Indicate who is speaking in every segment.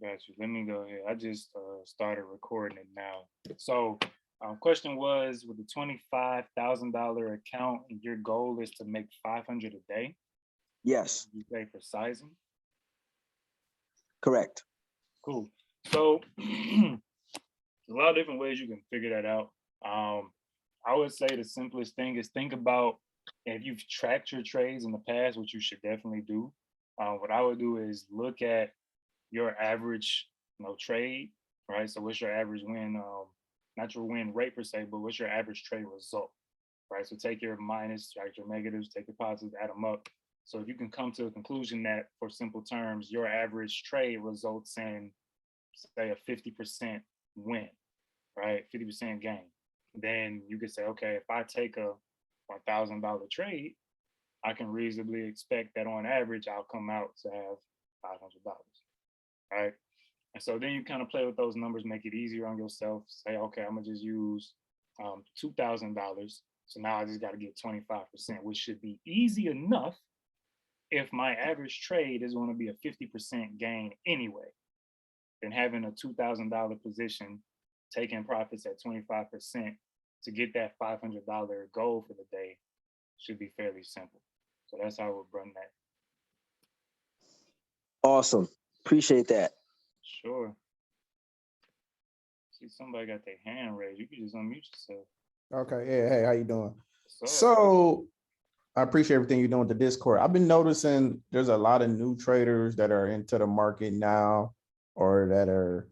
Speaker 1: Got you. Let me go ahead. I just started recording it now. So, question was, with the $25,000 account, your goal is to make 500 a day.
Speaker 2: Yes,
Speaker 1: You pay for sizing.
Speaker 2: correct.
Speaker 1: Cool. So, a lot of different ways you can figure that out. I would say the simplest thing is think about if you've tracked your trades in the past, which you should definitely do. What I would do is look at your average, trade, right? So what's your average win, not your win rate per se, but what's your average trade result, right? So take your minus, right, your negatives, take your positives, add them up. So if you can come to a conclusion that, for simple terms, your average trade results in, say, a 50% win, right? 50% gain. Then you could say, okay, if I take a $1,000 trade, I can reasonably expect that on average I'll come out to have $500, right? And so then you kind of play with those numbers, make it easier on yourself. Say, okay, I'm gonna just use $2,000. So now I just got to get 25%, which should be easy enough if my average trade is going to be a 50% gain anyway. Then having a $2,000 position, taking profits at 25% to get that $500 goal for the day should be fairly simple. So that's how I would run that.
Speaker 2: Awesome. Appreciate that.
Speaker 1: Sure. See, somebody got their hand raised. You can just unmute yourself.
Speaker 3: Okay, yeah, hey, how you doing?
Speaker 1: So,
Speaker 3: So I appreciate everything you're doing with the Discord. I've been noticing there's a lot of new traders that are into the market now, or that are,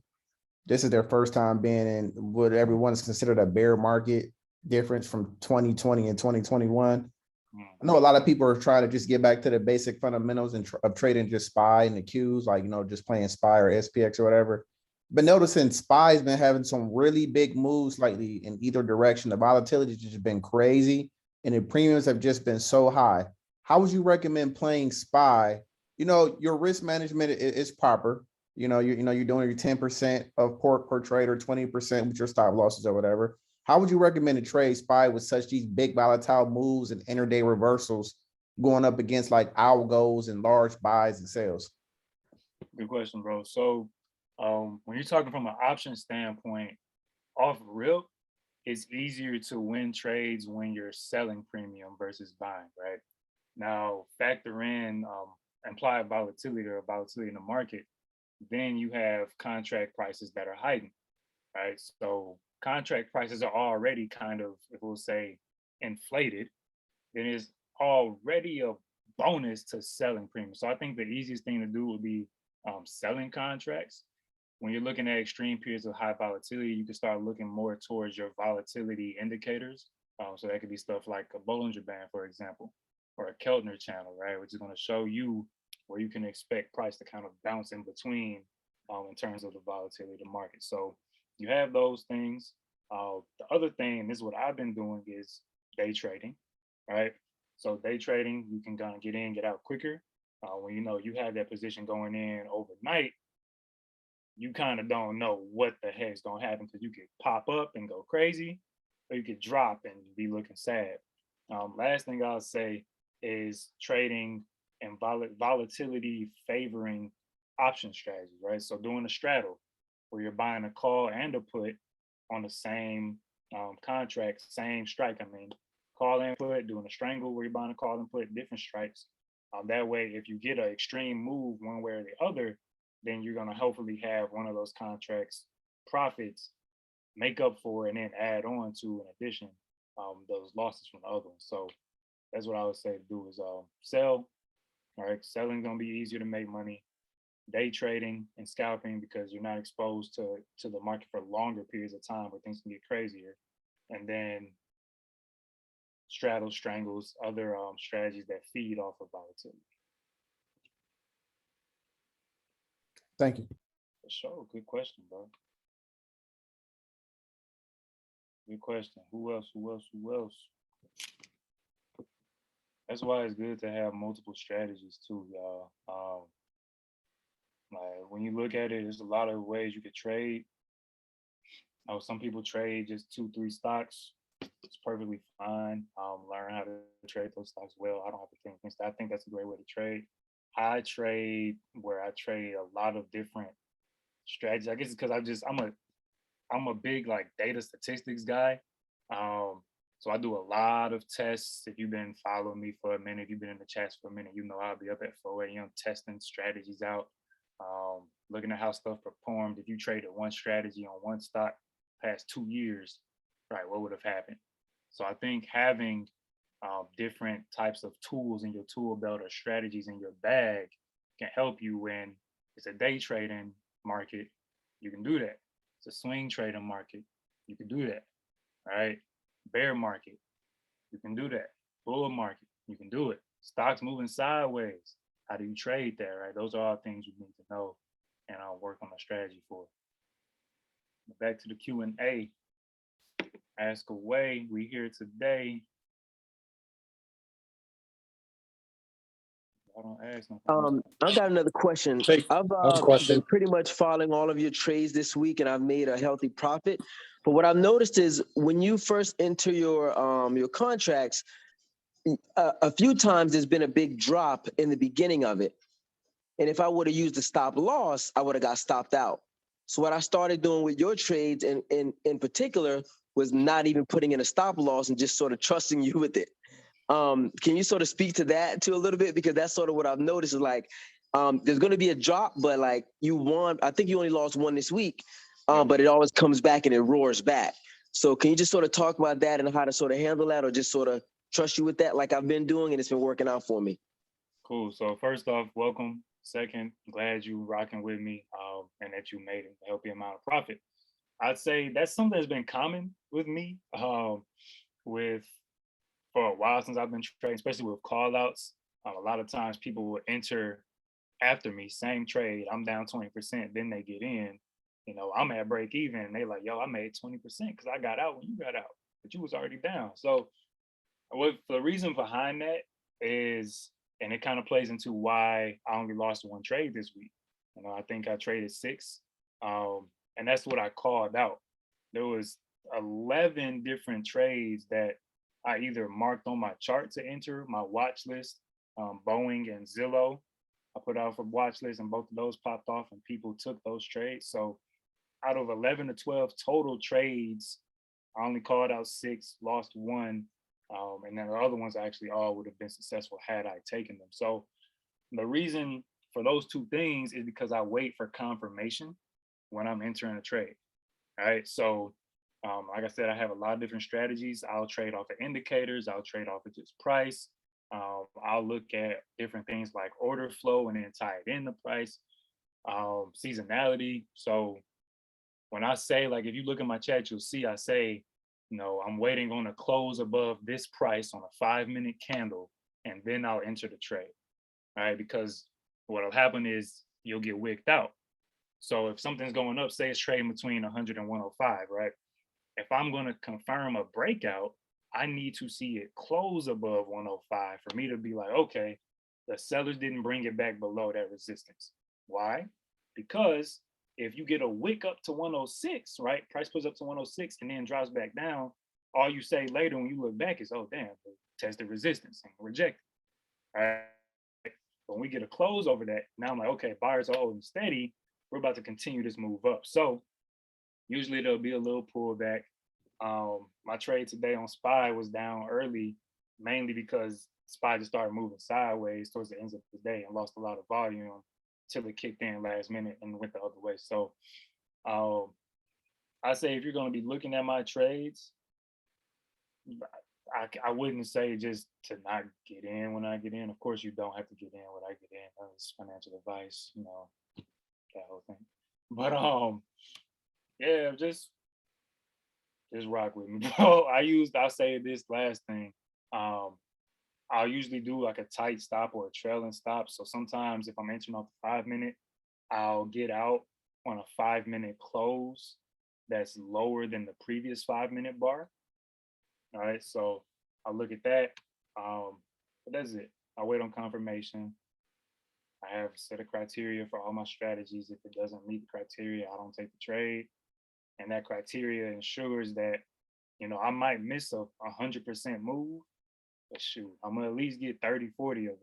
Speaker 3: this is their first time being in what everyone's considered a bear market, difference from 2020 and 2021. I know a lot of people are trying to just get back to the basic fundamentals of trading just SPY and the Qs, like, just playing SPY or SPX or whatever. But noticing SPY's been having some really big moves lately in either direction. The volatility has just been crazy, and the premiums have just been so high. How would you recommend playing SPY? Your risk management is proper. You're doing your 10% of pork per trade or 20% with your stop losses or whatever. How would you recommend a trade SPY with such these big volatile moves and intraday reversals going up against like algos and large buys and sells?
Speaker 1: good question, bro. So, when you're talking from an option standpoint, off rip, it's easier to win trades when you're selling premium versus buying, right? Now, factor in implied volatility or volatility in the market, then you have contract prices that are heightened, right? So contract prices are already kind of, if we'll say, inflated, then it's already a bonus to selling premium. So I think the easiest thing to do would be selling contracts. When you're looking at extreme periods of high volatility, you can start looking more towards your volatility indicators. So that could be stuff like a Bollinger Band, for example, or a Keltner channel, right? Which is going to show you where you can expect price to kind of bounce in between in terms of the volatility of the market. So you have those things. The other thing, and this is what I've been doing, is day trading, right? So day trading, you can kind of get in, get out quicker. When you have that position going in overnight, you kind of don't know what the heck's gonna happen because you could pop up and go crazy, or you could drop and be looking sad. Last thing I'll say is trading and volatility favoring option strategies, right? So doing a straddle where you're buying a call and a put on the same contract, same strike. I mean, call and put, doing a strangle where you're buying a call and put, different strikes. That way, if you get an extreme move one way or the other, then you're gonna hopefully have one of those contracts profits make up for and then add on to, in addition, those losses from the other one. So that's what I would say to do is sell. All right, selling gonna be easier to make money. Day trading and scalping because you're not exposed to the market for longer periods of time where things can get crazier. And then straddles, strangles, other strategies that feed off of volatility.
Speaker 3: Thank you.
Speaker 1: For sure. Good question, bro. Good question. Who else? Who else? Who else? That's why it's good to have multiple strategies too, y'all. Like when you look at it, there's a lot of ways you could trade. Some people trade just 2, 3 stocks. It's perfectly fine. Learn how to trade those stocks well. I don't have to think against that. I think that's a great way to trade. I trade where I trade a lot of different strategies. I guess it's because I'm a big like data statistics guy. So I do a lot of tests. If you've been following me for a minute, if you've been in the chats for a minute, you know I'll be up at 4 a.m. testing strategies out, looking at how stuff performed. If you traded one strategy on one stock past 2 years, right, what would have happened? So I think having different types of tools in your tool belt or strategies in your bag can help you when it's a day trading market. You can do that. It's a swing trading market. You can do that. All right. Bear market. You can do that. Bull market. You can do it. Stocks moving sideways. How do you trade that? Right. Those are all things you need to know, and I'll work on a strategy for. Back to the Q&A. Ask away. We here today. I don't ask nothing.
Speaker 2: I got another question.
Speaker 4: Take
Speaker 2: I've
Speaker 4: another question.
Speaker 2: been pretty much following all of your trades this week, and I've made a healthy profit. But what I've noticed is when you first enter your contracts, a few times there's been a big drop in the beginning of it. And if I would have used the stop loss, I would have got stopped out. So what I started doing with your trades in particular was not even putting in a stop loss and just sort of trusting you with it. Can you sort of speak to that too a little bit? Because that's sort of what I've noticed is like, there's going to be a drop, but like you won, I think you only lost one this week, but it always comes back and it roars back. So can you just sort of talk about that and how to sort of handle that, or just sort of trust you with that like I've been doing and it's been working out for me?
Speaker 1: Cool. So first off, welcome. Second, glad you rocking with me and that you made a healthy amount of profit. I'd say that's something that's been common with me with for a while since I've been trading, especially with call outs. A lot of times people will enter after me, same trade, I'm down 20%, then they get in, I'm at break even. And they like, yo, I made 20% because I got out when you got out, but you was already down. So what the reason behind that is, and it kind of plays into why I only lost one trade this week. I think I traded 6, and that's what I called out. There was 11 different trades that I either marked on my chart to enter my watch list, Boeing and Zillow. I put out for watch list, and both of those popped off, and people took those trades. So out of 11 to 12 total trades, I only called out 6, lost 1, and then the other ones actually all would have been successful had I taken them. So the reason for those 2 things is because I wait for confirmation when I'm entering a trade. All right. So like I said, I have a lot of different strategies. I'll trade off of indicators. I'll trade off of just price. I'll look at different things like order flow and then tie it in the price, seasonality. So when I say, like, if you look at my chat, you'll see I say, I'm waiting on a close above this price on a 5-minute candle, and then I'll enter the trade. All right. Because what'll happen is you'll get wicked out. So if something's going up, say it's trading between 100 and 105, right? If I'm going to confirm a breakout, I need to see it close above 105 for me to be like, okay, the sellers didn't bring it back below that resistance. Why? Because if you get a wick up to 106, right? Price goes up to 106 and then drops back down. All you say later when you look back is, oh, damn, tested resistance and rejected. All right. When we get a close over that, now I'm like, okay, buyers are holding steady. We're about to continue this move up. So usually there'll be a little pullback. My trade today on SPY was down early, mainly because SPY just started moving sideways towards the end of the day and lost a lot of volume till it kicked in last minute and went the other way. So I say if you're going to be looking at my trades, I wouldn't say just to not get in when I get in. Of course, you don't have to get in when I get in. That's financial advice, that whole thing. But yeah, just rock with me, bro. I'll say this last thing. I'll usually do like a tight stop or a trailing stop. So sometimes if I'm entering off the 5-minute, I'll get out on a 5-minute close that's lower than the previous 5-minute bar. All right, so I'll look at that. But that's it. I wait on confirmation. I have a set of criteria for all my strategies. If it doesn't meet the criteria, I don't take the trade. And that criteria ensures that, I might miss a 100% move, but shoot, I'm gonna at least get 30, 40 of it.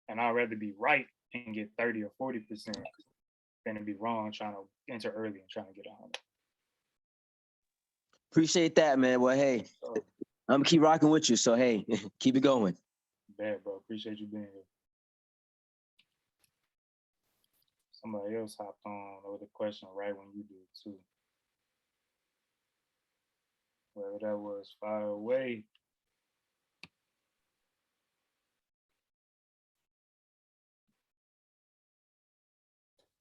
Speaker 1: And I'd rather be right and get 30 or 40% then it'd be wrong trying to enter early and trying to get 100.
Speaker 2: Appreciate that, man. Well, hey,
Speaker 1: So,
Speaker 2: I'm gonna keep rocking with you. So hey, keep it going.
Speaker 1: bad, bro. Appreciate you being here. Somebody else hopped on with a question right when you did too. Wherever that was, fire away.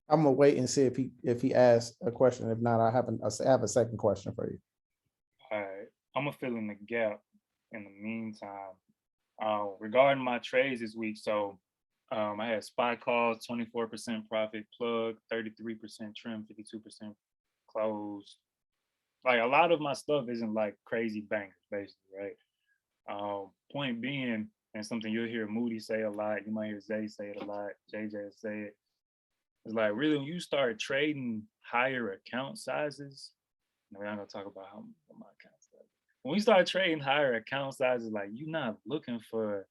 Speaker 3: I'm gonna wait and see if he asks a question. If not, I have a second question for you.
Speaker 1: All right, I'm gonna fill in the gap in the meantime. Regarding my trades this week, so I had spot calls, 24% profit, plug, 33% trim, 52% close. Like a lot of my stuff isn't like crazy bangers, basically, right? Point being, and something you'll hear Moody say a lot, you might hear Zay say it a lot, JJ say it. It's like really when you start trading higher account sizes, we're not gonna talk about how my account size. When we start trading higher account sizes, like you're not looking for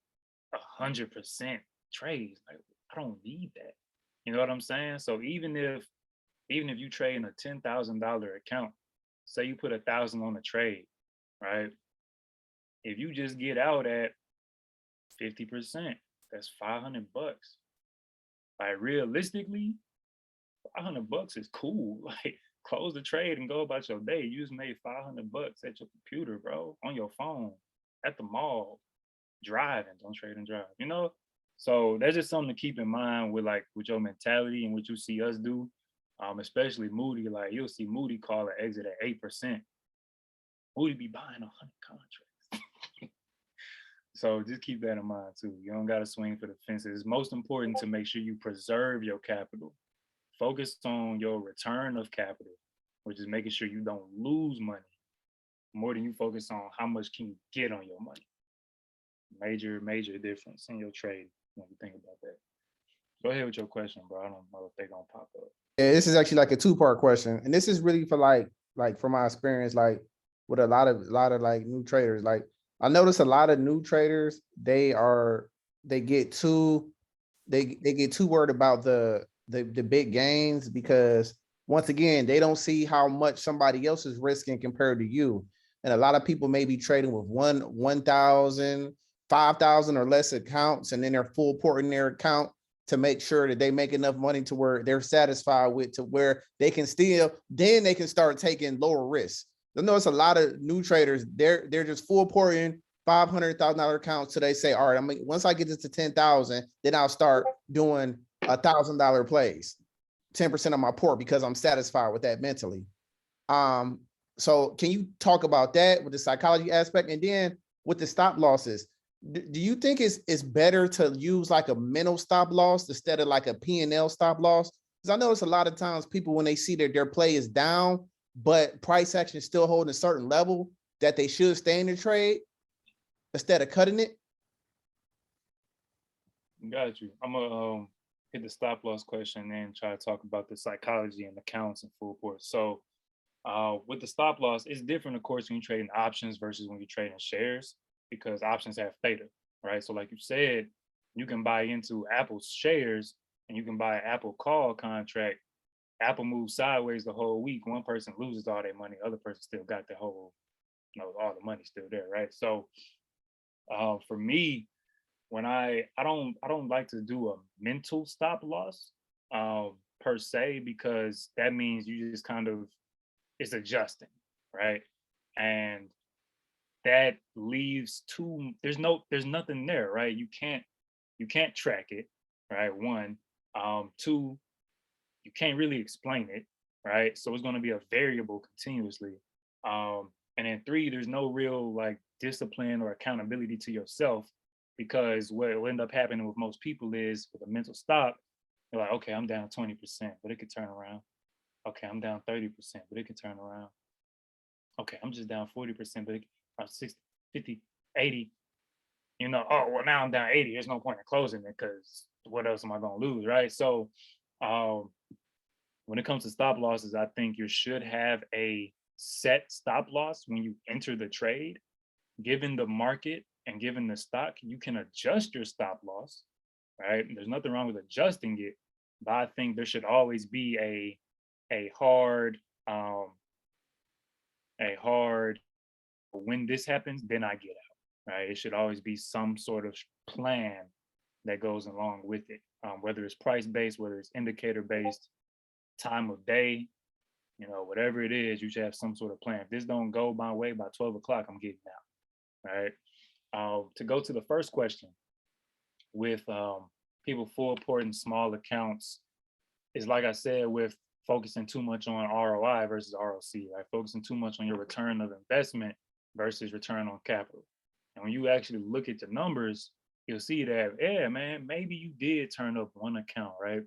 Speaker 1: 100% trades. Like I don't need that. You know what I'm saying? So even if you trade in a $10,000 account, say you put 1,000 on a trade, right? If you just get out at 50%, that's $500. Like realistically, $500 is cool. Like close the trade and go about your day. You just made $500 at your computer, bro, on your phone, at the mall, driving. Don't trade and drive, you know? So that's just something to keep in mind with your mentality and what you see us do. Especially Moody, like you'll see Moody call an exit at 8%. Moody be buying 100 contracts. So just keep that in mind too. You don't got to swing for the fences. It's most important to make sure you preserve your capital. Focus on your return of capital, which is making sure you don't lose money more than you focus on how much can you get on your money. Major difference in your trade when you think about that. Go ahead with your question, bro. I don't know if they're gonna pop up.
Speaker 3: Yeah, this is actually like a two-part question, and this is really for like from my experience, like with a lot of like new traders. Like I notice a lot of new traders, they get too worried about the big gains because once again they don't see how much somebody else is risking compared to you. And a lot of people may be trading with 1,000, 5,000 or less accounts, and then they're full porting their account to make sure that they make enough money to where they're satisfied with, to where they can then they can start taking lower risks. I know it's a lot of new traders, they're just full porting $500,000 accounts. So they say, all right, once I get this to 10,000, then I'll start doing $1,000 plays, 10% of my port, because I'm satisfied with that mentally. So can you talk about that with the psychology aspect? And then with the stop losses, do you think it's better to use like a mental stop loss instead of like a P&L stop loss? Because I notice a lot of times people, when they see that their play is down, but price action is still holding a certain level, that they should stay in the trade instead of cutting it.
Speaker 1: Got you. I'm gonna hit the stop loss question and then try to talk about the psychology and accounts and full port. So with the stop loss, it's different, of course, when you're trading options versus when you're trading shares, because options have theta, right? So like you said, you can buy into Apple's shares and you can buy an Apple call contract. Apple moves sideways the whole week. One person loses all their money, the other person still got the whole, all the money still there, right? So for me, when I don't like to do a mental stop loss per se, because that means you just kind of, it's adjusting, right? And that leaves there's nothing there, right? You can't track it, right? One. Two, you can't really explain it, right? So it's going to be a variable continuously. And then three, there's no real like discipline or accountability to yourself, because what will end up happening with most people is with a mental stop, they're like, okay, I'm down 20%, but it could turn around. Okay, I'm down 30%, but it could turn around. Okay, I'm just down 40%, but it could 60, 50, 80. Oh, well, now I'm down 80. There's no point in closing it because what else am I going to lose, right? So when it comes to stop losses, I think you should have a set stop loss when you enter the trade. Given the market and given the stock, you can adjust your stop loss, right? There's nothing wrong with adjusting it, but I think there should always be a hard a hard when this happens, then I get out. Right? It should always be some sort of plan that goes along with it, whether it's price based, whether it's indicator based, time of day, whatever it is, you should have some sort of plan. If this don't go my way by 12 o'clock, I'm getting out. Right. To go to the first question with people full porting small accounts, is like I said, with focusing too much on ROI versus ROC, right? Focusing too much on your return of investment versus return on capital. And when you actually look at the numbers, you'll see that, yeah, man, maybe you did turn up one account, right?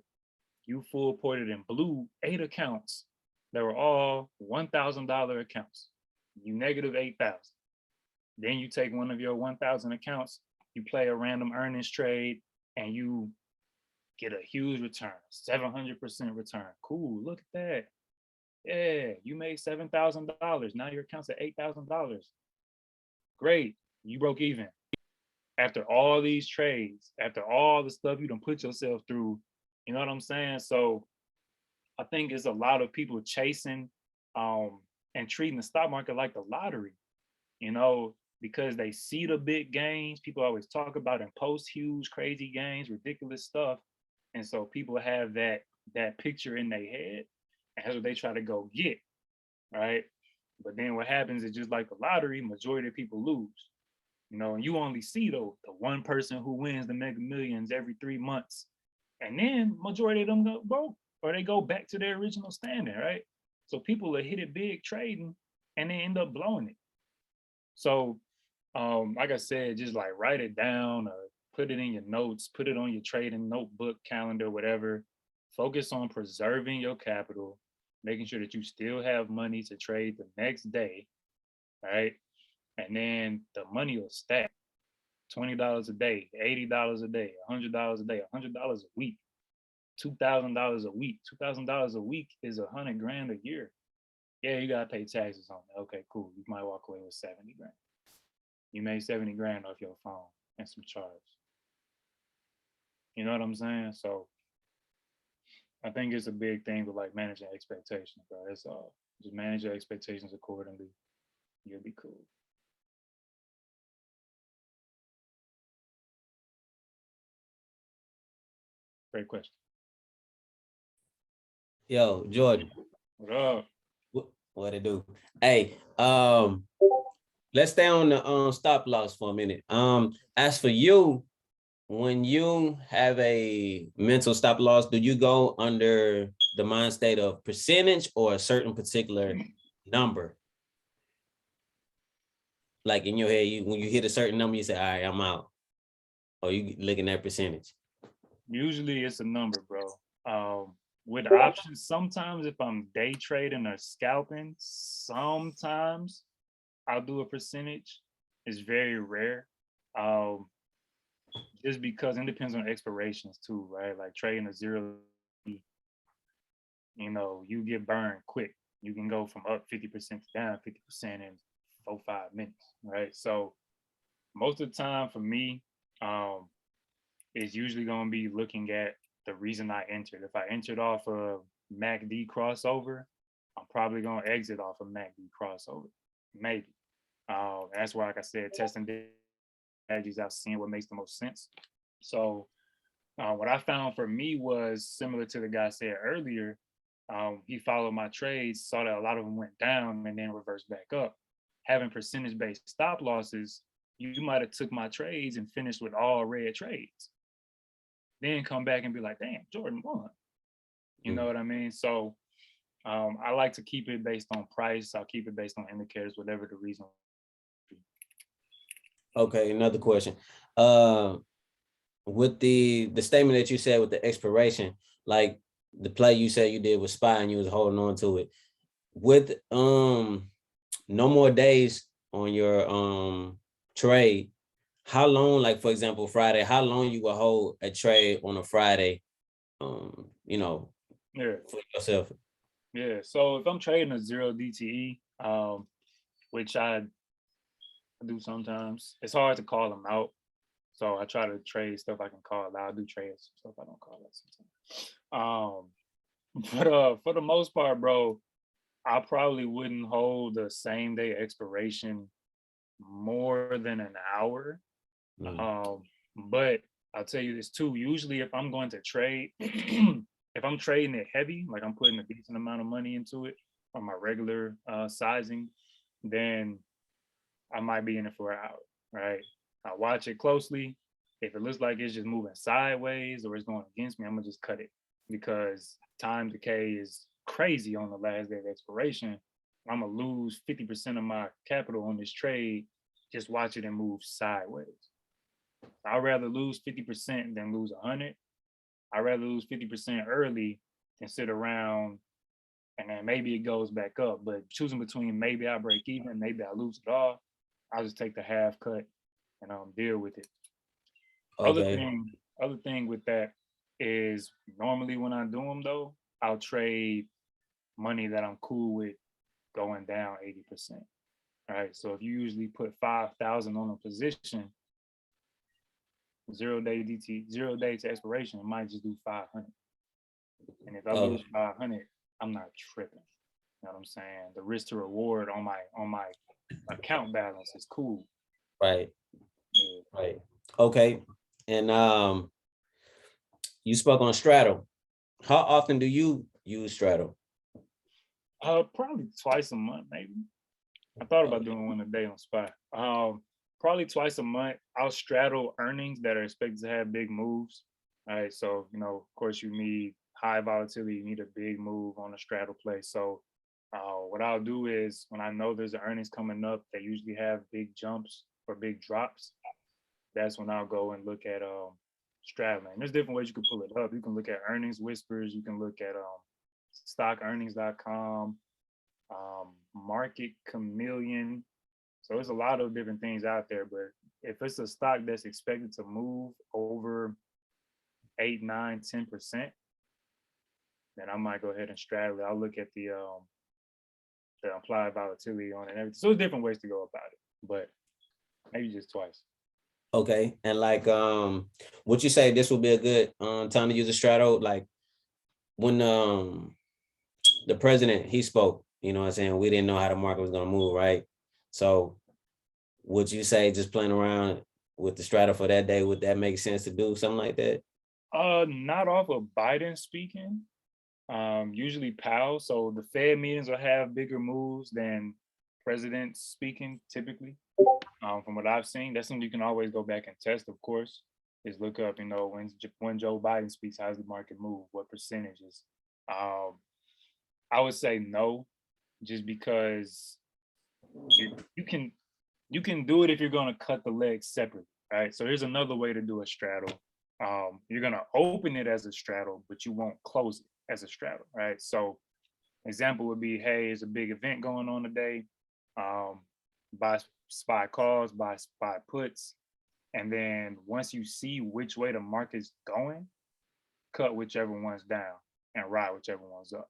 Speaker 1: You full ported and blew 8 accounts that were all $1,000 accounts. You negative 8,000. Then you take one of your 1,000 accounts, you play a random earnings trade, and you get a huge return, 700% return. Cool, look at that. Yeah, you made $7,000. Now your account's at $8,000. Great, you broke even. After all these trades, after all the stuff you done put yourself through, you know what I'm saying? So I think it's a lot of people chasing and treating the stock market like the lottery, you know, because they see the big gains. People always talk about and post huge, crazy gains, ridiculous stuff. And so people have that picture in their head, and that's what they try to go get, right? But then what happens is just like the lottery, majority of people lose. And you only see the one person who wins the Mega Millions every 3 months, and then majority of them go broke or they go back to their original standing, right? So people are hit it big trading and they end up blowing it. So, like I said, just like write it down or put it in your notes, put it on your trading notebook, calendar, whatever. Focus on preserving your capital, making sure that you still have money to trade the next day, right? And then the money will stack. $20 a day, $80 a day, $100 a day, $100 a week, $2,000 a week. $2,000 a week is 100 grand a year. Yeah, you gotta pay taxes on it. Okay, cool. You might walk away with 70 grand. You made 70 grand off your phone and some charge. You know what I'm saying? So I think it's a big thing with like managing expectations, bro. That's all. Just manage your expectations accordingly. You'll be cool. Great question.
Speaker 4: Yo, Jordan,
Speaker 1: What up?
Speaker 4: what it do? Hey, let's stay on the stop loss for a minute. As for you, when you have a mental stop loss, do you go under the mind state of percentage or a certain particular number? Like in your head, when you hit a certain number, you say, all right, I'm out. Or you looking at percentage?
Speaker 1: Usually it's a number, bro. With options, sometimes if I'm day trading or scalping, sometimes I'll do a percentage. It's very rare. Um, just because it depends on expirations too, right? Like trading a zero, you get burned quick. You can go from up 50% to down 50% in 4-5 minutes, right? So most of the time for me, is usually going to be looking at the reason I entered. If I entered off of MACD crossover, I'm probably going to exit off of MACD crossover, maybe. That's why, like I said, testing strategies out, seeing what makes the most sense. So what I found for me was similar to the guy said earlier. He followed my trades, saw that a lot of them went down and then reversed back up. Having percentage-based stop losses, you might have took my trades and finished with all red trades. Then come back and be like, damn, Jordan won. You know what I mean? So I like to keep it based on price. I'll keep it based on indicators, whatever the reason.
Speaker 4: Okay, another question. With the statement that you said with the expiration, like the play you said you did with SPY and you was holding on to it. With no more days on your trade, how long, like for example, Friday, how long you will hold a trade on a Friday,
Speaker 1: Yeah.
Speaker 4: for yourself?
Speaker 1: Yeah. So if I'm trading a 0 DTE, which I do sometimes, it's hard to call them out. So I try to trade stuff I can call out. I do trade some stuff I don't call out sometimes. But for the most part, bro, I probably wouldn't hold the same day expiration more than an hour.
Speaker 4: Mm.
Speaker 1: But I'll tell you this too. Usually, if I'm going to trade, if I'm trading it heavy, like I'm putting a decent amount of money into it on my regular sizing, then I might be in it for an hour, right? I watch it closely. If it looks like it's just moving sideways or it's going against me, I'm gonna just cut it because time decay is crazy on the last day of expiration. I'm gonna lose 50% of my capital on this trade. Just watch it and move sideways. I'd rather lose 50% than lose 100. I'd rather lose 50% early than sit around and then maybe it goes back up. But choosing between maybe I break even, maybe I lose it all, I'll just take the half cut and deal with it. Other
Speaker 4: Okay.
Speaker 1: thing, other thing with that is normally when I do them though, I'll trade money that I'm cool with going down 80%. All right. So if you usually put 5,000 on a position, 0 day DT, 0 day to expiration, it might just do 500. And if I
Speaker 4: Oh,
Speaker 1: lose 500, I'm not tripping. You know what I'm saying? The risk to reward on my account balance is cool.
Speaker 4: right,
Speaker 1: Yeah.
Speaker 4: right. Okay. And you spoke on straddle. How often do you use straddle?
Speaker 1: Probably twice a month, maybe. I thought about
Speaker 4: Okay.
Speaker 1: doing one a day on spot. Probably twice a month. I'll straddle earnings that are expected to have big moves. All right, so of course, you need high volatility. You need a big move on a straddle play. So, what I'll do is when I know there's earnings coming up, they usually have big jumps or big drops. That's when I'll go and look at straddling. There's different ways you can pull it up. You can look at earnings whispers. You can look at stockearnings.com, Market Chameleon. So there's a lot of different things out there, but if it's a stock that's expected to move over 8, 9, 10%, then I might go ahead and straddle it. I'll look at the implied volatility on it and everything. So there's different ways to go about it, but maybe just twice.
Speaker 4: Okay. And like, would you say this would be a good time to use a straddle? Like when the president he spoke, you know what I'm saying? We didn't know how the market was gonna move, right? So would you say just playing around with the straddle for that day, would that make sense to do something like that?
Speaker 1: Not off of Biden speaking. Usually Powell. So the Fed meetings will have bigger moves than presidents speaking typically. From what I've seen, that's something you can always go back and test, of course, is look up, when Joe Biden speaks, how's the market move? What percentages? I would say no, just because you can do it if you're gonna cut the legs separately, right? So here's another way to do a straddle. You're gonna open it as a straddle, but you won't close it as a straddle, right? So example would be, hey, there's a big event going on today. Buy SPY calls, buy SPY puts, and then once you see which way the market's going, cut whichever one's down and ride whichever one's up.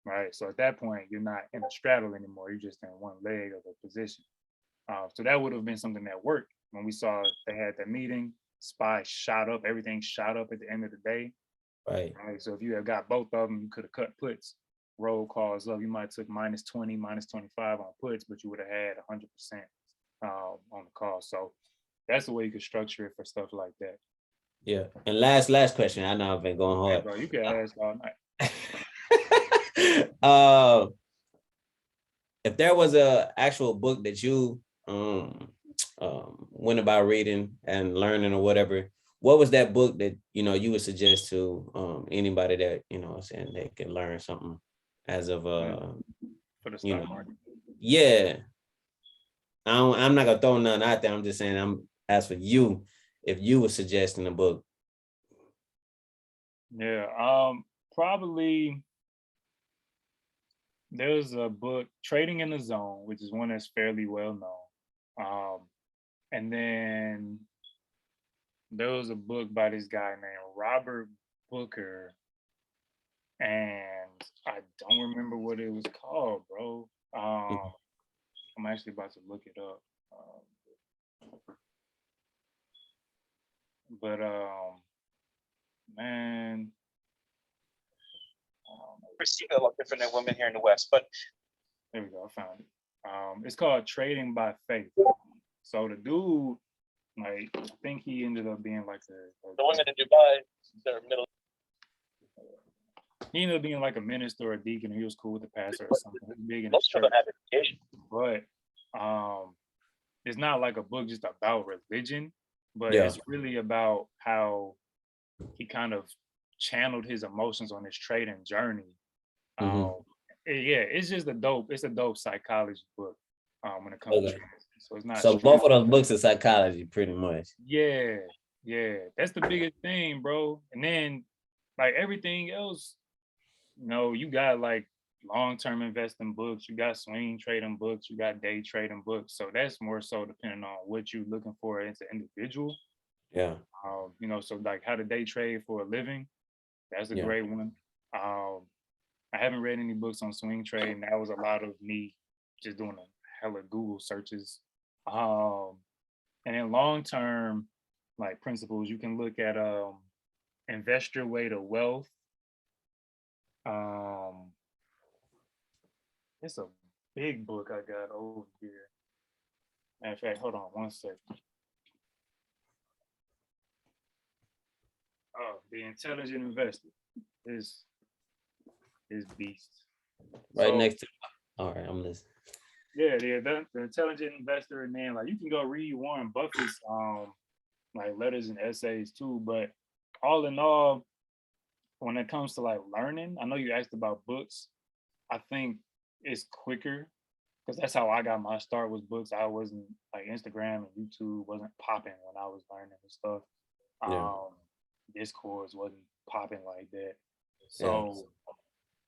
Speaker 1: Right. So at that point, you're not in a straddle anymore. You're just in one leg of the position. So that would have been something that worked when we saw they had that meeting. SPY shot up, everything shot up at the end of the day.
Speaker 4: Right.
Speaker 1: Right. So if you had got both of them, you could have cut puts, roll calls up. You might have took minus 20, minus 25 on puts, but you would have had 100% on the call. So that's the way you could structure it for stuff like that.
Speaker 4: Yeah. And last question. I know I've been going
Speaker 1: Hey,
Speaker 4: hard.
Speaker 1: bro, you can ask all night.
Speaker 4: uh, if there was a actual book that you went about reading and learning or whatever, what was that book that you would suggest to anybody that saying they can learn something as of
Speaker 1: For the stock market.
Speaker 4: Yeah. I'm not gonna throw nothing out there. I'm just saying as for you, if you were suggesting a book.
Speaker 1: Yeah, probably there's a book, Trading in the Zone, which is one that's fairly well known. And then there was a book by this guy named Robert Booker, and I don't remember what it was called, bro. I'm actually about to look it up. But man,
Speaker 5: Perceive it a lot different than women here in the West, but
Speaker 1: there we go. I found it. It's called Trading by Faith. So the dude, like, I think he ended up being like
Speaker 5: the women in Dubai, they're middle.
Speaker 1: he ended up being like a minister or a deacon. He was cool with the pastor or something. He was big in his
Speaker 5: Most of
Speaker 1: church.
Speaker 5: them have education.
Speaker 1: But it's not like a book just about religion, but
Speaker 4: Yeah.
Speaker 1: it's really about how he kind of channeled his emotions on his trading journey. Yeah, it's just it's a dope psychology book when it comes to trading. So it's not
Speaker 4: So both of those books are psychology, pretty much.
Speaker 1: yeah, that's the biggest thing, bro. And then like everything else, you got like long-term investing books, you got swing trading books, you got day trading books. So that's more so depending on what you're looking for as an individual.
Speaker 4: Yeah.
Speaker 1: So like how to day trade for a living, that's a great one. I haven't read any books on swing trading. That was a lot of me just doing a hella Google searches. And then long-term like principles, you can look at Invest Your Way to Wealth. It's a big book I got over here. In fact, hold on one second. Oh, The Intelligent Investor is beast.
Speaker 4: Right next to. All right, I'm listening.
Speaker 1: Yeah, the Intelligent Investor, and then like you can go read Warren Buffett's like letters and essays too. But all in all, when it comes to like learning, I know you asked about books. I think it's quicker because that's how I got my start was books. I wasn't like Instagram and YouTube wasn't popping when I was learning and stuff. Discourse wasn't popping like that. So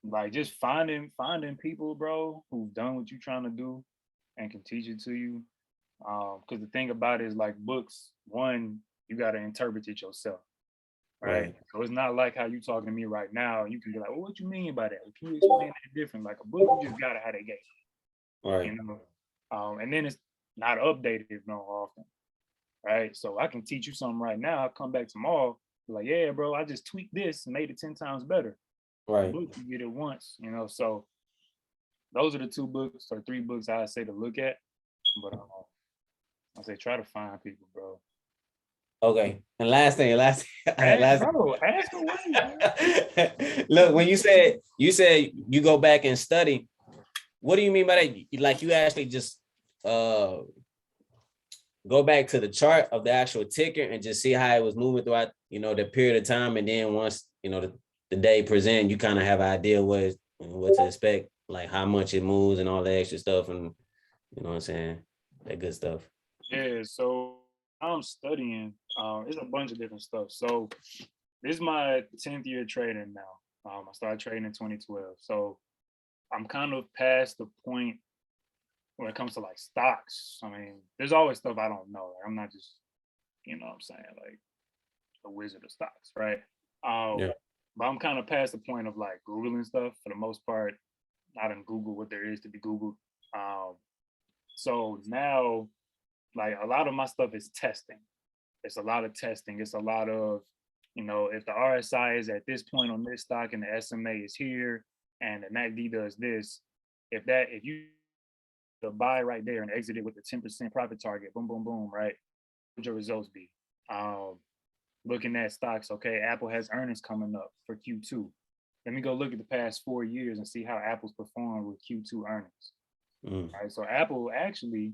Speaker 1: like just finding people, bro, who've done what you're trying to do and can teach it to you. Because the thing about it is like books, one, you got to interpret it yourself. Right. So it's not like how you talking to me right now. You can be like, well, what you mean by that? Can you explain that different? Like a book, you just gotta have that game.
Speaker 4: Right.
Speaker 1: And then it's not updated no often. Right. So I can teach you something right now. I'll come back tomorrow. Be like, yeah, bro, I just tweaked this and made it 10 times better.
Speaker 4: Right.
Speaker 1: Book, you get it once, So those are the 2 books or 3 books I say to look at. But I say try to find people, bro.
Speaker 4: Okay. And last thing.
Speaker 1: Bro, ask away.
Speaker 4: Look, when you said you go back and study, what do you mean by that? Like you actually just go back to the chart of the actual ticker and just see how it was moving throughout, the period of time, and then once the day present, you kind of have an idea what to expect, like how much it moves and all the extra stuff, and you know what I'm saying, that good stuff.
Speaker 1: Yeah, so I'm studying. It's a bunch of different stuff. So this is my 10th year trading now. I started trading in 2012. So I'm kind of past the point when it comes to like stocks. I mean, there's always stuff I don't know. Like, I'm not just, what I'm saying, like a wizard of stocks, right? But I'm kind of past the point of like Googling stuff for the most part. I didn't Google what there is to be Googled. So now, like a lot of my stuff is testing. It's a lot of testing. It's a lot of, if the RSI is at this point on this stock and the SMA is here and the MACD does this, if you the buy right there and exit it with a 10% profit target, boom, boom, boom, right? What would your results be? Looking at stocks, okay, Apple has earnings coming up for Q2. Let me go look at the past 4 years and see how Apple's performed with Q2 earnings. Right, so Apple actually,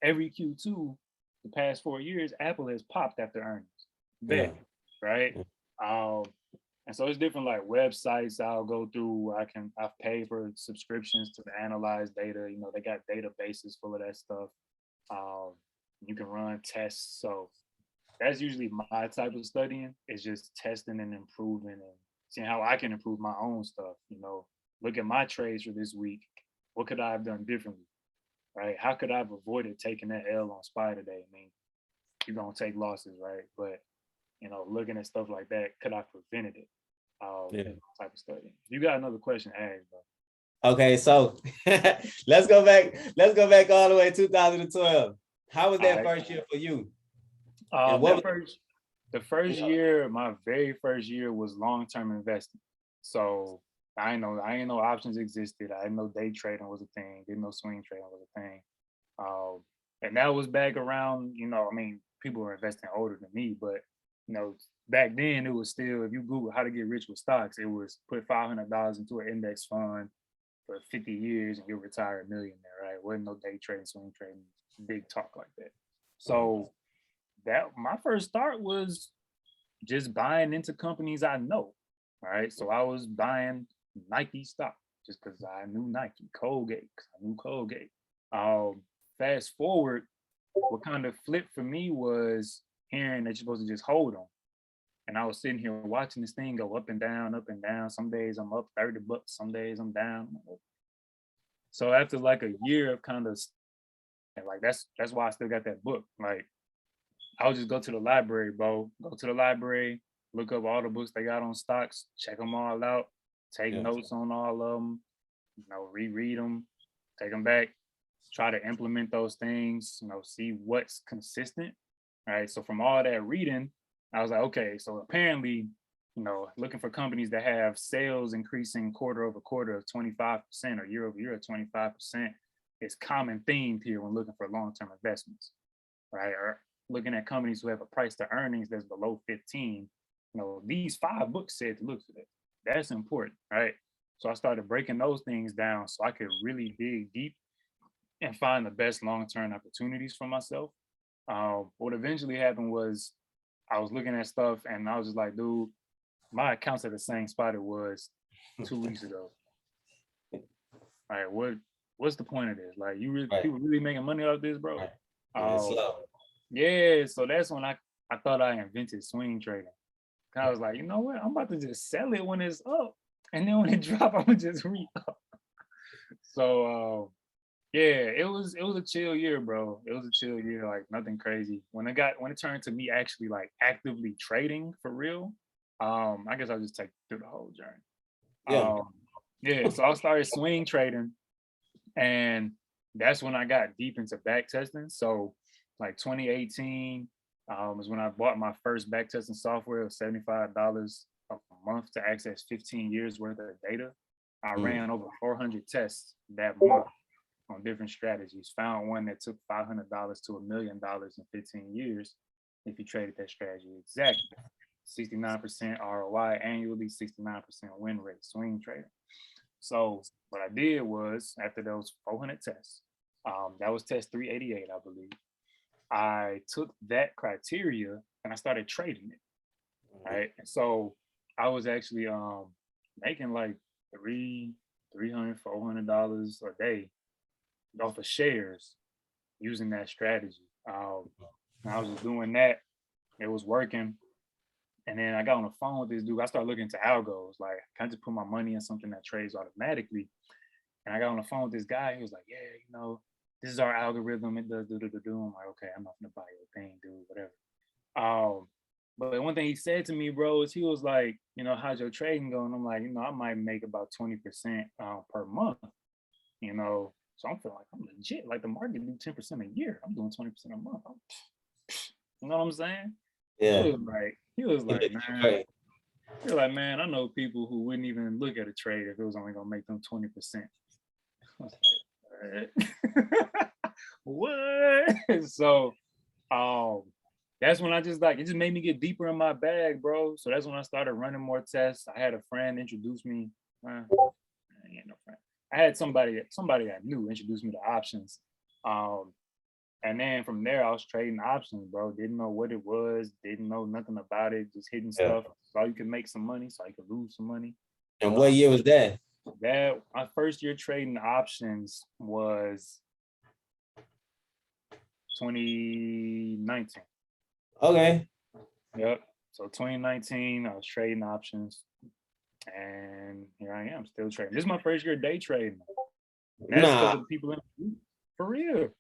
Speaker 1: every Q2, the past 4 years, Apple has popped after earnings. Right? And so it's different like websites I'll go through. I've paid for subscriptions to analyze data. They got databases full of that stuff. You can run tests. So that's usually my type of studying, is just testing and improving and seeing how I can improve my own stuff. Look at my trades for this week. What could I have done differently? Right? How could I have avoided taking that L on SPY today? I mean, you're going to take losses, right? But, looking at stuff like that, could I prevented it? Type of study. You got another question to ask, bro?
Speaker 4: Okay, so let's go back all the way to 2012. How was that first year for you?
Speaker 1: The first year, my very first year was long-term investing. So I ain't know options existed. I didn't know day trading was a thing. Didn't know swing trading was a thing. Um, and that was back around, I mean, people were investing older than me, but back then it was still, if you Google how to get rich with stocks, it was put $500 into an index fund for 50 years and you'll retire a millionaire, right? Wasn't no day trading, swing trading, big talk like that. So that my first start was just buying into companies I know. Right. So I was buying Nike stock just because I knew Nike, Colgate, 'cause I knew Colgate. Fast forward, what kind of flipped for me was hearing that you're supposed to just hold them. And I was sitting here watching this thing go up and down, up and down. Some days I'm up $30, some days I'm down. So after like a year of kind of like that's why I still got that book. Like I'll just go to the library, bro. Go to the library, look up all the books they got on stocks, check them all out, take
Speaker 4: Yeah.
Speaker 1: notes on all of them, reread them, take them back, try to implement those things, see what's consistent. Right. So from all that reading, I was like, okay, so apparently, looking for companies that have sales increasing quarter over quarter of 25% or year over year of 25% is common themed here when looking for long-term investments, right? Or looking at companies who have a price to earnings that's below 15. These 5 books said to look for that. That's important, right? So I started breaking those things down so I could really dig deep and find the best long-term opportunities for myself. What eventually happened was I was looking at stuff and I was just like, dude, my account's at the same spot it was 2 weeks ago. All right, what's the point of this? Like,
Speaker 4: Right.
Speaker 1: people really making money off this, bro?
Speaker 4: Right. Yeah, it's
Speaker 1: Um,
Speaker 4: slow.
Speaker 1: yeah, so that's when I thought I invented swing trading. I was like, you know what? I'm about to just sell it when it's up, and then when it drop, I'm gonna just re up. So yeah, it was a chill year, bro. It was a chill year, like nothing crazy. When it turned to me actually like actively trading for real, I guess I'll just take you through the whole journey.
Speaker 4: Yeah.
Speaker 1: Yeah, so I started swing trading, and that's when I got deep into back testing. So like 2018 was when I bought my first back testing software of $75 a month to access 15 years worth of data. I
Speaker 4: Mm.
Speaker 1: ran over 400 tests that month on different strategies. Found one that took $500 to $1 million in 15 years if you traded that strategy exactly. 69% ROI annually, 69% win rate, swing trading. So what I did was after those 400 tests, that was test 388, I believe. I took that criteria and I started trading it. Right. And so I was actually making like $300, $400 a day off of shares using that strategy. And I was just doing that. It was working. And then I got on the phone with this dude. I started looking into algos. Like, can I just put my money in something that trades automatically? And I got on the phone with this guy. He was like, yeah, this is our algorithm. It does do. I'm like, okay, I'm not gonna buy your thing, dude, whatever. But one thing he said to me, bro, is he was like, how's your trading going? I'm like, I might make about 20% per month, So I'm feeling like I'm legit. Like the market do 10% a year. I'm doing 20% a month. You know what I'm saying?
Speaker 4: Yeah.
Speaker 1: He was like, man,
Speaker 4: Right.
Speaker 1: you're like, man, I know people who wouldn't even look at a trade if it was only gonna make them 20%. I was like, what? So that's when I just it just made me get deeper in my bag, bro. So that's when I started running more tests. I had a friend introduce me. I ain't no friend. I had somebody I knew introduced me to options. And then from there, I was trading options, bro. Didn't know what it was, didn't know nothing about it, just hitting
Speaker 4: Yeah.
Speaker 1: stuff. So you could make some money, so I could lose some money.
Speaker 4: And what year was that?
Speaker 1: That my first year trading options was 2019.
Speaker 4: Okay.
Speaker 1: Yep. So 2019, I was trading options, and here I am still trading. This is my first year day trading. And that's because of the people in the group.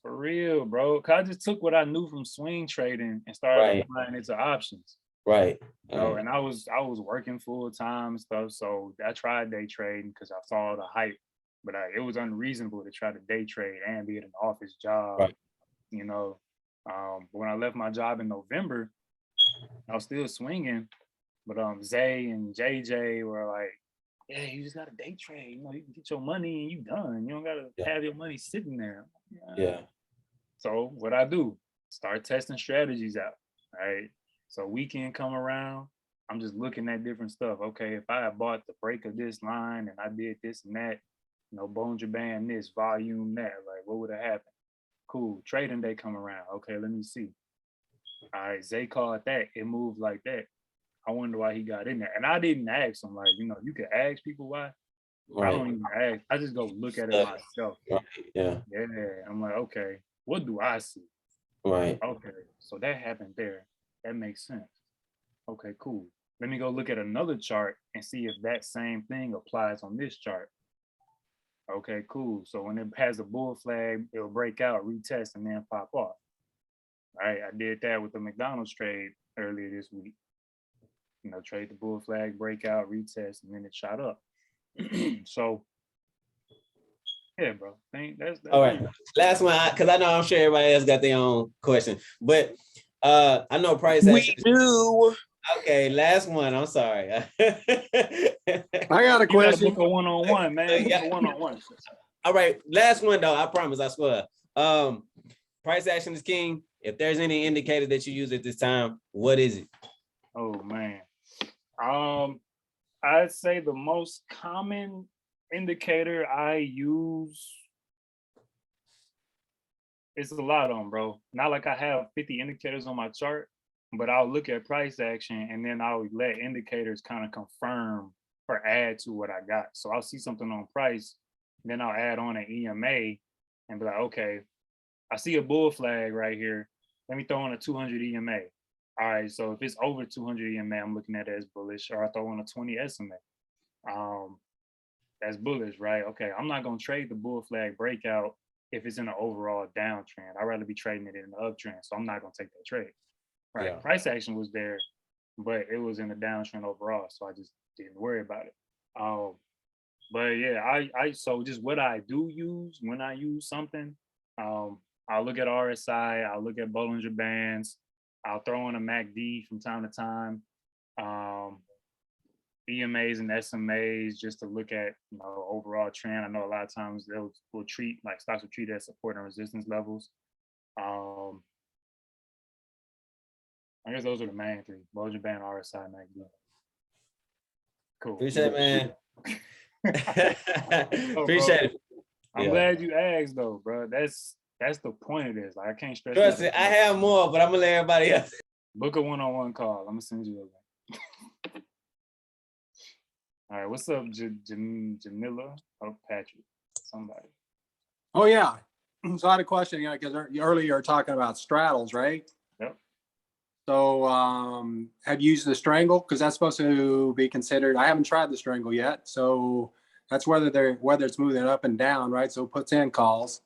Speaker 1: For real, bro. Cause I just took what I knew from swing trading and started applying it to options.
Speaker 4: Right.
Speaker 1: And I was working full time and stuff. So I tried day trading because I saw the hype, but it was unreasonable to try to day trade and be at an office job.
Speaker 4: Right.
Speaker 1: But when I left my job in November, I was still swinging, but Zay and JJ were like, yeah, you just got to day trade. You know, you can get your money and you done. You don't got to
Speaker 4: Yeah.
Speaker 1: have your money sitting there.
Speaker 4: Yeah.
Speaker 1: So what I do, start testing strategies out. Right. So weekend come around, I'm just looking at different stuff. Okay, if I had bought the break of this line and I did this and that, you know, Bollinger Band this, volume that, like what would have happened? Cool. Trading day come around. Okay, let me see. All right, Zay called that. It moved like that. I wonder why he got in there. And I didn't ask him, like, you know, you could ask people why. I don't
Speaker 4: Right.
Speaker 1: even ask. I just go look at it
Speaker 4: Study.
Speaker 1: myself.
Speaker 4: Right. Yeah.
Speaker 1: Yeah. I'm like, okay, what do I see?
Speaker 4: Right.
Speaker 1: Okay, so that happened there. That makes sense. Okay, cool. Let me go look at another chart and see if that same thing applies on this chart. Okay, cool. So when it has a bull flag, it'll break out, retest, and then pop off. All right, I did that with the McDonald's trade earlier this week. You know, trade the bull flag, breakout, retest, and then it shot up. So yeah, bro. That's
Speaker 4: All right. Last one, because I know I'm sure everybody else got their own question, but I know price action.
Speaker 2: do.
Speaker 4: Okay, last one. I'm sorry.
Speaker 6: I got a
Speaker 1: You gotta
Speaker 6: question.
Speaker 1: book a one-on-one, man.
Speaker 4: Yeah.
Speaker 1: Book a one-on-one.
Speaker 4: All right, last one though. I promise. I swear. Price action is king. If there's any indicator that you use at this time, what is it?
Speaker 1: Oh man. I'd say the most common indicator I use is a lot on, bro. Not like I have 50 indicators on my chart, but I'll look at price action and then I'll let indicators kind of confirm or add to what I got. So I'll see something on price, then I'll add on an EMA and be like, okay, I see a bull flag right here. Let me throw on a 200 EMA. All right, so if it's over 200 EMA, I'm looking at it as bullish, or I throw on a 20 SMA. That's bullish, right? Okay, I'm not gonna trade the bull flag breakout if it's in an overall downtrend. I'd rather be trading it in the uptrend, so I'm not gonna take that trade. Right?
Speaker 4: Yeah.
Speaker 1: Price action was there, but it was in the downtrend overall, so I just didn't worry about it. But yeah, I so just what I do use when I use something, I'll look at RSI, I'll look at Bollinger Bands, I'll throw in a MACD from time to time. EMAs and SMAs just to look at, you know, overall trend. I know a lot of times will treat like stocks will treat as support and resistance levels. I guess those are the main three: Bollinger Band, RSI, MACD. Cool.
Speaker 4: Appreciate it, man.
Speaker 1: Oh,
Speaker 4: Appreciate it.
Speaker 1: I'm
Speaker 4: Yeah.
Speaker 1: glad you asked though, bro. That's the point of this. Like I can't stress
Speaker 4: Trust
Speaker 1: that
Speaker 4: it. I have more, but I'm gonna let everybody else.
Speaker 1: Book a one-on-one call. I'm gonna send you a link. All right, what's up, Jamila? Oh, Patrick, somebody.
Speaker 6: Oh yeah. So I had a question, because earlier you were talking about straddles, right?
Speaker 1: Yep.
Speaker 6: So have you used the strangle? Because that's supposed to be considered. I haven't tried the strangle yet, so that's whether it's moving up and down, right? So it puts in calls.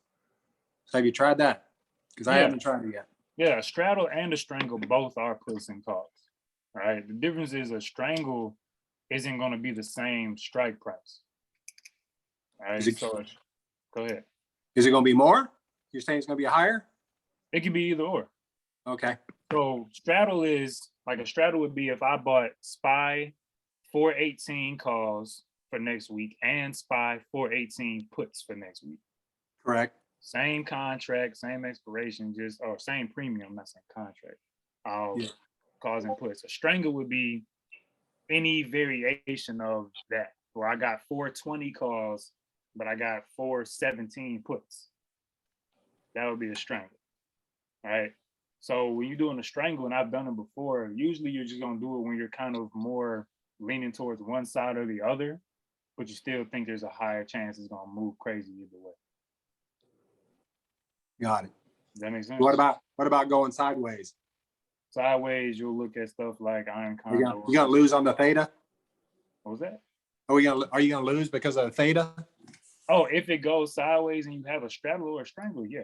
Speaker 6: So have you tried that? Because I
Speaker 1: Yeah.
Speaker 6: haven't tried it yet.
Speaker 1: Yeah, a straddle and a strangle both are puts and calls. Right. The difference is a strangle isn't going to be the same strike price. All right. So go ahead.
Speaker 6: Is it going to be more? You're saying it's going to be higher?
Speaker 1: It could be either or.
Speaker 6: Okay.
Speaker 1: So straddle is like a straddle would be if I bought SPY 418 calls for next week and SPY 418 puts for next week.
Speaker 6: Correct.
Speaker 1: Same contract, same expiration, or same premium, not same contract. Calls and puts. A strangle would be any variation of that, where I got 420 calls, but I got 417 puts. That would be a strangle. All right. So when you're doing a strangle, and I've done it before, usually you're just gonna do it when you're kind of more leaning towards one side or the other, but you still think there's a higher chance it's gonna move crazy either way.
Speaker 6: Got it.
Speaker 1: Does that make sense?
Speaker 6: What about going sideways?
Speaker 1: Sideways, you'll look at stuff like iron
Speaker 6: You
Speaker 1: condor.
Speaker 6: gonna lose on the theta?
Speaker 1: What was that?
Speaker 6: Are you gonna lose because of the theta?
Speaker 1: Oh, if it goes sideways and you have a straddle or a strangle, yeah.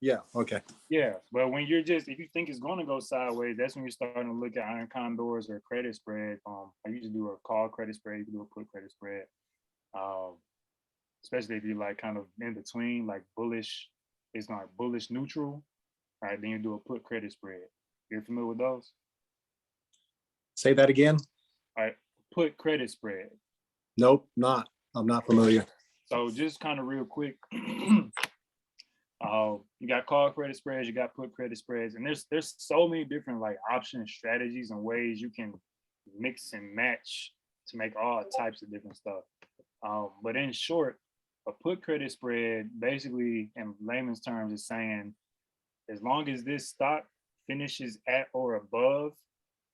Speaker 6: Yeah. Okay.
Speaker 1: Yeah, but when you're if you think it's going to go sideways, that's when you're starting to look at iron condors or credit spread. I usually do a call credit spread. You can do a put credit spread. Especially if you're like kind of in between, like bullish, it's not bullish neutral, right? Then you do a put credit spread. You're familiar with those?
Speaker 6: Say that again.
Speaker 1: All right, put credit spread.
Speaker 6: Nope, not. I'm not familiar.
Speaker 1: So just kind of real quick, you got call credit spreads, you got put credit spreads, and there's so many different like option strategies and ways you can mix and match to make all types of different stuff. But in short, a put credit spread basically in layman's terms is saying as long as this stock finishes at or above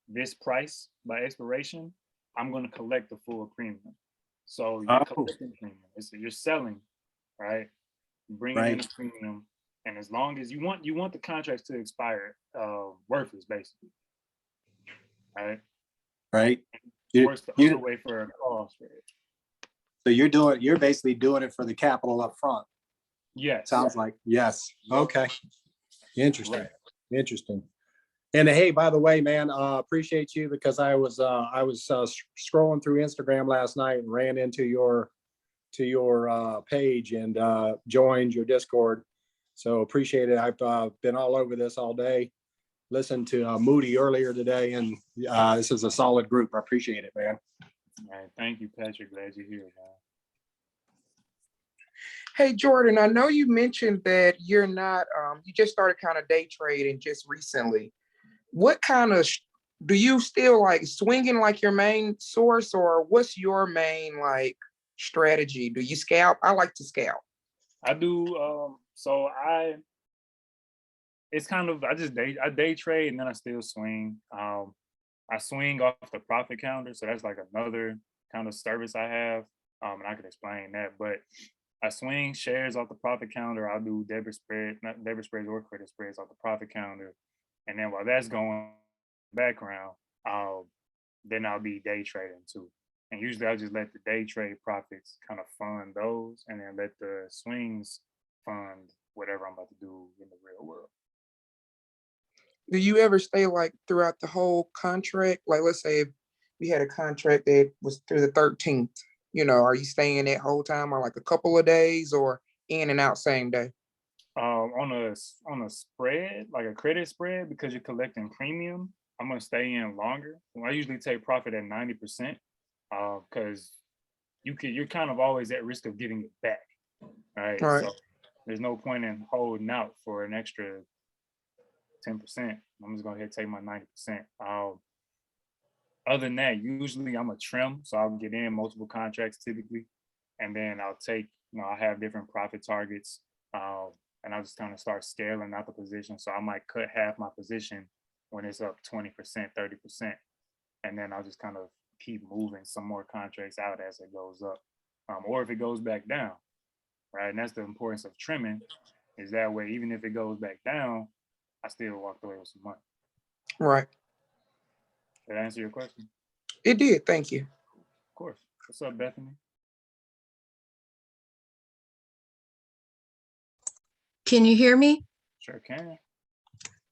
Speaker 1: this price by expiration, I'm going to collect the full premium. So you're collecting premium. You're selling, right? Bringing in the premium, and as long as you want the contracts to expire worthless, basically, right?
Speaker 6: Right.
Speaker 1: Works the other way for a call spread.
Speaker 6: So you're basically doing it for the capital up front.
Speaker 1: Yes.
Speaker 6: Sounds like, yes. Okay. Interesting.
Speaker 1: Right.
Speaker 6: Interesting. And hey, by the way, man, appreciate you because I was scrolling through Instagram last night and ran into your page and joined your Discord. So appreciate it. I've been all over this all day. Listened to Moody earlier today, and this is a solid group. I appreciate it, man.
Speaker 1: All right. Thank you, Patrick. Glad you're here, man.
Speaker 7: Hey, Jordan, I know you mentioned that you're not, you just started kind of day trading just recently. What kind of, do you still like swinging like your main source, or what's your main like strategy? Do you scalp? I like to scalp.
Speaker 1: I do. So it's kind of, I day trade and then I still swing. I swing off the profit counter. So that's like another kind of service I have. And I could explain that, but I swing shares off the profit counter. I'll do debit spreads or credit spreads off the profit counter. And then while that's going in the background, then I'll be day trading too. And usually I'll just let the day trade profits kind of fund those and then let the swings fund whatever I'm about to do in the real world.
Speaker 7: Do you ever stay like throughout the whole contract? Like, let's say if we had a contract that was through the 13th, are you staying that whole time, or like a couple of days, or in and out same day?
Speaker 1: On a spread, like a credit spread, because you're collecting premium, I'm gonna stay in longer. I usually take profit at 90%, because you're kind of always at risk of giving it back, right?
Speaker 7: All right.
Speaker 1: So there's no point in holding out for an extra 10%. I'm just gonna take my 90%. Other than that, usually I'm a trim, so I'll get in multiple contracts typically, and then I'll take, I have different profit targets, and I'll just kind of start scaling out the position. So I might cut half my position when it's up 20%, 30%, and then I'll just kind of keep moving some more contracts out as it goes up, or if it goes back down, right? And that's the importance of trimming, is that way, even if it goes back down, I still walked away with some money.
Speaker 7: Right.
Speaker 1: Did that answer your question?
Speaker 7: It did. Thank you.
Speaker 1: Of course. What's up, Bethany?
Speaker 8: Can you hear me?
Speaker 1: Sure can.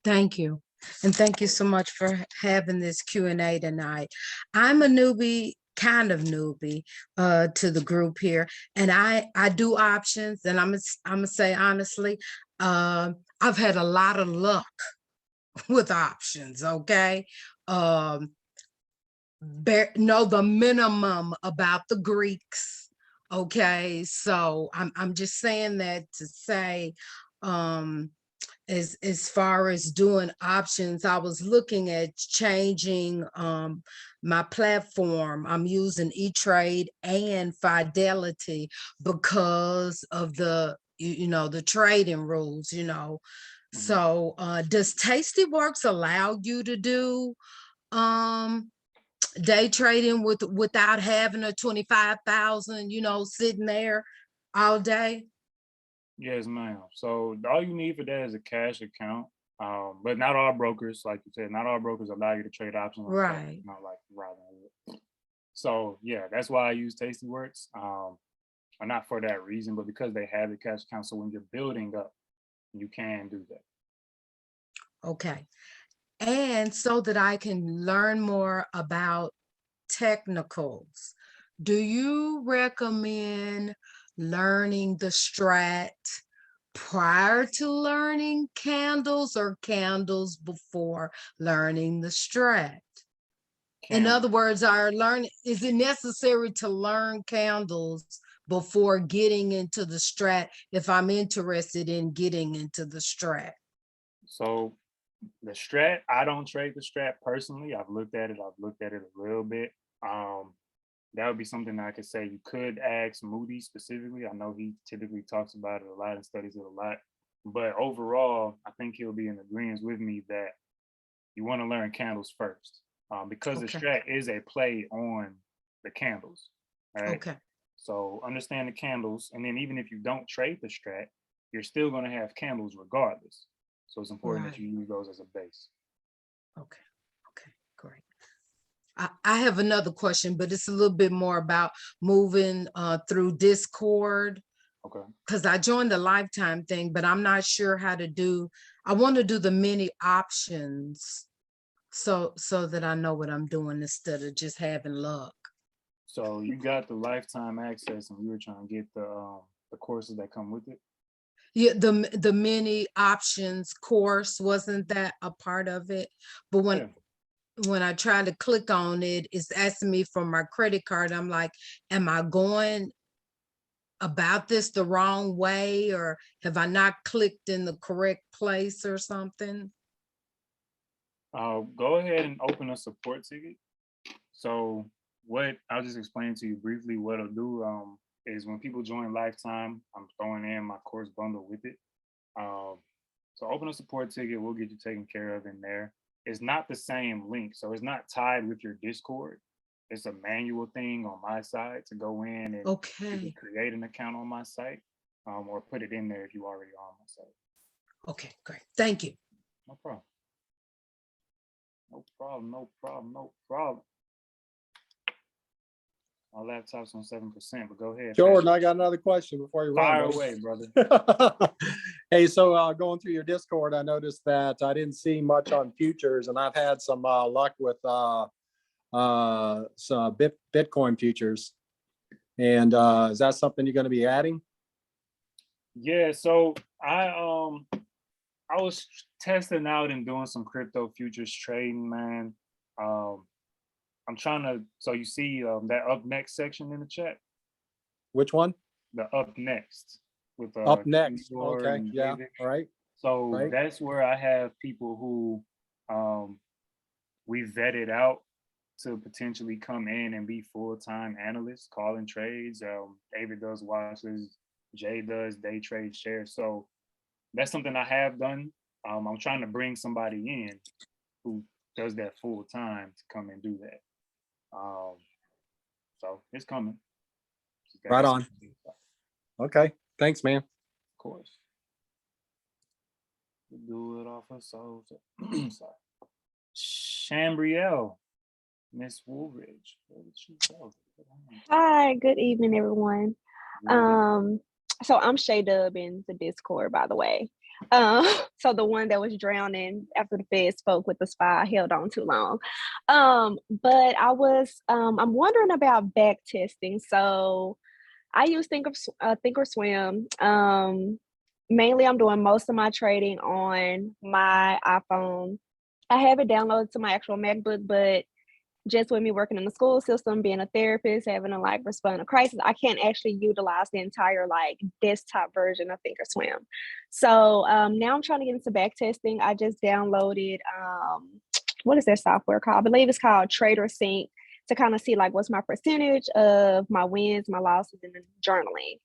Speaker 8: Thank you. And thank you so much for having this Q&A tonight. I'm a newbie, kind of newbie to the group here. And I do options, and I'm gonna say honestly, I've had a lot of luck with options, okay? Know the minimum about the Greeks, okay? So I'm just saying that to say, as far as doing options, I was looking at changing my platform. I'm using E-Trade and Fidelity because of the the trading rules, So does Tastyworks allow you to do day trading without having a 25,000, sitting there all day?
Speaker 1: Yes, ma'am. So all you need for that is a cash account. But not all brokers, like you said, not all brokers allow you to trade options.
Speaker 8: Right.
Speaker 1: Not like Robinhood. So yeah, that's why I use Tastyworks. Or not for that reason, but because they have the cash account. So when you're building up, you can do that.
Speaker 8: Okay. And so that I can learn more about technicals, do you recommend learning the strat prior to learning candles, or candles before learning the strat? In
Speaker 1: candles.
Speaker 8: other words, is it necessary to learn candles before getting into the strat if I'm interested in getting into the strat?
Speaker 1: So the strat, I don't trade the strat personally. I've looked at it a little bit. That would be something I could say you could ask Moody specifically. I know he typically talks about it a lot and studies it a lot. But overall, I think he'll be in agreement with me that you want to learn candles first. Because the
Speaker 8: Okay.
Speaker 1: strat is a play on the candles. Right.
Speaker 8: Okay.
Speaker 1: So understand the candles. And then even if you don't trade the strat, you're still going to have candles regardless. So it's important that you use those as a base.
Speaker 8: Okay. Okay. Great. I have another question, but it's a little bit more about moving through Discord.
Speaker 1: Okay.
Speaker 8: Because I joined the lifetime thing, but I'm not sure how to do. I want to do the many options so that I know what I'm doing instead of just having luck.
Speaker 1: So you got the lifetime access, and you were trying to get the courses that come with it.
Speaker 8: Yeah, the many options course, wasn't that a part of it? But when I try to click on it, it's asking me for my credit card. I'm like, am I going about this the wrong way, or have I not clicked in the correct place or something?
Speaker 1: Go ahead and open a support ticket. So what I'll just explain to you briefly what I'll do is when people join Lifetime, I'm throwing in my course bundle with it. So open a support ticket, we'll get you taken care of in there. It's not the same link, so it's not tied with your Discord. It's a manual thing on my side to go in and you can create an account on my site, or put it in there if you already are on my site.
Speaker 8: Okay, great. Thank you.
Speaker 1: No problem. No problem. No problem. No problem. My laptop's on 7%, but go ahead.
Speaker 6: Jordan, I got another question before you run.
Speaker 1: Fire away, brother.
Speaker 6: Hey, so going through your Discord, I noticed that I didn't see much on futures, and I've had some luck with some Bitcoin futures. And is that something you're going to be adding?
Speaker 1: Yeah, so I was testing out and doing some crypto futures trading, man. I'm trying to, so you see that up next section in the chat?
Speaker 6: Which one?
Speaker 1: The up next. With
Speaker 6: Up next.
Speaker 1: Igor
Speaker 6: Okay,
Speaker 1: and
Speaker 6: yeah,
Speaker 1: David.
Speaker 6: all right.
Speaker 1: So
Speaker 6: Right.
Speaker 1: that's where I have people who we vetted out to potentially come in and be full-time analysts, calling trades. David does watches, Jay does day trade shares. So that's something I have done. I'm trying to bring somebody in who does that full time to come and do that. So it's coming.
Speaker 6: Right on. Okay, thanks, man.
Speaker 1: Of course. We do it off of so sorry. Chambrielle, Miss Woolridge. Where did she go?
Speaker 9: Hi, good evening, everyone. So I'm Shay Dub in the Discord, by the way. So the one that was drowning after the Fed spoke with the spy held on too long. But I was I'm wondering about back testing. So I use Thinkorswim. Mainly I'm doing most of my trading on my iPhone. I have it downloaded to my actual MacBook, but just with me working in the school system, being a therapist, having to like respond to crisis, I can't actually utilize the entire like desktop version of Thinkorswim. So now I'm trying to get into back testing. I just downloaded, what is that software called? I believe it's called Trader Sync, to kind of see like what's my percentage of my wins, my losses, and then journaling.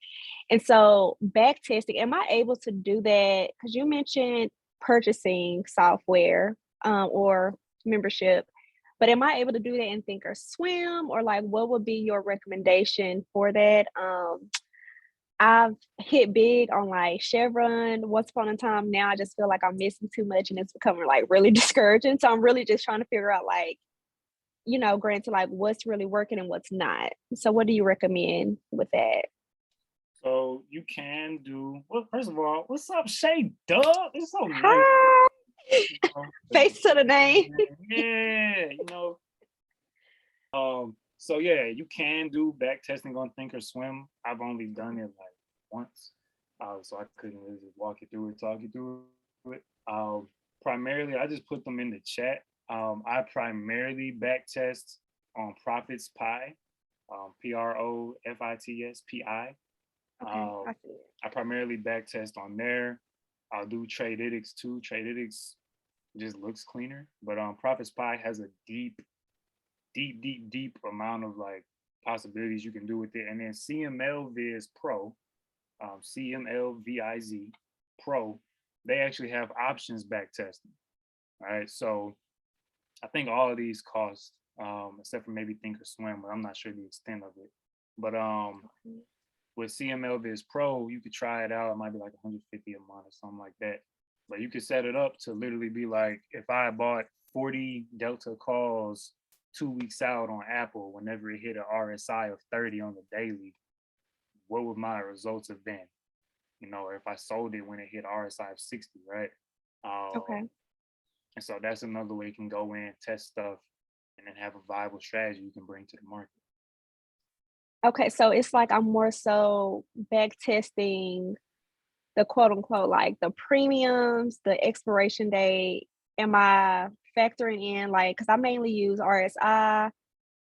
Speaker 9: And so back testing, am I able to do that? Because you mentioned purchasing software or membership. But am I able to do that in Thinkorswim, or like what would be your recommendation for that? I've hit big on like Chevron once upon a time. Now I just feel like I'm missing too much and it's becoming like really discouraging. So I'm really just trying to figure out like, you know, granted, like what's really working and what's not. So what do you recommend with that?
Speaker 1: So you can do, well, first of all, what's up, Shay Dub? It's so nice.
Speaker 9: Hi.
Speaker 1: You know,
Speaker 9: Face to the name.
Speaker 1: Yeah, you know. So yeah, you can do back testing on Thinkorswim. I've only done it like once. So I couldn't really just walk you through it, talk you through it. Primarily I just put them in the chat. I primarily back test on Profits Pi, Profits Pi.
Speaker 9: Okay, I see it.
Speaker 1: I primarily back test on there. I'll do Tradeitics too. Tradeitics just looks cleaner, but Profits Pi has a deep amount of like possibilities you can do with it. And then CML Viz Pro, CML VIZ Pro, they actually have options back testing. All right, so I think all of these cost, except for maybe Thinkorswim, but I'm not sure the extent of it. But with CML Viz Pro, you could try it out. It might be like 150 a month or something like that. But you could set it up to literally be like, if I bought 40 Delta calls 2 weeks out on Apple, whenever it hit an RSI of 30 on the daily, what would my results have been? You know, or if I sold it when it hit RSI of 60, right?
Speaker 9: Okay.
Speaker 1: And so that's another way you can go in, test stuff, and then have a viable strategy you can bring to the market.
Speaker 9: Okay, so it's like I'm more so back testing the quote unquote like the premiums, the expiration date. Am I factoring in like because I mainly use RSI,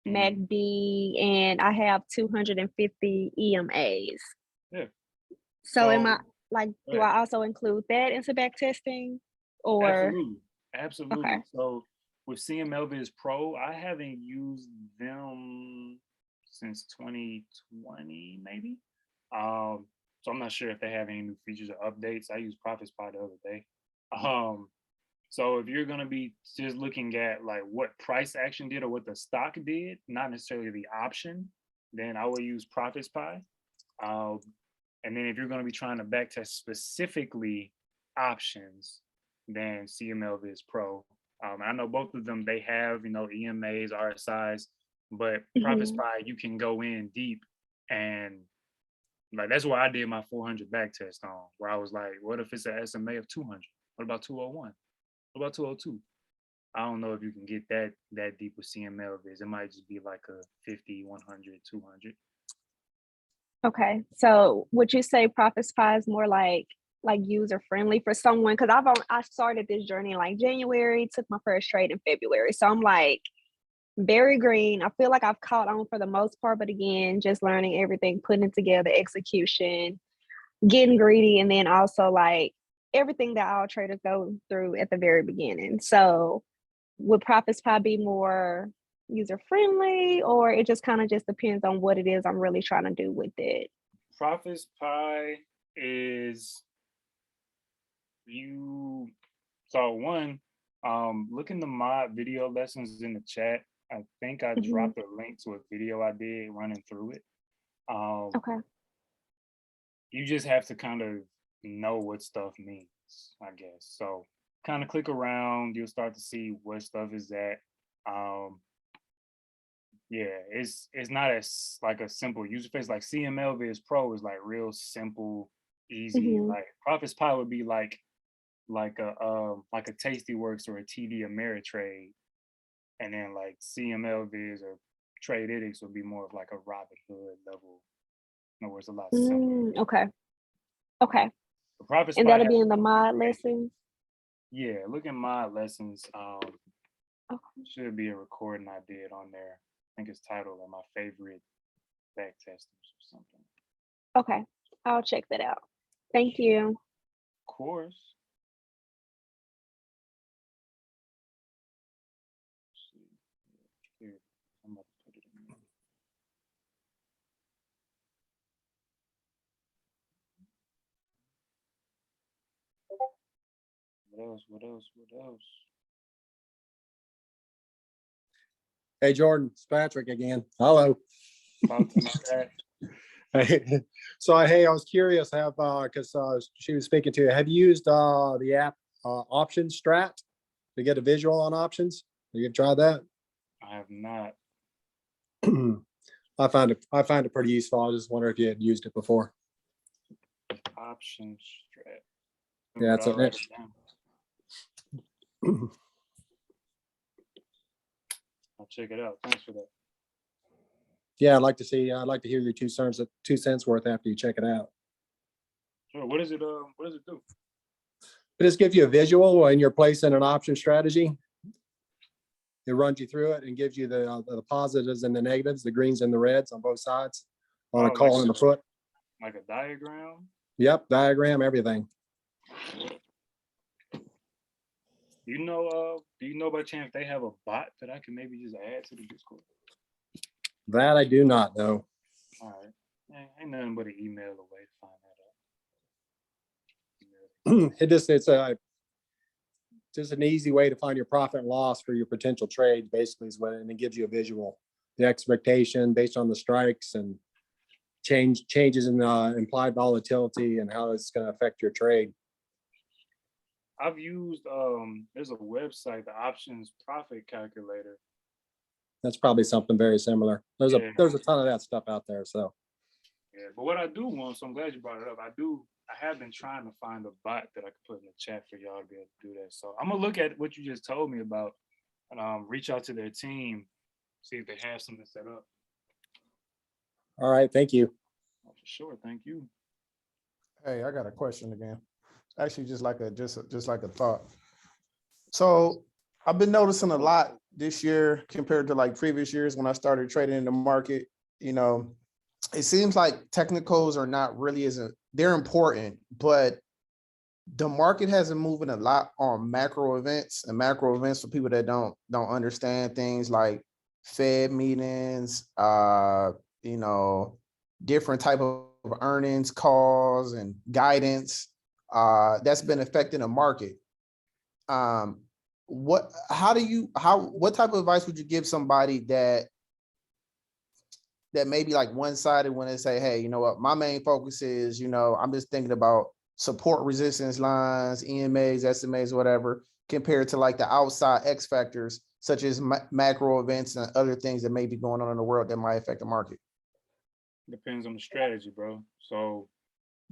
Speaker 9: MACD, and I have 250 EMAs.
Speaker 1: Yeah.
Speaker 9: So am I like do I also include that into back testing? Or
Speaker 1: Absolutely.
Speaker 9: Okay.
Speaker 1: So with CML Viz Pro, I haven't used them since 2020, maybe. So I'm not sure if they have any new features or updates. I used Profits Pi the other day. So if you're gonna be just looking at like what price action did or what the stock did, not necessarily the option, then I would use Profits Pi. And then if you're gonna be trying to backtest specifically options, then CML Viz Pro. I know both of them, they have, you know, EMAs, RSIs, but Profits Pi, you can go in deep and like, that's why I did my 400 back test on, where I was like, what if it's an SMA of 200? What about 201? What about 202? I don't know if you can get that deep with CML Viz. It might just be like a 50, 100, 200.
Speaker 9: Okay, so would you say Profits Pi is more like user friendly for someone? Because I started this journey in like January, took my first trade in February, so I'm like very green. I feel like I've caught on for the most part, but again, just learning everything, putting it together, execution, getting greedy, and then also like everything that all traders go through at the very beginning. So would Profits Pi be more user friendly, or it just kind of just depends on what it is I'm really trying to do with it?
Speaker 1: Profits Pi is look in the mod video lessons in the chat. I think I dropped a link to a video I did running through it.
Speaker 9: Okay.
Speaker 1: You just have to kind of know what stuff means, I guess. So kind of click around, you'll start to see what stuff is that. Yeah, it's not as like a simple user face. Like CML Viz Pro is like real simple, easy. Like Profits Pi would be like a Tasty Works or a TD Ameritrade, and then like CML Viz or Tradeitics would be more of like a Robinhood level. In other words, a lot simpler.
Speaker 9: Okay.
Speaker 1: The Profits
Speaker 9: And
Speaker 1: Pi
Speaker 9: that'll
Speaker 1: has
Speaker 9: be in the mod lessons.
Speaker 1: Yeah, look at mod lessons. Should be a recording I did on there. I think it's titled "My Favorite Back Testers" or something.
Speaker 9: Okay, I'll check that out. Thank you.
Speaker 1: Of course. Here, I'm about to put it in there. What else?
Speaker 6: Hey, Jordan, it's Patrick again. Hello.
Speaker 1: Talk to me, Pat.
Speaker 6: So, hey, I was curious, because she was speaking to you. Have you used the app Options Strat to get a visual on options? You can try that.
Speaker 1: I have not.
Speaker 6: I find it pretty useful. I just wonder if you had used it before.
Speaker 1: Options Strat.
Speaker 6: Yeah, it's
Speaker 1: I'll check it out. Thanks for that.
Speaker 6: Yeah, I'd like to hear your 2 cents worth after you check it out.
Speaker 1: Sure. What does it do?
Speaker 6: It just gives you a visual when you're placing an option strategy. It runs you through it and gives you the positives and the negatives, the greens and the reds on both sides on a
Speaker 1: Oh,
Speaker 6: call and a put.
Speaker 1: like a diagram.
Speaker 6: Yep, diagram, everything.
Speaker 1: Do you know by chance they have a bot that I can maybe just add to the Discord?
Speaker 6: That I do not know.
Speaker 1: All right. Ain't nothing but an email away to find that out.
Speaker 6: It's just an easy way to find your profit and loss for your potential trades, basically, is when and it gives you a visual, the expectation based on the strikes and changes in implied volatility and how it's going to affect your trade.
Speaker 1: I've used there's a website, the options profit calculator.
Speaker 6: That's probably something very similar. There's
Speaker 1: Yeah.
Speaker 6: a ton of that stuff out there. So
Speaker 1: Yeah, but what I do want, so I'm glad you brought it up. I have been trying to find a bot that I could put in the chat for y'all to be able to do that. So I'm gonna look at what you just told me about and reach out to their team, see if they have something set up.
Speaker 6: all right, thank you.
Speaker 1: Oh, for sure, thank you.
Speaker 3: Hey, I got a question again. Actually, just like a thought. So I've been noticing a lot this year compared to like previous years when I started trading in the market. You know, it seems like technicals are not really they're important, but the market has been moving a lot on macro events, and macro events for people that don't understand things like Fed meetings, you know, different type of earnings calls and guidance that's been affecting the market. What type of advice would you give somebody that maybe like one-sided when they say, hey, you know what, my main focus is, you know, I'm just thinking about support resistance lines, EMAs, SMAs, whatever, compared to like the outside X factors, such as macro events and other things that may be going on in the world that might affect the market?
Speaker 1: Depends on the strategy, bro. So,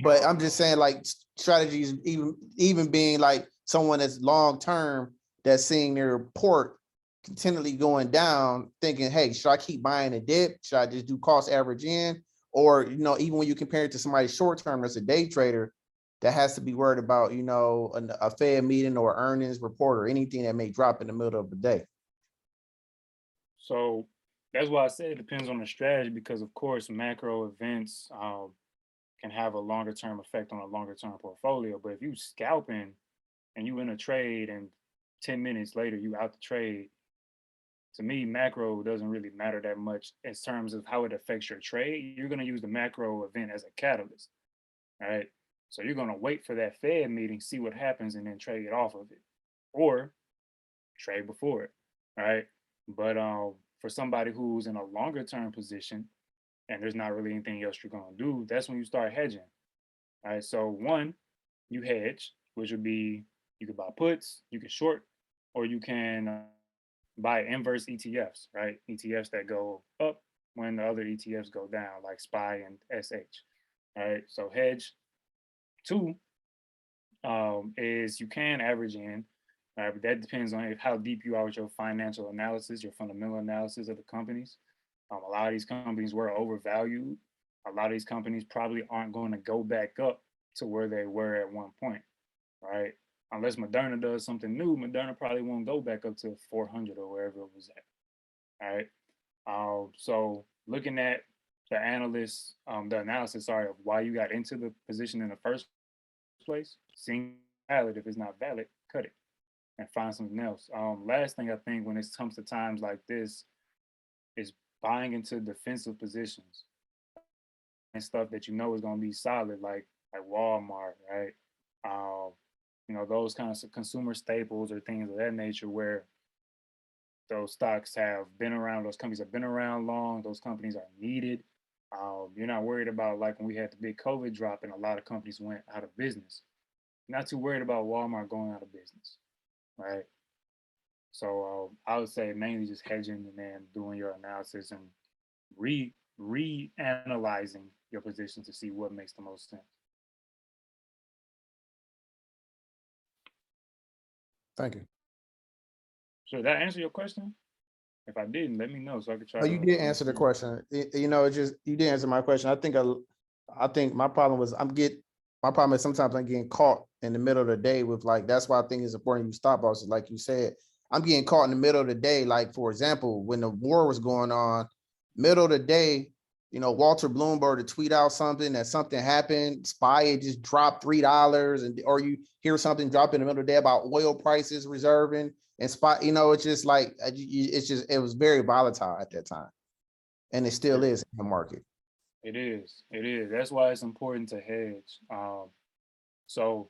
Speaker 3: but I'm just saying, like, strategies, even being like someone that's long-term, that's seeing their report continually going down, thinking, hey, should I keep buying a dip? Should I just do cost average in? Or, you know, even when you compare it to somebody short-term that's a day trader that has to be worried about, you know, a Fed meeting or earnings report or anything that may drop in the middle of the day.
Speaker 1: So that's why I say it depends on the strategy, because of course macro events can have a longer term effect on a longer term portfolio. But if you scalping and you in a trade and 10 minutes later you out the trade, to me, macro doesn't really matter that much in terms of how it affects your trade. You're going to use the macro event as a catalyst, right? So you're going to wait for that Fed meeting, see what happens, and then trade off of it, or trade before it, right? But for somebody who's in a longer term position and there's not really anything else you're going to do, that's when you start hedging, right? So one, you hedge, which would be you could buy puts, you can short, or you can buy inverse ETFs, right? ETFs that go up when the other ETFs go down, like SPY and SH, right? So hedge. Two is you can average in, right? But that depends on how deep you are with your financial analysis, your fundamental analysis of the companies. A lot of these companies were overvalued. A lot of these companies probably aren't going to go back up to where they were at one point, right? Unless Moderna does something new, Moderna probably won't go back up to 400 or wherever it was at, right? So looking at the analysis, of why you got into the position in the first place, seeing valid. If it's not valid, cut it and find something else. Last thing I think when it comes to times like this is buying into defensive positions and stuff that you know is going to be solid, like Walmart, right? You know, those kinds of consumer staples or things of that nature where those stocks have been around, those companies have been around long, those companies are needed. You're not worried about, like when we had the big COVID drop and a lot of companies went out of business. You're not too worried about Walmart going out of business, right? So I would say mainly just hedging and then doing your analysis and reanalyzing your position to see what makes the most sense.
Speaker 3: Thank you.
Speaker 1: So did that answer your question? If I didn't, let me know so I could try.
Speaker 3: Oh, you did answer the question. You know, you did answer my question. I think my problem is sometimes I'm getting caught in the middle of the day with, like, that's why I think it's important you stop losses. Like you said, I'm getting caught in the middle of the day. Like, for example, when the war was going on, middle of the day, you know, Walter Bloomberg to tweet out something that something happened, SPY had just dropped $3, and or you hear something drop in the middle of the day about oil prices reserving and SPY, you know, it's just like it was very volatile at that time. And it still is in the market.
Speaker 1: It is. It is. That's why it's important to hedge. So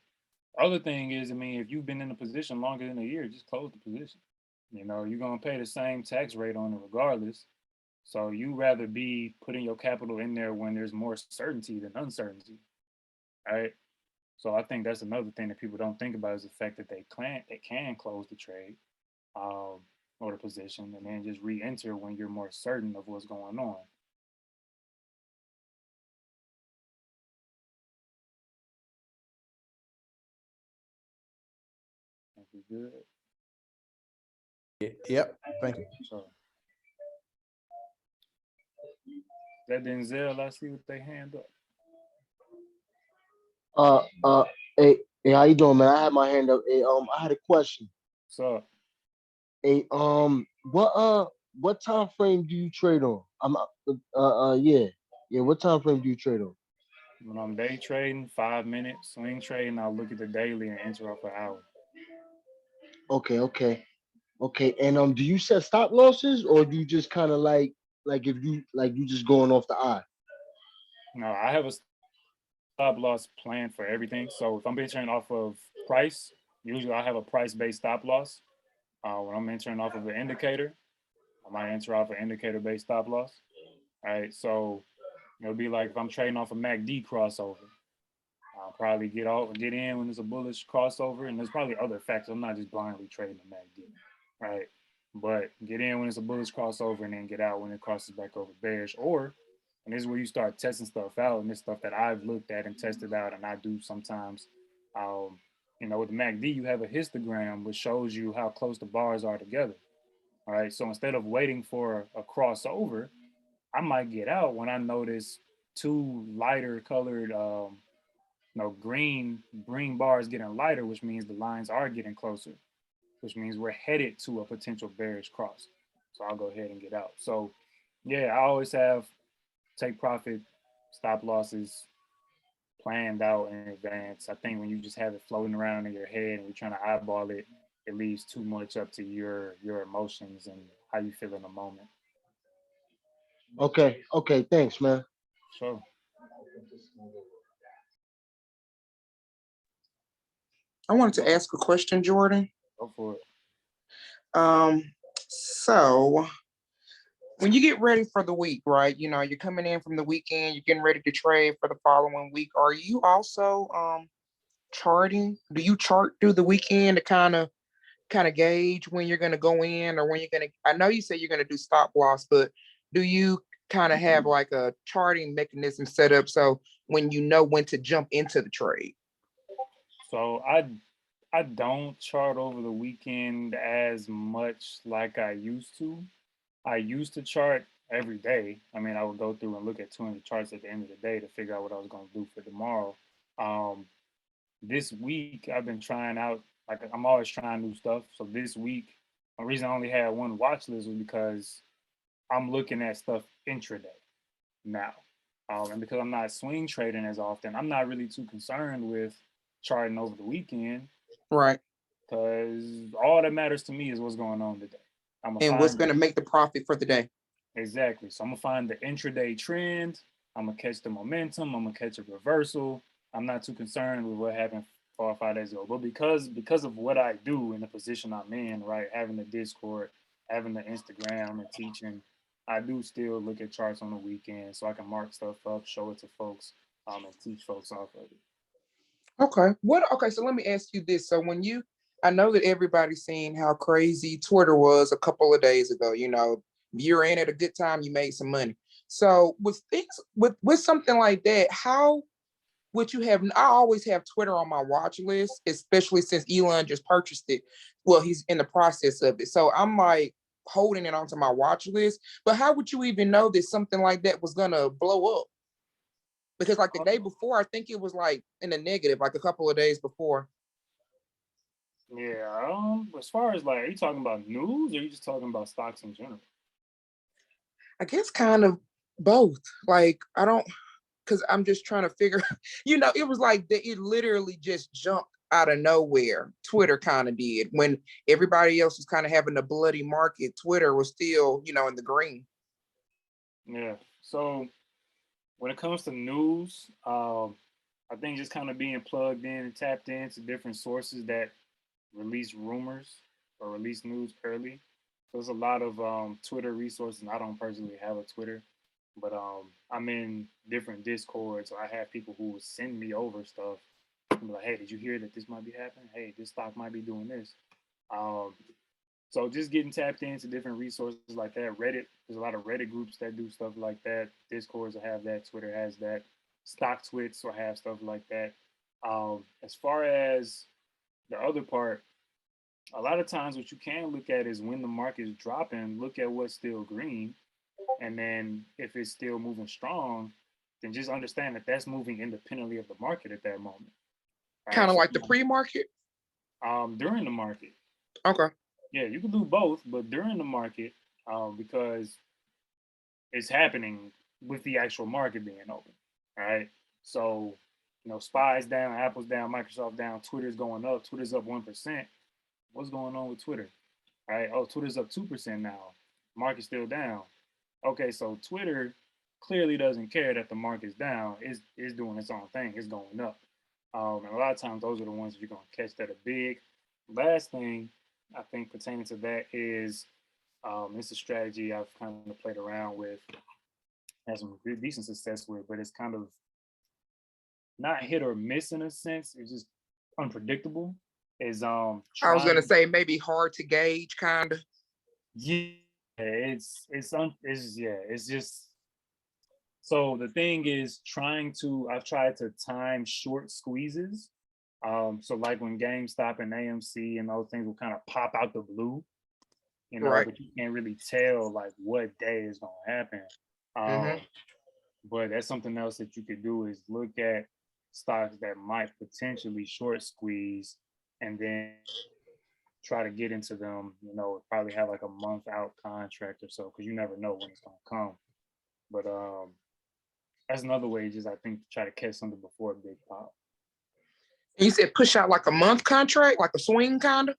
Speaker 1: other thing is, I mean, if you've been in a position longer than a year, just close the position. You know, you're gonna pay the same tax rate on it regardless. So you rather be putting your capital in there when there's more certainty than uncertainty, right? So I think that's another thing that people don't think about is the fact that they can close the trade or the position and then just re-enter when you're more certain of what's going on. Think we good?
Speaker 3: Yep. Thank you.
Speaker 1: So that Denzel, I see what they hand up.
Speaker 10: Hey, how you doing, man? I had my hand up. Hey, I had a question.
Speaker 1: So
Speaker 10: Hey, what time frame do you trade on? Yeah. What time frame do you trade on?
Speaker 1: when I'm day trading, 5 minutes, swing trading, I'll look at the daily and enter off an hour.
Speaker 10: Okay. And do you set stop losses or do you just kind of like if you just going off the eye?
Speaker 1: No, I have a stop loss plan for everything. So if I'm entering off of price, usually I have a price-based stop loss. When I'm entering off of an indicator, I might enter off an indicator-based stop loss. All right, so it'll be like if I'm trading off a MACD crossover, I'll probably get in when there's a bullish crossover, and there's probably other factors. I'm not just blindly trading the MACD, right? But get in when it's a bullish crossover, and then get out when it crosses back over bearish. And this is where you start testing stuff out, and this stuff that I've looked at and tested out, and I do sometimes. You know, with the MACD, you have a histogram which shows you how close the bars are together. All right, so instead of waiting for a crossover, I might get out when I notice two lighter colored, green bars getting lighter, which means the lines are getting closer, which means we're headed to a potential bearish cross. So I'll go ahead and get out. So yeah, I always have take profit, stop losses planned out in advance. I think when you just have it floating around in your head and you're trying to eyeball it, it leaves too much up to your emotions and how you feel in the moment.
Speaker 10: Okay. Thanks, man.
Speaker 1: Sure.
Speaker 7: I wanted to ask a question, Jordan.
Speaker 1: Go for it.
Speaker 7: So when you get ready for the week, right? You know, you're coming in from the weekend, you're getting ready to trade for the following week. Are you also charting? Do you chart through the weekend to kind of gauge when you're gonna go in or when you're gonna? I know you say you're gonna do stop loss, but do you kind of have like a charting mechanism set up so when you know when to jump into the trade?
Speaker 1: So I don't chart over the weekend as much like I used to. I used to chart every day. I mean, I would go through and look at 200 charts at the end of the day to figure out what I was going to do for tomorrow. This week, I've been trying out, like, I'm always trying new stuff. So this week, the reason I only had one watch list was because I'm looking at stuff intraday now. And because I'm not swing trading as often, I'm not really too concerned with charting over the weekend
Speaker 7: Right.
Speaker 1: because all that matters to me is what's going on today.
Speaker 7: And what's going to make the profit for the day?
Speaker 1: Exactly. So I'm gonna find the intraday trend. I'm gonna catch the momentum. I'm gonna catch a reversal. I'm not too concerned with what happened 4 or 5 days ago. But because of what I do in the position I'm in, right, having the Discord, having the Instagram, and teaching, I do still look at charts on the weekend so I can mark stuff up, show it to folks, and teach folks off of it.
Speaker 7: Okay, so let me ask you this. So I know that everybody's seen how crazy Twitter was a couple of days ago. You know, you're in at a good time, you made some money. So with things with something like that, how would you have? I always have Twitter on my watch list, especially since Elon just purchased it. Well, he's in the process of it, so I'm like holding it onto my watch list. But how would you even know that something like that was gonna blow up? Because like the day before, I think it was like in the negative, like a couple of days before.
Speaker 1: Yeah. As far as like, are you talking about news or are you just talking about stocks in general?
Speaker 7: I guess kind of both. Like I don't, because I'm just trying to figure. It was like it literally just jumped out of nowhere. Twitter kind of did when everybody else was kind of having a bloody market. Twitter was still, in the green.
Speaker 1: Yeah. So when it comes to news, I think just kind of being plugged in and tapped into different sources that release rumors or release news early. So there's a lot of Twitter resources. I don't personally have a Twitter, but I'm in different discords. So I have people who will send me over stuff. I'm like, hey, did you hear that this might be happening? Hey, this stock might be doing this. Um, so just getting tapped into different resources like that. Reddit, there's a lot of Reddit groups that do stuff like that. Discords will have that. Twitter has that. Stock Twits will have stuff like that. As far as the other part, a lot of times what you can look at is when the market is dropping, look at what's still green. And then if it's still moving strong, then just understand that that's moving independently of the market at that moment. Right.
Speaker 7: Kind of
Speaker 1: So
Speaker 7: like the pre-market.
Speaker 1: during the market,
Speaker 7: Okay.
Speaker 1: yeah, you can do both, but during the market, because it's happening with the actual market being open. All right. So, SPY's down, Apple's down, Microsoft down, Twitter's going up, Twitter's up 1%. What's going on with Twitter? All right. Oh, Twitter's up 2% now. Market's still down. Okay, so Twitter clearly doesn't care that the market's down. It's doing its own thing. It's going up. And a lot of times those are the ones that you're going to catch that are big. Last thing I think pertaining to that is it's a strategy I've kind of played around with, had some decent success with, but it's kind of not hit or miss in a sense. It's just unpredictable. Is
Speaker 7: I was gonna
Speaker 1: trying.
Speaker 7: say maybe hard to gauge, kind of.
Speaker 1: Yeah, it's just so the thing is I've tried to time short squeezes. So like when GameStop and AMC and those things will kind of pop out the blue,
Speaker 7: Right.
Speaker 1: but you can't really tell like what day is gonna happen.
Speaker 7: Mm-hmm.
Speaker 1: Um, but that's something else that you could do is look at stocks that might potentially short squeeze and then try to get into them, probably have like a month out contract or so, because you never know when it's gonna come. But that's another way, just I think to try to catch something before a big pop.
Speaker 7: And you said push out like a month contract, like a swing, kind of.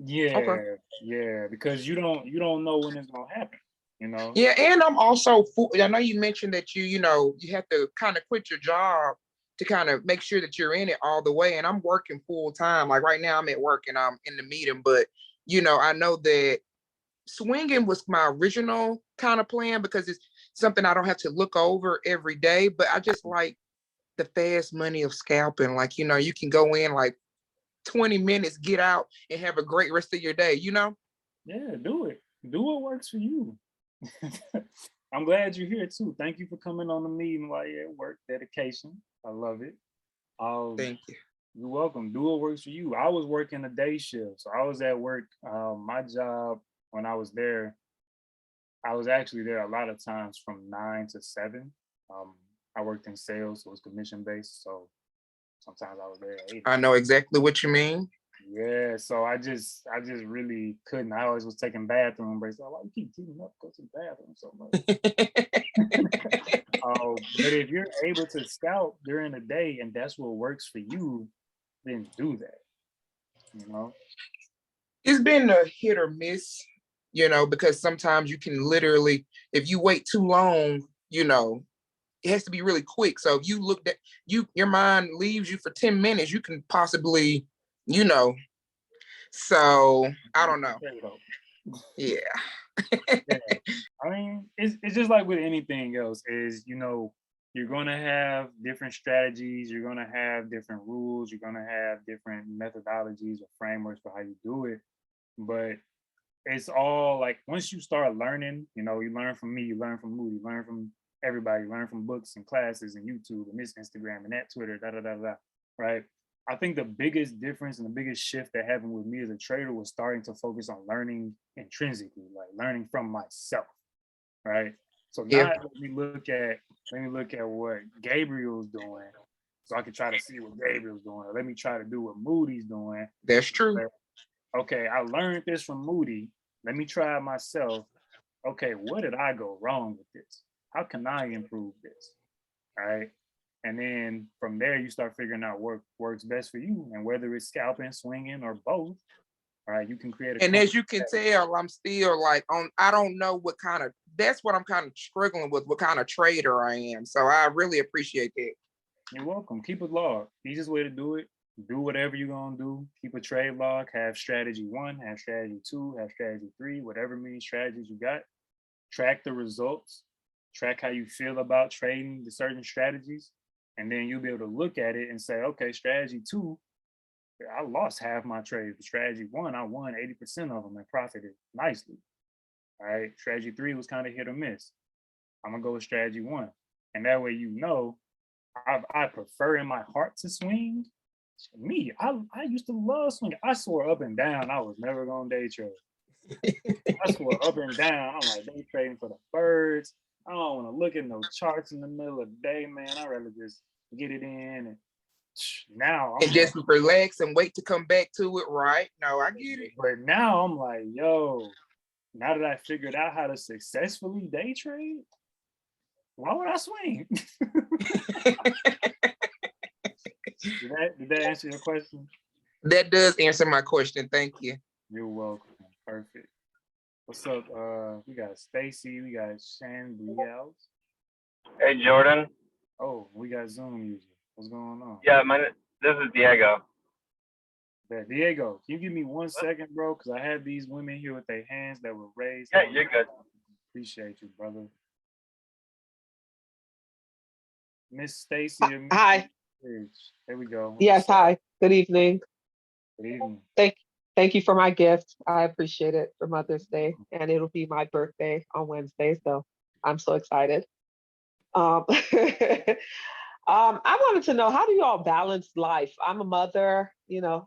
Speaker 7: Okay.
Speaker 1: Yeah, yeah, because you don't know when it's gonna happen, you know.
Speaker 7: Yeah, and I'm also I know you mentioned that you have to kind of quit your job to kind of make sure that you're in it all the way. And I'm working full time. Like right now, I'm at work and I'm in the meeting, but I know that swinging was my original kind of plan because it's something I don't have to look over every day. But I just like the fast money of scalping. Like you can go in like 20 minutes, get out, and have a great rest of your day.
Speaker 1: Yeah, do it. Do what works for you. I'm glad you're here too. Thank you for coming on the meeting while you're at work. Dedication. I love it. Um,
Speaker 7: Thank you.
Speaker 1: you're welcome. Do what works for you. I was working a day shift, so I was at work. My job when I was there, I was actually there a lot of times from 9 to 7. Um, I worked in sales, so it was commission based. So sometimes I was there at 8.
Speaker 7: I know exactly what you mean.
Speaker 1: Yeah, so I just really couldn't. I always was taking bathroom breaks. I'm like, you keep getting up, go to the bathroom so much. But if you're able to scout during the day and that's what works for you, then do that. You know?
Speaker 7: It's been a hit or miss, because sometimes you can literally, if you wait too long, it has to be really quick. So if you look at your mind leaves you for 10 minutes, you can possibly, you know. So I don't know. Yeah.
Speaker 1: Yeah. I mean, it's just like with anything else, is you're gonna have different strategies, you're gonna have different rules, you're gonna have different methodologies or frameworks for how you do it. But it's all like once you start learning, you learn from me, you learn from Moody, you learn from everybody, you learn from books and classes and YouTube and this Instagram and that Twitter, da da da da. Right. I think the biggest difference and the biggest shift that happened with me as a trader was starting to focus on learning intrinsically, like learning from myself. Right. So now
Speaker 7: Yeah.
Speaker 1: let me look at what Gabriel's doing. so I can try to see what Gabriel's doing, or let me try to do what Moody's doing.
Speaker 7: That's true.
Speaker 1: Okay, I learned this from Moody. Let me try it myself. Okay, what did I go wrong with this? How can I improve this? All right. And then from there, you start figuring out what works best for you, and whether it's scalping, swinging, or both. All right, you can create a.
Speaker 7: And as you can tell, I'm still like I don't know what kind of, that's what I'm kind of struggling with, what kind of trader I am. So I really appreciate that.
Speaker 1: You're welcome. Keep a log. Easiest way to do it. Do whatever you're gonna do. Keep a trade log. Have strategy 1, have strategy 2, have strategy 3, whatever many strategies you got. Track the results. Track how you feel about trading the certain strategies. And then you'll be able to look at it and say, okay, strategy 2, I lost half my trades. But strategy 1, I won 80% of them and profited nicely. All right. Strategy 3 was kind of hit or miss. I'm gonna go with strategy 1. And that way, you know, I prefer in my heart to swing. Me, I used to love swinging. I swore up and down I was never gonna day trade. I swore up and down. I'm like, day trading for the birds. I don't want to look at no charts in the middle of the day, man. I'd rather just get it in. And now I'm
Speaker 7: and just relax and wait to come back to it, right? No, I get it.
Speaker 1: But now I'm like, yo, now that I figured out how to successfully day trade, why would I swing? Did that answer your question?
Speaker 7: That does answer my question. Thank you.
Speaker 1: You're welcome. Perfect. What's up? We got Stacy, we got Shan Brielle.
Speaker 11: Hey, Jordan.
Speaker 1: Oh, we got Zoom user. What's going on?
Speaker 11: Yeah, this is Diego.
Speaker 1: Yeah, Diego, can you give me 1 second, bro? Because I have these women here with their hands that were raised.
Speaker 11: Yeah, you're good.
Speaker 1: Appreciate you, brother. Miss Stacy.
Speaker 12: Hi.
Speaker 1: There we go.
Speaker 12: Yes, hi. Good evening.
Speaker 1: Good evening.
Speaker 12: Thank you for my gift. I appreciate it for Mother's Day, and it'll be my birthday on Wednesday, so I'm so excited. I wanted to know, how do you all balance life? I'm a mother,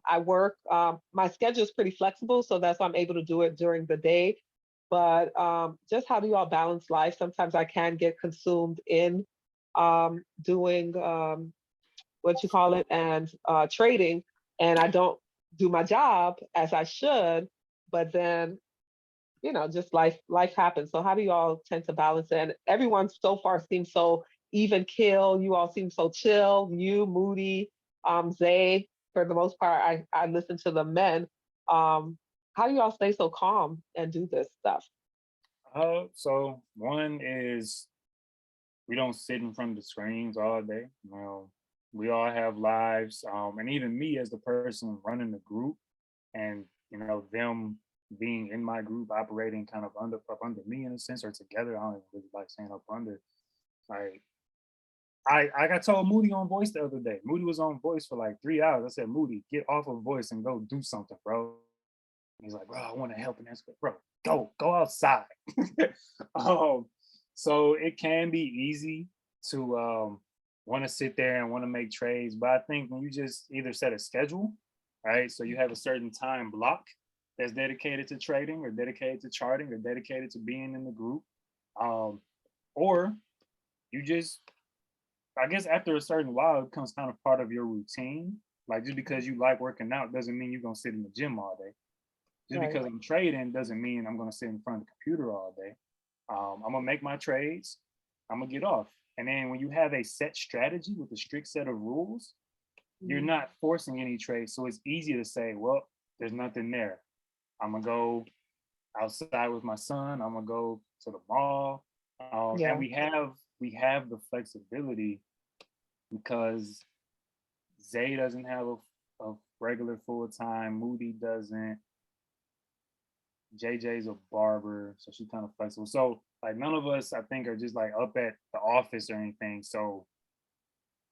Speaker 12: I work. My schedule is pretty flexible, so that's why I'm able to do it during the day. But just how do you all balance life? Sometimes I can get consumed in doing what you call it and trading, and I don't do my job as I should. But then, just life happens. So how do you all tend to balance it? And everyone so far seems so even kill. You all seem so chill. You, Moody, Zay, for the most part, I listen to the men. How do you all stay so calm and do this stuff?
Speaker 1: So one is we don't sit in front of the screens all day. We all have lives, and even me as the person running the group, and them being in my group, operating kind of up under me in a sense, or together. I don't even really like saying up under. Like I got told Moody on voice the other day. Moody was on voice for like 3 hours. I said, Moody, get off of voice and go do something, bro. He's like, bro, I want to help in that. Bro, go outside. So it can be easy to want to sit there and want to make trades. But I think when you just either set a schedule, right? So you have a certain time block that's dedicated to trading or dedicated to charting or dedicated to being in the group. Or you just, I guess after a certain while, it becomes kind of part of your routine. Like just because you like working out doesn't mean you're going to sit in the gym all day. Just
Speaker 12: Right.
Speaker 1: because I'm trading doesn't mean I'm going to sit in front of the computer all day. I'm going to make my trades. I'm going to get off. And then when you have a set strategy with a strict set of rules, you're not forcing any trades. So it's easy to say, well, there's nothing there. I'm going to go outside with my son. I'm going to go to the mall.
Speaker 12: Yeah.
Speaker 1: And we have the flexibility because Zay doesn't have a regular full-time. Moody doesn't. JJ's a barber, so she's kind of flexible. So like none of us, I think, are just like up at the office or anything. So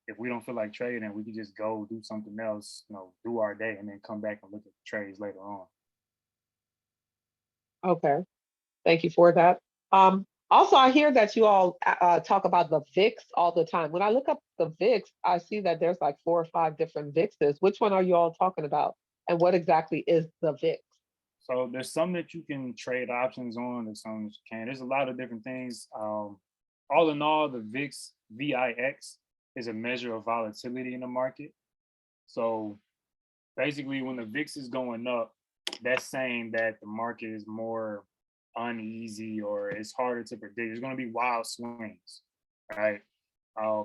Speaker 1: if we don't feel like trading, we could just go do something else, do our day and then come back and look at the trades later on.
Speaker 12: Okay. Thank you for that. Also, I hear that you all talk about the VIX all the time. When I look up the VIX, I see that there's like 4 or 5 different VIXs. Which one are you all talking about? And what exactly is the VIX?
Speaker 1: So there's some that you can trade options on, there's some that you can't. There's a lot of different things. All in all, the VIX, VIX, is a measure of volatility in the market. So basically, when the VIX is going up, that's saying that the market is more uneasy or it's harder to predict. There's going to be wild swings, right?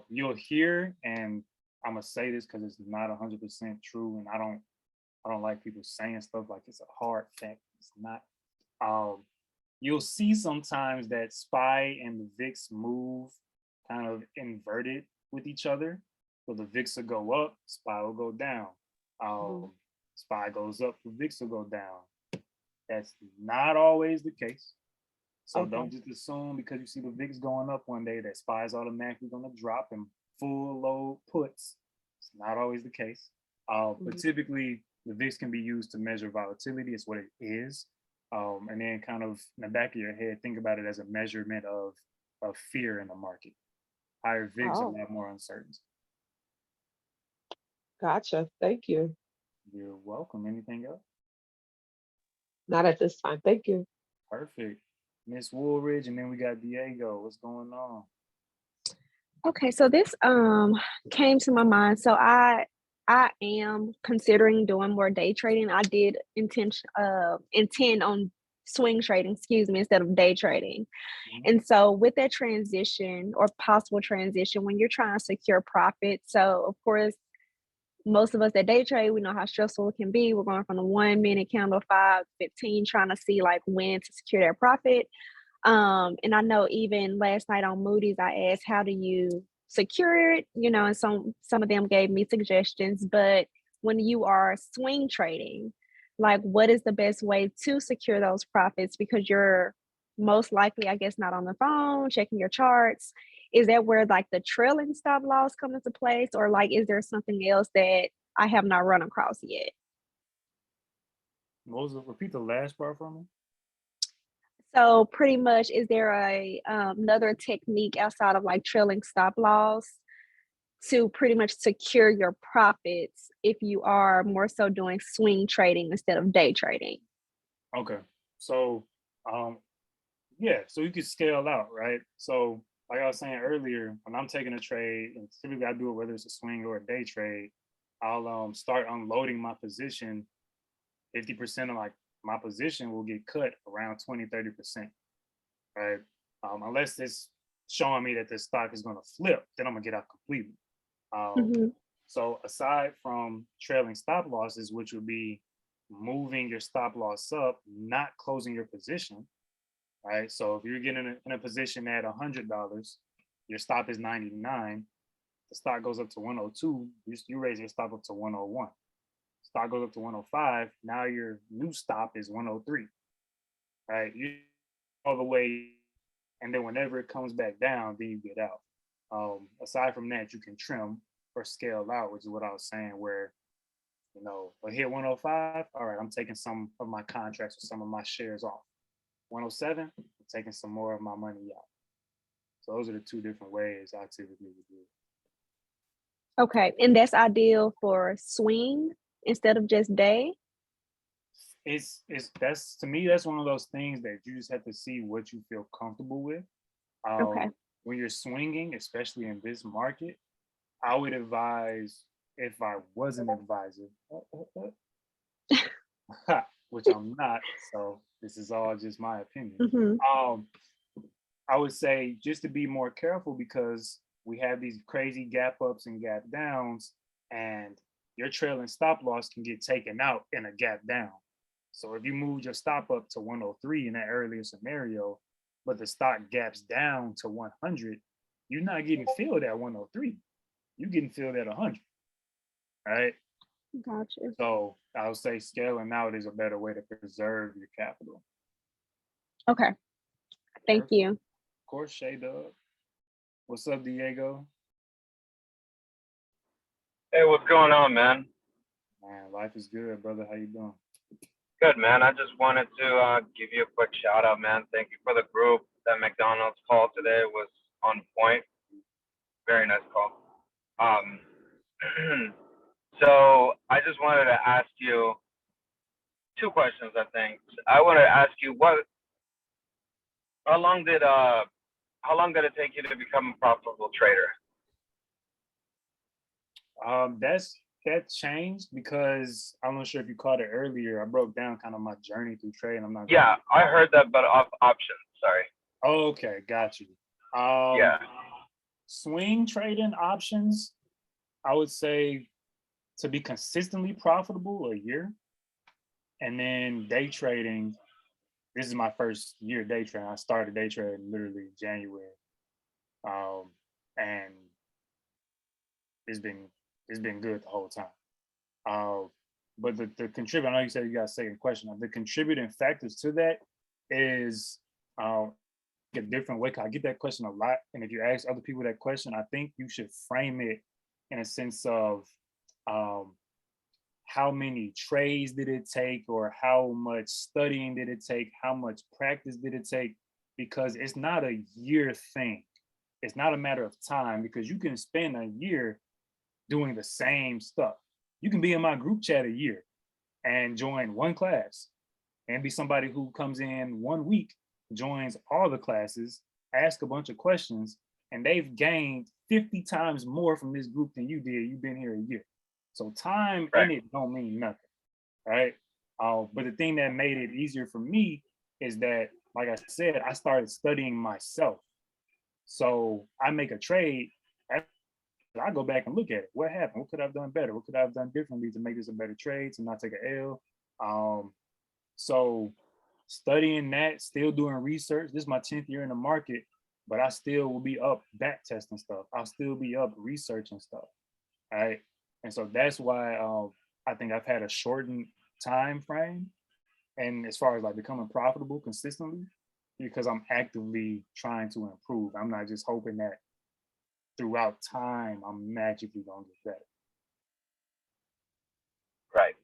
Speaker 1: You'll hear, and I'm gonna say this because it's not 100% true, and I don't like people saying stuff like it's a hard fact. It's not. You'll see sometimes that SPY and the VIX move kind of inverted with each other. So the VIX will go up, SPY will go down. SPY goes up, the VIX will go down. That's not always the case. So don't just assume because you see the VIX going up one day that SPY is automatically going to drop and full load puts. It's not always the case. But typically, the VIX can be used to measure volatility. It's what it is. And then kind of in the back of your head, think about it as a measurement of fear in the market. Higher VIX, a lot more uncertainty.
Speaker 12: Gotcha. Thank you.
Speaker 1: You're welcome. Anything else?
Speaker 12: Not at this time. Thank you.
Speaker 1: Perfect. Miss Woolridge, and then we got Diego. What's going on?
Speaker 9: Okay, so this came to my mind. So I am considering doing more day trading. I did intend on swing trading, excuse me, instead of day trading. And so with that transition or possible transition, when you're trying to secure profit, so of course, most of us that day trade, we know how stressful it can be. We're going from the 1 minute candle, 5, 15, trying to see like when to secure that profit. And I know even last night on Moody's, I asked, how do you secure it? You know, and some of them gave me suggestions, but when you are swing trading, like what is the best way to secure those profits? Because you're most likely, I guess, not on the phone, checking your charts. Is that where like the trailing stop loss come into place? Or like, is there something else that I have not run across yet?
Speaker 1: Repeat the last part for me.
Speaker 9: So pretty much, is there a another technique outside of like trailing stop loss to pretty much secure your profits if you are more so doing swing trading instead of day trading?
Speaker 1: Okay. So yeah, so you could scale out, right? So like I was saying earlier, when I'm taking a trade, and typically I do it whether it's a swing or a day trade, I'll start unloading my position. 50% of my position will get cut around 20-30%, right? Unless it's showing me that this stock is going to flip, then I'm gonna get out completely. So aside from trailing stop losses, which would be moving your stop loss up, not closing your position, right? So if you're getting in a position at $100, your stop is 99. The stock goes up to 102. You raise your stop up to 101. Stock goes up to 105. Now your new stop is 103, right? You all the way, and then whenever it comes back down, then you get out. Aside from that, you can trim or scale out, which is what I was saying, where I hit 105. All right, I'm taking some of my contracts or some of my shares off. 107, I'm taking some more of my money out. So those are the two different ways I typically would do it.
Speaker 9: Okay, and that's ideal for swing instead of just day?
Speaker 1: That's to me, that's one of those things that you just have to see what you feel comfortable with.
Speaker 9: Okay.
Speaker 1: When you're swinging, especially in this market, I would advise, if I was an advisor, which I'm not, so this is all just my opinion. I would say just to be more careful, because we have these crazy gap ups and gap downs, and your trailing stop loss can get taken out in a gap down. So if you moved your stop up to 103 in that earlier scenario, but the stock gaps down to 100, you're not getting filled at 103. You're getting filled at 100, right?
Speaker 9: Gotcha.
Speaker 1: So I would say scaling out is a better way to preserve your capital.
Speaker 9: Okay. Thank you.
Speaker 1: Of course, Shay Dub. What's up, Diego?
Speaker 11: Hey, what's going on, man?
Speaker 1: Man, life is good, brother. How you doing?
Speaker 11: Good, man. I just wanted to give you a quick shout out, man. Thank you for the group. That McDonald's call today was on point. Very nice call. So I just wanted to ask you two questions, I think. I wanted to ask you how long did it take you to become a profitable trader?
Speaker 1: That changed because I'm not sure if you caught it earlier. I broke down kind of my journey through trade. I'm not.
Speaker 11: Yeah, I heard that, but off options. Sorry.
Speaker 1: Okay, got you.
Speaker 11: Yeah.
Speaker 1: Swing trading options, I would say to be consistently profitable a year. And then day trading, this is my first year day trading. I started day trading literally January. And it's been good the whole time. But the contribute, I know you said you got a second question. The contributing factors to that is a different way. 'Cause I get that question a lot. And if you ask other people that question, I think you should frame it in a sense of how many trades did it take, or how much studying did it take, how much practice did it take, because it's not a year thing. It's not a matter of time, because you can spend a year doing the same stuff. You can be in my group chat a year and join one class and be somebody who comes in 1 week, joins all the classes, ask a bunch of questions, and they've gained 50 times more from this group than you did. You've been here a year. So time in it don't mean nothing, right? But the thing that made it easier for me is that, like I said, I started studying myself. So I make a trade, I go back and look at it. What happened? What could I have done better? What could I have done differently to make this a better trade, to not take an L? So studying that, still doing research. This is my 10th year in the market, but I still will be up back testing stuff. I'll still be up researching stuff. All right. And so that's why I think I've had a shortened time frame. And as far as like becoming profitable consistently, because I'm actively trying to improve. I'm not just hoping that throughout time I'm magically gonna get better.
Speaker 11: Right.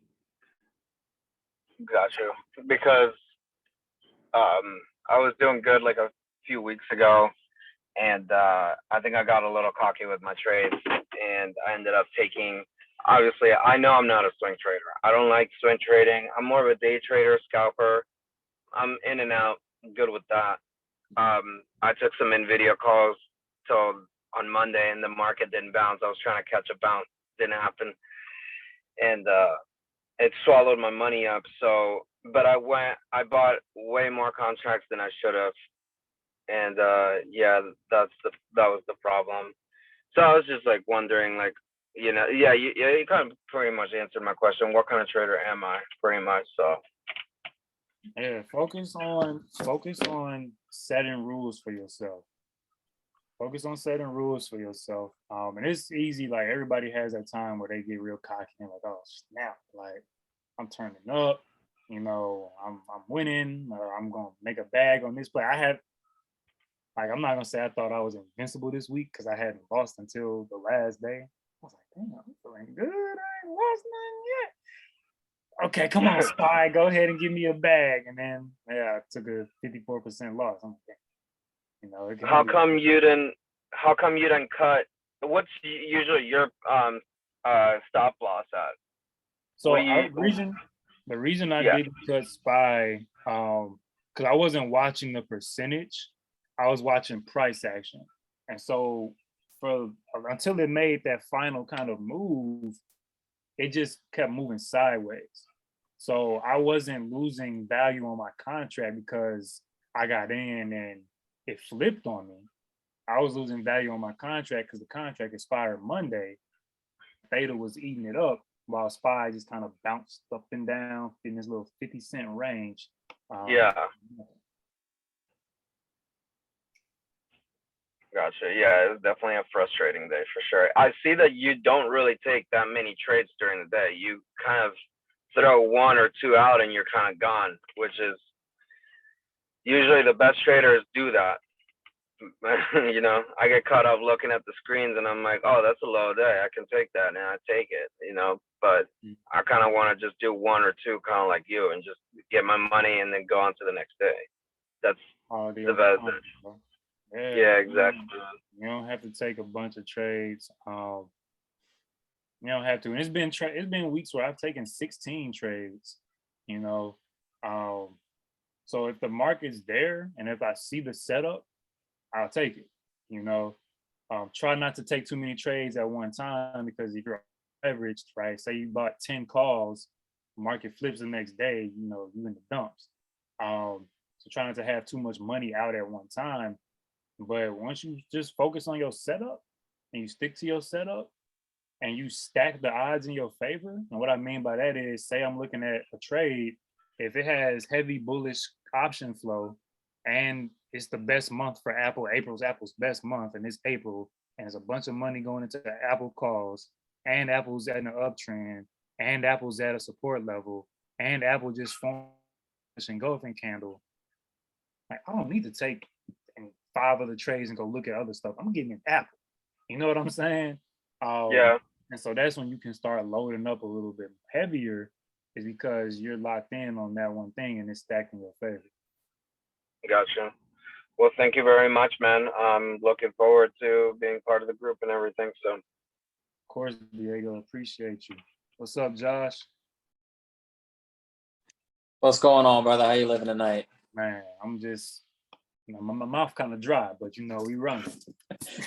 Speaker 11: Got you. Because I was doing good like a few weeks ago, and I think I got a little cocky with my trades, and I ended up taking. Obviously, I know I'm not a swing trader. I don't like swing trading. I'm more of a day trader, scalper. I'm in and out, good with that. I took some NVIDIA calls till on Monday, and the market didn't bounce. I was trying to catch a bounce, didn't happen, and it swallowed my money up. So, but I bought way more contracts than I should have, and yeah, that was the problem. So I was just like wondering, like, you kind of pretty much answered my question. What kind of trader am I? Pretty much. So
Speaker 1: Yeah, focus on setting rules for yourself. Focus on setting rules for yourself. And it's easy, like everybody has that time where they get real cocky and like, oh snap, like I'm turning up, I'm winning, or I'm gonna make a bag on this play. I'm not gonna say I thought I was invincible this week because I hadn't lost until the last day. I was like, damn, I'm feeling good. I ain't lost nothing yet. Okay, come on, Spy, go ahead and give me a bag. And then I took a 54% loss. I'm like,
Speaker 11: how come you didn't cut? What's usually your stop loss at?
Speaker 1: So the reason I didn't cut Spy, because I wasn't watching the percentage, I was watching price action. And so until it made that final kind of move, it just kept moving sideways. So I wasn't losing value on my contract because I got in and it flipped on me. I was losing value on my contract because the contract expired Monday. Theta was eating it up while Spy just kind of bounced up and down in this little 50-cent range.
Speaker 11: Gotcha. Yeah, it's definitely a frustrating day for sure. I see that you don't really take that many trades during the day. You kind of throw one or two out and you're kind of gone, which is usually the best traders do that. I get caught up looking at the screens and I'm like, oh, that's a low day. I can take that, and I take it, but I kind of want to just do one or two, kind of like you, and just get my money and then go on to the next day. That's the best. Yeah, exactly.
Speaker 1: You don't have to take a bunch of trades. You don't have to. And it's been weeks where I've taken 16 trades, So if the market's there and if I see the setup, I'll take it, Try not to take too many trades at one time, because if you're leveraged, right? Say you bought 10 calls, market flips the next day, you in the dumps. So try not to have too much money out at one time. But once you just focus on your setup and you stick to your setup and you stack the odds in your favor. And what I mean by that is, say I'm looking at a trade, if it has heavy bullish option flow and it's the best month for Apple, Apple's best month, and it's April, and there's a bunch of money going into the Apple calls, and Apple's at an uptrend, and Apple's at a support level, and Apple just formed an engulfing candle. Like, I don't need to take 5 other trades and go look at other stuff. I'm getting an Apple. You know what I'm saying?
Speaker 11: Yeah.
Speaker 1: And so that's when you can start loading up a little bit heavier, is because you're locked in on that one thing and it's stacked in your favor.
Speaker 11: Gotcha. Well, thank you very much, man. I'm looking forward to being part of the group and everything. So,
Speaker 1: Of course, Diego, appreciate you. What's up, Josh?
Speaker 13: What's going on, brother? How you living tonight?
Speaker 1: Man, I'm just, my mouth kind of dry, but we running.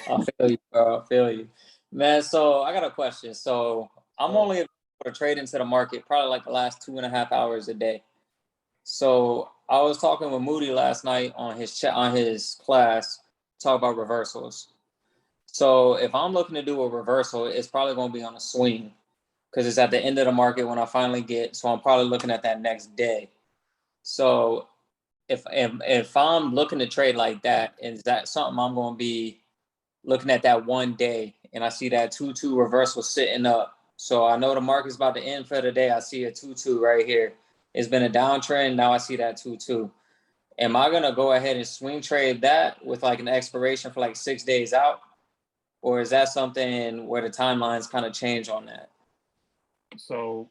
Speaker 13: I feel you, bro. I feel you. Man, so I got a question. So I'm only able to trade into the market probably like the last 2.5 hours a day. So I was talking with Moody last night on his class, talk about reversals. So if I'm looking to do a reversal, it's probably going to be on a swing, because it's at the end of the market when I finally get. So I'm probably looking at that next day. So if I'm looking to trade like that, is that something I'm going to be looking at that one day, and I see that 2-2 reversal sitting up? So I know the market's about to end for the day. I see a 2-2 right here. It's been a downtrend. Now I see that 2-2. Am I going to go ahead and swing trade that with like an expiration for like 6 days out? Or is that something where the timelines kind of change on that?
Speaker 1: So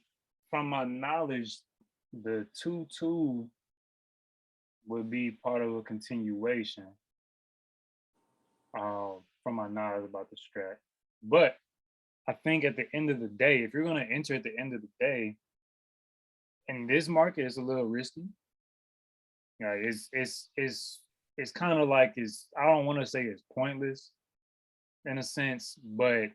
Speaker 1: from my knowledge, the 2-2 would be part of a continuation, from my knowledge about the strat. But I think at the end of the day, if you're going to enter at the end of the day, in this market, it's a little risky. It's kind of like, I don't want to say it's pointless in a sense, but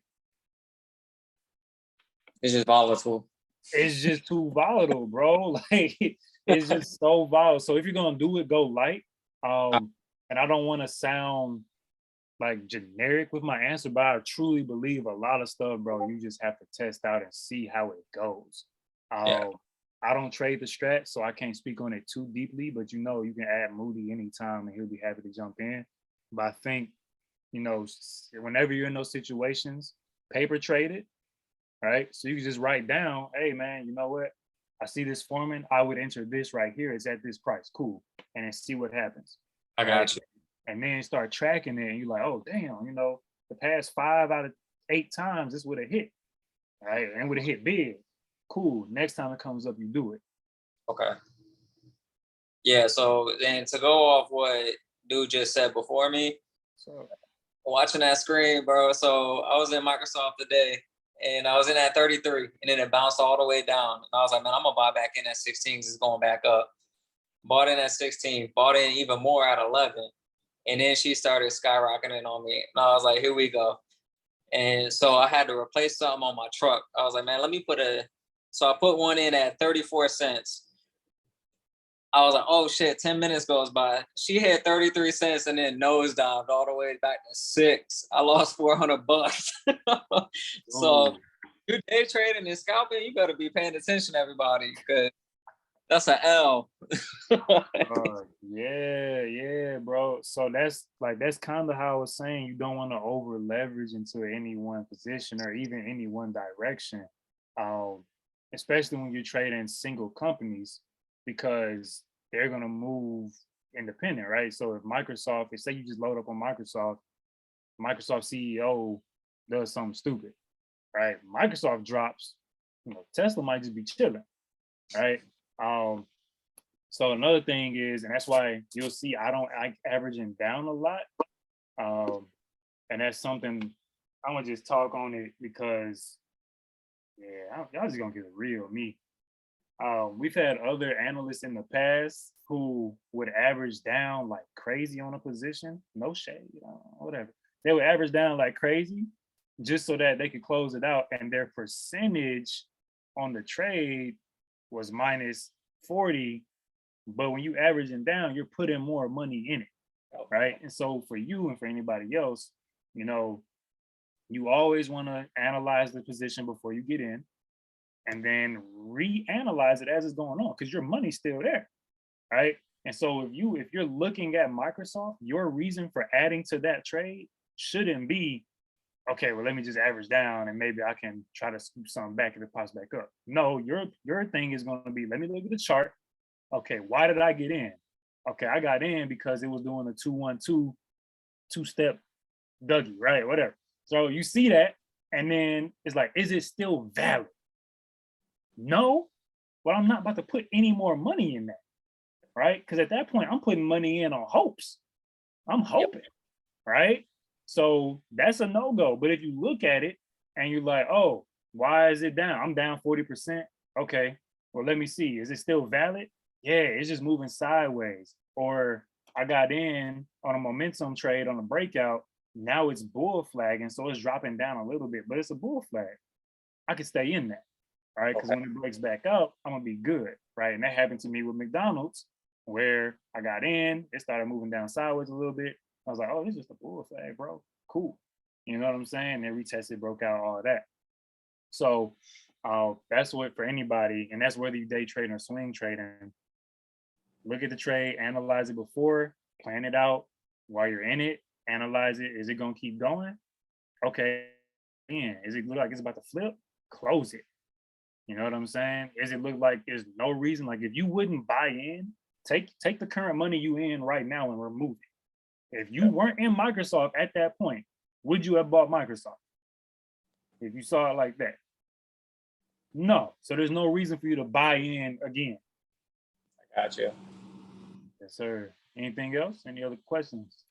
Speaker 13: it's just volatile.
Speaker 1: It's just too volatile, bro. Like, it's just so volatile. So if you're gonna do it, go light. And I don't want to sound like generic with my answer, but I truly believe a lot of stuff, bro, you just have to test out and see how it goes. I don't trade the strat, so I can't speak on it too deeply, but you can add Moody anytime and he'll be happy to jump in. But I think, whenever you're in those situations, paper trade it, right? So you can just write down, hey man, you know what? I see this forming, I would enter this right here. It's at this price, cool. And then see what happens.
Speaker 13: I got you.
Speaker 1: And then start tracking it and you're like, oh damn, the past 5 out of 8 times this would have hit, right? And would have hit big. Cool. Next time it comes up, you do it.
Speaker 13: Okay. Yeah, so then to go off what dude just said before me,
Speaker 1: so
Speaker 13: watching that screen, bro. So I was in Microsoft today and I was in at 33 and then it bounced all the way down. And I was like, man, I'm gonna buy back in at 16 because it's going back up. Bought in at 16, bought in even more at 11. And then she started skyrocketing on me. And I was like, here we go. And so I had to replace something on my truck. I was like, man, let me so I put one in at 34 cents. I was like, oh shit, 10 minutes goes by. She had 33 cents and then nosedived all the way back to 6. I lost $400. So you day trading and scalping, you better be paying attention, everybody, because that's an L.
Speaker 1: Yeah, bro. So that's kind of how I was saying, you don't want to over leverage into any one position or even any one direction, especially when you're trading single companies, because they're gonna move independent, right? So if say you just load up on Microsoft CEO does something stupid, right? Microsoft drops, Tesla might just be chilling, right? So another thing is, and that's why you'll see I averaging down a lot. And that's something I'm gonna just talk on it because y'all just gonna get a real me. We've had other analysts in the past who would average down like crazy on a position, no shade, whatever. they would average down like crazy just so that they could close it out. And their percentage on the trade was minus 40. But when you averaging down, you're putting more money in it, right? And so for you and for anybody else, you know, you always want to analyze the position before you get in and then reanalyze it as it's going on because your money's still there, right? And so if you're looking at Microsoft, your reason for adding to that trade shouldn't be, okay, well, let me just average down and maybe I can try to scoop something back if it pops back up. No, your thing is going to be, let me look at the chart. Okay, why did I get in? Okay, I got in because it was doing a 2-1-2 two-step Dougie, right? Whatever. So you see that, and then it's like, is it still valid? No, well, I'm not about to put any more money in that, right? Because at that point, I'm putting money in on hopes. I'm hoping, right? So that's a no-go. But if you look at it and you're like, oh, why is it down? I'm down 40%. Okay, well, let me see. Is it still valid? Yeah, it's just moving sideways. Or I got in on a momentum trade on a breakout. Now it's bull flagging, so it's dropping down a little bit, but it's a bull flag. I could stay in that, right? Because when it breaks back up, I'm gonna be good, right? And that happened to me with McDonald's, where I got in, it started moving down sideways a little bit. I was like, oh, this is just a bull flag, bro. Cool. You know what I'm saying? Then retested, broke out, all of that. So that's what for anybody, and that's whether you day trade or swing trading. Look at the trade, analyze it before, plan it out while you're in it, analyze it. Is it gonna keep going? Okay. Is it look like it's about to flip? Close it. You know what I'm saying? Is it look like there's no reason? Like if you wouldn't buy in, take the current money you in right now and remove it. If you weren't in Microsoft at that point, would you have bought Microsoft? If you saw it like that? No. So there's no reason for you to buy in again.
Speaker 13: I got you.
Speaker 1: Yes, sir. Anything else? Any other questions?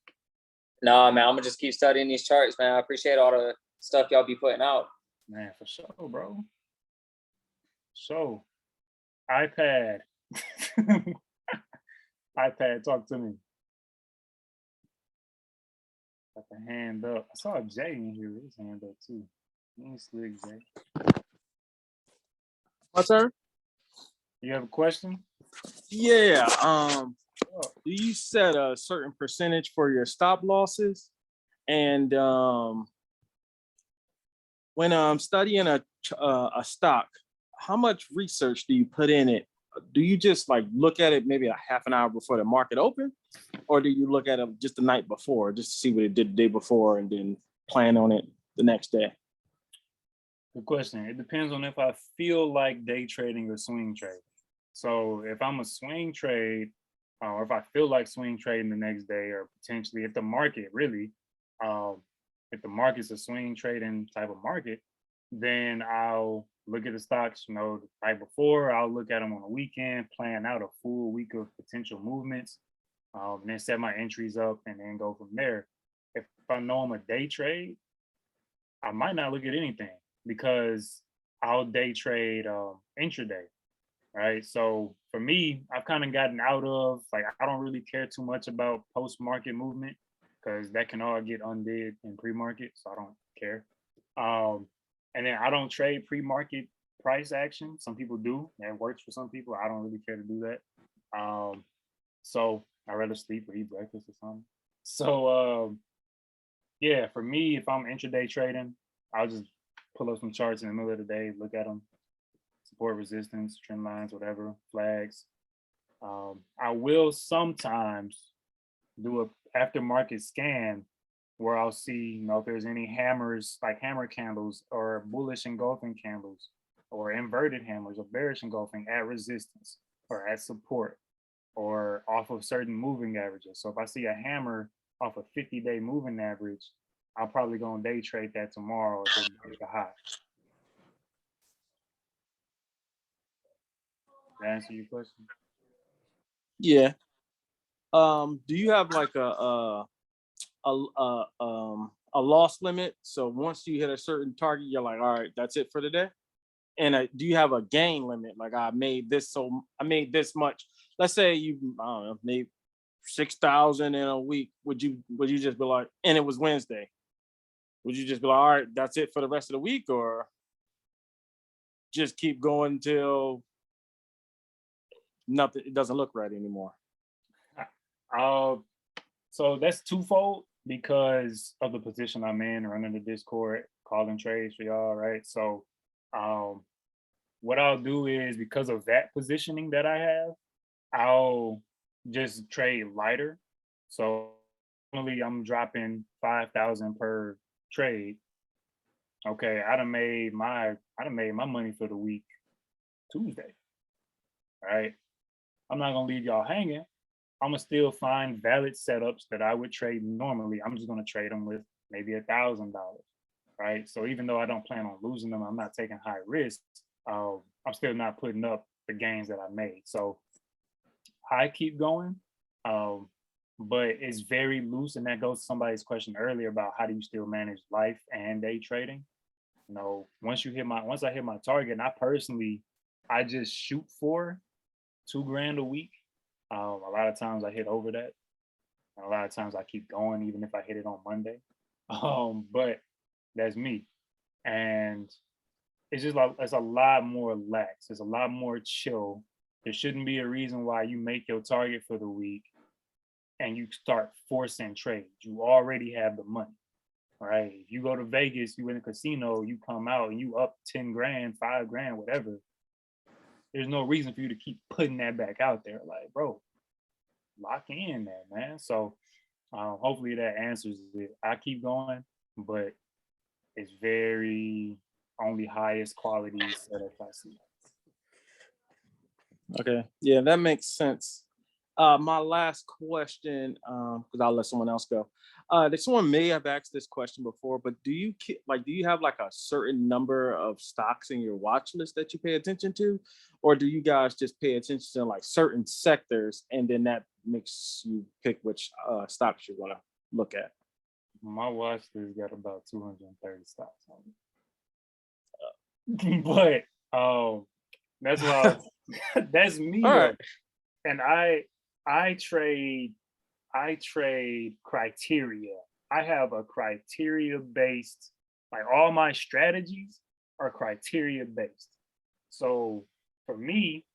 Speaker 13: No, man, I'm gonna just keep studying these charts, man. I appreciate all the stuff y'all be putting out.
Speaker 1: Man, for sure, bro. So, iPad. iPad, talk to me. Got the hand up. I saw Jay in here. His hand up too. Ain't slick, Jay.
Speaker 14: My turn?
Speaker 1: You have a question?
Speaker 14: Yeah. Do you set a certain percentage for your stop losses? And when I'm studying a stock, how much research do you put in it? Do you just like look at it maybe a half an hour before the market open, or do you look at it just the night before just to see what it did the day before and then plan on it the next day?
Speaker 1: Good question. It depends on if I feel like day trading or swing trading. So if I'm a swing trade, or if I feel like swing trading the next day, or potentially if the market really, if the market's a swing trading type of market, then I'll look at the stocks, you know, the night before. I'll look at them on the weekend, plan out a full week of potential movements, and then set my entries up and then go from there. If I know I'm a day trade, I might not look at anything because I'll day trade intraday, right? So for me, I've kind of gotten out of, like, I don't really care too much about post-market movement because that can all get undid in pre-market, so I don't care. And then I don't trade pre-market price action. Some people do. That works for some people. I don't really care to do that. So I'd rather sleep or eat breakfast or something. So yeah, for me, if I'm intraday trading, I'll just pull up some charts in the middle of the day, look at them, support, resistance, trend lines, whatever, flags. I will sometimes do a aftermarket scan where I'll see, you know, if there's any hammers, like hammer candles or bullish engulfing candles or inverted hammers or bearish engulfing at resistance or at support or off of certain moving averages. So if I see a hammer off a 50-day moving average, I'll probably go and day trade that tomorrow if it breaks a high. Did I answer your question?
Speaker 14: Yeah. Do you have like a loss limit? So once you hit a certain target, you're like, all right, that's it for the day. And do you have a gain limit? Like I made this much. Let's say you, I don't know, made 6,000 in a week. Would you just be like, and it was Wednesday, Would you just be like, all right, that's it for the rest of the week, or just keep going until nothing, it doesn't look right anymore?
Speaker 1: So that's twofold because of the position I'm in, running the Discord, calling trades for y'all, right? So what I'll do is, because of that positioning that I have, I'll just trade lighter. So normally I'm dropping 5,000 per trade. Okay, I done made my money for the week Tuesday. All right. I'm not gonna leave y'all hanging. I'm gonna still find valid setups that I would trade normally. I'm just gonna trade them with maybe $1,000, right? So even though I don't plan on losing them, I'm not taking high risks. I'm still not putting up the gains that I made. So I keep going, but it's very loose, and that goes to somebody's question earlier about how do you still manage life and day trading. You know, once I hit my target, and I just shoot for $2,000 a week. A lot of times I hit over that. And a lot of times I keep going, even if I hit it on Monday. But that's me. And it's just like, it's a lot more lax. It's a lot more chill. There shouldn't be a reason why you make your target for the week and you start forcing trades. You already have the money, right? If you go to Vegas, you in a casino, you come out and you up 10 grand, 5 grand, whatever. There's no reason for you to keep putting that back out there. Like, bro, lock in there, man. So hopefully that answers it. I keep going, but it's very only highest quality setup I see.
Speaker 14: Okay, yeah, that makes sense. My last question, because I'll let someone else go. Someone may have asked this question before, but do you have like a certain number of stocks in your watch list that you pay attention to, or do you guys just pay attention to like certain sectors and then that makes you pick which stocks you want to look at?
Speaker 1: My watch list got about 230 stocks on it. But that's why that's me
Speaker 14: All
Speaker 1: though.
Speaker 14: right.
Speaker 1: And I trade criteria. I have a criteria based, like all my strategies are criteria based. So for me,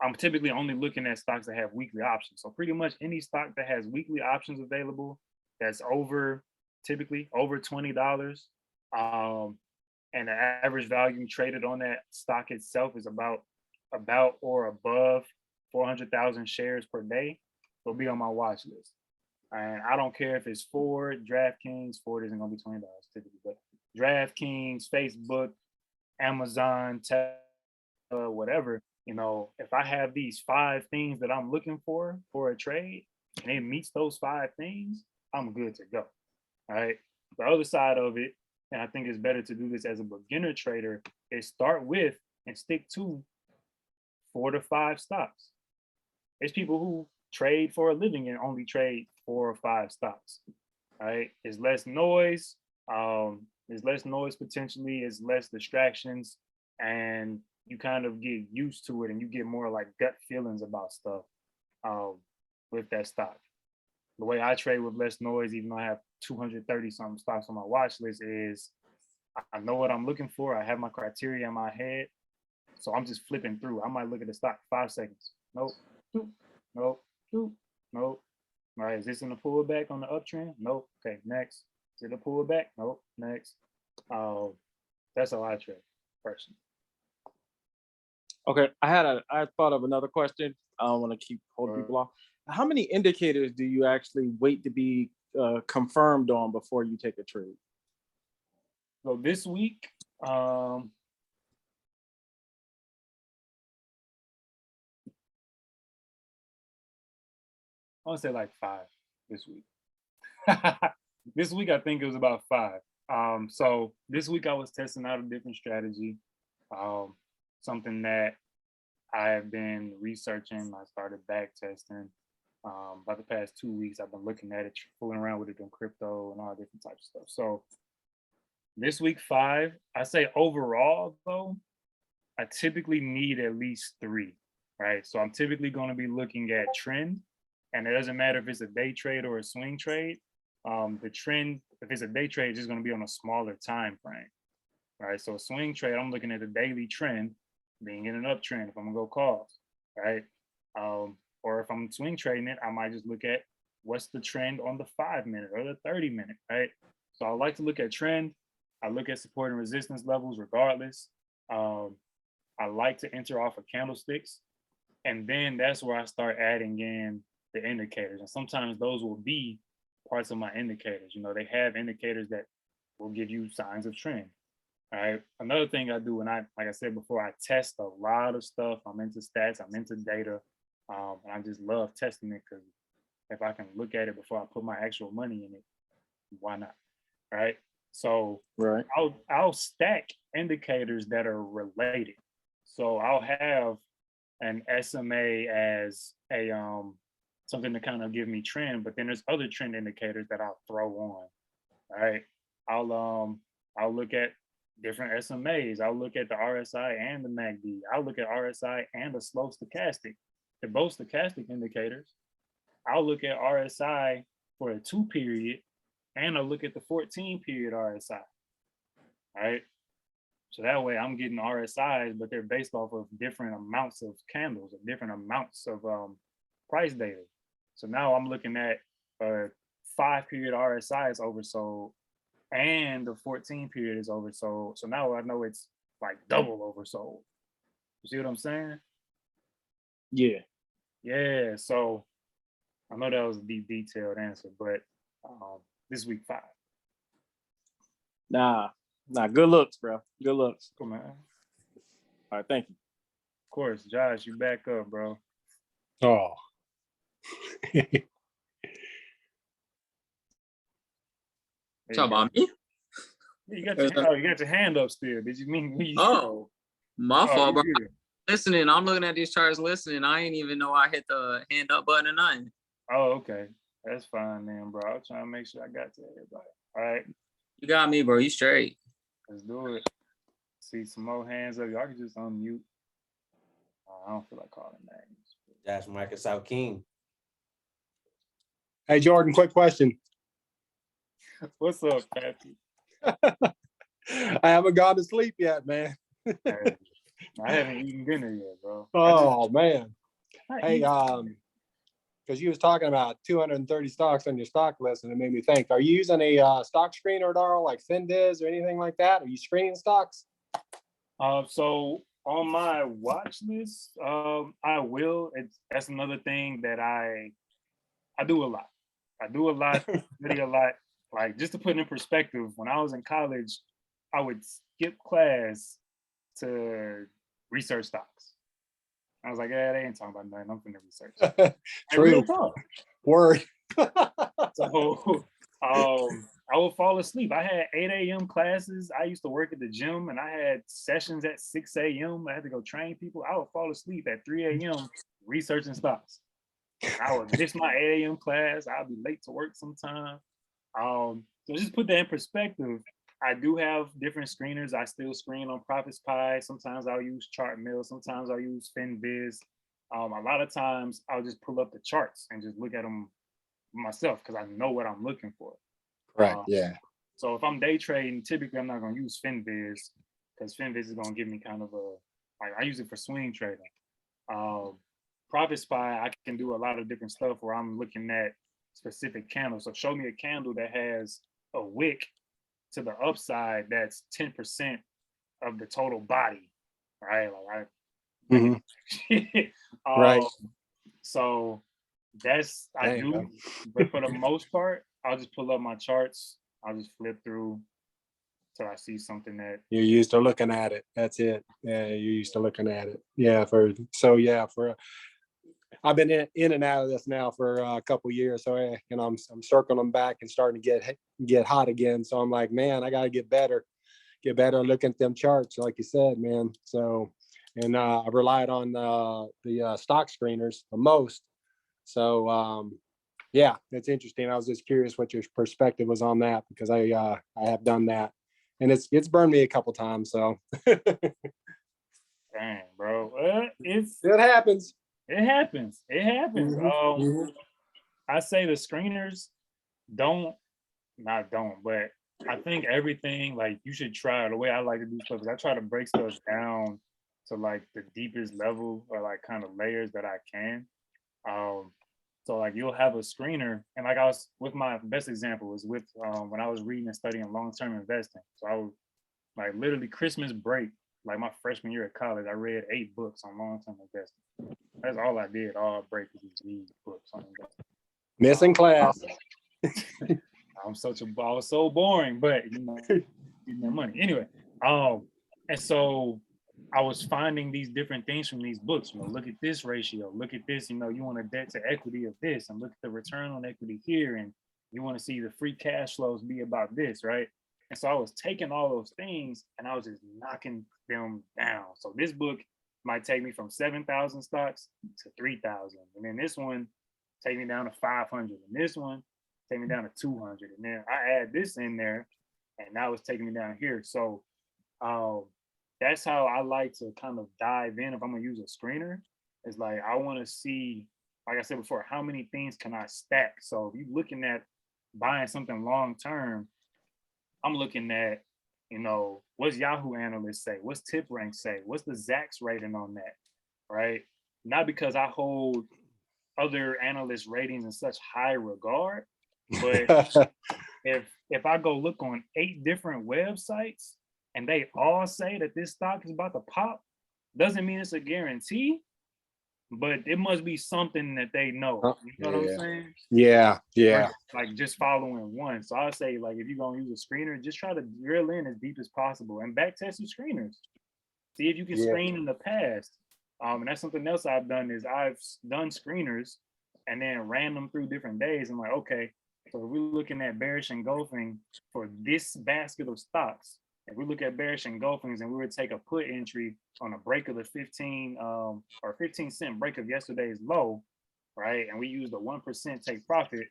Speaker 1: I'm typically only looking at stocks that have weekly options. So pretty much any stock that has weekly options available that's typically over $20. And the average value traded on that stock itself is about or above 400,000 shares per day, will be on my watch list. And I don't care if it's Ford, DraftKings. Ford isn't gonna be $20 typically, but DraftKings, Facebook, Amazon, Tesla, whatever. You know, if I have these 5 things that I'm looking for a trade, and it meets those 5 things, I'm good to go. All right. The other side of it, and I think it's better to do this as a beginner trader, is start with and stick to 4 to 5 stocks. There's people who trade for a living and only trade 4 or 5 stocks. Right? It's less noise. There's less noise potentially. It's less distractions, and you kind of get used to it, and you get more like gut feelings about stuff with that stock. The way I trade with less noise, even though I have 230 something stocks on my watch list, is I know what I'm looking for. I have my criteria in my head. So I'm just flipping through. I might look at the stock 5 seconds. Nope. Nope. Nope. All right, is this in a pullback on the uptrend? Nope. Okay, next. Is it a pullback? Nope. Next. That's how I trade, personally.
Speaker 14: Okay, I thought of another question. I don't want to keep holding people off. How many indicators do you actually wait to be confirmed on before you take a trade?
Speaker 1: So this week, I want to say like 5 this week. This week, I think it was about 5. So this week I was testing out a different strategy, something that I have been researching. I started back testing. About the past 2 weeks, I've been looking at it, fooling around with it in crypto and all different types of stuff. So this week 5, I say overall though, I typically need at least 3, right? So I'm typically going to be looking at trend, and it doesn't matter if it's a day trade or a swing trade. The trend, if it's a day trade, it's just going to be on a smaller time frame, right? So a swing trade, I'm looking at the daily trend being in an uptrend if I'm gonna go calls, right? Or if I'm swing trading it, I might just look at what's the trend on the 5 minute or the 30 minute, right? So I like to look at trend. I look at support and resistance levels regardless. I like to enter off of candlesticks. And then that's where I start adding in the indicators. And sometimes those will be parts of my indicators. You know, they have indicators that will give you signs of trend. All right. Another thing I do, and like I said before, I test a lot of stuff. I'm into stats, I'm into data. And I just love testing it because if I can look at it before I put my actual money in it, why not? All right. So
Speaker 14: Right.
Speaker 1: I'll stack indicators that are related. So I'll have an SMA as a something to kind of give me trend, but then there's other trend indicators that I'll throw on. All right. I'll look at different SMAs. I'll look at the RSI and the MACD. I'll look at RSI and the slow stochastic. They're both stochastic indicators. I'll look at RSI for a 2 period and I'll look at the 14 period RSI. All right. So that way I'm getting RSIs, but they're based off of different amounts of candles or different amounts of price data. So now I'm looking at 5 period RSI is oversold and the 14 period is oversold. So now I know it's like double oversold. You see what I'm saying?
Speaker 14: Yeah.
Speaker 1: Yeah. So I know that was a deep, detailed answer, but this week 5.
Speaker 14: Nah, good looks, bro. Good looks.
Speaker 1: Come on.
Speaker 14: All right, thank you.
Speaker 1: Of course, Josh, you back up, bro.
Speaker 6: Oh.
Speaker 13: Talk about me?
Speaker 1: You got your hand up still. Did you mean me?
Speaker 13: Oh, my fault, bro.
Speaker 1: Good.
Speaker 13: Listening, I'm looking at these charts listening. I ain't even know I hit the hand up button or nothing.
Speaker 1: Oh, okay. That's fine then, bro. I'm trying to make sure I got to everybody. All right.
Speaker 13: You got me, bro. You straight.
Speaker 1: Let's do it. See some more hands up. Y'all can just unmute. I don't feel like calling names.
Speaker 4: Josh Michael South King.
Speaker 6: Hey, Jordan, quick question.
Speaker 1: What's up, Patrick?
Speaker 6: I haven't gone to sleep yet, man.
Speaker 1: Hey, I haven't eaten dinner yet, bro.
Speaker 6: Oh, man. Hey, because you was talking about 230 stocks on your stock list, and it made me think, are you using a stock screener at all, like FinDiz or anything like that? Are you screening stocks?
Speaker 1: So on my watch list, I will. That's another thing that I do a lot. I do a lot, study a lot. Like, just to put it in perspective, when I was in college, I would skip class to research stocks. I was like, yeah, they ain't talking about nothing. I'm finna research.
Speaker 6: True. Word.
Speaker 1: So I would fall asleep. I had 8 a.m. classes. I used to work at the gym and I had sessions at 6 a.m. I had to go train people. I would fall asleep at 3 a.m. researching stocks. I would miss my 8 a.m. class. I'll be late to work sometime. So just put that in perspective. I do have different screeners. I still screen on Profits Pie. Sometimes I'll use Chartmill. Sometimes I'll use FinViz. A lot of times I'll just pull up the charts and just look at them myself because I know what I'm looking for.
Speaker 6: Right. Yeah.
Speaker 1: So if I'm day trading, typically I'm not going to use FinViz because FinViz is going to give me kind of I use it for swing trading. Profit Spy, I can do a lot of different stuff where I'm looking at specific candles. So show me a candle that has a wick to the upside that's 10% of the total body, right?
Speaker 6: Right.
Speaker 1: So that's I do, but for the most part, I'll just pull up my charts. I'll just flip through till I see something that
Speaker 6: you're used to looking at it. That's it. Yeah, you're used to looking at it. Yeah. I've been in and out of this now for a couple of years. So, I'm circling back and starting to get hot again. So I'm like, man, I got to get better looking at them charts, like you said, man. So, and I relied on the stock screeners the most. So, yeah, it's interesting. I was just curious what your perspective was on that because I have done that, and it's burned me a couple times. So,
Speaker 1: dang, bro,
Speaker 6: it happens.
Speaker 1: It happens.
Speaker 6: Mm-hmm.
Speaker 1: I say the screeners don't No, I don't. But I think everything, like, you should try. The way I like to do stuff is I try to break stuff down to like the deepest level or like kind of layers that I can. Um, so like you'll have a screener, and like I was with my best example was with when I was reading and studying long-term investing. So I was like literally Christmas break, like my freshman year of college, I read 8 books on long-term investing. That's all I did all break was just read books on investing.
Speaker 6: Missing class.
Speaker 1: I was so boring, but you know, getting that money anyway. And so I was finding these different things from these books. You know, look at this ratio, look at this. You know, you want a debt to equity of this, and look at the return on equity here, and you want to see the free cash flows be about this, right? And so I was taking all those things and I was just knocking them down. So this book might take me from 7,000 stocks to 3,000, and then this one take me down to 500, and this one take me down to 200, and then I add this in there, and now it's taking me down here. So that's how I like to kind of dive in if I'm gonna use a screener. It's like I want to see, like I said before, how many things can I stack. So if you're looking at buying something long term, I'm looking at, you know, what's Yahoo analysts say, what's Tip Rank say, what's the Zacks rating on that, right? Not because I hold other analyst ratings in such high regard, but if I go look on 8 different websites and they all say that this stock is about to pop, doesn't mean it's a guarantee, but it must be something that they know. You know what I'm saying?
Speaker 6: Yeah, yeah.
Speaker 1: Like just following one. So I say, like, if you're gonna use a screener, just try to drill in as deep as possible and back test your screeners. See if you can screen in the past. And that's something else I've done is I've done screeners and then ran them through different days. I'm like, okay, so if we're looking at bearish engulfing for this basket of stocks, if we look at bearish engulfings and we would take a put entry on a break of the 15 or 15-cent break of yesterday's low, right? And we used a 1% take profit,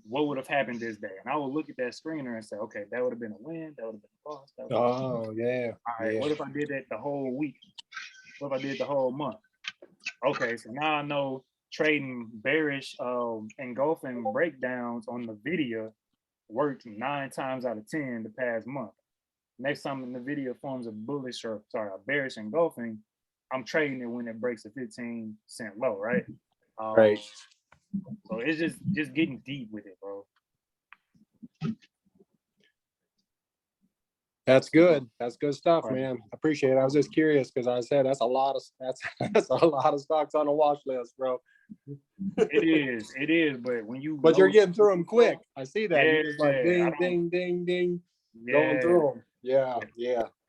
Speaker 1: what would have happened this day? And I would look at that screener and say, okay, that would have been a win, that would have been a loss.
Speaker 6: Oh, yeah.
Speaker 1: All right, what if I did that the whole week? What if I did the whole month? Okay, so now I know trading bearish engulfing breakdowns on the video worked 9 times out of 10 the past month. Next time the video forms a bullish or a bearish engulfing, I'm trading it when it breaks a 15-cent low, right?
Speaker 6: Right.
Speaker 1: So it's just getting deep with it, bro.
Speaker 6: That's good. That's good stuff, man. I appreciate it. I was just curious because I said that's a lot of stocks on the watch list, bro.
Speaker 1: It is, but when you
Speaker 6: you're getting through them quick. I see that.
Speaker 1: Yeah,
Speaker 6: You're just like ding, ding, ding, ding, going through them. Yeah.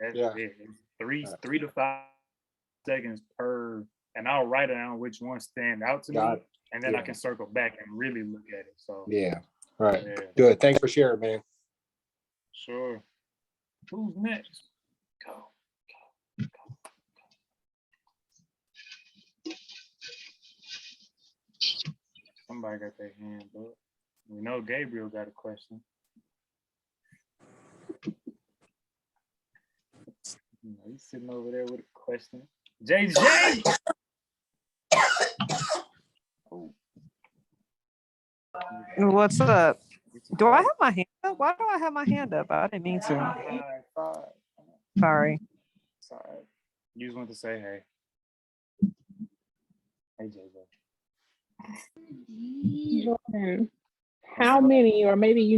Speaker 1: That's it. It's 3 to 5 seconds per, and I'll write down which ones stand out to me, and then I can circle back and really look at it. So
Speaker 6: Right. Good. Thanks for sharing, man.
Speaker 1: Sure. Who's next? Go. Somebody got their hand up. We know Gabriel got a question. He's sitting over there with a question. JJ!
Speaker 15: What's up? Do I have my hand up? Why do I have my hand up? I didn't mean to. Sorry.
Speaker 1: Sorry. You just want to say hey. Hey, JJ.
Speaker 16: Jordan, how many, or maybe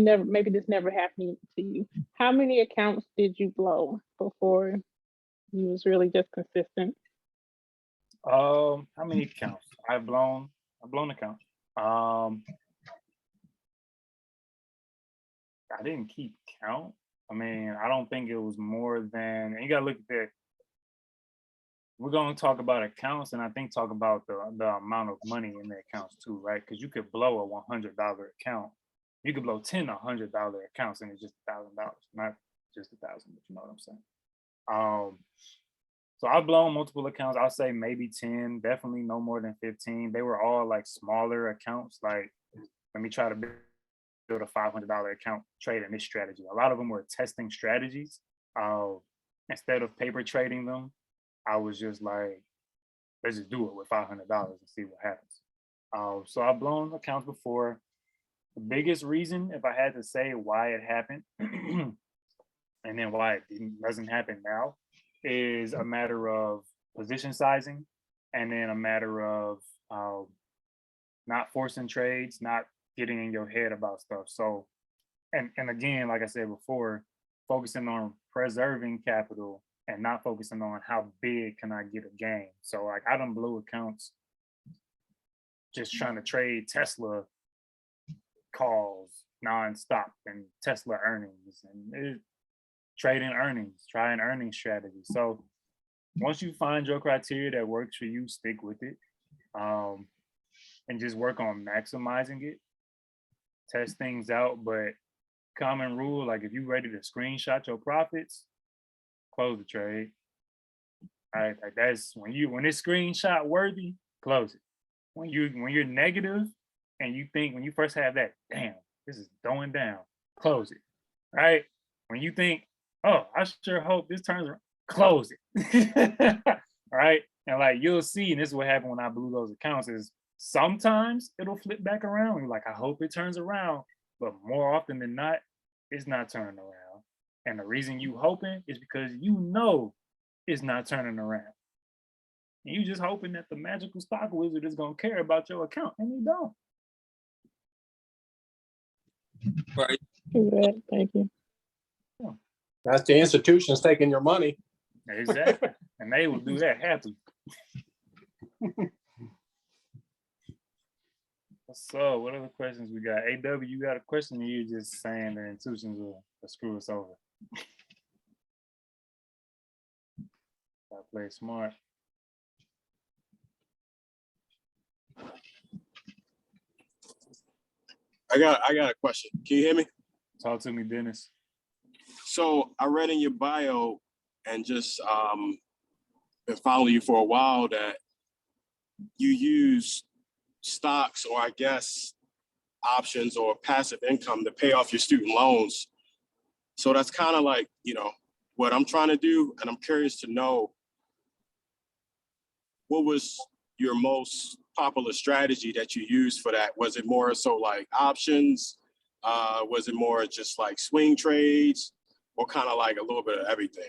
Speaker 16: this never happened to you. How many accounts did you blow before you was really just consistent?
Speaker 1: How many accounts? I've blown accounts. I didn't keep count. I mean, I don't think it was more than, and you gotta look at that. We're gonna talk about accounts, and I think talk about the amount of money in the accounts too, right? Because you could blow a $100 account. You could blow 10 $100 accounts, and it's just $1,000, not just 1,000. But you know what I'm saying? So I've blown multiple accounts. I'll say maybe 10, definitely no more than 15. They were all like smaller accounts. Like, let me try to build a $500 account trading this strategy. A lot of them were testing strategies. Instead of paper trading them, I was just like, let's just do it with $500 and see what happens. So I've blown accounts before. The biggest reason, if I had to say why it happened, and then why it doesn't happen now, is a matter of position sizing, and then a matter of not forcing trades, not getting in your head about stuff. So, and again, like I said before, focusing on preserving capital and not focusing on how big can I get a gain. So like I done blew accounts just trying to trade Tesla calls nonstop and Tesla earnings and trading earnings, trying earnings strategy. So once you find your criteria that works for you, stick with it, and just work on maximizing it. Test things out, but common rule, like if you're ready to screenshot your profits, close the trade. All right, like that's when it's screenshot worthy, close it. When you're negative and you think when you first have that, damn, this is going down, close it. Right? When you think, oh, I sure hope this turns around, close it. Right? And like you'll see, and this is what happened when I blew those accounts, is sometimes it'll flip back around. You're like, I hope it turns around. But more often than not, it's not turning around. And the reason you hoping is because you know it's not turning around. And you just hoping that the magical stock wizard is gonna care about your account, and he don't.
Speaker 13: Right.
Speaker 16: Thank you.
Speaker 6: That's the institutions taking your money.
Speaker 1: Exactly. And they will do that happily. So what other questions we got? AW, you got a question, or you just saying the institutions will screw us over? Gotta play smart.
Speaker 17: I got a question. Can you hear me?
Speaker 1: Talk to me, Dennis.
Speaker 17: So I read in your bio and just been following you for a while that you use stocks, or I guess options or passive income to pay off your student loans. So that's kind of like, what I'm trying to do. And I'm curious to know, what was your most popular strategy that you used for that? Was it more so like options? Was it more just like swing trades, or kind of like a little bit of everything?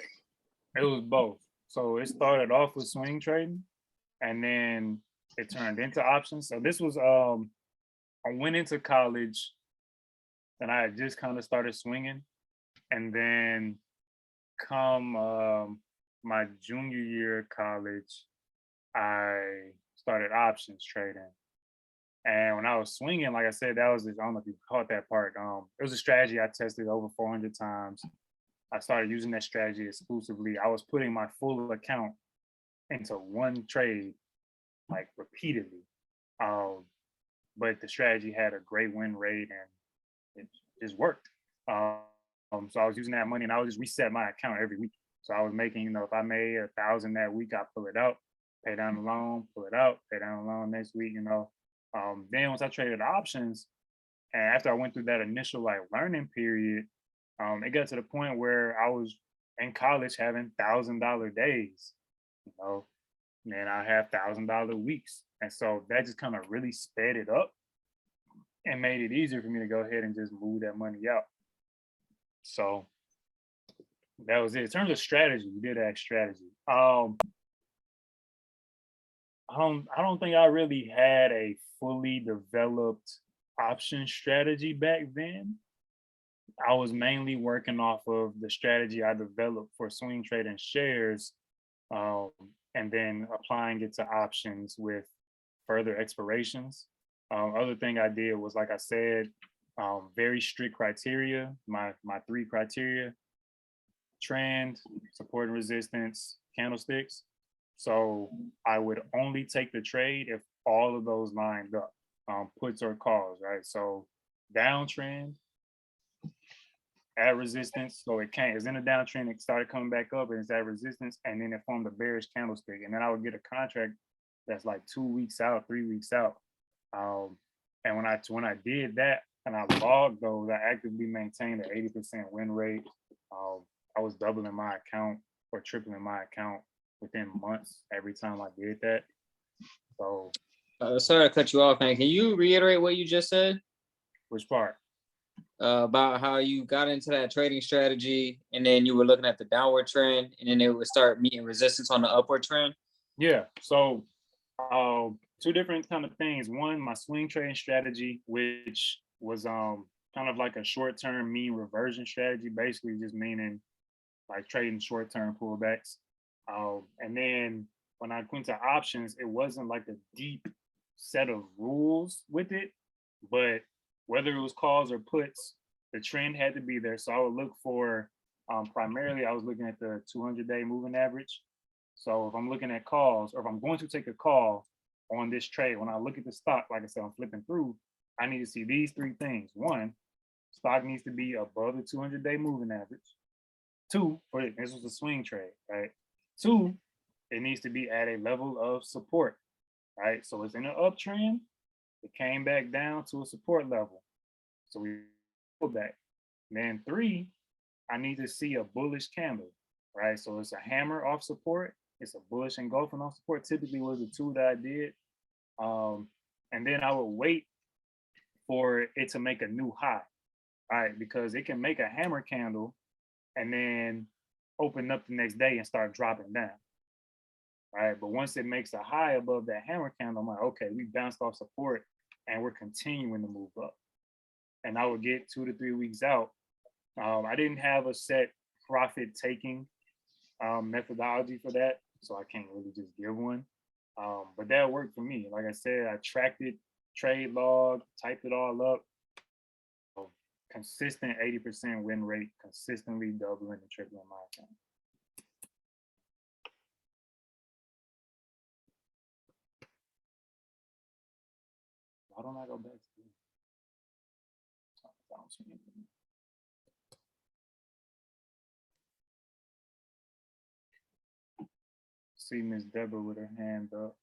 Speaker 1: It was both. So it started off with swing trading, and then it turned into options. So this was I went into college and I had just kind of started swinging, and then come my junior year of college, I started options trading. And when I was swinging, like I said, that was I don't know if you caught that part. It was a strategy I tested over 400 times. I started using that strategy exclusively. I was putting my full account into one trade, like repeatedly. But the strategy had a great win rate and it just worked. So I was using that money and I would just reset my account every week. So I was making, if I made 1,000 that week, I pull it out, pay down the loan, pull it out, pay down the loan next week, Then once I traded options, and after I went through that initial like learning period, it got to the point where I was in college having $1,000 days, and I have $1,000 weeks. And so that just kind of really sped it up and made it easier for me to go ahead and just move that money out. So that was it. In terms of strategy, we did ask strategy. I don't think I really had a fully developed option strategy back then. I was mainly working off of the strategy I developed for swing trading shares, and then applying it to options with further expirations. Other thing I did was, like I said, very strict criteria. My 3 criteria: trend, support and resistance, candlesticks. So I would only take the trade if all of those lined up, puts or calls, right? So downtrend, at resistance, so it's in a downtrend, it started coming back up and it's at resistance, and then it formed a bearish candlestick, and then I would get a contract that's like 2 weeks out, 3 weeks out. And when I did that and I logged those, I actively maintained an 80% win rate. I was doubling my account or tripling my account within months every time I did that. So
Speaker 13: sorry to cut you off, man. Can you reiterate what you just said?
Speaker 1: Which part?
Speaker 13: About how you got into that trading strategy and then you were looking at the downward trend and then it would start meeting resistance on the upward trend.
Speaker 1: Yeah. So two different kind of things. One, my swing trading strategy, which was kind of like a short-term mean reversion strategy, basically just meaning like trading short-term pullbacks. And then when I went to options, it wasn't like a deep set of rules with it, but whether it was calls or puts, the trend had to be there. So I would look for primarily, I was looking at the 200-day moving average. So if I'm looking at calls, or if I'm going to take a call on this trade, when I look at the stock, like I said, I'm flipping through, I need to see these three things. One, stock needs to be above the 200-day moving average. Two, this was a swing trade, right? Two, it needs to be at a level of support, right? So it's in an uptrend, it came back down to a support level. So we pulled back. Then three, I need to see a bullish candle, right? So it's a hammer off support, it's a bullish engulfing off support. Typically was the two that I did. And then I would wait for it to make a new high, right? Because it can make a hammer candle and then open up the next day and start dropping down, right? But once it makes a high above that hammer candle, I'm like, okay, we bounced off support and we're continuing to move up. And I would get 2 to 3 weeks out. I didn't have a set profit taking methodology for that, so I can't really just give one. But that worked for me. Like I said, I tracked it, trade log, typed it all up. Consistent 80% win rate, consistently doubling and tripling my account. Why don't I go back to this? See Miss Deborah with her hand up.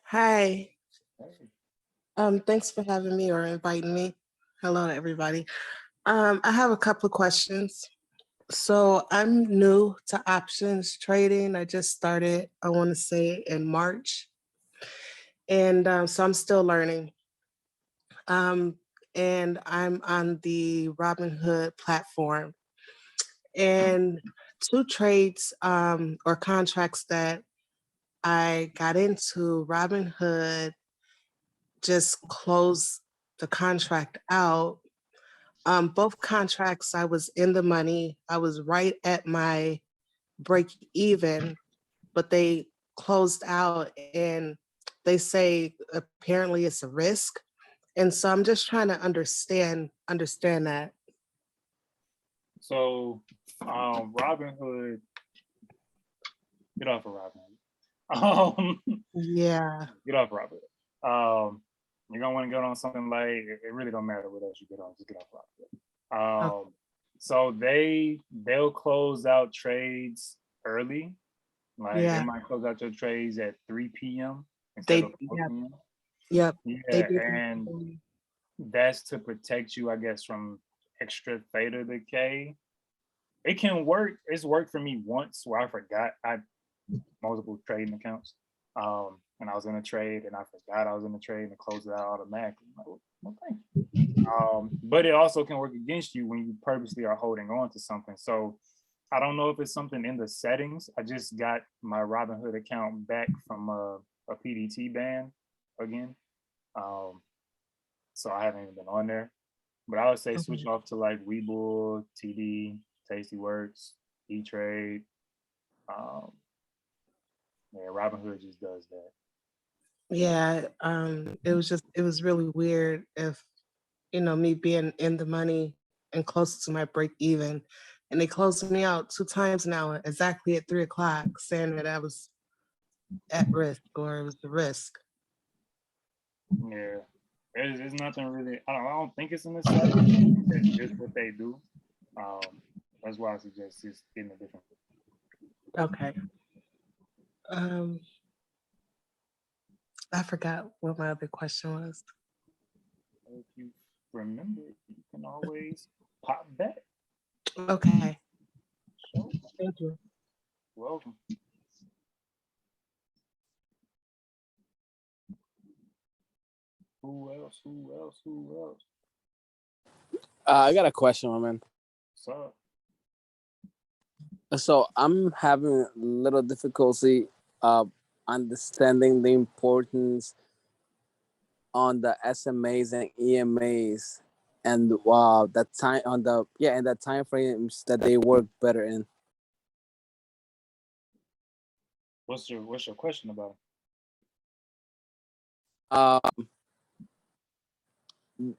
Speaker 18: Hi.
Speaker 1: Hey.
Speaker 18: Thanks for having me or inviting me. Hello to everybody. I have a couple of questions. So I'm new to options trading. I just started, I want to say in March. And so I'm still learning. And I'm on the Robinhood platform. And two trades or contracts that I got into, Robinhood just closed the contract out. Both contracts, I was in the money. I was right at my break even, but they closed out and they say apparently it's a risk. And so I'm just trying to understand that.
Speaker 1: So Robinhood, get off of Robinhood.
Speaker 18: Yeah.
Speaker 1: Get off Robinhood. You're gonna want to get on something like it really don't matter what else you get on, just get off Robinhood.
Speaker 18: Okay.
Speaker 1: So they'll close out trades early. Like they
Speaker 18: Yeah.
Speaker 1: might close out your trades at 3 p.m.
Speaker 18: They,
Speaker 1: instead of 4
Speaker 18: yep.
Speaker 1: p.m.
Speaker 18: Yep. They
Speaker 1: Yeah,
Speaker 18: do.
Speaker 1: and that's to protect you, I guess, from extra theta decay. It can work. It's worked for me once where I forgot I had multiple trading accounts. And I was in a trade and I forgot I was in a trade and it closed it out automatically. I'm like, well, thank you. But it also can work against you when you purposely are holding on to something. So I don't know if it's something in the settings. I just got my Robinhood account back from a PDT ban again. So I haven't even been on there. But I would say switch off to like Webull, TD, Tastyworks, E-Trade. Yeah, Robinhood just does that.
Speaker 18: Yeah. It was really weird if, me being in the money and close to my break even. And they closed me out 2 times now, exactly at 3 o'clock, saying that I was at risk or it was the risk.
Speaker 1: Yeah, there's nothing really. I don't think it's in the settings. That's just what they do. That's why I suggest just getting a different.
Speaker 18: Okay. I forgot what my other question was.
Speaker 1: If you remember, you can always pop back.
Speaker 18: Okay.
Speaker 1: Sure.
Speaker 18: Thank you.
Speaker 1: Welcome. Who else?
Speaker 19: I got a question, my man.
Speaker 1: So
Speaker 19: So I'm having a little difficulty understanding the importance on the SMAs and EMAs and the time on the and the time frames that they work better in.
Speaker 1: what's your question about?
Speaker 19: Um,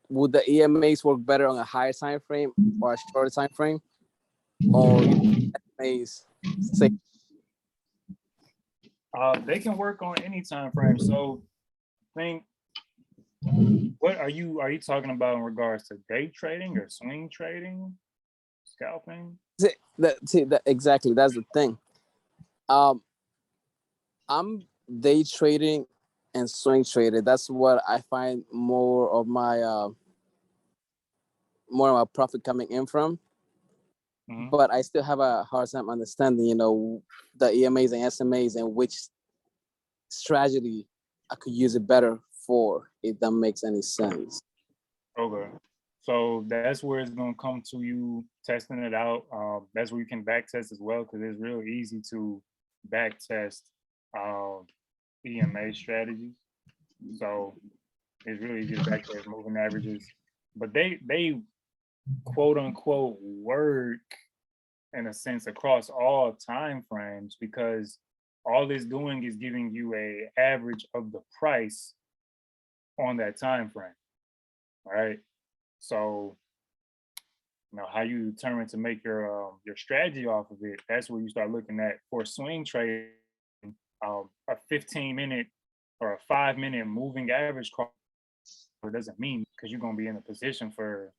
Speaker 19: would the EMAs work better on a higher time frame or a shorter time frame, or SMAs say
Speaker 1: They can work on any time frame. So think, what are you talking about in regards to day trading or swing trading, scalping?
Speaker 19: exactly that's the thing. Um, I'm day trading and swing trading. That's what I find more of my profit coming in from. But I still have a hard time understanding, the EMAs and SMAs and which strategy I could use it better for, if that makes any sense.
Speaker 1: Okay. So that's where it's gonna come to you testing it out. That's where you can back test as well, because it's real easy to back test EMA strategies. So it's really just back test moving averages. But they quote unquote work in a sense across all time frames, because all it's doing is giving you a average of the price on that time frame. Right. So how you determine to make your strategy off of it, that's where you start looking at for swing trade. A 15-minute or a 5-minute moving average cross doesn't mean, because you're going to be in a position for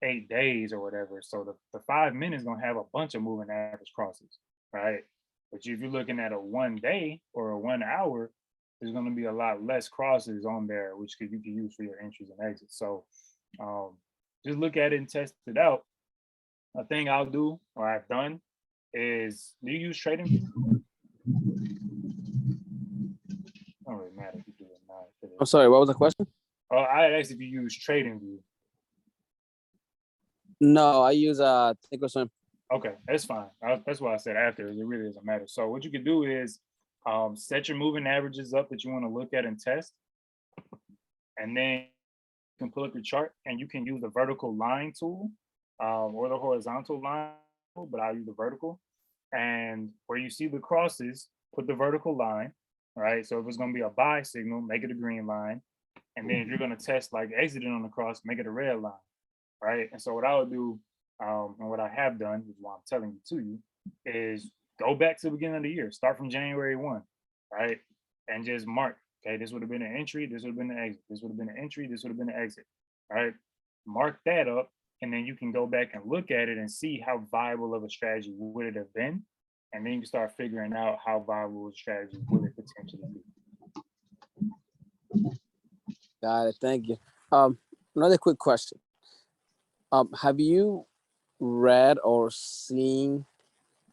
Speaker 1: 8 days or whatever. So the 5 minutes is going to have a bunch of moving average crosses, right? But if you're looking at a 1 day or a 1 hour, there's going to be a lot less crosses on there, which you can use for your entries and exits. So just look at it and test it out. A thing I'll do, or I've done, is, do you use TradingView? Don't really matter if you do it or not.
Speaker 19: I'm sorry, what was the question?
Speaker 1: Oh, I asked if you use TradingView.
Speaker 19: No, I use Thinkorswim.
Speaker 1: Okay, that's fine. That's why I said after. It really doesn't matter. So what you can do is set your moving averages up that you want to look at and test, and then you can pull up your chart and you can use the vertical line tool or the horizontal line tool, but I'll use the vertical. And where you see the crosses, put the vertical line, right? So if it's going to be a buy signal, make it a green line. And then if you're going to test like exiting on the cross, make it a red line, right? And so what I would do, and what I have done, is what I'm telling you to you, is go back to the beginning of the year, start from January 1, right? And just mark, okay, this would have been an entry, this would have been an exit, this would have been an entry, this would have been an exit, right? Mark that up, and then you can go back and look at it and see how viable of a strategy would it have been. And then you can start figuring out how viable a strategy would it potentially be.
Speaker 19: Got it. Thank you. Another quick question. Have you read or seen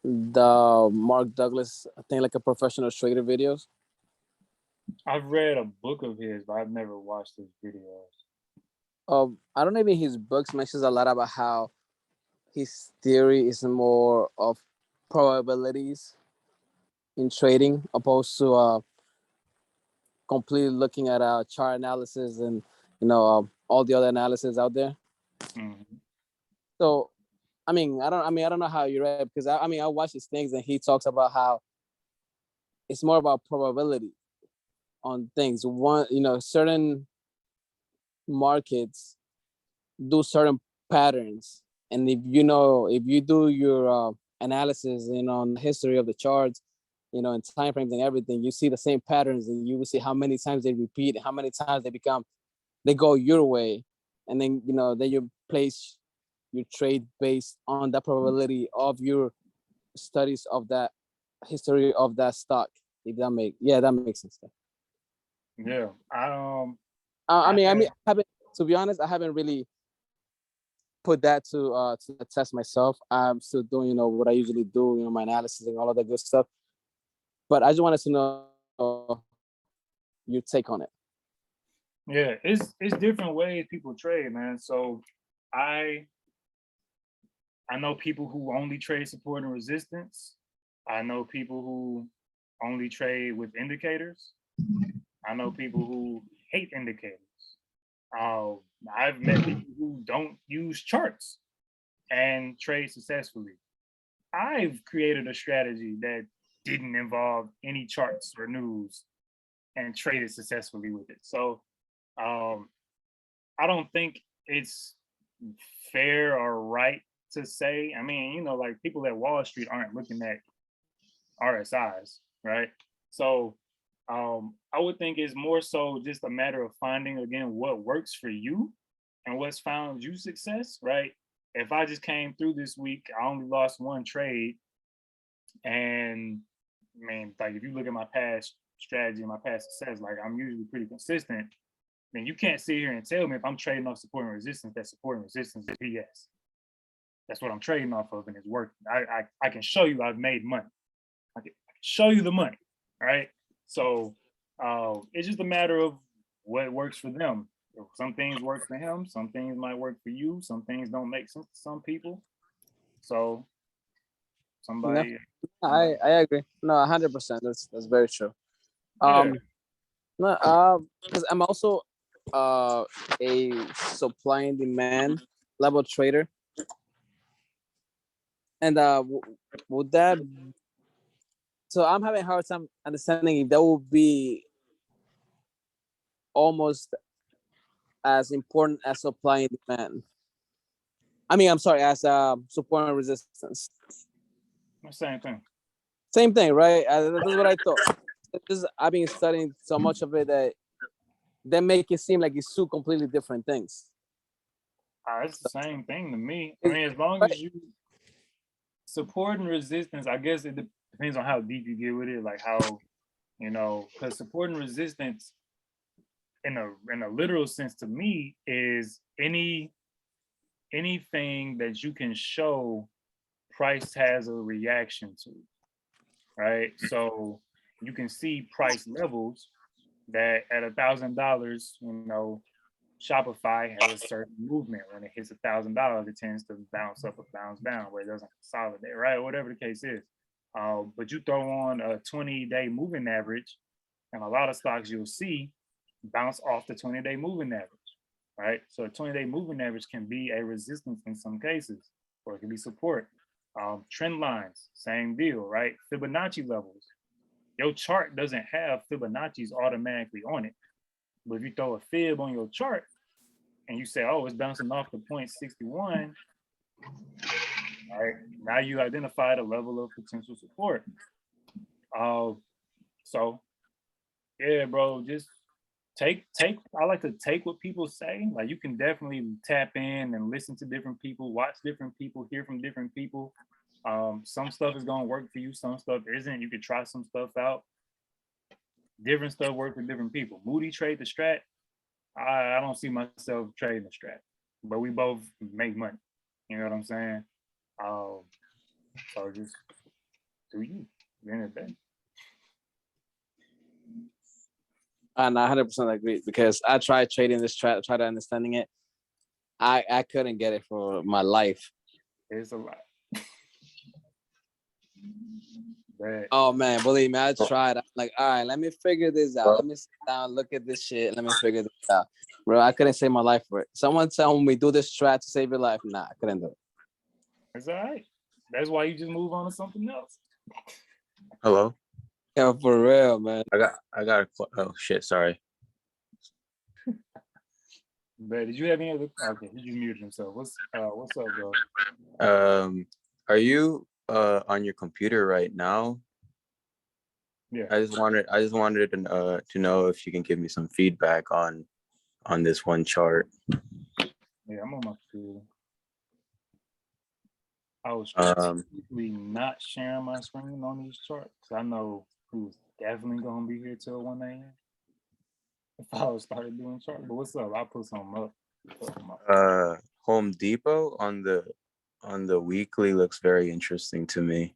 Speaker 19: the Mark Douglas, I think, like a professional trader videos?
Speaker 1: I've read a book of his, but I've never watched his videos.
Speaker 19: I don't know if his books mentions a lot about how his theory is more of probabilities in trading, opposed to completely looking at chart analysis and all the other analysis out there.
Speaker 1: Mm-hmm.
Speaker 19: So, I don't know how you read, because I watch his things and he talks about how it's more about probability on things. One, certain markets do certain patterns, and if you do your analysis and on the history of the charts, and time frames and everything, you see the same patterns, and you will see how many times they repeat, how many times they go your way, and then then you place your trade based on the probability of your studies of that history of that stock. If that makes sense.
Speaker 1: Yeah,
Speaker 19: I haven't, to be honest, I haven't really put that to test myself. I'm still doing what I usually do, my analysis and all of that good stuff. But I just wanted to know your take on it.
Speaker 1: Yeah, it's different ways people trade, man. So I know people who only trade support and resistance. I know people who only trade with indicators. I know people who hate indicators. Uh, I've met people who don't use charts and trade successfully. I've created a strategy that didn't involve any charts or news and traded successfully with it. So um, I don't think it's fair or right to say. I mean, like people at Wall Street aren't looking at RSIs, right? So I would think it's more so just a matter of finding again what works for you and what's found you success, right? If I just came through this week, I only lost one trade, and I mean, like if you look at my past strategy and my past success, like I'm usually pretty consistent. Then you can't sit here and tell me if I'm trading off support and resistance, that support and resistance is BS. That's what I'm trading off of, and it's working. I can show you I've made money. I can show you the money, right? So it's just a matter of what works for them. Some things work for him, some things might work for you, some things don't make sense to some people. So
Speaker 19: No,
Speaker 1: somebody,
Speaker 19: I agree. No, 100%. That's very true.
Speaker 1: yeah.
Speaker 19: No, because I'm also a supply and demand level trader, and would that? So I'm having a hard time understanding if that would be almost as important as supply and demand. I mean, I'm sorry, as support and resistance.
Speaker 1: Same thing.
Speaker 19: Same thing, right? That's what I thought. I've been studying so much of it that they make it seem like it's two completely different things.
Speaker 1: It's the same thing to me. I mean, as long as you support and resistance, I guess it depends on how deep you get with it, like how, because support and resistance in a literal sense to me is anything that you can show price has a reaction to, right? So you can see price levels that at $1,000, Shopify has a certain movement. When it hits $1,000, it tends to bounce up or bounce down where it doesn't consolidate, right? Whatever the case is. But you throw on a 20-day moving average, and a lot of stocks you'll see bounce off the 20-day moving average, right? So a 20-day moving average can be a resistance in some cases, or it can be support. Trend lines, same deal, right? Fibonacci levels. Your chart doesn't have Fibonacci's automatically on it. But if you throw a fib on your chart and you say, oh, it's bouncing off the 0.61, all right, now you identified a level of potential support. So yeah, bro, just take I like to take what people say. Like you can definitely tap in and listen to different people, watch different people, hear from different people. Some stuff is gonna work for you, some stuff isn't. You could try some stuff out. Different stuff work for different people. Moody trade the strat. I don't see myself trading the strat, but we both make money. You know what I'm saying? So just do you. At the end of the day.
Speaker 19: And I 100% agree because I tried trading this strat, tried understanding it. I couldn't get it for my life.
Speaker 1: It's a lot. But,
Speaker 19: oh man, believe me, I tried. I'm like, all right, let me figure this out. Let me sit down, look at this shit. Let me figure this out. Bro, I couldn't save my life for it. Someone tell me do this strat to save your life. Nah, I couldn't do it.
Speaker 1: It's all right. That's why you just move on to something else.
Speaker 20: Hello.
Speaker 19: Yeah, for real, man.
Speaker 20: I got oh shit, sorry.
Speaker 1: But did you have any other? Okay, he just muted himself. What's up, bro?
Speaker 20: Are you on your computer right now?
Speaker 1: Yeah.
Speaker 20: I just wanted to know if you can give me some feedback on this one chart.
Speaker 1: Yeah, I'm on my computer. I was strategically not sharing my screen on these charts because I know who's definitely gonna be here till 1 a.m. if I was started doing charts. But what's up? I'll put something up.
Speaker 20: Home Depot on the weekly looks very interesting to me.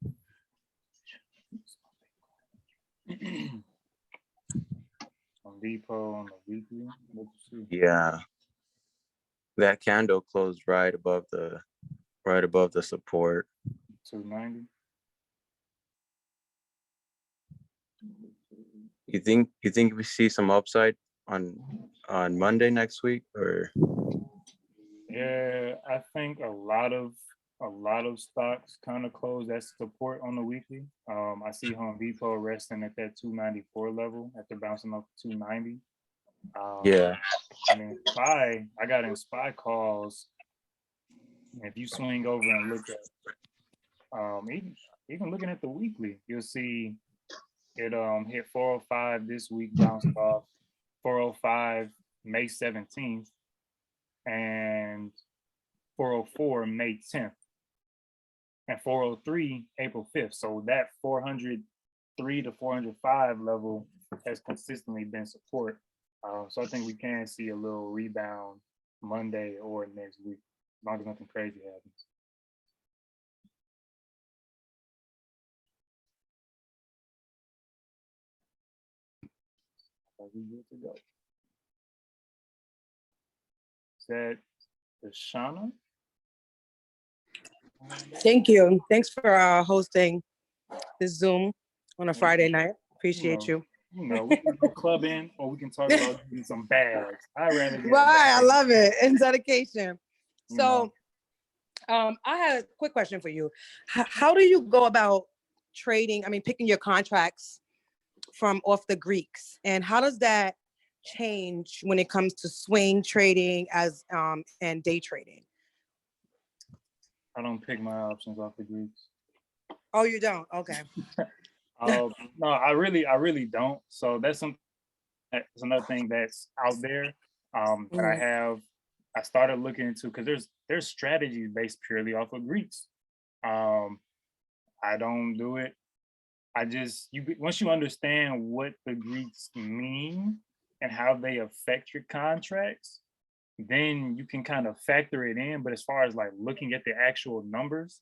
Speaker 1: Home Depot on the weekly. Let's see.
Speaker 20: Yeah. That candle closed right above the support.
Speaker 1: 290.
Speaker 20: You think we see some upside on Monday next week, or?
Speaker 1: Yeah, I think a lot of stocks kind of close that support on the weekly. I see Home Depot resting at that 294 level after bouncing off 290.
Speaker 20: Yeah.
Speaker 1: I mean, I got in SPY calls. If you swing over and look at, even looking at the weekly, you'll see it hit 405 this week, bounced off 405 May 17th, and 404 May 10th, and 403 April 5th. So that 403 to 405 level has consistently been support. So I think we can see a little rebound Monday or next week, as long as nothing crazy happens. Are we good to go? Is that Shauna?
Speaker 21: Thank you. Thanks for hosting this Zoom on a Friday night. Appreciate you.
Speaker 1: You know, we can go club in, or we can talk about getting some bags. I rather get
Speaker 21: Right, I love it. And dedication. So, I had a quick question for you. How do you go about trading? I mean, picking your contracts from off the Greeks, and how does that change when it comes to swing trading and day trading?
Speaker 1: I don't pick my options off the Greeks.
Speaker 21: Oh, you don't? Okay.
Speaker 1: No, I really don't. So that's another thing that's out there that I started looking into, because there's strategies based purely off of Greeks. I don't do it. Once you understand what the Greeks mean and how they affect your contracts, then you can kind of factor it in. But as far as like looking at the actual numbers,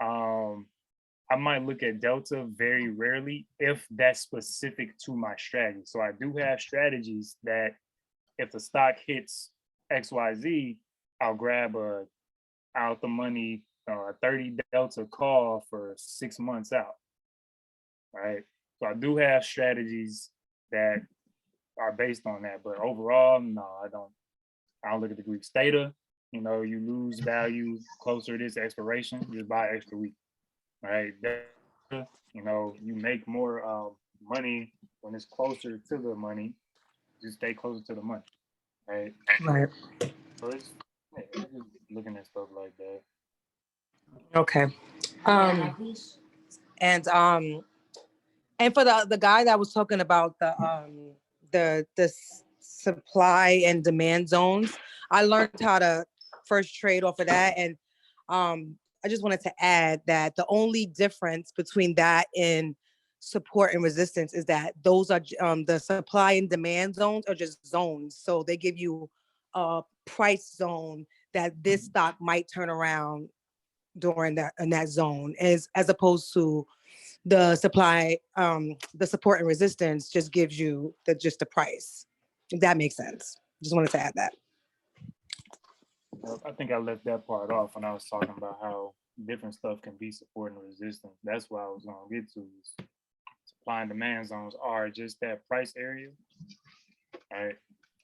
Speaker 1: I might look at Delta very rarely if that's specific to my strategy. So I do have strategies that if the stock hits XYZ, I'll grab a out the money 30 Delta call for 6 months out. Right. So I do have strategies that are based on that. But overall, no, I don't look at the Greek data. You know, you lose value closer to this expiration, just buy extra week. Right. You know, you make more money when it's closer to the money. Just stay closer to the money. Right.
Speaker 21: Right.
Speaker 1: So it's just looking at stuff like that.
Speaker 21: Okay. And for the guy that was talking about the supply and demand zones, I learned how to first trade off of that. And I just wanted to add that the only difference between that and support and resistance is that those are the supply and demand zones are just zones. So they give you a price zone that this stock might turn around during that zone, as opposed to the supply, the support and resistance just gives you just the price. If that makes sense. Just wanted to add that.
Speaker 1: I think I left that part off when I was talking about how different stuff can be support and resistance. That's what I was going to get to. Is supply and demand zones are just that price area. Right.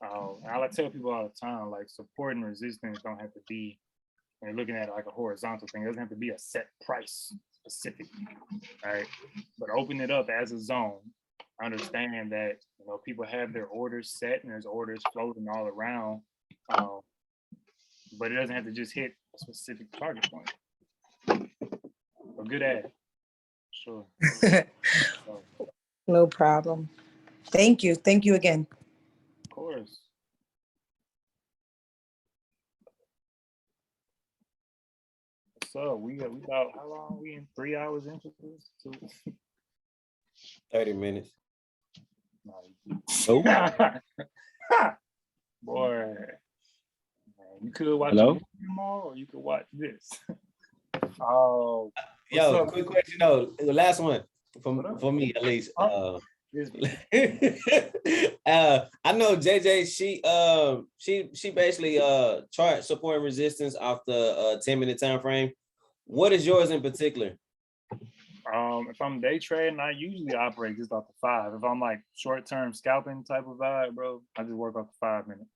Speaker 1: I like to tell people all the time, like support and resistance don't have to be, when you're looking at it like a horizontal thing, it doesn't have to be a set price specific. Right. But open it up as a zone. Understand that, you know, people have their orders set and there's orders floating all around. But it doesn't have to just hit a specific target point. A good ad. Sure.
Speaker 21: No problem. Thank you. Thank you again.
Speaker 1: Of course. So we about, how long are we in? 3 hours into this?
Speaker 4: 30 minutes.
Speaker 1: Nope. Boy. You could watch
Speaker 4: Hello?
Speaker 1: tomorrow, or you could watch this. Oh,
Speaker 4: yo, quick question. No, the last one for me at least.
Speaker 1: Just
Speaker 4: I know JJ. She basically chart support and resistance off the 10-minute time frame. What is yours in particular?
Speaker 1: if I'm day trading, I usually operate just off the 5. If I'm like short-term scalping type of vibe, bro, I just work off the 5 minute.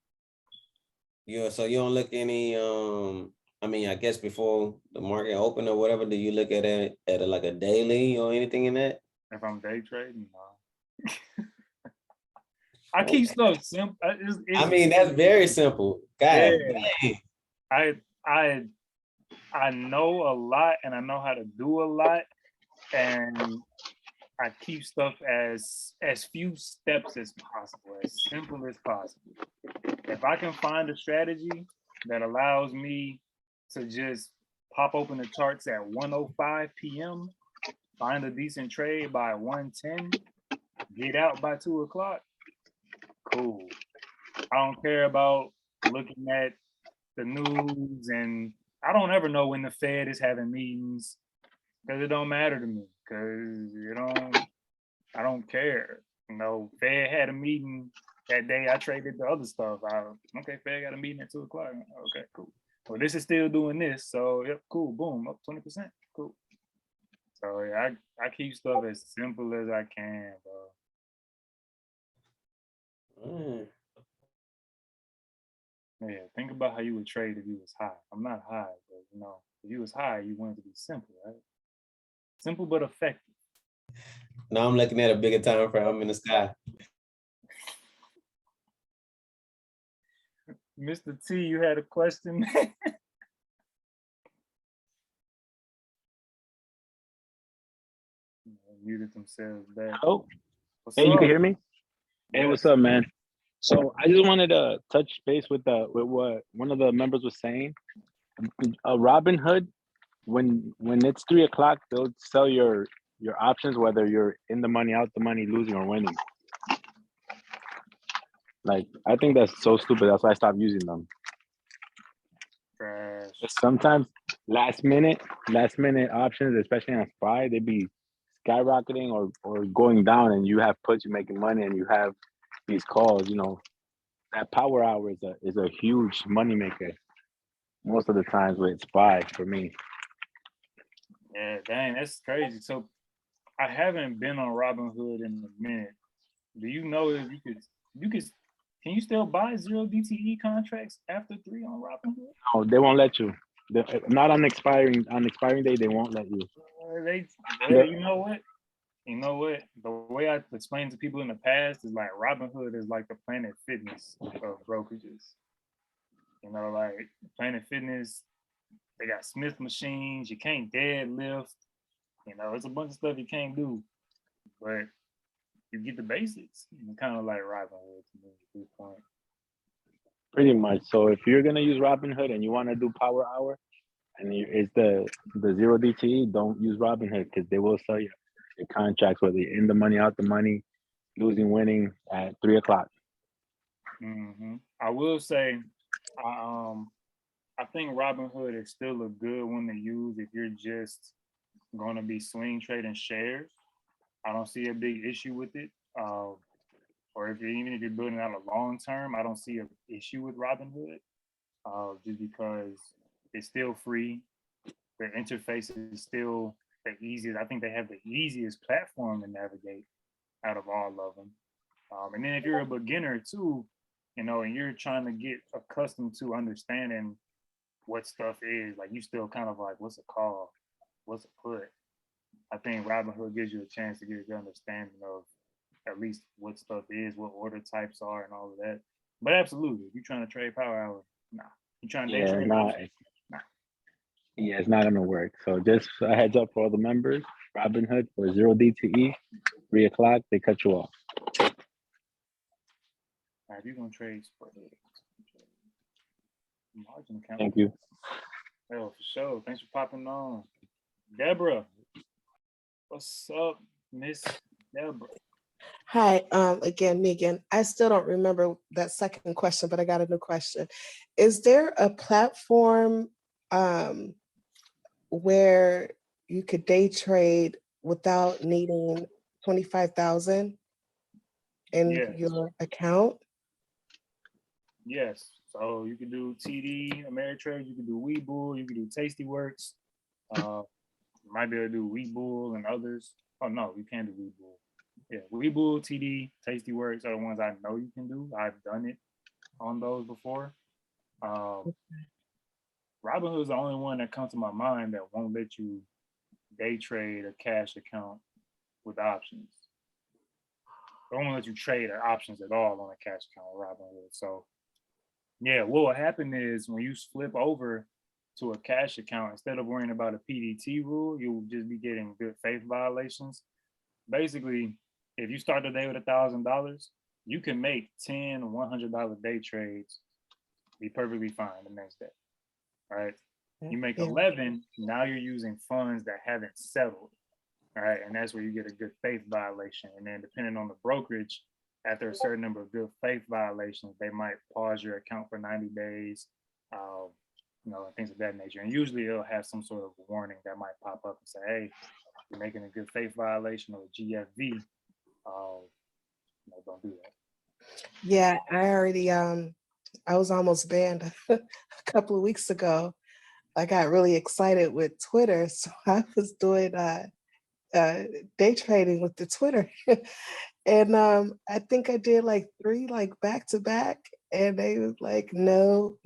Speaker 4: Yeah, so you don't look any I mean, I guess before the market open or whatever, do you look at it at like a daily or anything in that?
Speaker 1: If I'm day trading, no. I keep stuff simple.
Speaker 4: I mean, that's very simple. God dang.
Speaker 1: I know a lot and I know how to do a lot, and I keep stuff as few steps as possible, as simple as possible. If I can find a strategy that allows me to just pop open the charts at 1:05 p.m., find a decent trade by 1:10, get out by 2 o'clock, cool. I don't care about looking at the news, and I don't ever know when the Fed is having meetings because it don't matter to me because I don't care. You know, Fed had a meeting that day. I traded the other stuff. Okay, Fed got a meeting at 2 o'clock. Okay, cool. Well, this is still doing this, so yep, cool. Boom, up 20%. Cool. So yeah, I keep stuff as simple as I can, bro. Yeah, think about how you would trade if you was high. I'm not high, but you know, if you was high, you want it to be simple, right? Simple but effective.
Speaker 4: Now I'm looking at a bigger time frame. I'm in the sky.
Speaker 1: Mr. T, you had a question? Muted themselves back.
Speaker 5: Oh,
Speaker 1: What's
Speaker 5: hey, you
Speaker 1: up?
Speaker 5: can hear me? Hey,
Speaker 1: Yes.
Speaker 5: what's up, man? So I just wanted to touch base with what one of the members was saying. Robinhood, when it's 3 o'clock, they'll sell your options, whether you're in the money, out the money, losing or winning. Like, I think that's so stupid. That's why I stopped using them.
Speaker 1: Trash.
Speaker 5: Sometimes last minute options, especially on SPY, they be skyrocketing or going down, and you have puts, you're making money, and you have these calls. You know, that power hour is a huge money maker most of the times with SPY for me.
Speaker 1: Yeah, dang, that's crazy. So I haven't been on Robinhood in a minute. Do you know if can you still buy 0 DTE contracts after 3 on Robinhood?
Speaker 5: No, they won't let you. Not on expiring day, they won't let you.
Speaker 1: You know what? You know what? The way I explained to people in the past is like Robinhood is like the Planet Fitness of brokerages. You know, like Planet Fitness, they got Smith machines. You can't deadlift. You know, it's a bunch of stuff you can't do, but you get the basics. It's kind of like Robinhood to me at this point.
Speaker 5: Pretty much. So if you're gonna use Robinhood and you want to do power hour, and it's the 0 DTE, don't use Robinhood because they will sell you your contracts, whether you're in the money, out the money, losing, winning at 3 o'clock.
Speaker 1: Mm-hmm. I will say, I think Robinhood is still a good one to use if you're just going to be swing trading shares. I don't see a big issue with it. Or even if you're building out a long term, I don't see an issue with Robinhood. Just because it's still free. Their interface is still the easiest. I think they have the easiest platform to navigate out of all of them. And then if you're a beginner too, you know, and you're trying to get accustomed to understanding what stuff is, like you still kind of like, what's a call? What's a put? I think Robinhood gives you a chance to get a good understanding of at least what stuff is, what order types are, and all of that. But absolutely, if you're trying to trade power hour, nah. You're trying to day trade? Nah.
Speaker 5: Yeah, it's not gonna work. So just a heads up for all the members, Robinhood for 0 DTE, 3 o'clock, they cut you off.
Speaker 1: If you're gonna trade spread, margin account.
Speaker 5: Thank you.
Speaker 1: Oh, for sure. Thanks for popping on. Deborah. What's up, Miss Deborah?
Speaker 18: Hi, again, Megan. I still don't remember that second question, but I got a new question. Is there a platform where you could day trade without needing 25,000? in
Speaker 1: Yes.
Speaker 18: your account?
Speaker 1: Yes. So you can do TD, Ameritrade, you can do Webull, you can do Tastyworks. You might be able to do Webull and others. Oh no, you can't do Webull. Yeah, Webull, TD, Tastyworks are the ones I know you can do. I've done it on those before. Robinhood is the only one that comes to my mind that won't let you day trade a cash account with options. They won't let you trade options at all on a cash account with Robinhood. So yeah, what will happen is when you flip over to a cash account, instead of worrying about a PDT rule, you'll just be getting good faith violations. Basically, if you start the day with $1,000, you can make 10 $100 day trades, be perfectly fine the next day. All right. You make 11, now you're using funds that haven't settled. All right. And that's where you get a good faith violation. And then depending on the brokerage, after a certain number of good faith violations, they might pause your account for 90 days, and things of that nature. And usually it'll have some sort of warning that might pop up and say, hey, you're making a good faith violation or a GFV. Don't do that.
Speaker 18: Yeah, I already I was almost banned a couple of weeks ago. I got really excited with Twitter, so I was doing day trading with the Twitter. And I think I did like 3 back to back, and they was like, no.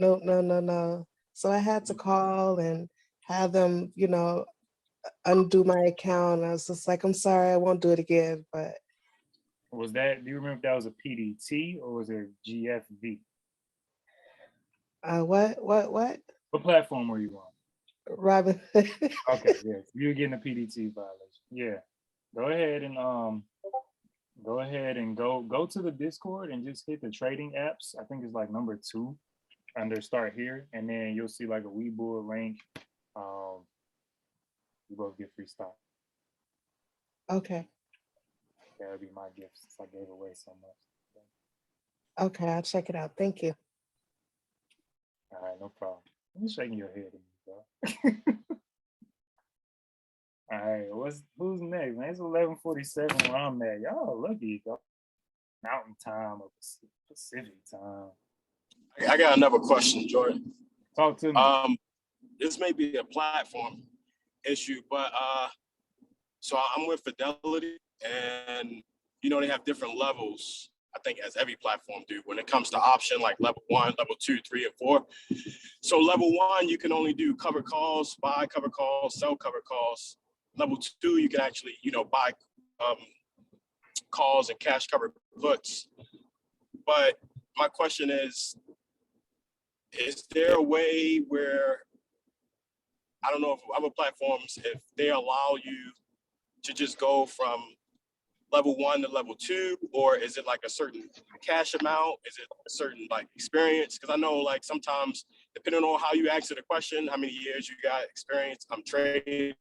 Speaker 18: So I had to call and have them, undo my account. I was just like, I'm sorry, I won't do it again. But
Speaker 1: do you remember if that was a PDT or was it GFV?
Speaker 18: What?
Speaker 1: What platform were you on?
Speaker 18: Robin.
Speaker 1: Okay, yeah, you were getting a PDT violation. Yeah, go ahead and go to the Discord and just hit the trading apps. I think it's like number 2 under start here, and then you'll see like a Webull link. You both get free stock.
Speaker 18: Okay.
Speaker 1: That would be my gift since I gave away so much.
Speaker 18: Okay, I'll check it out. Thank you.
Speaker 1: All right, no problem. You're shaking your head at me, bro. All right, who's next, man? It's 11:47 where I'm at. Y'all lucky, though. Mountain time or Pacific time.
Speaker 17: I got another question, Jordan.
Speaker 1: Talk to me.
Speaker 17: This may be a platform issue, but so I'm with Fidelity, and they have different levels. I think as every platform do when it comes to option, like level 1, level 2, 3, and 4. So level 1, you can only do covered calls, buy covered calls, sell covered calls. Level 2, you can actually, buy calls and cash covered puts. But my question is there a way where, I don't know if other platforms, if they allow you to just go from level 1 to level 2, or is it like a certain cash amount? Is it a certain experience? Because I know sometimes depending on how you answer the question, how many years you got experience, I'm trading,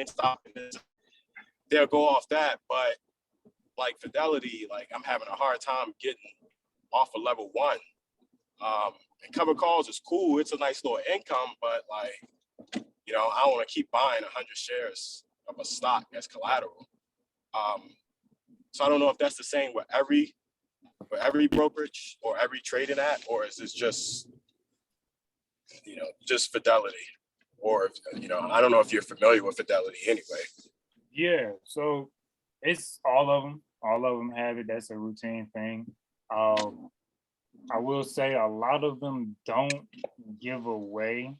Speaker 17: stocking this, they'll go off that. But Fidelity, I'm having a hard time getting off of level 1. And covered calls is cool. It's a nice little income, but I don't want to keep buying 100 shares of a stock as collateral. So I don't know if that's the same with every brokerage or every trading app, or is this just Fidelity, or I don't know if you're familiar with Fidelity anyway.
Speaker 1: Yeah, so it's all of them. All of them have it. That's a routine thing. I will say a lot of them don't give away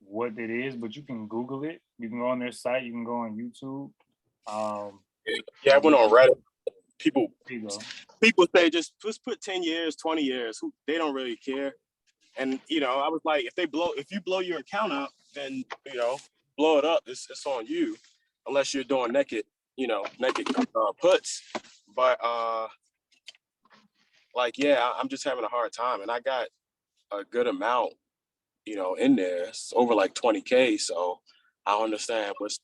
Speaker 1: what it is, but you can Google it. You can go on their site. You can go on YouTube.
Speaker 17: Yeah, I went on Reddit. People say just put 10 years, 20 years. They don't really care. And I was like, if you blow your account up, then blow it up. It's on you, unless you're doing naked puts. But I'm just having a hard time, and I got a good amount, in there. It's over 20K. So I understand what's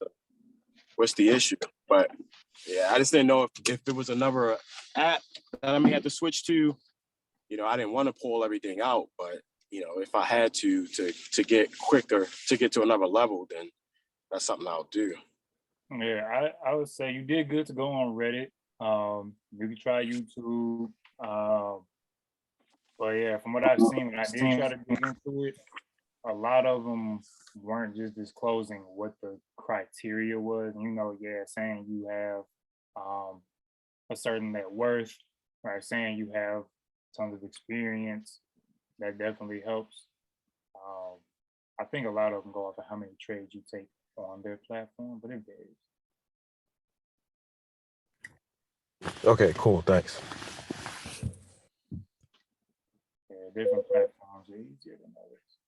Speaker 17: the issue. But yeah, I just didn't know if there was another app that I may have to switch to. I didn't want to pull everything out, but if I had to get quicker, to get to another level, then that's something I'll do.
Speaker 1: Yeah, I would say you did good to go on Reddit. You can try YouTube. But yeah, from what I've seen, when I did try to dig into it, a lot of them weren't just disclosing what the criteria was. You know, yeah, saying you have a certain net worth, right? Saying you have tons of experience, that definitely helps. Um, I think a lot of them go off of how many trades you take on their platform, but it varies.
Speaker 2: Okay, cool. Thanks.
Speaker 1: Yeah, different platforms are easier than others.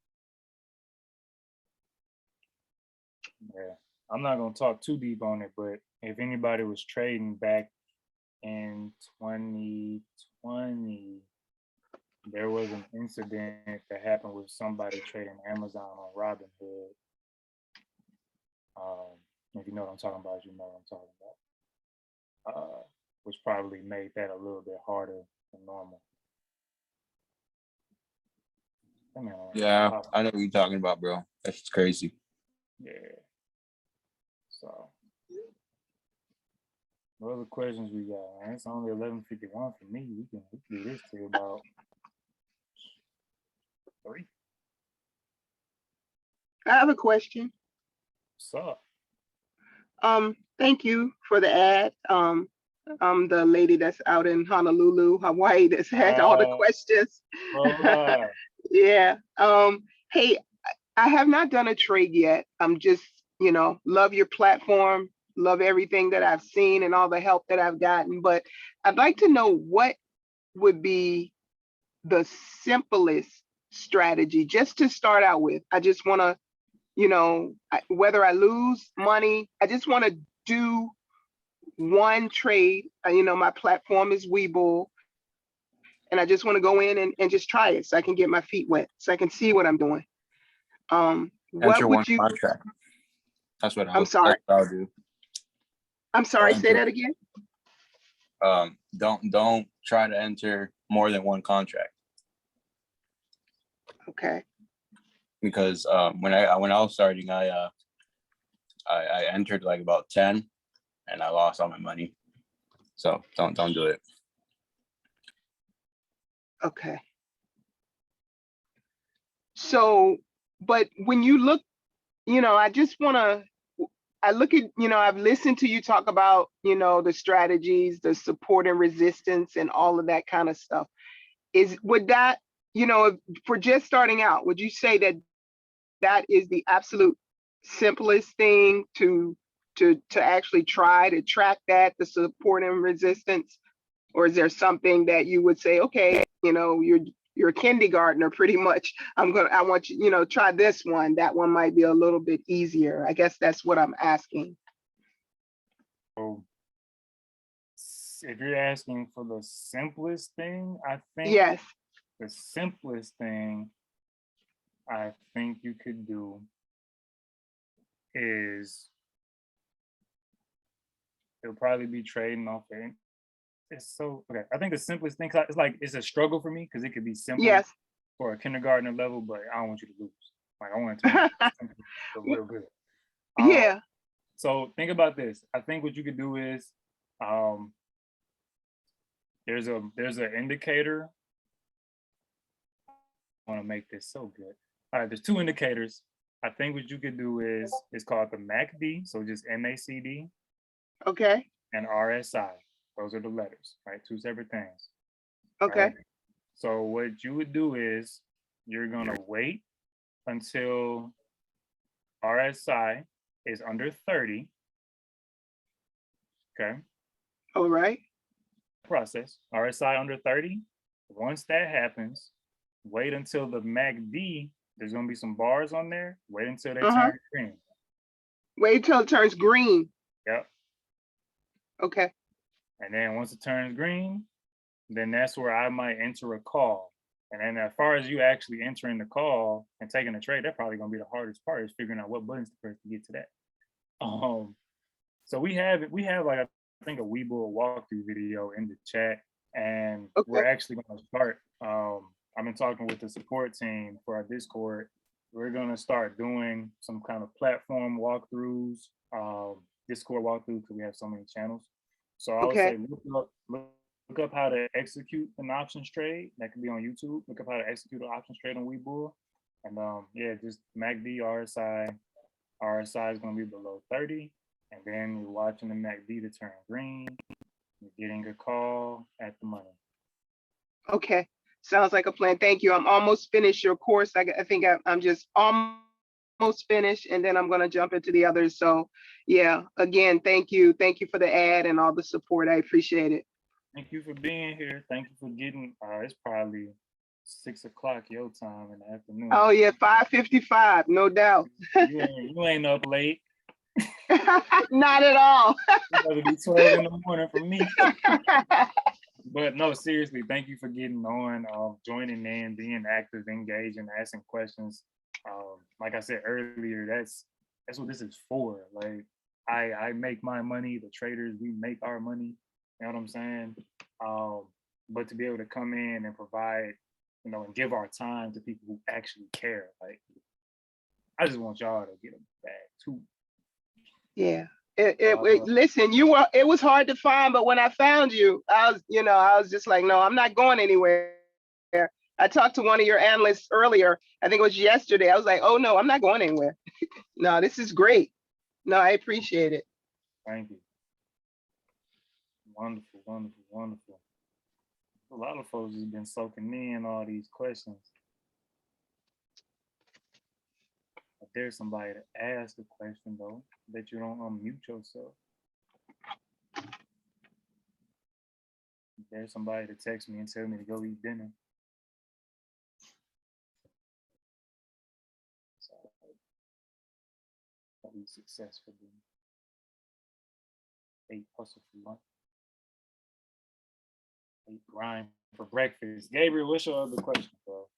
Speaker 1: Yeah, I'm not gonna talk too deep on it, but if anybody was trading back in 2020, there was an incident that happened with somebody trading Amazon on Robinhood. If you know what I'm talking about, you know what I'm talking about. Which probably made that a little bit harder than normal.
Speaker 20: Yeah, I know what you're talking about, bro. That's just crazy.
Speaker 1: Yeah. So, what other questions we got, man? It's only 11:51 for me. We can do this till about 3.
Speaker 7: I have a question.
Speaker 1: What's up?
Speaker 7: Thank you for the ad. I'm the lady that's out in Honolulu, Hawaii, that's had all the questions. Yeah. Hey, I have not done a trade yet. I'm just, love your platform, love everything that I've seen and all the help that I've gotten. But I'd like to know what would be the simplest strategy just to start out with. I just want to, whether I lose money, I just want to do one trade. My platform is Webull, and I just want to go in and just try it so I can get my feet wet, so I can see what I'm doing. What
Speaker 20: Enter
Speaker 7: would
Speaker 20: one
Speaker 7: you?
Speaker 20: contract. That's what
Speaker 7: I'm sorry.
Speaker 20: I'll do.
Speaker 7: I'm sorry.
Speaker 20: I'll
Speaker 7: Say that again.
Speaker 20: Don't try to enter more than one contract.
Speaker 7: Okay.
Speaker 20: Because when I was starting, I entered like about 10, and I lost all my money. So don't do it.
Speaker 7: Okay. So, but when you look, I just want to, I look at, I've listened to you talk about, the strategies, the support and resistance and all of that kind of stuff. Would that, for just starting out, would you say that that is the absolute simplest thing to actually try to track that, the support and resistance? Or is there something that you would say, okay, you're a kindergartner pretty much. I want you, try this one. That one might be a little bit easier. I guess that's what I'm asking.
Speaker 1: So, if you're asking for the simplest thing, I think
Speaker 7: yes,
Speaker 1: the simplest thing I think you could do is it'll probably be trading off it. It's so okay. I think the simplest thing, it's a struggle for me because it could be simple
Speaker 7: yes,
Speaker 1: for a kindergartner level, but I don't want you to lose. Like I want it to be real good.
Speaker 7: Yeah.
Speaker 1: So think about this. I think what you could do is there's an indicator. I want to make this so good. All right, there's 2 indicators. I think what you could do is it's called the MACD, so just MACD.
Speaker 7: Okay.
Speaker 1: And RSI. Those are the letters, right? 2 separate things.
Speaker 7: Okay.
Speaker 1: Right? So what you would do is you're gonna wait until RSI is under 30. Okay.
Speaker 7: All right.
Speaker 1: Process. RSI under 30. Once that happens, wait until the MACD, there's gonna be some bars on there. Wait until they turn green.
Speaker 7: Wait till it turns green.
Speaker 1: Yep.
Speaker 7: Okay.
Speaker 1: And then once it turns green, then that's where I might enter a call. And then as far as you actually entering the call and taking a trade, that's probably gonna be the hardest part, is figuring out what buttons to press to get to that. So we have like I think a Webull walkthrough video in the chat, and we're actually gonna start. I've been talking with the support team for our Discord. We're gonna start doing some kind of platform walkthroughs, Discord walkthroughs, because we have so many channels. So I would
Speaker 8: Okay.
Speaker 1: say look up how to execute an options trade. That could be on YouTube. Look up how to execute an options trade on Webull. And yeah, just MACD, RSI. RSI is gonna be below 30. And then you're watching the MACD to turn green. You're getting a call at the money.
Speaker 8: Okay. Sounds like a plan. Thank you. I'm almost finished your course. I think I'm just almost finished, and then I'm going to jump into the others. So yeah, again, thank you. Thank you for the ad and all the support. I appreciate it.
Speaker 1: Thank you for being here. Thank you for getting, it's probably 6 o'clock your time in the afternoon.
Speaker 8: Oh yeah, 5:55, no doubt.
Speaker 1: You ain't up late.
Speaker 8: Not at all.
Speaker 1: It's going to be 12 in the morning for me. But no, seriously, thank you for getting on, joining in, being active, engaging, asking questions. Like I said earlier, that's what this is for. Like I make my money, the traders, we make our money. You know what I'm saying? But to be able to come in and provide, you know, and give our time to people who actually care. Like I just want y'all to get a bag too.
Speaker 8: Yeah. Listen, it was hard to find, but when I found you, I was just like, no, I'm not going anywhere. I talked to one of your analysts earlier. I think it was yesterday. I was like, oh no, I'm not going anywhere. No, this is great. No, I appreciate it.
Speaker 1: Thank you. Wonderful, wonderful, wonderful. A lot of folks have been soaking in all these questions. If there's somebody to ask a question though, that you don't unmute yourself. If there's somebody to text me and tell me to go eat dinner. So I'll be successful. Ate hustle for lunch. Ate grind for breakfast. Gabriel, what's your other question, bro?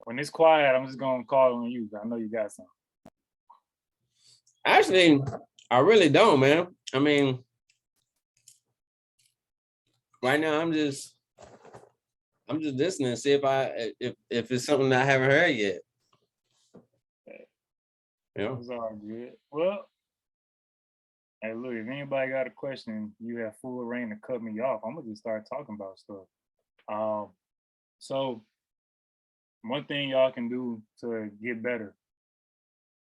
Speaker 1: When it's quiet, I'm just gonna call on you. I know you got something.
Speaker 4: Actually, I really don't, man. I mean, right now I'm just listening to see if it's something I haven't heard yet. Yeah.
Speaker 1: It's all good. Well, hey, look, if anybody got a question, you have full reign to cut me off. I'm gonna just start talking about stuff. So one thing y'all can do to get better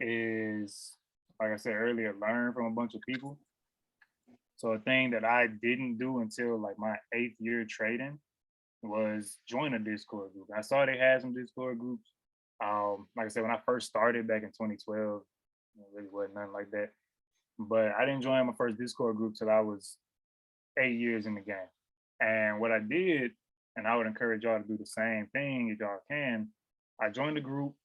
Speaker 1: is, like I said earlier, learn from a bunch of people. So a thing that I didn't do until like my 8th year trading was join a Discord group. I saw they had some Discord groups. Like I said, when I first started back in 2012, it really wasn't nothing like that. But I didn't join my first Discord group till I was 8 years in the game. And what I did, and I would encourage y'all to do the same thing if y'all can, I joined the group.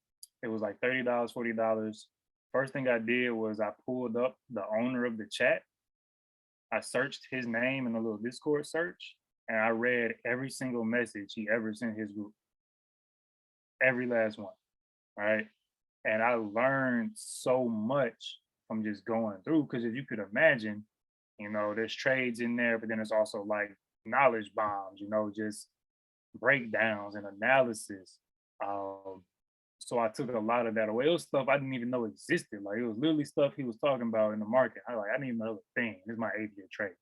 Speaker 1: It was like $30, $40. First thing I did was I pulled up the owner of the chat. I searched his name in a little Discord search, and I read every single message he ever sent his group. Every last one, right? And I learned so much from just going through, because if you could imagine, you know, there's trades in there, but then it's also like knowledge bombs, you know, just breakdowns and analysis. So I took a lot of that away. It was stuff I didn't even know existed. Like it was literally stuff he was talking about in the market. I didn't even know the thing. This is my 8th year trade.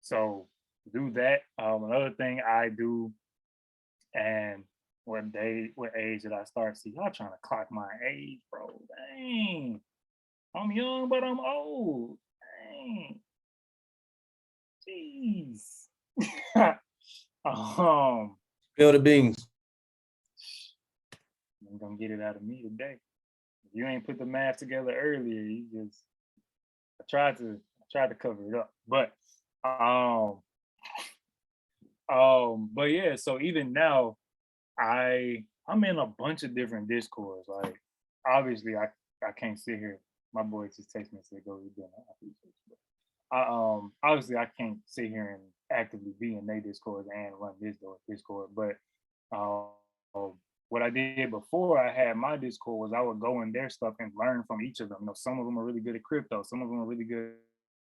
Speaker 1: So do that. Another thing I do, and what age did I start? See, y'all trying to clock my age, bro. Dang. I'm young, but I'm old. Dang. Jeez.
Speaker 4: Spill the beans.
Speaker 1: I'm gonna get it out of me today. If you ain't put the math together earlier, you just I tried to cover it up. But but yeah, so even now I'm in a bunch of different Discords. Like obviously I can't sit here. My boy just text me and said go eat dinner. Obviously I can't sit here and actively be in their Discord and run this Discord, but what I did before I had my Discord was I would go in their stuff and learn from each of them. You know, some of them are really good at crypto, some of them are really good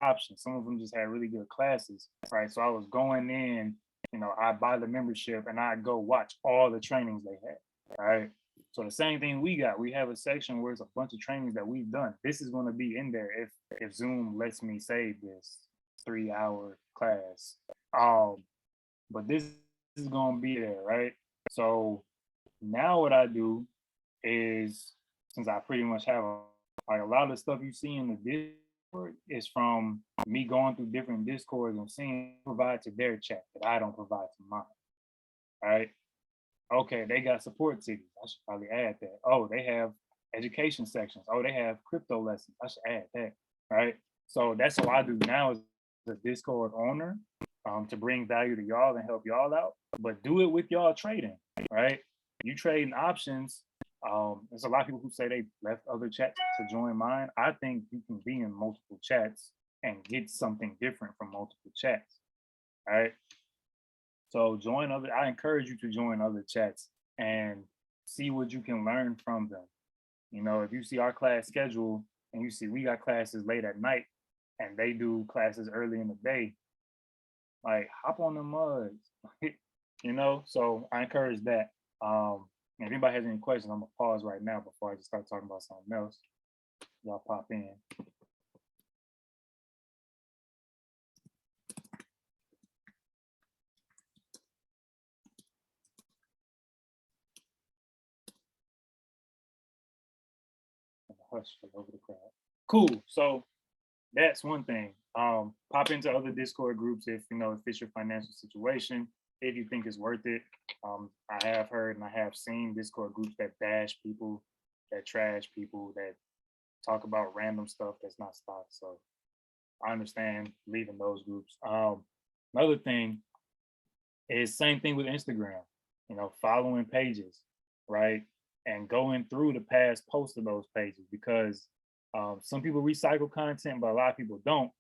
Speaker 1: at options, some of them just had really good classes, right? So I was going in, you know, I buy the membership and I go watch all the trainings they had, right? So the same thing we got. We have a section where it's a bunch of trainings that we've done. This is going to be in there if Zoom lets me save this 3-hour class. But this is going to be there, right? So now what I do is, since I pretty much have like a lot of the stuff you see in the Discord is from me going through different Discords and seeing provide to their chat that I don't provide to mine. Right? Okay, they got support tickets. I should probably add that. Oh, they have education sections. Oh, they have crypto lessons. I should add that. Right? So that's what I do now as a Discord owner, to bring value to y'all and help y'all out. But do it with y'all trading, right? You trading options. There's a lot of people who say they left other chats to join mine. I think you can be in multiple chats and get something different from multiple chats. All right. So join other, I encourage you to join other chats and see what you can learn from them. You know, if you see our class schedule and you see we got classes late at night and they do classes early in the day, like hop on the mugs, you know? So I encourage that. If anybody has any questions, I'm gonna pause right now before I just start talking about something else. Y'all pop in. Hush over the crowd. Cool. So that's one thing. Pop into other Discord groups if you know if it's your financial situation, if you think it's worth it. I have heard and I have seen Discord groups that bash people, that trash people, that talk about random stuff that's not stocks. So I understand leaving those groups. Another thing is same thing with Instagram, you know, following pages, right? And going through the past posts of those pages because some people recycle content, but a lot of people don't.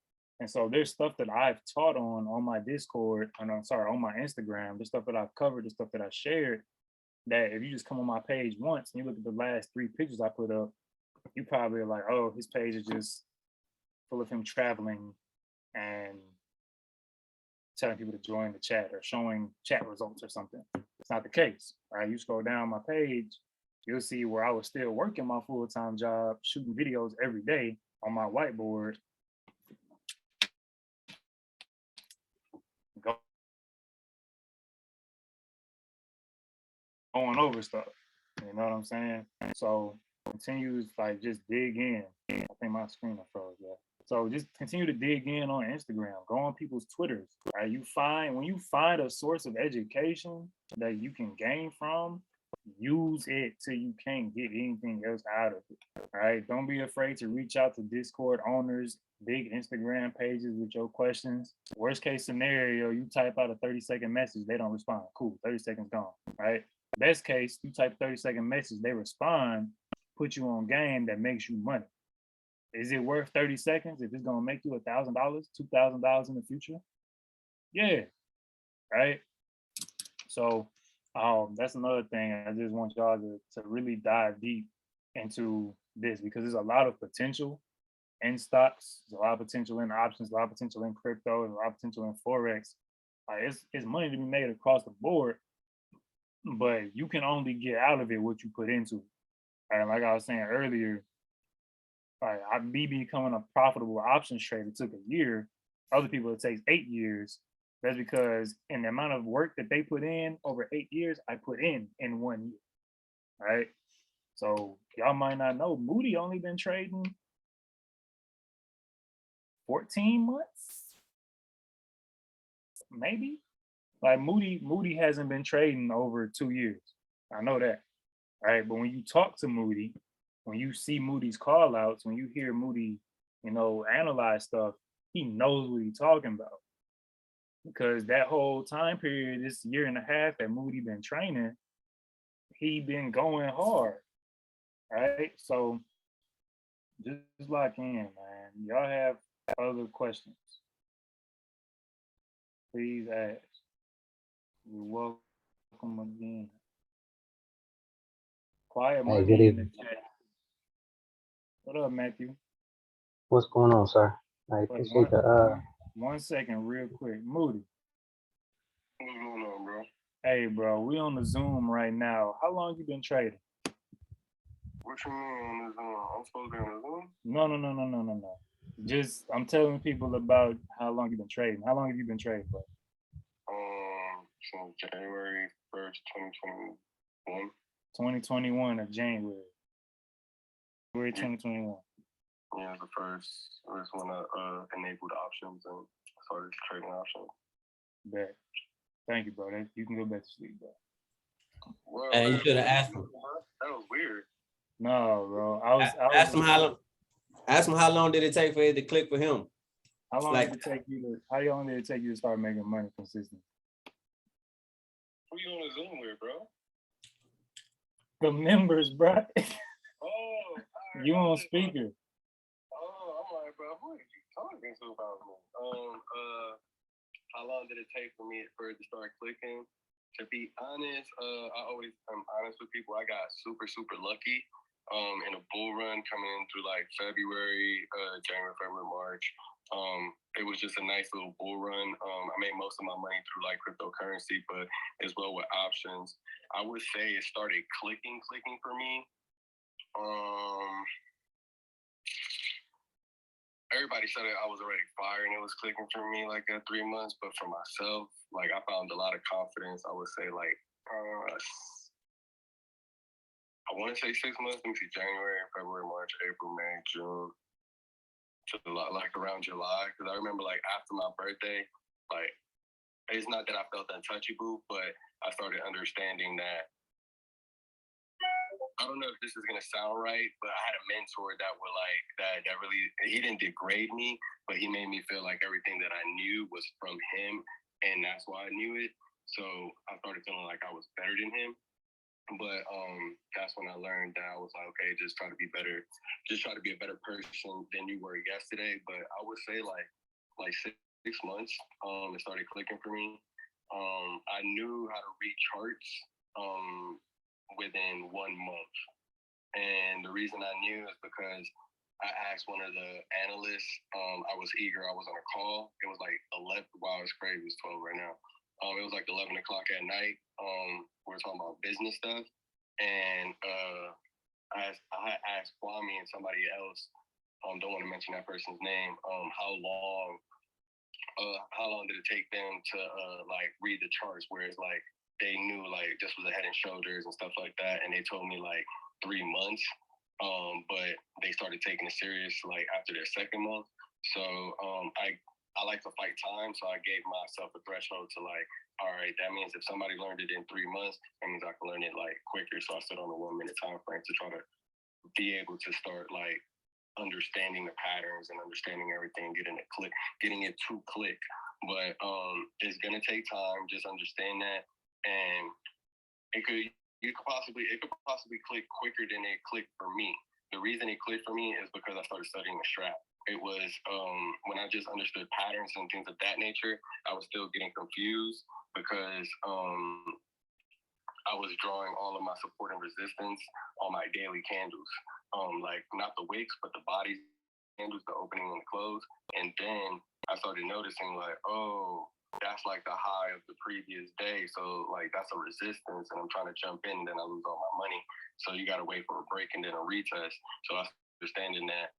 Speaker 1: And so there's stuff that I've taught on my Discord, and I'm sorry, on my Instagram, the stuff that I've covered, the stuff that I shared, that if you just come on my page once and you look at the last 3 pictures I put up, you probably are like, oh, his page is just full of him traveling and telling people to join the chat or showing chat results or something. It's not the case, right? You scroll down my page, you'll see where I was still working my full-time job, shooting videos every day on my whiteboard, going over stuff. You know what I'm saying? So continue to like just dig in. I think my screen will froze, yeah. So just continue to dig in on Instagram, go on people's Twitters. Right? When you find a source of education that you can gain from, use it till you can't get anything else out of it. All right. Don't be afraid to reach out to Discord owners, big Instagram pages with your questions. Worst case scenario, you type out a 30-second message, they don't respond. Cool, 30 seconds gone. Right. Best case, you type 30-second message, they respond, put you on game that makes you money. Is it worth 30 seconds if it's gonna make you $1,000, $2,000 in the future? Yeah. Right. So that's another thing. I just want y'all to really dive deep into this because there's a lot of potential in stocks, there's a lot of potential in options, a lot of potential in crypto, there's a lot of potential in Forex. It's money to be made across the board, but you can only get out of it what you put into it. Right? Like I was saying earlier, me becoming a profitable options trader took a year. Other people, it takes 8 years. That's because in the amount of work that they put in over 8 years, I put in 1 year, right? So y'all might not know, Moody only been trading 14 months, maybe. Like Moody hasn't been trading over 2 years. I know that, right? But when you talk to Moody, when you see Moody's call outs, when you hear Moody, you know, analyze stuff, he knows what he's talking about. Because that whole time period, this year and a half that Moody been training, he been going hard, right? So just lock in, man. Y'all have other questions, please ask. You're welcome again. Quiet
Speaker 3: Hey, good
Speaker 1: money in the
Speaker 3: evening.
Speaker 1: chat. What up, Matthew?
Speaker 3: What's going on, sir? I
Speaker 1: Wait,
Speaker 3: appreciate the
Speaker 1: 1 second, real quick. Moody.
Speaker 17: What's going on, bro?
Speaker 1: Hey, bro, we on the Zoom right now. How long you been trading?
Speaker 17: What you mean on this Zoom? I'm supposed to be on the Zoom?
Speaker 1: No. Just I'm telling people about how long you've been trading. How long have you been trading for?
Speaker 17: Since January 1st, 2021.
Speaker 1: 2021 or January. January 2021.
Speaker 17: Yeah, the first when I enabled options and started trading options.
Speaker 1: Bet. Thank you, bro. You can go back to sleep, bro.
Speaker 17: Well,
Speaker 4: And you should have asked him.
Speaker 17: that was weird.
Speaker 1: No, bro.
Speaker 4: Ask him how long. Ask him how long did it take for it to click for him.
Speaker 1: How long
Speaker 4: Like-
Speaker 1: did it take you to? How long did it take you to start making money consistently?
Speaker 17: Who you on the Zoom with, bro?
Speaker 1: The members, bro.
Speaker 17: Oh,
Speaker 1: You on speaker?
Speaker 17: I'm like, bro, who are you talking to about me? How long did it take for it to start clicking? To be honest, I'm honest with people. I got super lucky. In a bull run coming through like February, January, February, March. It was just a nice little bull run. I made most of my money through like cryptocurrency, but as well with options. I would say it started clicking for me. Everybody said I was already fired and it was clicking for me like at 3 months, but for myself, like I found a lot of confidence. I would say like I want to say 6 months. Let me see, January, February, March, April, May, June, July, like around July. Because I remember like after my birthday, like it's not that I felt untouchable, but I started understanding that. I don't know if this is gonna sound right, but I had a mentor that would like that really he didn't degrade me, but he made me feel like everything that I knew was from him, and that's why I knew it. So I started feeling like I was better than him. But that's when I learned that I was like, okay, just try to be better, just try to be a better person than you were yesterday. But I would say like 6 months, it started clicking for me. I knew how to read charts within 1 month. And the reason I knew is because I asked one of the analysts, I was eager, I was on a call. It was like 11, wow, it's crazy, it's 12 right now. It was like 11 o'clock at night. We were talking about business stuff. And I asked Kwame and somebody else, don't want to mention that person's name, how long did it take them to like read the charts where it's like they knew like this was a Head and Shoulders and stuff like that, and they told me like 3 months, but they started taking it serious like after their second month. So I like to fight time, so I gave myself a threshold to like, all right, that means if somebody learned it in 3 months, that means I can learn it like quicker. So I stood on a 1 minute time frame to try to be able to start like understanding the patterns and understanding everything, getting it to click. But it's gonna take time. Just understand that, and it could possibly click quicker than it clicked for me. The reason it clicked for me is because I started studying the strat. It was when I just understood patterns and things of that nature, I was still getting confused because I was drawing all of my support and resistance on my daily candles. Like not the wicks, but the body candles, the opening and the close. And then I started noticing like, oh, that's like the high of the previous day. So like that's a resistance and I'm trying to jump in and then I lose all my money. So you gotta wait for a break and then a retest. So I started understanding that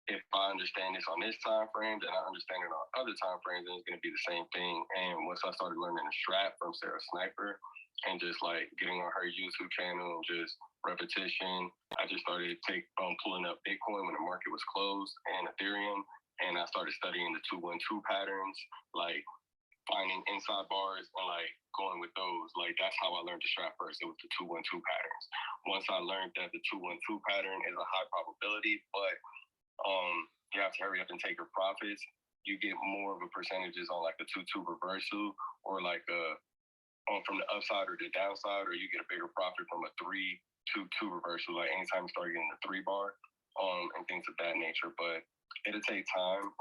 Speaker 17: if I understand this on this time frame, then I understand it on other time frames, and it's gonna be the same thing. And once I started learning the strat from Sarah Sniper and just like getting on her YouTube channel and just repetition, I just started pulling up Bitcoin when the market was closed and Ethereum, and I started studying the 212 patterns, like finding inside bars and like going with those. Like that's how I learned the strat first. It was the 212 patterns. Once I learned that the 212 pattern is a high probability, but you have to hurry up and take your profits, you get more of a percentages on like the 2-2 reversal or like from the upside or the downside, or you get a bigger profit from a 3-2-2 reversal, like anytime you start getting the 3-bar and things of that nature. But it'll take time.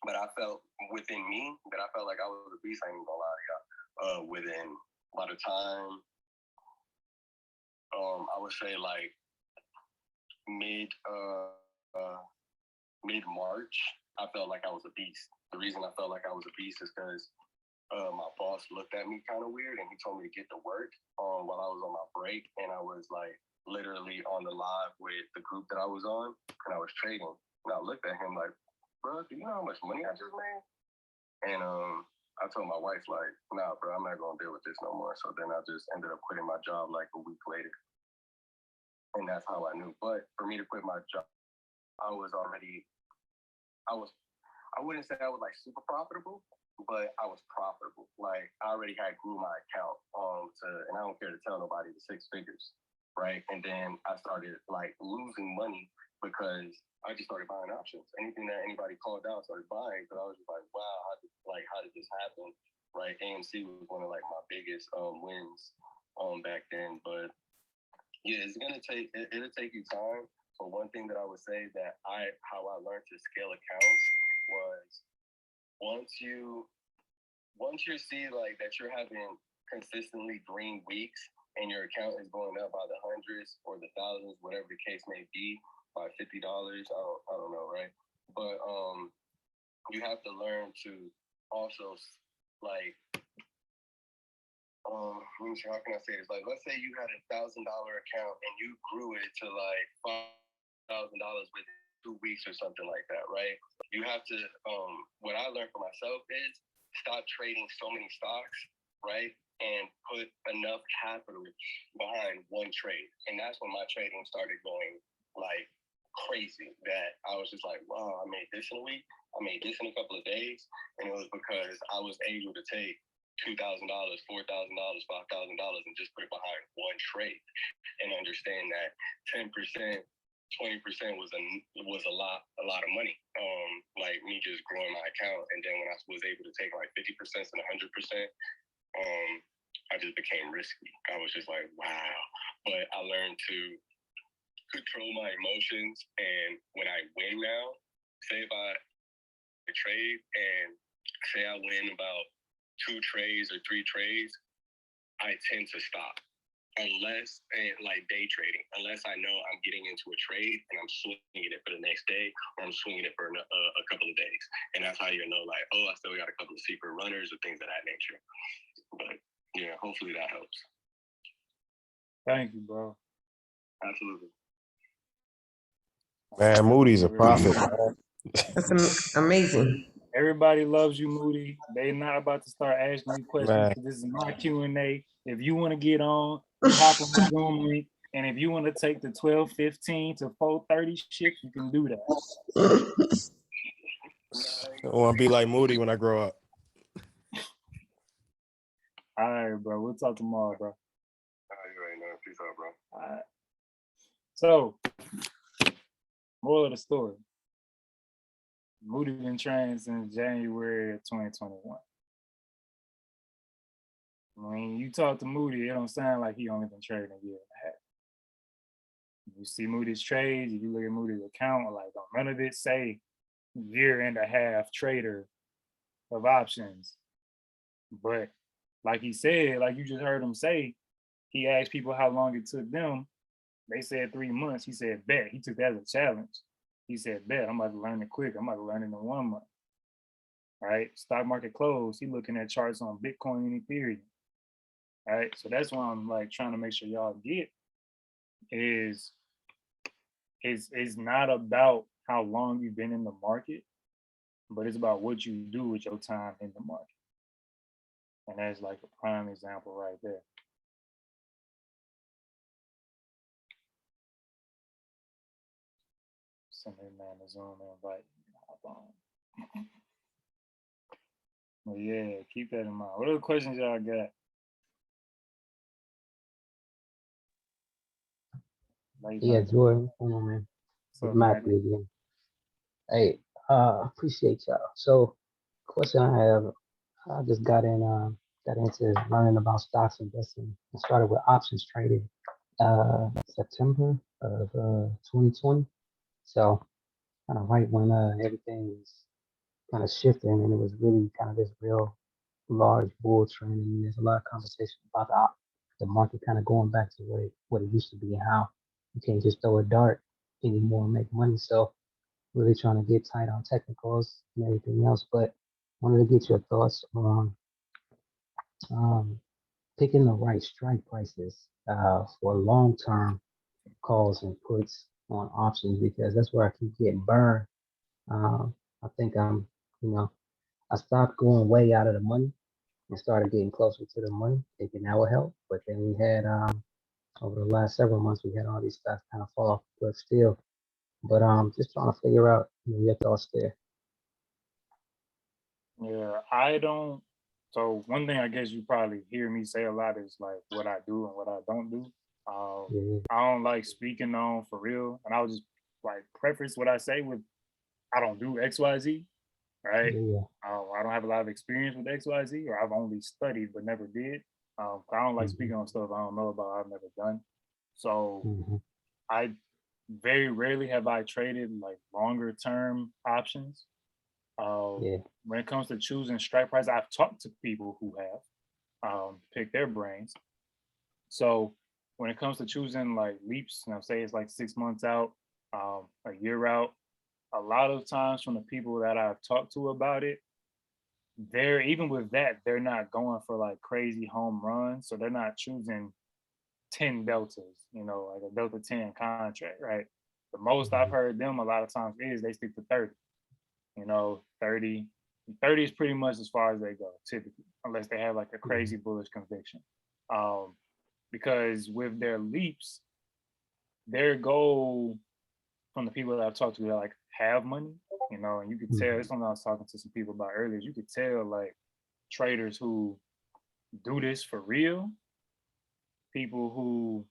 Speaker 17: But I felt within me that I felt like I was a beast. I ain't gonna lie to y'all. Within by the time I would say like mid-March, I felt like I was a beast. The reason I felt like I was a beast is because my boss looked at me kind of weird and he told me to get to work while I was on my break. And I was like,
Speaker 10: literally on the live with the group that I was on, and I was trading. And I looked at him like, bro, do you know how much money I just made? And I told my wife, like, nah, bro, I'm not gonna deal with this no more. So then I just ended up quitting my job like a week later. And that's how I knew. But for me to quit my job, I wouldn't say I was like super profitable, but I was profitable. Like I already had grew my account and I don't care to tell nobody, the 6 figures, right? And then I started like losing money because I just started buying options. Anything that anybody called out, I started buying. Because I was just like, wow, how did this happen? Right? AMC was one of like my biggest wins back then. But yeah, it'll take you time. But one thing that I would say that how I learned to scale accounts was once you see like that you're having consistently green weeks and your account is going up by the hundreds or the thousands, whatever the case may be, by $50, I don't know, right? But you have to learn to also like let me see, how can I say this? Like, let's say you had $1,000 account and you grew it to like $5,000 within 2 weeks or something like that, right? You have to what I learned for myself is stop trading so many stocks, right? And put enough capital behind one trade. And that's when my trading started going like crazy, that I was just like, wow, I made this in a week, I made this in a couple of days. And it was because I was able to take $2,000, $4,000, $5,000 and just put it behind one trade and understand that 10%, 20% was a lot of money. Like me just growing my account, and then when I was able to take like 50% and 100%, I just became risky. I was just like, wow. But I learned to control my emotions, and when I win now, say if I trade and say I win about 2 trades or 3 trades, I tend to stop. Unless, like day trading, unless I know I'm getting into a trade and I'm swinging it for the next day, or I'm swinging it for a couple of days. And that's how you know, like, oh, I still got a couple of secret runners or things of that nature. But yeah, hopefully that helps.
Speaker 1: Thank you, bro.
Speaker 10: Absolutely.
Speaker 2: Man, Moody's a prophet.
Speaker 22: That's amazing.
Speaker 1: Everybody loves you, Moody. They not about to start asking you questions.
Speaker 2: Man.
Speaker 1: This is my Q&A. If you want to get on, you hop on the Zoom link. And if you want to take the 12:15 to 4:30 shift, you can do that.
Speaker 2: I want to be like Moody when I grow up.
Speaker 1: All right, bro. We'll talk tomorrow, bro.
Speaker 10: All right, you already know. Peace out, bro.
Speaker 1: All right. So, moral of the story. Moody been trading since January of 2021. When you talk to Moody, it don't sound like he only been trading a year and a half. You see Moody's trades, if you look at Moody's account, like none of it say year and a half trader of options. But like he said, like you just heard him say, he asked people how long it took them. They said 3 months. He said, bet. He took that as a challenge. He said, bet, I'm about to learn it quick. I'm about to learn it in 1 month. All right. Stock market closed. He looking at charts on Bitcoin and Ethereum. All right. So that's why I'm like trying to make sure y'all get is it's not about how long you've been in the market, but it's about what you do with your time in the market. And that's like a prime example right there. Somebody man the Zoom invite. But yeah, keep that in mind. What other questions y'all got?
Speaker 3: Yeah, Jordan, come on, man. It's Matthew again. Hey, appreciate y'all. So, question I have, I just got into learning about stocks investing. I started with options trading September of 2020. So, kind of right when everything was kind of shifting, and it was really kind of this real large bull trend, and there's a lot of conversation about the market kind of going back to what it used to be, and how you can't just throw a dart anymore and make money. So really trying to get tight on technicals and everything else, but wanted to get your thoughts on picking the right strike prices for long term calls and puts on options because that's where I keep getting burned. I think I stopped going way out of the money and started getting closer to the money, thinking that would help. But then we had over the last several months, we had all these stocks kind of fall off the cliff still. But just trying to figure out your thoughts there.
Speaker 1: Yeah, I don't. So one thing I guess you probably hear me say a lot is like what I do and what I don't do. I don't like speaking on for real, and I'll just like preface what I say with I don't do X Y Z, right?
Speaker 3: Yeah.
Speaker 1: I don't have a lot of experience with X Y Z, or I've only studied but never did. I don't like speaking on stuff I don't know about. I've never done. So I very rarely have I traded like longer term options. When it comes to choosing strike price, I've talked to people who have picked their brains. So when it comes to choosing like leaps, say it's like 6 months out, a year out, a lot of times from the people that I've talked to about it, they're even with that, they're not going for like crazy home runs. So they're not choosing 10 deltas, like a delta 10 contract, right? The most I've heard them a lot of times is they stick to 30. 30. 30 is pretty much as far as they go, typically, unless they have like a crazy bullish conviction. Because with their leaps, their goal from the people that I've talked to that like have money, and you could tell, it's something I was talking to some people about earlier, you could tell like traders who do this for real, people who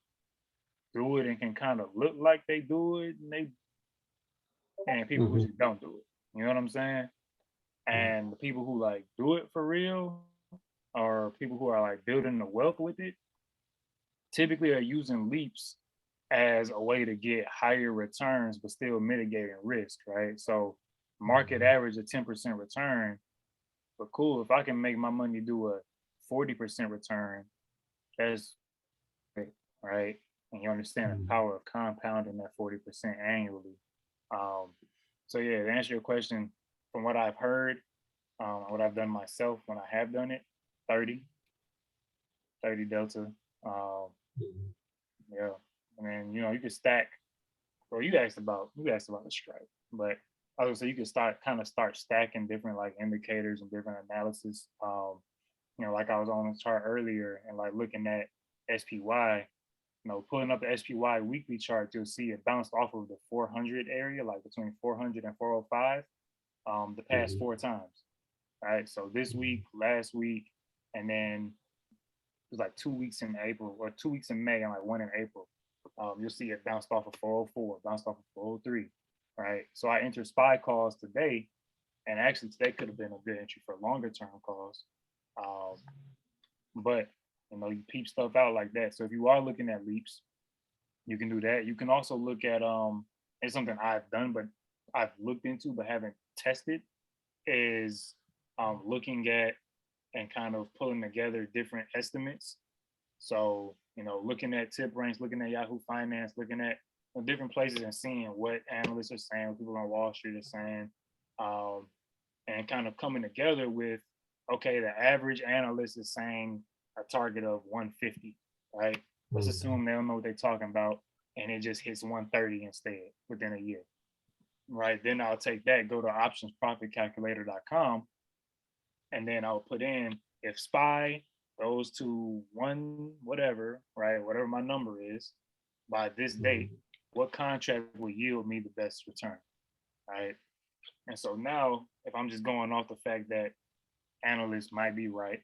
Speaker 1: do it and can kind of look like they do it, and people who just don't do it. You know what I'm saying? And the people who like do it for real, or people who are like building the wealth with it, typically are using leaps as a way to get higher returns but still mitigating risk, right? So market average a 10% return, but cool, if I can make my money do a 40% return, that's great, right? And you understand the power of compounding that 40% annually. So yeah, to answer your question, from what I've heard, what I've done myself when I have done it, 30 delta. Yeah. And then, you could stack, well, you asked about the strike, but I was gonna say you could start stacking different like indicators and different analysis. Like I was on the chart earlier and like looking at SPY, pulling up the SPY weekly chart, you'll see it bounced off of the 400 area, like between 400 and 405, the past 4 times. Right. So this week, last week, and then it was like 2 weeks in April or 2 weeks in May and like 1 in April. You'll see it bounced off of 404, bounced off of 403. Right. So I entered SPY calls today, and actually today could have been a good entry for longer term calls. But you peep stuff out like that. So if you are looking at leaps, you can do that. You can also look at it's something I've done, but I've looked into but haven't tested, is looking at and kind of pulling together different estimates. So, looking at tip ranks, looking at Yahoo Finance, looking at different places and seeing what analysts are saying, what people on Wall Street are saying, and kind of coming together with, okay, the average analyst is saying a target of 150, right? Let's assume they don't know what they're talking about, and it just hits 130 instead within a year, right? Then I'll take that, go to optionsprofitcalculator.com, and then I'll put in if SPY goes to one whatever, right? Whatever my number is by this date, what contract will yield me the best return, right? And so now, if I'm just going off the fact that analysts might be right,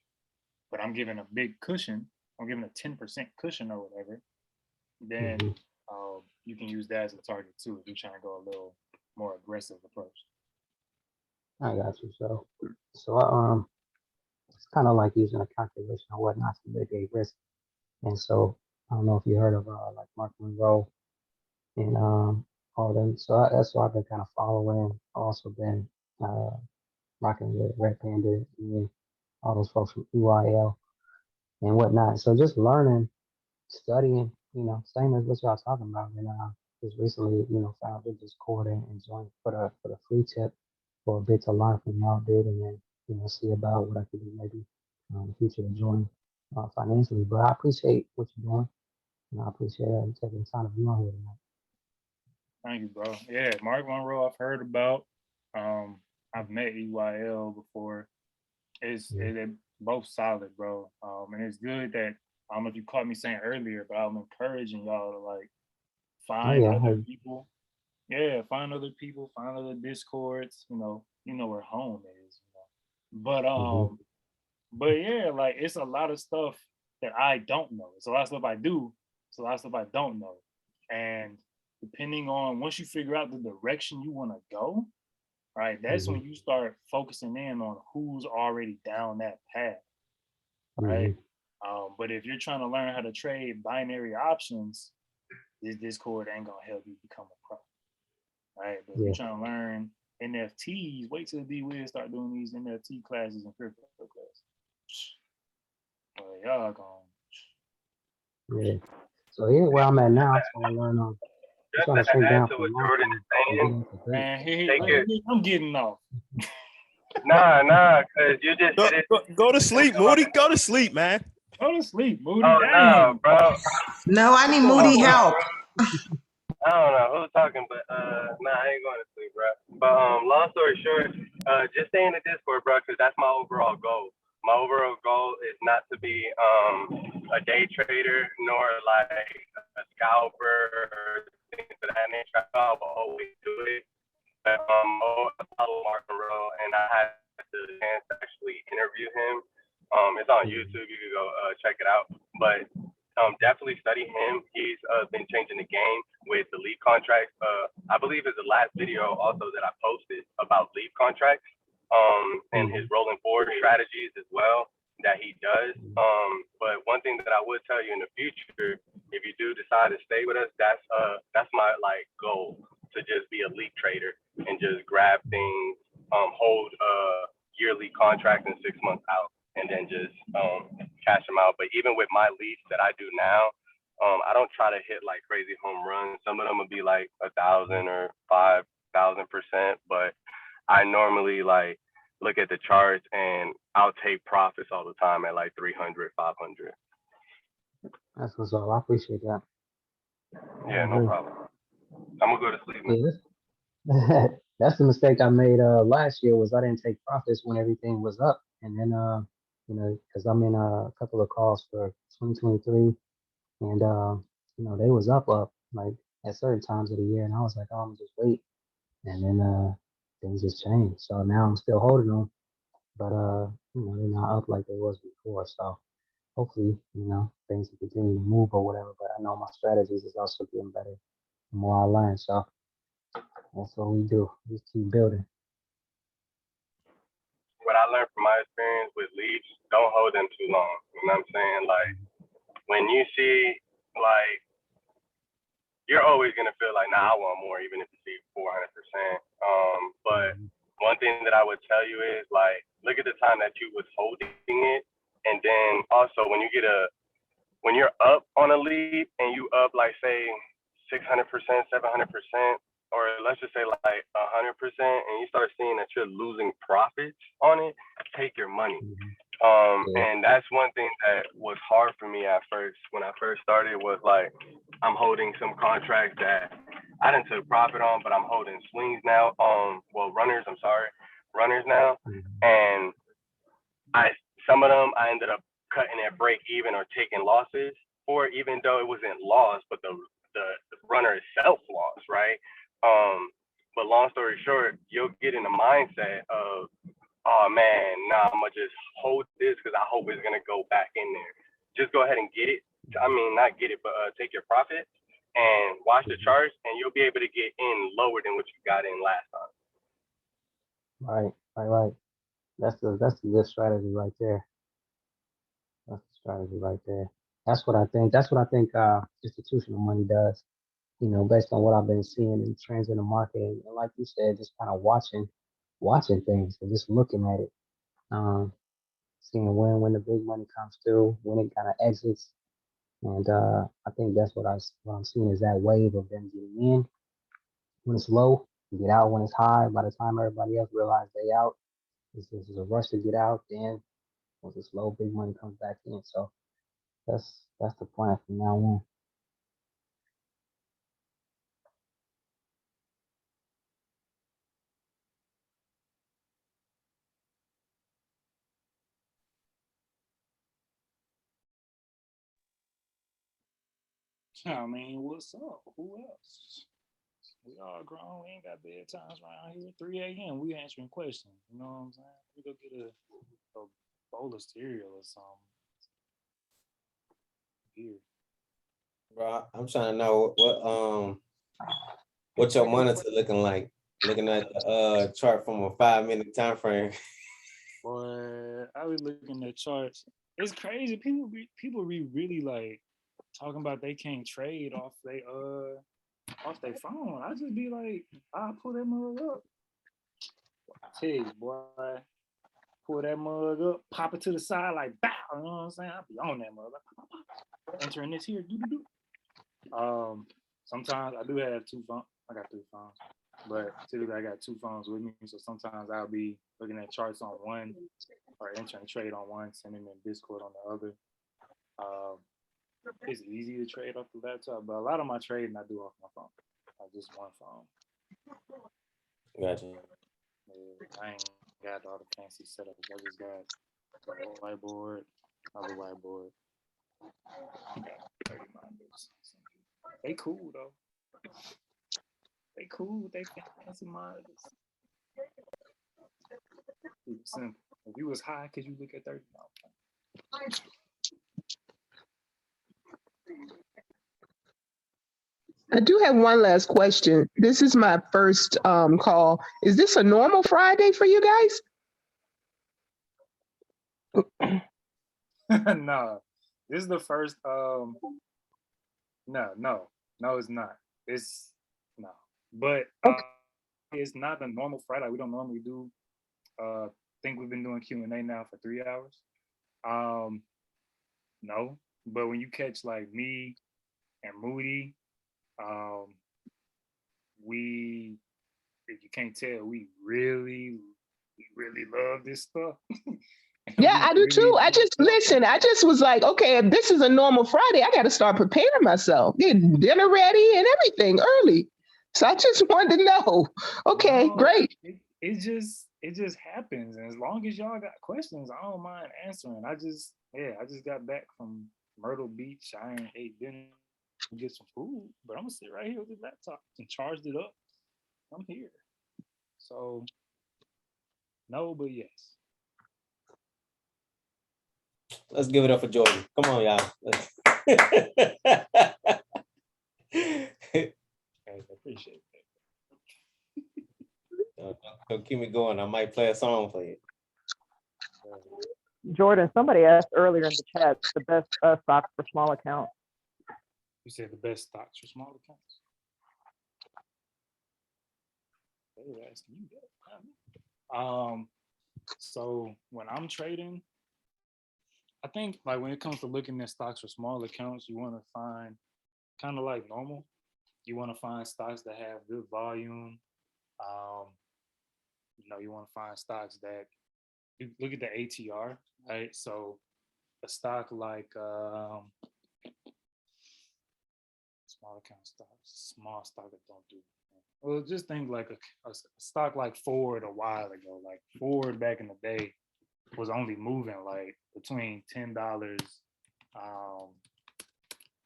Speaker 1: but I'm giving a big cushion, I'm giving a 10% cushion or whatever, then you can use that as a target too if you're trying to go a little more aggressive approach.
Speaker 3: I got you. So it's kind of like using a calculation or whatnot to mitigate risk. And so I don't know if you heard of like Mark Monroe and all them. So that's what I've been kind of following. Also been rocking with Red Panda and all those folks from EYL and whatnot. So just learning, studying, same as what y'all talking about. And just recently, found the Discord and joined for the free tip for a bit to learn from y'all did, and then see about what I could do maybe in the future to join financially. But I appreciate what you're doing. And I appreciate you taking the time to be on here tonight.
Speaker 1: Thank you, bro. Yeah, Mark Monroe, I've heard about. I've met EYL before. They're both solid, bro. And it's good that I don't know if you caught me saying earlier, but I'm encouraging y'all to like
Speaker 3: Oh
Speaker 1: find
Speaker 3: yeah, I
Speaker 1: other
Speaker 3: heard.
Speaker 1: people. Yeah, find other people, find other discords. You know where home is. But
Speaker 3: Mhm.
Speaker 1: but yeah, like it's a lot of stuff that I don't know. It's a lot of stuff I do. It's a lot of stuff I don't know. And depending on once you figure out the direction you want to go, right, that's when
Speaker 3: Mhm.
Speaker 1: you start focusing in on who's already down that path, right?
Speaker 3: Mhm.
Speaker 1: But if you're trying to learn how to trade binary options, this Discord ain't gonna help you become a pro, right? But if you're
Speaker 3: Yeah.
Speaker 1: trying to learn NFTs, wait till D Wiz start doing these NFT classes and crypto classes. Well, y'all gonna
Speaker 3: Yeah. So here where I'm at now, I'm trying to learn I'm
Speaker 11: Just
Speaker 3: trying to
Speaker 11: to
Speaker 3: shrink
Speaker 11: add
Speaker 3: down
Speaker 11: to
Speaker 3: from
Speaker 11: what
Speaker 3: long
Speaker 11: Jordan
Speaker 3: term
Speaker 11: is
Speaker 3: and get
Speaker 11: saying,
Speaker 3: into great.
Speaker 1: man,
Speaker 11: take it.
Speaker 1: I'm getting off.
Speaker 11: Nah, because you just
Speaker 2: Go,
Speaker 11: hit it.
Speaker 2: go to sleep, Moody. Go to sleep, man.
Speaker 1: Go to sleep, Moody.
Speaker 11: Oh no,
Speaker 1: Dang.
Speaker 11: bro.
Speaker 22: No, I need
Speaker 11: Oh,
Speaker 22: Moody help.
Speaker 11: I don't know who's talking, but nah, I ain't going to sleep, bro. But long story short, just stay in the Discord, bro, because that's my overall goal. My overall goal is not to be a day trader nor like a scalper or things of that nature. I will always do it. But I follow Mark Monroe, and I had the chance to actually interview him. It's on YouTube. You can go check it out. But definitely study him. He's been changing the game with the lead contracts. I believe it's the last video also that I posted about lead contracts and his rolling forward strategies as well that he does. But one thing that I would tell you in the future, if you do decide to stay with us, that's my like goal to just be a lead trader and just grab things, hold yearly contracts and 6 months out, and then just cash them out. But even with my leads that I do now, I don't try to hit like crazy home runs. Some of them will be like 1,000 or 5,000%, but I normally like look at the charts and I'll take profits all the time at like 300, 500.
Speaker 3: That's what's up. I appreciate that. I
Speaker 11: Yeah, no
Speaker 3: agree.
Speaker 11: problem. I'm gonna go to sleep, man.
Speaker 3: Yeah, that's the mistake I made last year was I didn't take profits when everything was up. And then because I'm in a couple of calls for 2023 and they was up like at certain times of the year and I was like, oh, I'm gonna just wait. And then things just changed. So now I'm still holding them, but they're not up like they was before. So hopefully, things will continue to move or whatever. But I know my strategies is also getting better the more I learn. So that's what we do. Just keep building.
Speaker 11: What I learned from my experience with leads, don't hold them too long. You know what I'm saying? Like when you see like you're always gonna feel like, nah, I want more, even if you see 400%. But one thing that I would tell you is like, look at the time that you was holding it, and then also when you're up on a lead and you up like say 600%, 700%, or let's just say like 100%, and you start seeing that you're losing profits on it, take your money. And that's one thing that was hard for me at first when I first started was like I'm holding some contracts that I didn't take profit on, but I'm holding swings now. Runners now, and some of them I ended up cutting at break even or taking losses for, even though it wasn't loss, but the runner itself lost, right? But long story short, you'll get in the mindset of, oh man, nah, I'm gonna just hold this because I hope it's gonna go back in there. Just go ahead and get it. I mean, not get it, but take your profit and watch the charts, and you'll be able to get in lower than what you got in last time.
Speaker 3: Right. That's the good strategy right there. That's the strategy right there. That's what I think. That's what I think institutional money does. Based on what I've been seeing in trends in the market, and like you said, just kind of watching things and just looking at it, seeing when the big money comes through, when it kind of exits, and I think that's what I'm seeing is that wave of them getting in when it's low, get out when it's high. By the time everybody else realizes they out, this is a rush to get out. Then once it's low, big money comes back in. So that's the plan from now on.
Speaker 1: I mean, what's up? Who else? We all grown. We ain't got bedtimes around here. 3 a.m. We answering questions. You know what I'm saying? We go get a bowl of cereal or something. Here.
Speaker 4: Bro, I'm trying to know what your monitor looking like. Looking at the chart from a 5-minute time frame.
Speaker 1: Boy, I was looking at charts. It's crazy. People be really like talking about they can't trade off their phone. I just be like, I'll pull that mug up. I tell you, boy, pull that mug up, pop it to the side like bow. You know what I'm saying? I'll be on that mug. Like, pop, pop, pop. Entering this here. Sometimes I do have 2 phones. I got 3 phones. But typically I got 2 phones with me. So sometimes I'll be looking at charts on one or entering trade on one, sending in Discord on the other. It's easy to trade off the laptop, but a lot of my trading I do off my phone. Like just one phone.
Speaker 4: Gotcha.
Speaker 1: Yeah, I ain't got all the fancy setups. I just got a whiteboard, another whiteboard. I got 30 monitors. They cool though. They cool with they fancy monitors. Simple. If you was high, could you look at 30?
Speaker 8: I do have one last question. This is my first call. Is this a normal Friday for you guys?
Speaker 1: No, this is the first. No, it's not. It's no, but it's not the normal Friday. We don't normally do. Think we've been doing Q&A now for 3 hours. No, but when you catch like me and Moody, we, if you can't tell, we really love this stuff.
Speaker 8: Yeah, I do too. I just was like, okay, if this is a normal Friday, I got to start preparing myself, getting dinner ready and everything early. So I just wanted to know. Okay, great.
Speaker 1: It just happens. And as long as y'all got questions, I don't mind answering. I just got back from Myrtle Beach. I ain't ate dinner to get some food, but I'm gonna sit right here with the laptop and charged it up. I'm here. So no, but yes.
Speaker 4: Let's give it up for Jordan. Come on, y'all.
Speaker 1: I appreciate that.
Speaker 4: Don't keep me going. I might play a song for you.
Speaker 15: Jordan, somebody asked earlier in the chat the best stocks for small accounts.
Speaker 1: You said the best stocks for small accounts. They were asking you that. So when I'm trading, I think like when it comes to looking at stocks for small accounts, you want to find kind of like normal. You want to find stocks that have good volume. You want to find stocks that you look at the ATR, right? So a stock like small account stocks, small stock that don't do. Well, just think like a stock like Ford a while ago. Like Ford back in the day was only moving like between $10 and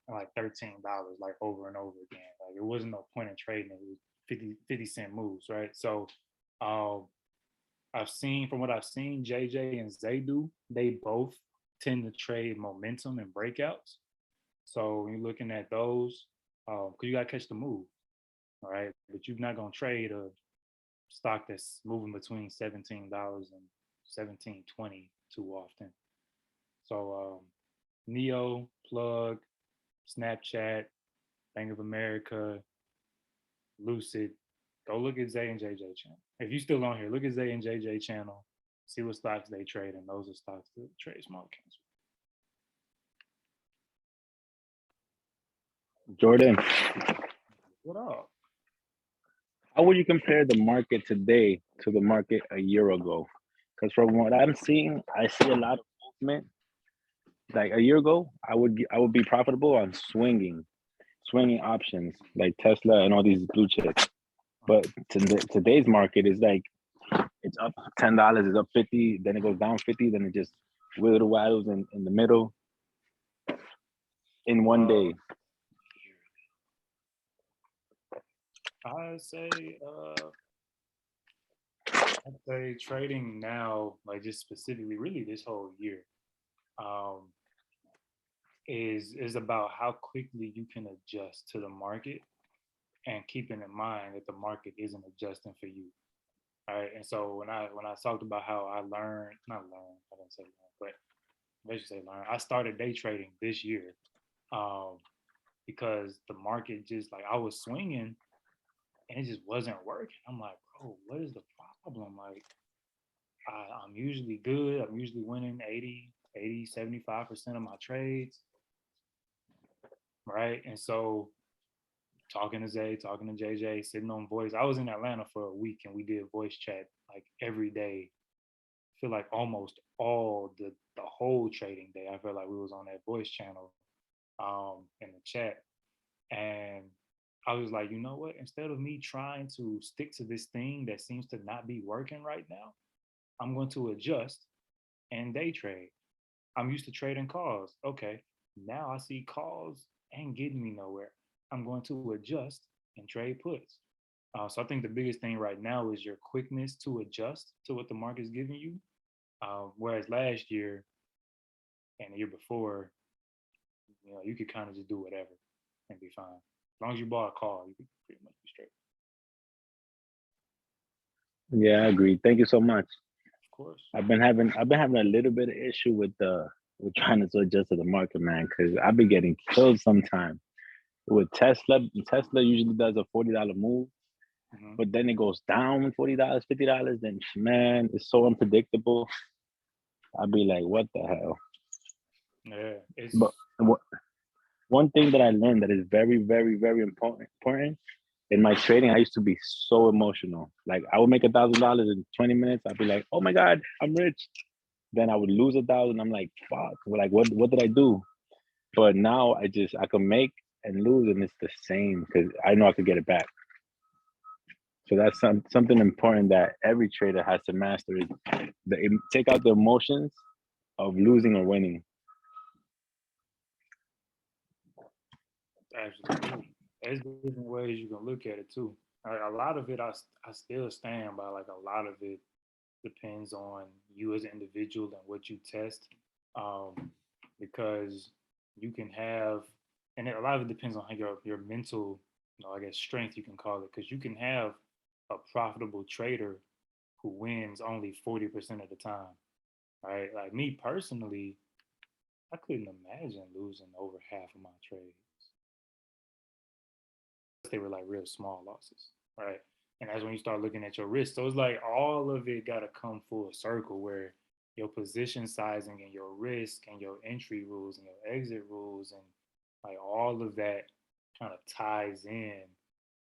Speaker 1: like $13, like over and over again. Like it wasn't no point in trading. It was 50-cent moves, right? So from what I've seen, JJ and Zay do, they both tend to trade momentum and breakouts. So when you're looking at those, because you got to catch the move, all right? But you're not going to trade a stock that's moving between $17 and $17.20 too often. So Neo, Plug, Snapchat, Bank of America, Lucid, go look at Zay and JJ channel. If you're still on here, look at Zay and JJ channel, see what stocks they trade, and those are stocks that trade small accounts.
Speaker 5: Jordan,
Speaker 1: What up?
Speaker 5: how would you compare the market today to the market a year ago? Because from what I'm seeing, I see a lot of movement. Like a year ago, I would be profitable on swinging options like Tesla and all these blue chips. But today's market is like it's up $10, it's up 50, then it goes down 50, then it just waddles in the middle in one day.
Speaker 1: I'd say trading now, like just specifically, really this whole year, um, is about how quickly you can adjust to the market and keeping in mind that the market isn't adjusting for you. All right. And so when I talked about how I learned, not learned, I didn't say learn, but basically say learn. I started day trading this year, um, because the market just like I was swinging and it just wasn't working. I'm like, bro, what is the problem? Like I'm usually good. I'm usually winning 75% of my trades, right? And so talking to Zay, talking to JJ, sitting on voice. I was in Atlanta for a week and we did voice chat like every day. I feel like almost all the whole trading day. I feel like we was on that voice channel in the chat. And I was like, you know what? Instead of me trying to stick to this thing that seems to not be working right now, I'm going to adjust and day trade. I'm used to trading calls. Okay, now I see calls ain't getting me nowhere. I'm going to adjust and trade puts. So I think the biggest thing right now is your quickness to adjust to what the market's giving you. Whereas last year and the year before, you could kind of just do whatever and be fine. As long as you bought a call, you could pretty much be straight.
Speaker 5: Yeah, I agree. Thank you so much.
Speaker 1: Of course.
Speaker 5: I've been having a little bit of issue with trying to adjust to the market, man, because I've been getting killed sometimes. With Tesla usually does a $40 move, but then it goes down $40, $50. Then man, it's so unpredictable. I'd be like, what the hell?
Speaker 1: Yeah,
Speaker 5: But one thing that I learned that is very, very, very important in my trading, I used to be so emotional. Like I would make $1,000 in 20 minutes. I'd be like, oh my God, I'm rich. Then I would lose 1,000. I'm like, fuck, like what did I do? But now I can make and lose and it's the same because I know I could get it back. So that's something important that every trader has to master is take out the emotions of losing or winning.
Speaker 1: Absolutely. There's different ways you can look at it too. A lot of it, I still stand by. Like a lot of it depends on you as an individual and what you test, because you can have, and a lot of it depends on how your mental, I guess strength you can call it, because you can have a profitable trader who wins only 40% of the time, right? Like me personally, I couldn't imagine losing over half of my trades. They were like real small losses, right? And that's when you start looking at your risk. So it's like all of it got to come full circle where your position sizing and your risk and your entry rules and your exit rules and like all of that kind of ties in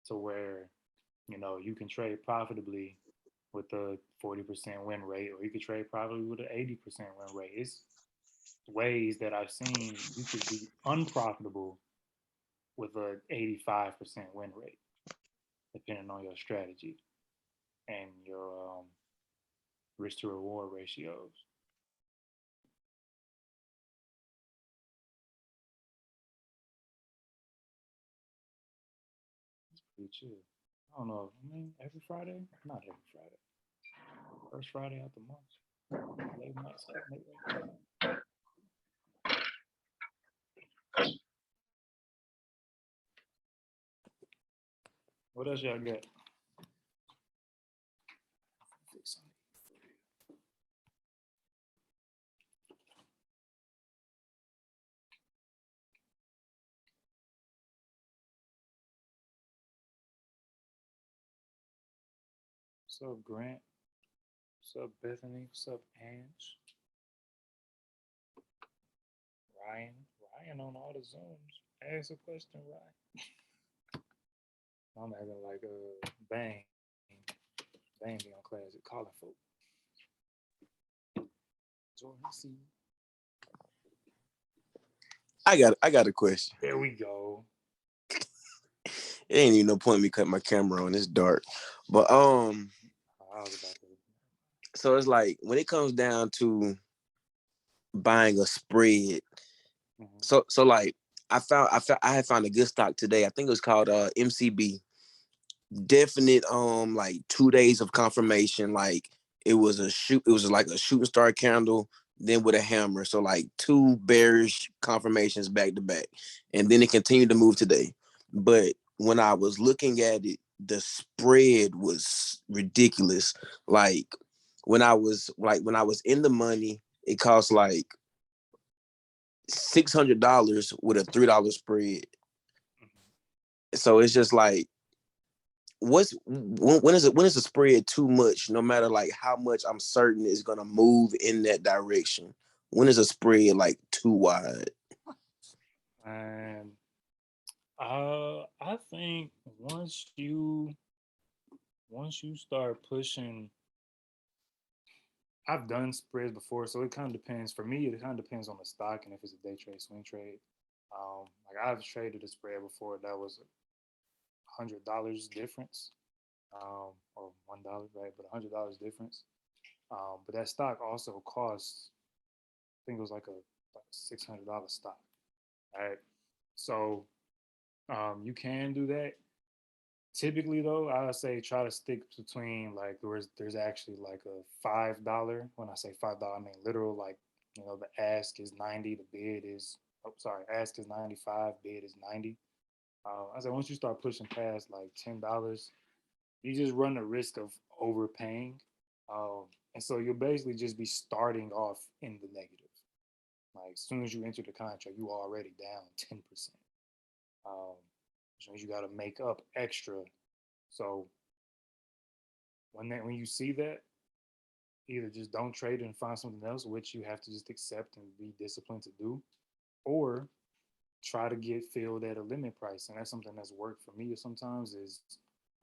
Speaker 1: to where you can trade profitably with a 40% win rate, or you could trade profitably with an 80% win rate. It's ways that I've seen you could be unprofitable with an 85% win rate, depending on your strategy and your risk to reward ratios. It's pretty chill. I don't know. I mean, every Friday? Not every Friday. First Friday out the month. Late night stuff, maybe. What else y'all got? What's up, Grant? What's up, Bethany? What's up, Ange? Ryan on all the Zooms. Ask a question, Ryan. I'm acting like Bang. Bang be on class at calling folk. Jordan, see.
Speaker 9: I got a question.
Speaker 1: There we go.
Speaker 9: It ain't even no point in me cutting my camera on. It's dark. But so it's like when it comes down to buying a spread. So like I had found a good stock today. I think it was called MCB. definite like 2 days of confirmation. Like it was like a shooting star candle, then with a hammer. So like 2 bearish confirmations back to back. And then it continued to move today. But when I was looking at it, the spread was ridiculous. Like when I was in the money, it cost like $600 with a $3 spread. So it's just like, when is the spread too much? No matter like how much I'm certain it's gonna move in that direction. When is a spread like too wide?
Speaker 1: And I think once you start pushing, I've done spreads before, so it kind of depends. For me, it kind of depends on the stock and if it's a day trade, swing trade. Like I've traded a spread before that was $100 difference, or $1, right? But $100 difference. But that stock also costs, I think it was like a $600 stock, right? So you can do that. Typically, though, I would say try to stick between like there's actually like a $5. When I say $5, I mean literal, like, the ask is 90, the bid is, oh sorry, ask is 95, bid is 90. I said once you start pushing past like $10, you just run the risk of overpaying, um, and so you'll basically just be starting off in the negative. Like as soon as you enter the contract, you already down 10%. Which means you got to make up extra. So when you see that, either just don't trade and find something else, which you have to just accept and be disciplined to do, or try to get filled at a limit price. And that's something that's worked for me sometimes is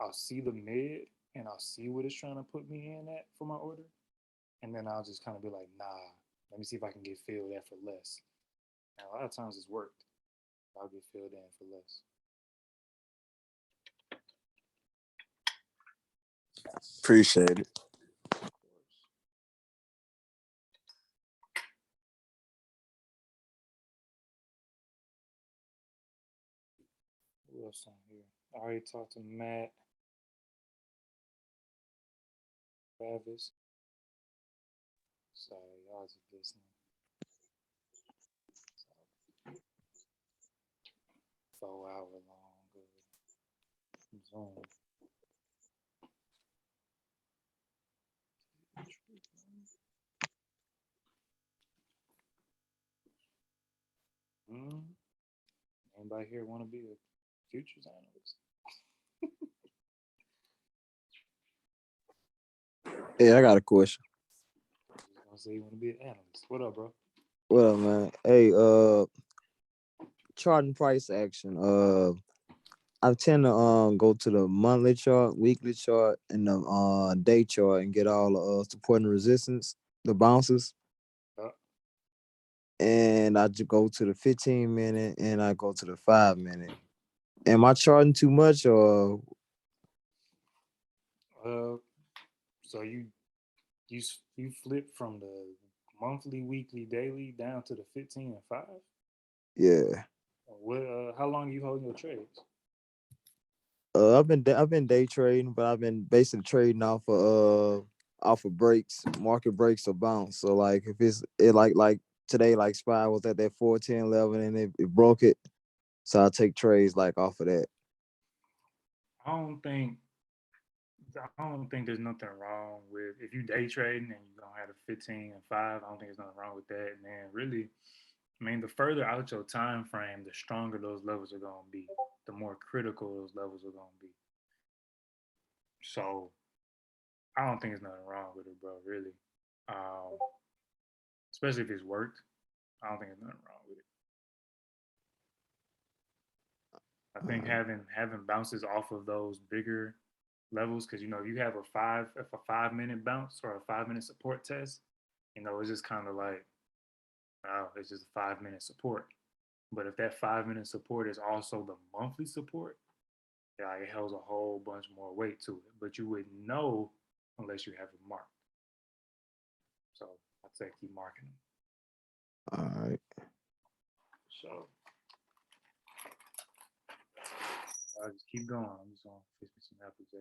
Speaker 1: I'll see the mid and I'll see what it's trying to put me in at for my order. And then I'll just kind of be like, nah, let me see if I can get filled at for less. And a lot of times it's worked. I'll get filled in for less.
Speaker 9: Appreciate it.
Speaker 1: Who else on here? I already talked to Matt, Travis. Sorry, y'all just listening. 4 hour long Zoom. Anybody here want to be a futures analyst?
Speaker 12: Hey, I got a question.
Speaker 1: Just gonna say you want to be an analyst. What up, bro?
Speaker 12: What up, man? Hey, chart and price action. I tend to go to the monthly chart, weekly chart, and the day chart and get all the support and resistance, the bounces. And I just go to the 15-minute and I go to the 5-minute. Am I charting too much or?
Speaker 1: So you flip from the monthly, weekly, daily down to the 15 and 5?
Speaker 12: Yeah.
Speaker 1: What? How long are you holding your trades?
Speaker 12: I've been day trading, but I've been basically trading off of breaks, market breaks or bounce. So like if it like today, like SPY was at that 410 level and it broke it. So I take trades like off of that.
Speaker 1: I don't think there's nothing wrong with if you day trading and you're gonna have a 15 and 5. I don't think there's nothing wrong with that. And then really, I mean, the further out your time frame, the stronger those levels are gonna be. The more critical those levels are gonna be. So I don't think there's nothing wrong with it, bro. Really, especially if it's worked. I don't think there's nothing wrong with it. I think having bounces off of those bigger levels, because you have a 5-minute bounce or a 5-minute support test, it's just kind of like, oh, it's just a 5-minute support. But if that 5-minute support is also the monthly support, yeah, it holds a whole bunch more weight to it. But you wouldn't know unless you have it marked. So I'd say keep marking them.
Speaker 12: All right.
Speaker 1: So I'll just keep going. I'm just gonna fix me some apples there.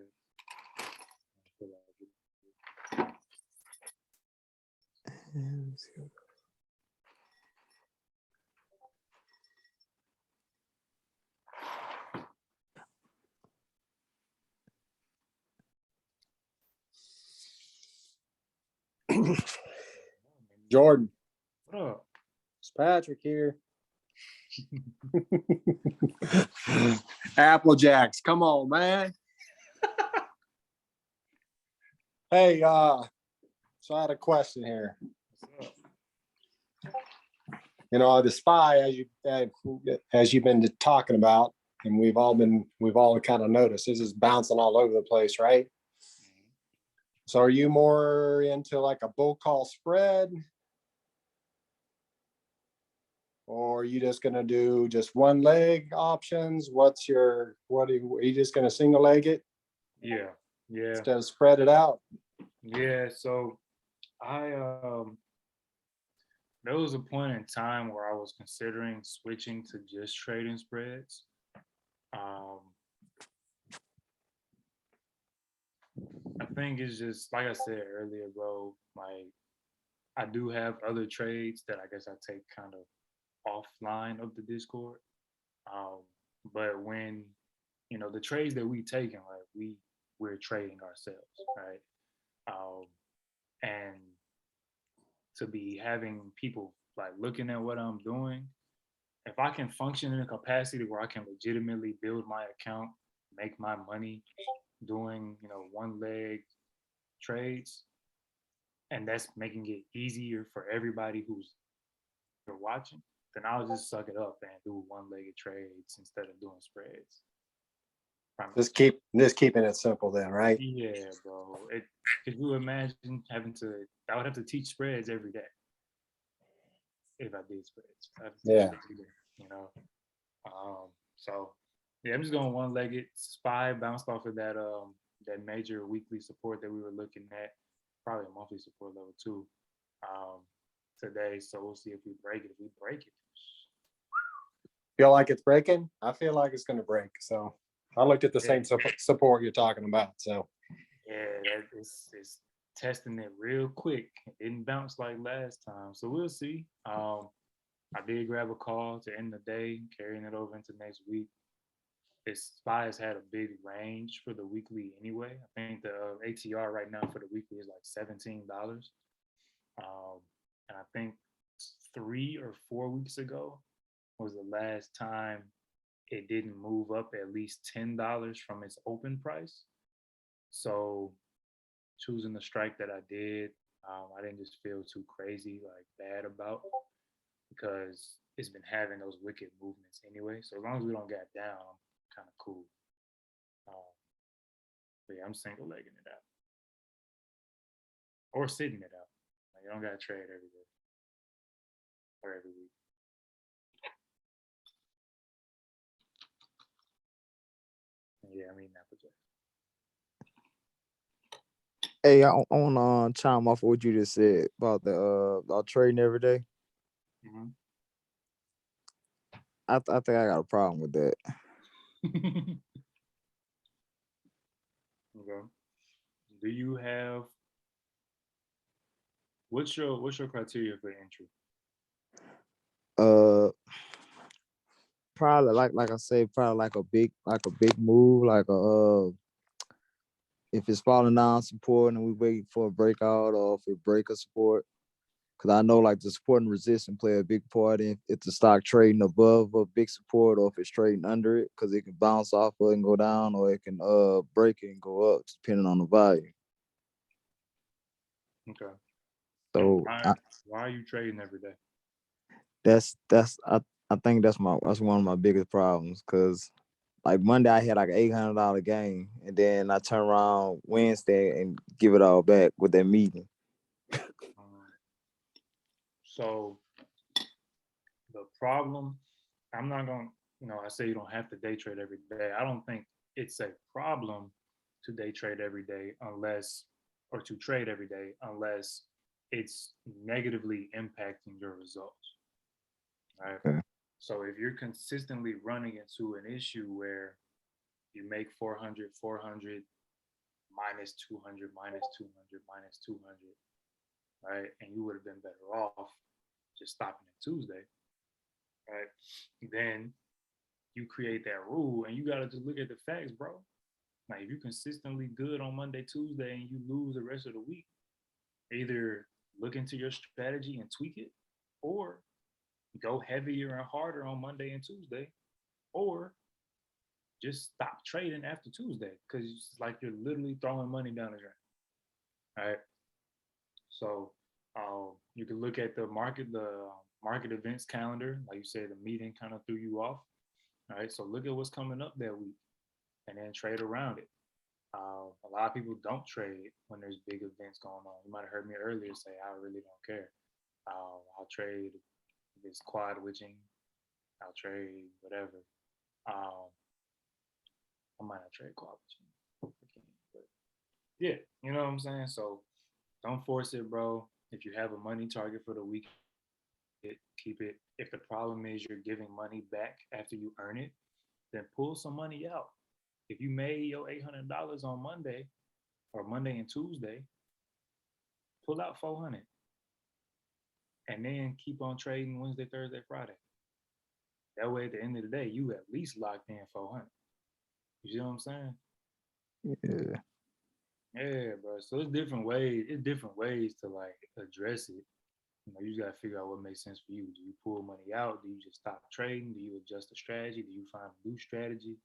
Speaker 6: Jordan.
Speaker 1: What up?
Speaker 6: It's Patrick here. Apple Jacks, come on, man. Hey, so I had a question here. You know, the SPY, as you've been talking about, and we've all kind of noticed, this is bouncing all over the place, right? So are you more into like a bull call spread? Or are you just gonna do just one leg options? Are you just gonna single leg it?
Speaker 1: Yeah.
Speaker 6: Instead of spread it out?
Speaker 1: Yeah, so there was a point in time where I was considering switching to just trading spreads. I think it's just like I said earlier, bro. Like I do have other trades that I guess I take kind of offline of the Discord. But when the trades that we taking, like we're trading ourselves, right? And to be having people like looking at what I'm doing, if I can function in a capacity where I can legitimately build my account, make my money doing, one leg trades, and that's making it easier for everybody who's watching, then I'll just suck it up and do one-legged trades instead of doing spreads.
Speaker 6: Just keeping it simple then, right?
Speaker 1: Yeah, bro. Could you imagine I would have to teach spreads every day if I did spreads.
Speaker 6: Yeah.
Speaker 1: So yeah, I'm just going one-legged. SPY bounced off of that major weekly support that we were looking at, probably a monthly support level too, today. So we'll see if we break it. If we break it,
Speaker 6: feel like it's breaking? I feel like it's going to break. So I looked at the same support you're talking about. So
Speaker 1: yeah, it's testing it real quick. It didn't bounce like last time. So we'll see. I did grab a call to end the day, carrying it over into next week. This SPY has had a big range for the weekly anyway. I think the ATR right now for the weekly is like $17. And I think 3 or 4 weeks ago was the last time it didn't move up at least $10 from its open price. So choosing the strike that I did, I didn't just feel too crazy, like bad about, because it's been having those wicked movements anyway. So as long as we don't get down, I'm kind of cool. But yeah, I'm single legging it out or sitting it out. Like, you don't got to trade every day or every week. Yeah, I mean Applejack.
Speaker 12: Hey, I want to chime off what you just said about about trading every day.
Speaker 1: Mm-hmm.
Speaker 12: I think I got a problem with that.
Speaker 1: Okay. Do you have what's your criteria for entry?
Speaker 12: Probably like I said, probably like a big move, like if it's falling down support and we wait for a breakout, or if it break a support. Cause I know like the support and resistance play a big part in if the stock trading above a big support or if it's trading under it, cause it can bounce off of it and go down, or it can break it and go up depending on the value.
Speaker 1: Okay.
Speaker 12: So
Speaker 1: why are you trading every day?
Speaker 12: I think that's one of my biggest problems, cause like Monday I had like an $800 gain, and then I turn around Wednesday and give it all back with that meeting.
Speaker 1: So the problem, I'm not going to, I say you don't have to day trade every day. I don't think it's a problem to day trade every day or to trade every day unless it's negatively impacting your results. Right?
Speaker 12: Okay.
Speaker 1: So if you're consistently running into an issue where You make 400, 400, minus 200, minus 200, minus 200, right? And you would have been better off just stopping at Tuesday, right? Then you create that rule, and you got to just look at the facts, bro. Like if you're consistently good on Monday, Tuesday, and you lose the rest of the week, either look into your strategy and tweak it, or go heavier and harder on Monday and Tuesday, or just stop trading after Tuesday because it's like you're literally throwing money down the drain. All right. So you can look at the market events calendar. Like you said, the meeting kind of threw you off. All right. So look at what's coming up that week and then trade around it. A lot of people don't trade when there's big events going on. You might have heard me earlier say, I really don't care. I'll trade if it's quad witching. I'll trade whatever. I might not trade quad witching. But yeah, you know what I'm saying? So don't force it, bro. If you have a money target for the week, keep it. If the problem is you're giving money back after you earn it, then pull some money out. If you made your $800 on Monday or Monday and Tuesday, pull out 400 and then keep on trading Wednesday, Thursday, Friday. That way, at the end of the day, you at least locked in 400. You see what I'm saying?
Speaker 12: Yeah.
Speaker 1: Yeah, bro. So it's different ways. It's different ways to like address it. You know, you just gotta figure out what makes sense for you. Do you pull money out? Do you just stop trading? Do you adjust the strategy? Do you find a new strategy?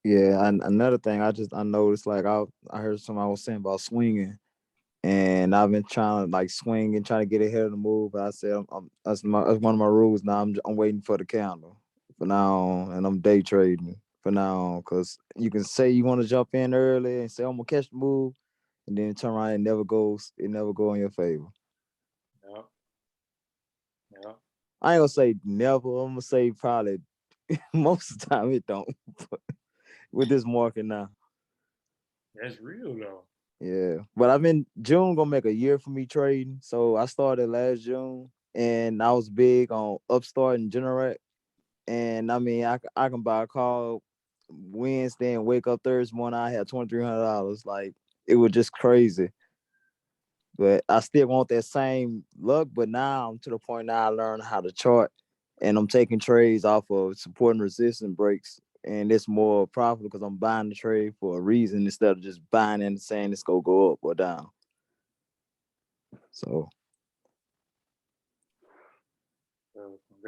Speaker 12: Yeah, and another thing I noticed, like I heard somebody was saying about swinging, and I've been trying to like swing and try to get ahead of the move. But I said that's one of my rules now. I'm waiting for the candle for now on, and I'm day trading for now on, because you can say you want to jump in early and say I'm gonna catch the move, and then turn around and it never go in your favor.
Speaker 1: Yeah. Yeah.
Speaker 12: I ain't gonna say never. I'm gonna say probably most of the time it don't. With this market now.
Speaker 1: That's real though.
Speaker 12: Yeah, but I've been June gonna make a year for me trading. So I started last June, and I was big on Upstart and Generate. And I mean, I can buy a call Wednesday and wake up Thursday morning. I had $2,300. Like it was just crazy. But I still want that same luck. But now I'm to the point now I learned how to chart, and I'm taking trades off of support and resistance breaks. And it's more profitable because I'm buying the trade for a reason instead of just buying and saying it's gonna go up or down. So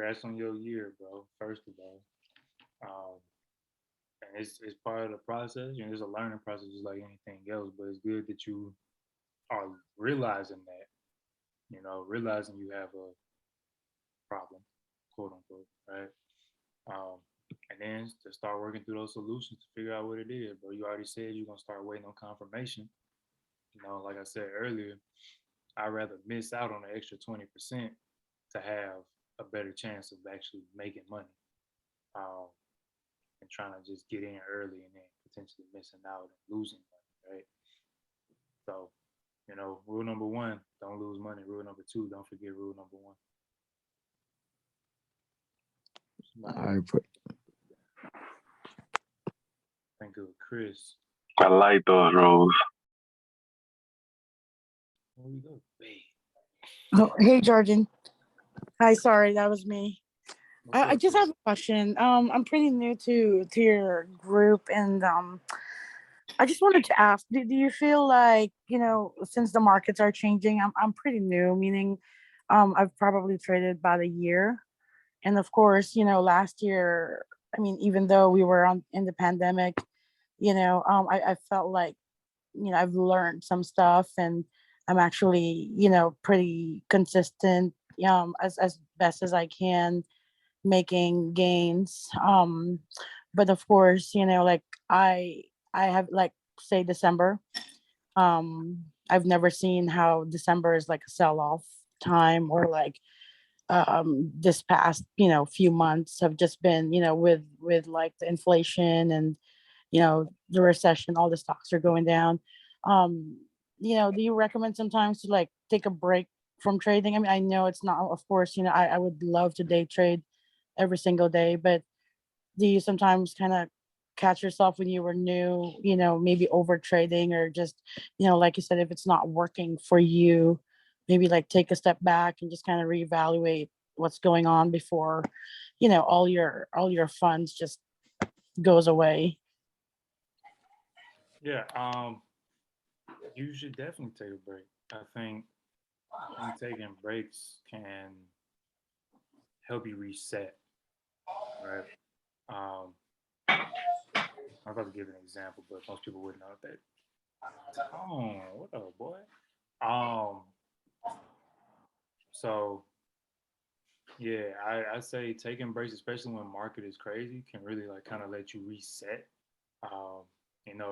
Speaker 1: Congrats on your year, bro. First of all, and it's part of the process. You know, it's a learning process just like anything else. But it's good that you are realizing that. You know, realizing you have a problem, quote unquote, right? And then to start working through those solutions to figure out what it is, bro. You already said you're gonna start waiting on confirmation. You know, like I said earlier, I'd rather miss out on the extra 20% to have a better chance of actually making money, and trying to just get in early and then potentially missing out and losing money, right? So, you know, rule number one, don't lose money. Rule number two, don't forget rule number one.
Speaker 12: I put.
Speaker 1: Think of Chris.
Speaker 5: I like those rules.
Speaker 1: Where we go? Wait.
Speaker 14: Oh, hey, Jordan. Hi, sorry, that was me. I just have a question. I'm pretty new to your group, and I just wanted to ask: do you feel like, since the markets are changing, I'm pretty new, meaning, I've probably traded about a year, and of course, last year, I mean, even though we were in the pandemic, I felt like, I've learned some stuff, and I'm actually, pretty consistent, as best as I can, making gains. But of course, like I have, like, say December. I've never seen how December is like a sell-off time, or like this past, few months have just been, with like the inflation and the recession, all the stocks are going down. um do you recommend sometimes to like take a break from trading? I mean, I know it's not, of course, I would love to day trade every single day, but do you sometimes kind of catch yourself when you were new, maybe over trading or just, like you said, if it's not working for you, maybe like take a step back and just kind of reevaluate what's going on before, all your funds just goes away.
Speaker 1: Yeah, you should definitely take a break. I think taking breaks can help you reset, right? Um, I'm about to give an example, but most people wouldn't know that. Oh, what up, boy? Um, so yeah, I say taking breaks, especially when market is crazy, can really like kind of let you reset. Um,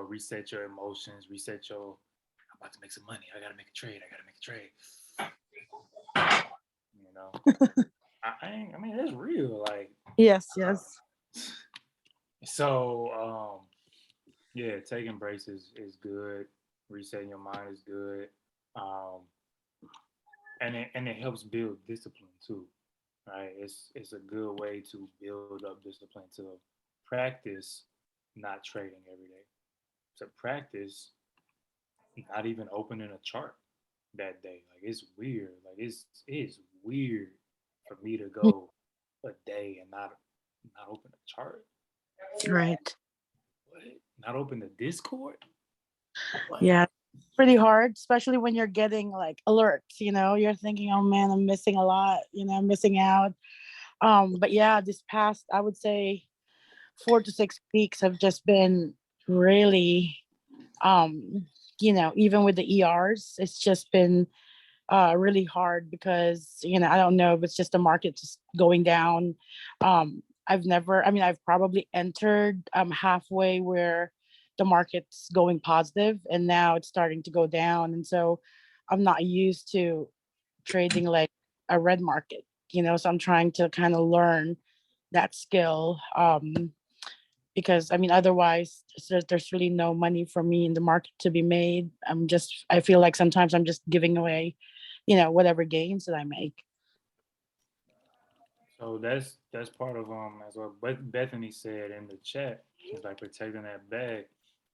Speaker 1: reset your emotions, reset your I'm about to make some money. I gotta make a trade. I gotta make a trade. You know, I mean, that's real. Like,
Speaker 14: Yes, yes.
Speaker 1: so, yeah, taking breaks is good. Resetting your mind is good. Um, and it helps build discipline too, right? It's a good way to build up discipline to practice not trading every day. To practice not even opening a chart that day. Like it's weird. Like it's weird for me to go a day and not open a chart.
Speaker 14: Right.
Speaker 1: What? Not open the Discord? What?
Speaker 14: Yeah. Pretty hard, especially when you're getting like alerts, you're thinking, oh man, I'm missing a lot, I'm missing out. But yeah, this past, I would say 4 to 6 weeks have just been really, even with the ERs, it's just been really hard because, I don't know if it's just the market just going down. I've probably entered halfway where the market's going positive and now it's starting to go down. And so I'm not used to trading like a red market, so I'm trying to kind of learn that skill. Because otherwise there's really no money for me in the market to be made. I feel like sometimes I'm just giving away, whatever gains that I make.
Speaker 1: So that's part of as what Bethany said in the chat is like protecting that bag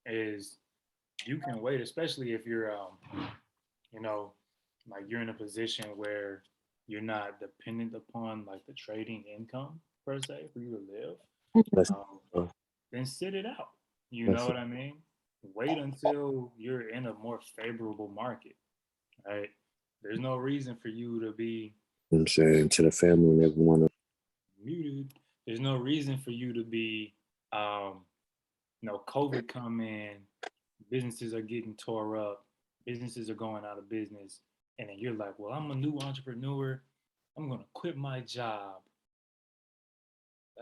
Speaker 1: is you can wait, especially if you're you know, like you're in a position where you're not dependent upon like the trading income per se for you to live.
Speaker 4: That's
Speaker 1: Then sit it out. You know
Speaker 4: that's
Speaker 1: what I mean? Wait until you're in a more favorable market, right? There's no reason for you to be
Speaker 9: I'm saying to the family and everyone.
Speaker 1: muted. There's no reason for you to be, COVID come in, businesses are getting tore up, businesses are going out of business, and then you're like, well, I'm a new entrepreneur. I'm gonna quit my job.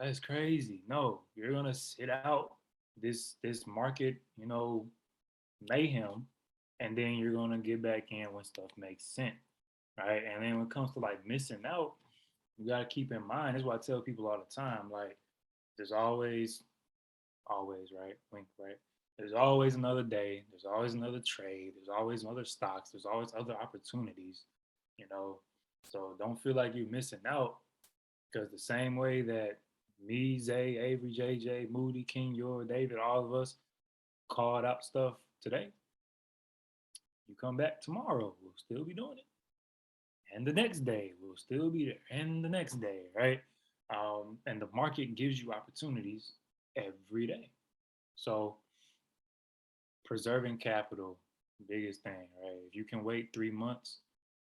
Speaker 1: That's crazy. No, you're gonna sit out this market, mayhem, and then you're gonna get back in when stuff makes sense, right? And then when it comes to like missing out, you gotta keep in mind. That's why I tell people all the time, like, there's always, right? Wink, right? There's always another day. There's always another trade. There's always other stocks. There's always other opportunities, you know. So don't feel like you're missing out because the same way that me, Zay, Avery, JJ, Moody, King, Yor, David, all of us called out stuff today, you come back tomorrow, we'll still be doing it. And the next day, we'll still be there. And the next day, right? And the market gives you opportunities every day. So preserving capital, biggest thing, right? If you can wait 3 months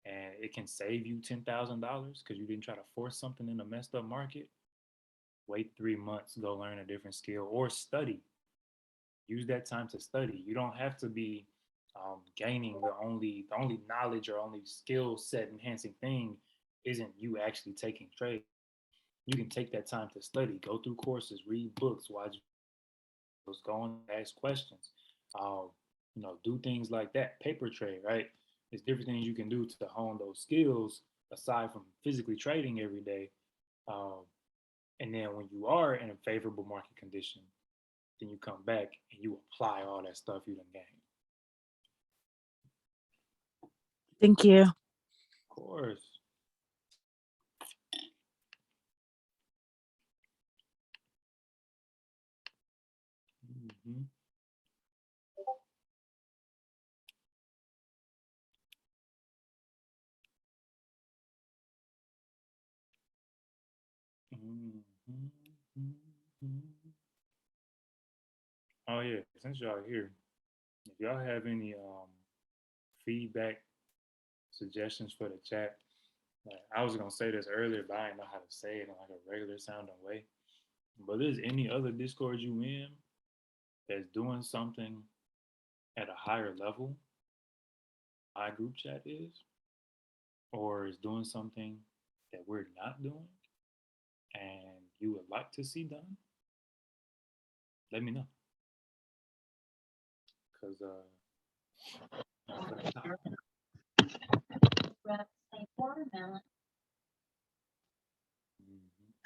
Speaker 1: and it can save you $10,000 because you didn't try to force something in a messed up market, wait 3 months, go learn a different skill or study. Use that time to study. You don't have to be gaining the only knowledge or only skill set enhancing thing isn't you actually taking trades. You can take that time to study, go through courses, read books, watch videos, go on, ask questions, do things like that. Paper trade, right? There's different things you can do to hone those skills aside from physically trading every day. Um, and then when you are in a favorable market condition, then you come back and you apply all that stuff you done gained.
Speaker 14: Thank you.
Speaker 1: Of course. Oh yeah, since y'all here, if y'all have any feedback, suggestions for the chat, like I was gonna say this earlier, but I didn't know how to say it in like a regular sounding way. But there's any other Discord you in that's doing something at a higher level, my group chat is, or is doing something that we're not doing and you would like to see done, let me know. Cause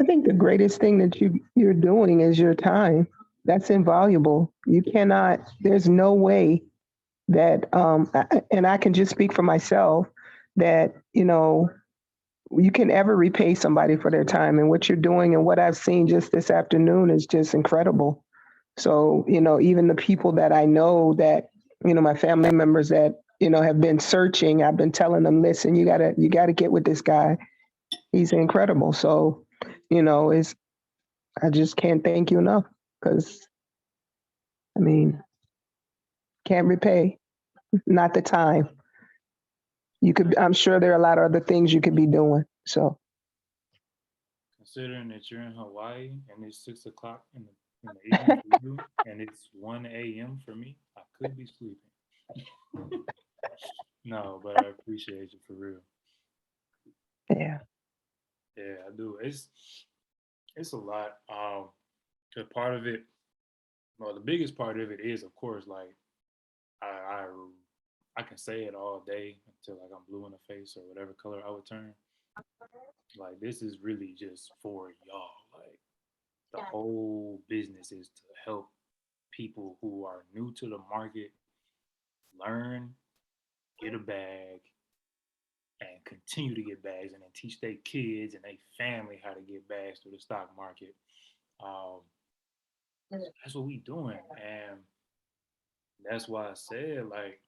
Speaker 8: I think the greatest thing that you're doing is your time. That's invaluable. You cannot. There's no way that, and I can just speak for myself, that you can ever repay somebody for their time. And what you're doing and what I've seen just this afternoon is just incredible. So even the people that I know that my family members that have been searching, I've been telling them, listen, you gotta get with this guy. He's incredible. So it's I just can't thank you enough, because I mean, can't repay, not the time. I'm sure there are a lot of other things you could be doing. So
Speaker 1: considering that you're in Hawaii and it's 6 o'clock in the evening for you and it's 1 a.m. for me, I could be sleeping. No, but I appreciate you for real.
Speaker 8: Yeah.
Speaker 1: Yeah, I do. It's a lot. The part of it, well, the biggest part of it is, of course, like I can say it all day until like I'm blue in the face or whatever color I would turn. Like this is really just for y'all. Like the whole business is to help people who are new to the market learn, get a bag, and continue to get bags, and then teach their kids and their family how to get bags through the stock market. Um, that's what we doing, and that's why I said like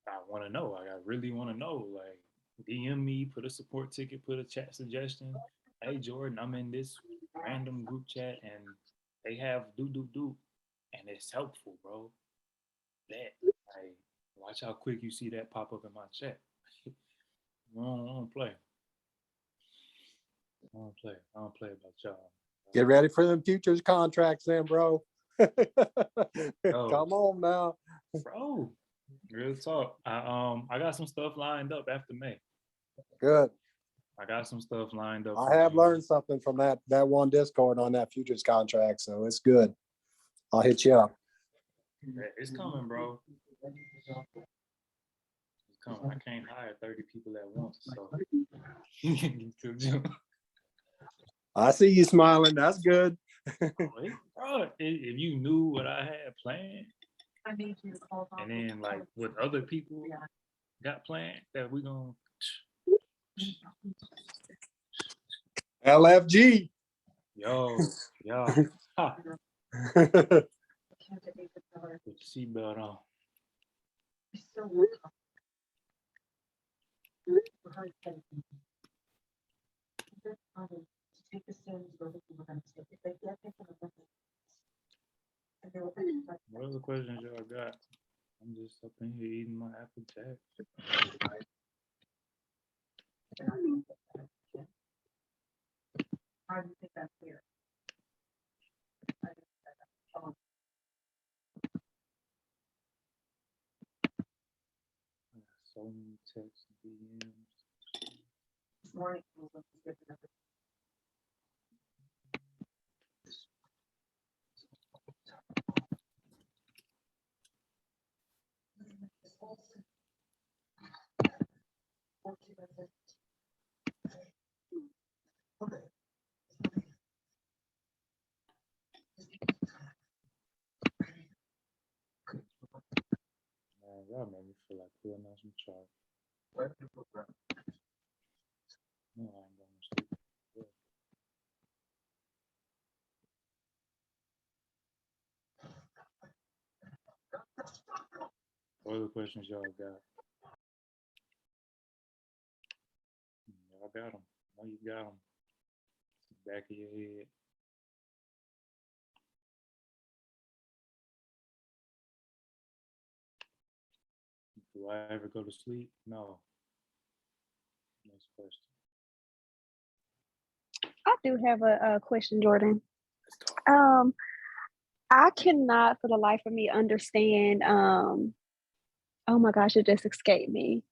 Speaker 1: I want to know. Like I really want to know. Like DM me, put a support ticket, put a chat suggestion. Hey Jordan, I'm in this random group chat and they have do, and it's helpful, bro. That like watch how quick you see that pop up in my chat. I don't play. I don't play. I don't play about y'all.
Speaker 6: Get ready for them futures contracts then, bro.
Speaker 1: Oh,
Speaker 6: Come on now.
Speaker 1: bro. Real talk. I got some stuff lined up after May.
Speaker 6: Good.
Speaker 1: I got some stuff lined up.
Speaker 6: I have learned something from that one Discord on that futures contract, so it's good. I'll hit you up.
Speaker 1: It's coming, bro. It's coming. I can't hire 30 people at once, so
Speaker 6: I see you smiling. That's good.
Speaker 1: bro, if you knew what I had planned, and then like what other people got planned, that we gonna
Speaker 6: LFG.
Speaker 1: yo. Ha. Put your seatbelt on. What other questions y'all got? I'm just up in here eating my apple jack.
Speaker 13: How do you think that's clear?
Speaker 1: So many texts and DMs.
Speaker 13: This morning,
Speaker 1: Man, y'all made me feel like pulling out some chalk. No, I ain't going to sleep. Yeah. What other questions y'all got? Y'all got them. I know you got them. back of your head. Do I ever go to sleep? No. Next question.
Speaker 16: I do have a question, Jordan. Um, I cannot for the life of me understand. Oh my gosh, it just escaped me.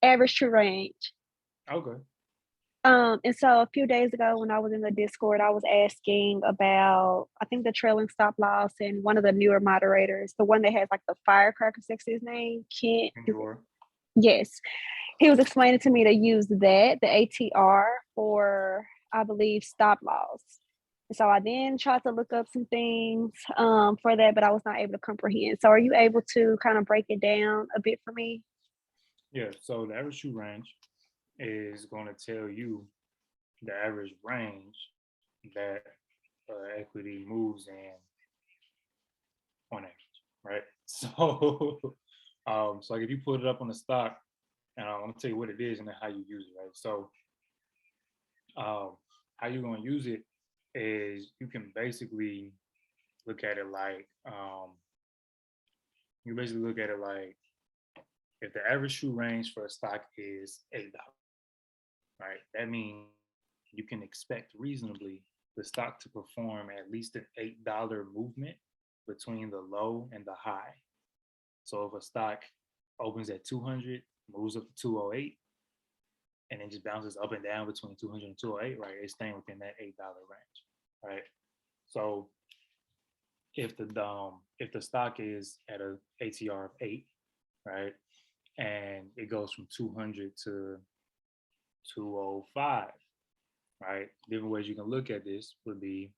Speaker 16: Average true range.
Speaker 1: Okay.
Speaker 16: And so a few days ago when I was in the Discord, I was asking about, I think the trailing stop loss, and one of the newer moderators, the one that has like the firecracker next to his name, Kent. Yes. He was explaining to me to use that, the ATR, for, I believe, stop loss. So I then tried to look up some things for that, but I was not able to comprehend. So are you able to kind of break it down a bit for me?
Speaker 1: Yeah, so the average true range is going to tell you the average range that equity moves in on average, right? So, so like if you put it up on the stock, and I'm gonna tell you what it is and then how you use it, right? So, how you're gonna use it is you can basically look at it like if the average true range for a stock is $8, right? That means you can expect reasonably the stock to perform at least an $8 movement between the low and the high. So if a stock opens at 200, moves up to 208, and then just bounces up and down between 200 and 208, right? It's staying within that $8 range, right? So if the stock is at a ATR of 8, right, and it goes from 200 to 205, right? Different ways you can look at this would be,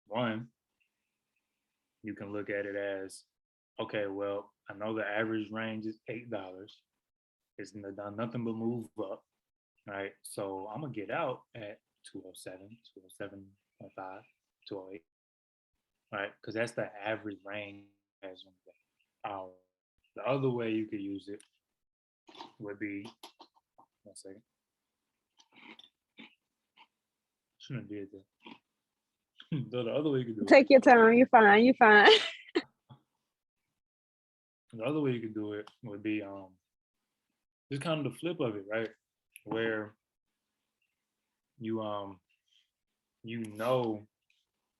Speaker 1: one, you can look at it as, okay, well, I know the average range is $8. It's done nothing but move up, right? So I'm gonna get out at 207, 207.5, 208, right? Because that's the average range as on the day. The other way you could use it would be, 1 second. Shouldn't have did that. The other way you could do it.
Speaker 16: Take your time. You're fine. You're fine.
Speaker 1: The other way you could do it would be just kind of the flip of it, right? Where you know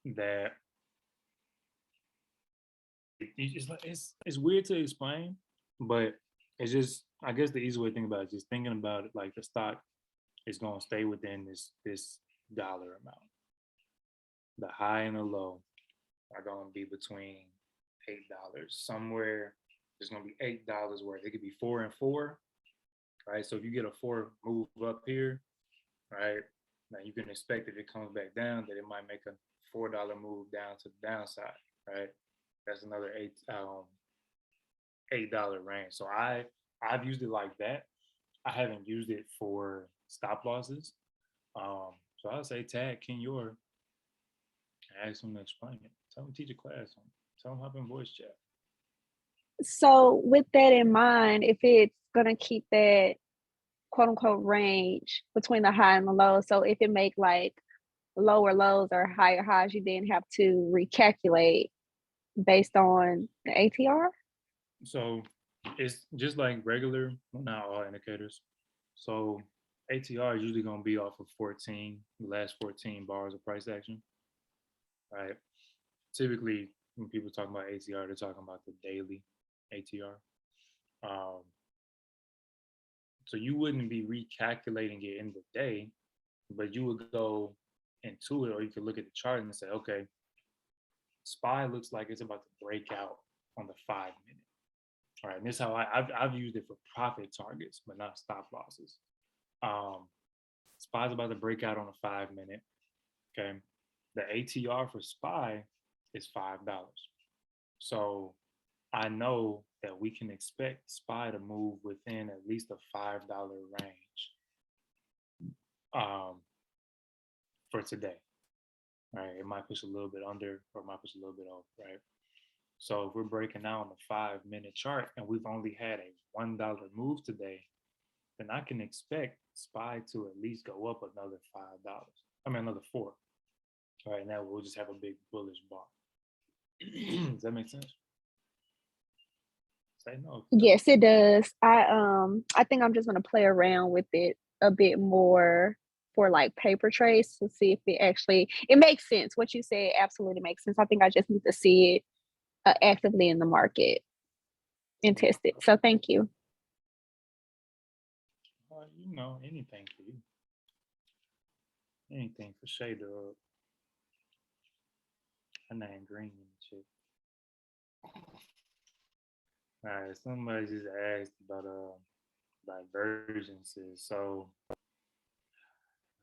Speaker 1: that it's weird to explain, but it's just, I guess the easy way to think about it is just thinking about it like the stock is going to stay within this dollar amount. The high and the low are going to be between $8. Somewhere there's going to be $8 worth. It could be 4 and 4, right? So if you get a 4 move up here, right, now you can expect if it comes back down that it might make a $4 move down to the downside, right? That's another $8 range. So I've used it like that. I haven't used it for stop losses. So I'll say tag Ken Yor and ask him to explain it. Tell him to teach a class on it. Tell him hop in voice chat.
Speaker 16: So with that in mind, if it's gonna keep that quote unquote range between the high and the low, so if it make like lower lows or higher highs, you then have to recalculate based on the ATR.
Speaker 1: So it's just like regular, well, not all indicators. So ATR is usually going to be off of the last 14 bars of price action, right? Typically, when people talk about ATR, they're talking about the daily ATR. So you wouldn't be recalculating it in the day, but you would go into it, or you could look at the chart and say, okay, SPY looks like it's about to break out on the 5-minute. All right, and this is how I've used it for profit targets, but not stop losses. SPY's about to break out on a 5-minute. Okay, the ATR for SPY is $5. So I know that we can expect SPY to move within at least a $5 range for today. Right, it might push a little bit under, or it might push a little bit over, right? So if we're breaking down the 5-minute chart and we've only had a $1 move today, then I can expect SPY to at least go up another $5. I mean, another 4. All right, now we'll just have a big bullish bar. Does that make sense? Say no.
Speaker 16: Yes, it does. I think I'm just gonna play around with it a bit more for like paper trades to see if it makes sense. What you said absolutely makes sense. I think I just need to see it actively in the market and test it. So thank you.
Speaker 1: You know, anything for you. Anything for Shay Dog. Her name Green and shit. All right, somebody just asked about divergences. So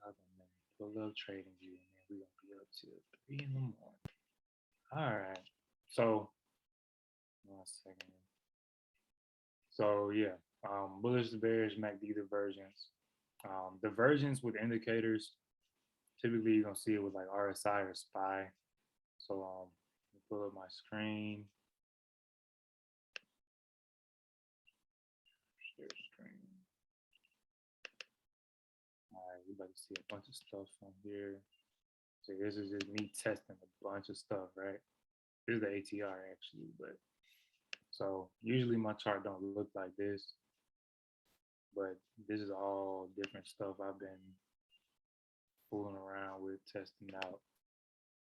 Speaker 1: I'm gonna pull up trading view and then we're gonna be up till 3 in the morning. All right. So 1 second. So yeah, bullish to bearish MACD divergence. Divergence with indicators, typically you're gonna see it with like RSI or SPY. So let me pull up my screen. Share screen. All right, we about to see a bunch of stuff on here. So this is just me testing a bunch of stuff, right? This is the ATR actually, but so usually my chart don't look like this, but this is all different stuff I've been fooling around with, testing out.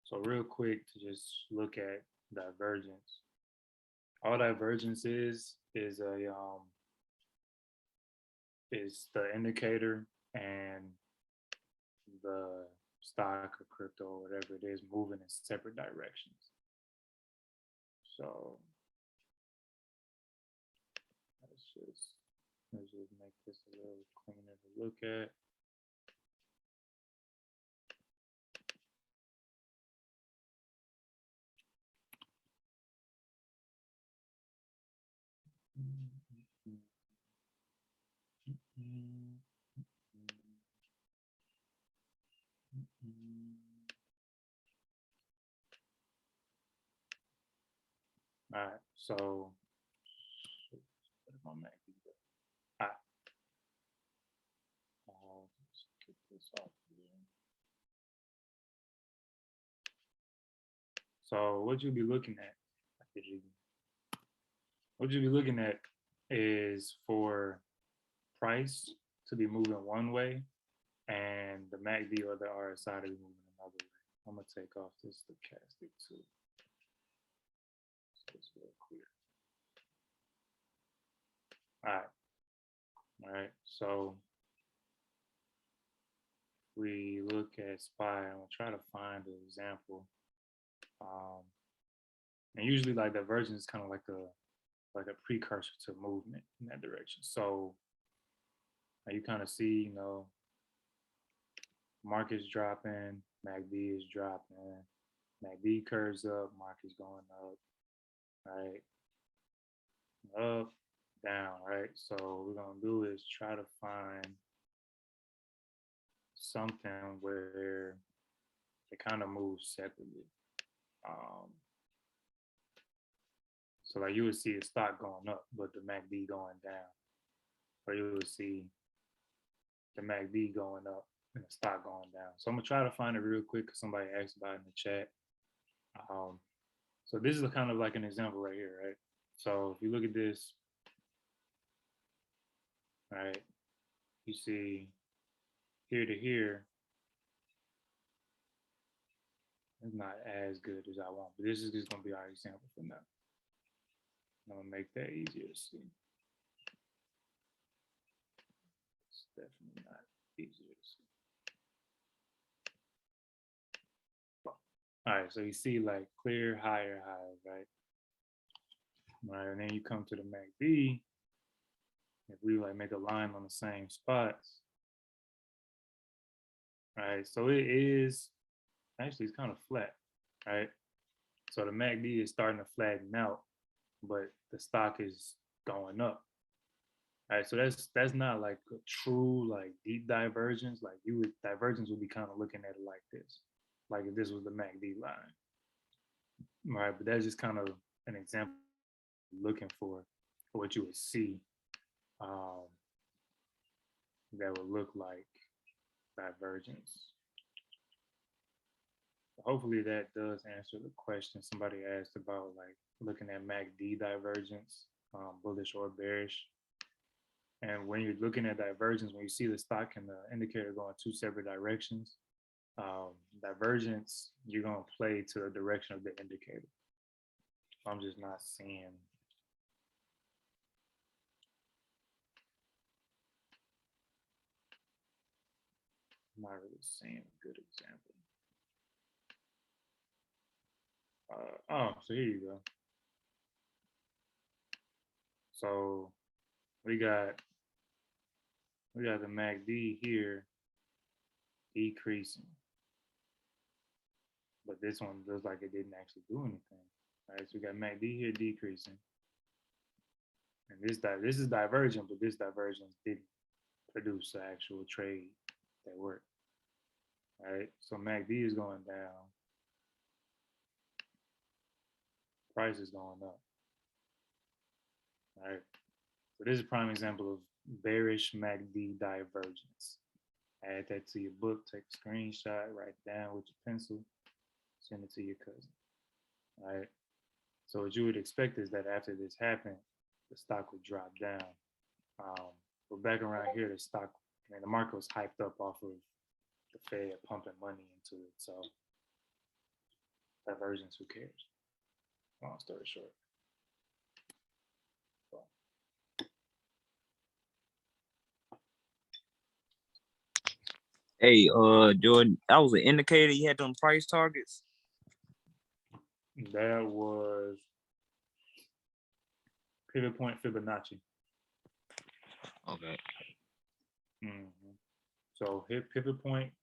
Speaker 1: So real quick to just look at divergence. All divergence is the indicator and the stock or crypto or whatever it is moving in separate directions. So let's just make this a little cleaner to look at. All right, so all right. Let's get this off here. So what you'll be looking at, is for price to be moving one way and the MACD or the RSI to be moving another way. I'm gonna take off this stochastic too. So it's real clear. All right. So we look at SPY and we'll try to find an example. And usually like divergence is kind of like a precursor to movement in that direction. So you kind of see, you know, market's dropping, MACD is dropping, MACD curves up, market's going up, right? Up, down, right? So what we're gonna do is try to find something where it kind of moves separately. So like you would see a stock going up, but the MACD going down. Or you would see the MACD going up and the stock going down. So I'm gonna try to find it real quick because somebody asked about it in the chat. So this is kind of like an example right here, right? So if you look at this, right, you see here to here, it's not as good as I want, but this is just gonna be our example for now. I'm gonna make that easier to see. It's definitely not easier to see. All right, so you see like clear higher highs, right? All right, and then you come to the MACD. If we like make a line on the same spots, right? So it is actually it's kind of flat, right? So the MACD is starting to flatten out, but the stock is going up. All right, so that's not like a true like deep divergence. Like divergence would be kind of looking at it like this, like if this was the MACD line, right? But that's just kind of an example looking for what you would see that would look like divergence. Hopefully that does answer the question somebody asked about like looking at MACD divergence, bullish or bearish. And when you're looking at divergence, when you see the stock and the indicator going two separate directions, divergence, you're going to play to the direction of the indicator. I'm just not seeing. I'm not really seeing a good example. Oh, so here you go. So we got the MACD here decreasing, but this one looks like it didn't actually do anything. All right, so we got MACD here decreasing, and this is divergent, but this divergence didn't produce the actual trade that worked. All right, so MACD is going down, price is going up. All right, so this is a prime example of bearish MACD divergence. Add that to your book, take a screenshot, write it down with your pencil, send it to your cousin. All right. So what you would expect is that after this happened, the stock would drop down. But back around here, the stock, the market was hyped up off of the Fed pumping money into it. So divergence, who cares? Long story short.
Speaker 19: Hey, Jordan, that was an indicator. You had them price targets.
Speaker 1: That was pivot point Fibonacci.
Speaker 19: Okay.
Speaker 1: So hit pivot point,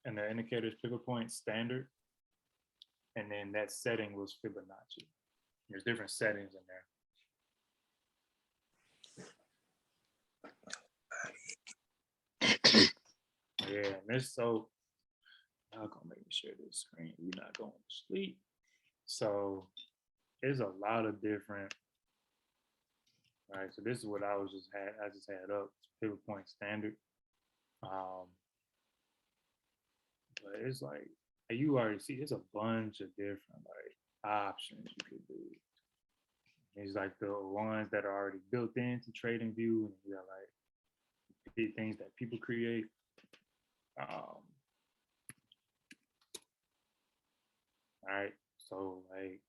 Speaker 1: and the indicator's pivot point standard, and then that setting was Fibonacci. There's different settings in there. Yeah, and this, so y'all gonna make me share this screen. We're not going to sleep. So there's a lot of different. All right, so this is what I just had up, pivot point standard. But it's like you already see, there's a bunch of different like options you could do. It's like the ones that are already built into TradingView, and you got like things that people create. All right, so like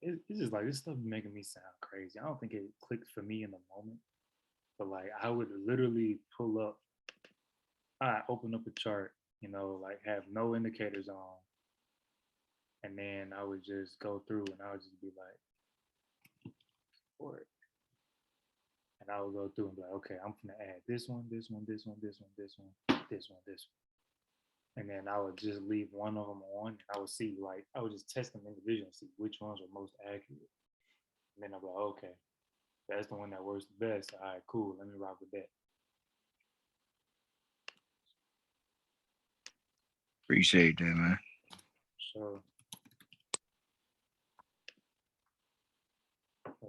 Speaker 1: it's just like this stuff making me sound crazy. I don't think it clicked for me in the moment, but like I would literally pull up, I open up a chart, like have no indicators on, and then I would just go through and I would just be like, for it. And I would go through and be like, okay, I'm gonna add this one, this one, this one, this one, this one, this one, this one. And then I would just leave one of them on, and I would see, like, I would just test them individually and see which ones were most accurate. And then I'd be like, okay, that's the one that works the best. All right, cool, let me rock with that.
Speaker 19: Appreciate that, man.
Speaker 1: So,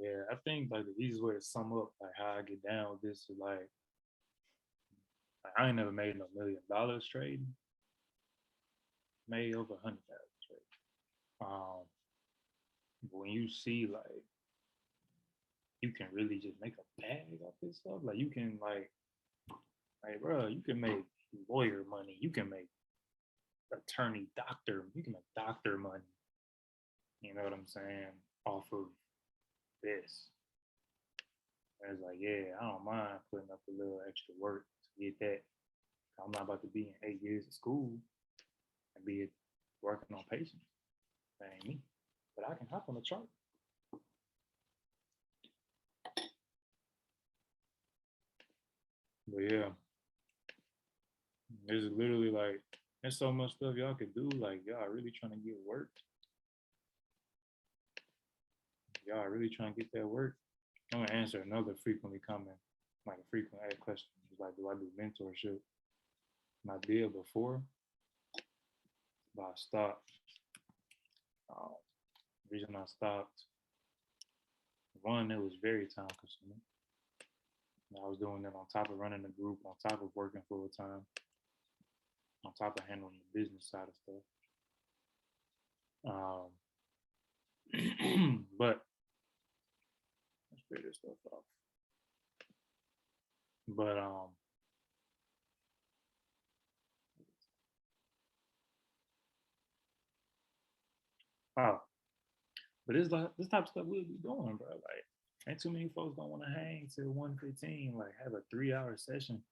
Speaker 1: yeah, I think like the easiest way to sum up like how I get down with this is like I ain't never made no $1 million trading. Made over 100,000 trading. When you see like you can really just make a bag off this stuff, like you can like bro, you can make lawyer money, you can make attorney, doctor, you can make doctor money. You know what I'm saying? Off of this. And it's like, yeah, I don't mind putting up a little extra work to get that. I'm not about to be in 8 years of school and be working on patients. That ain't me. But I can hop on the chart. But yeah, there's literally like, there's so much stuff y'all could do. Like, y'all really trying to get work. Y'all really trying to get that work. I'm gonna answer another frequently common, like a frequent asked question. It's like, do I do mentorship? And I did before, but I stopped. The reason I stopped, one, it was very time consuming. I was doing it on top of running the group, on top of working full time. on top of handling the business side of stuff. But let's figure this stuff off. But oh, but it's like this type of stuff we'll be doing, bro. Like, ain't too many folks gonna want to hang till 1:15, like have a 3-hour session.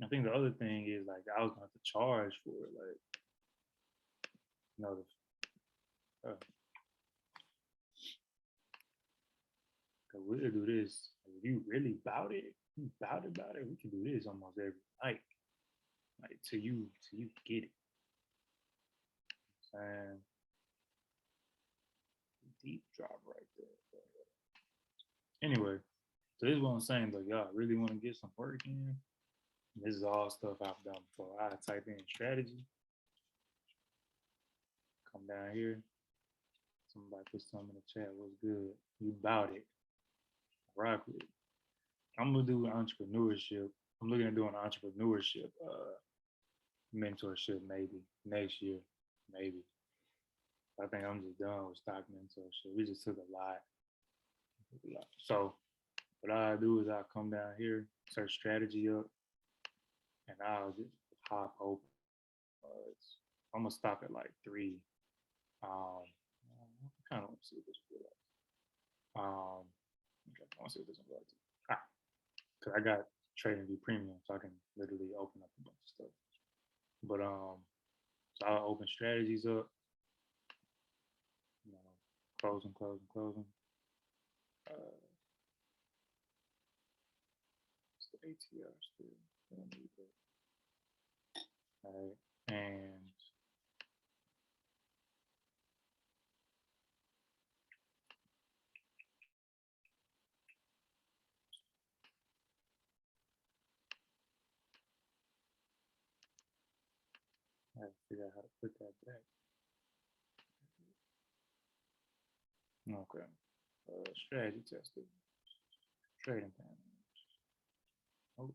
Speaker 1: I think the other thing is like I was gonna have to charge for it, like you know, cause we'll do this. If you really about it, we can do this almost every night, like till you get it. And deep drop right there. Anyway, so this is what I'm saying, but y'all really want to get some work in. This is all stuff I've done before. I type in strategy, come down here. Somebody put something in the chat. What's good? You about it? Rock with it. I'm gonna do entrepreneurship. I'm looking at doing entrepreneurship mentorship maybe next year, maybe. I think I'm just done with stock mentorship. We just took a lot. So what I do is I come down here, search strategy up, and I'll just hop open. I'm gonna stop at like 3. I kind of want to see what this will like. Okay, I want to see what this one like. Cause I got TradingView Premium, so I can literally open up a bunch of stuff. But so I'll open strategies up. You know, closing. It's the ATR still. I don't need that. All right, and I have to figure out how to put that back. Okay. Strategy testing. Trading panel. Oh.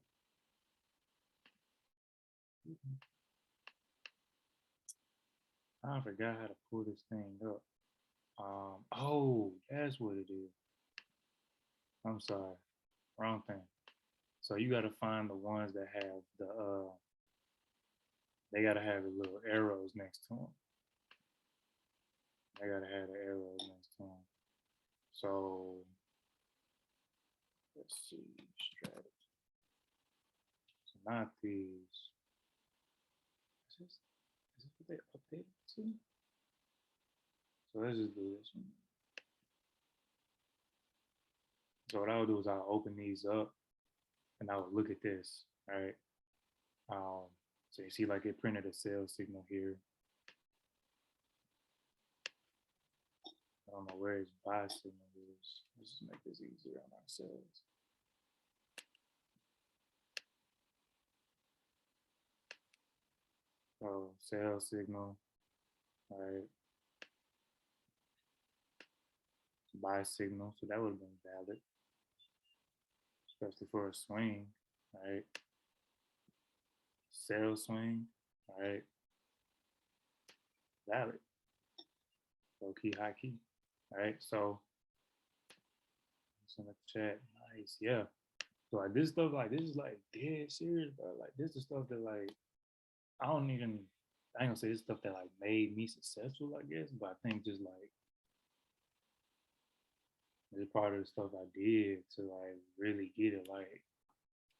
Speaker 1: I forgot how to pull this thing up. Oh, that's what it is. I'm sorry. Wrong thing. So you got to find the ones that have the they got to have the little arrows next to them. They got to have the arrows next to them. So let's see, strategy. So not these. Is this what they updated to? So let's just do this one. So what I'll do is I'll open these up and I'll look at this, right? So you see like it printed a sell signal here. I don't know where its buy signal is. Let's just make this easier on ourselves. So sell signal, all right. Buy signal, so that would have been valid, especially for a swing, right? Sell swing, all right. Valid. Low key, high key, all right. So it's in the chat. Nice, yeah. So like this stuff, like this is like dead serious, bro. Like this is stuff that like I ain't gonna say this stuff that like made me successful, I guess, but I think just like it's part of the stuff I did to like really get it. Like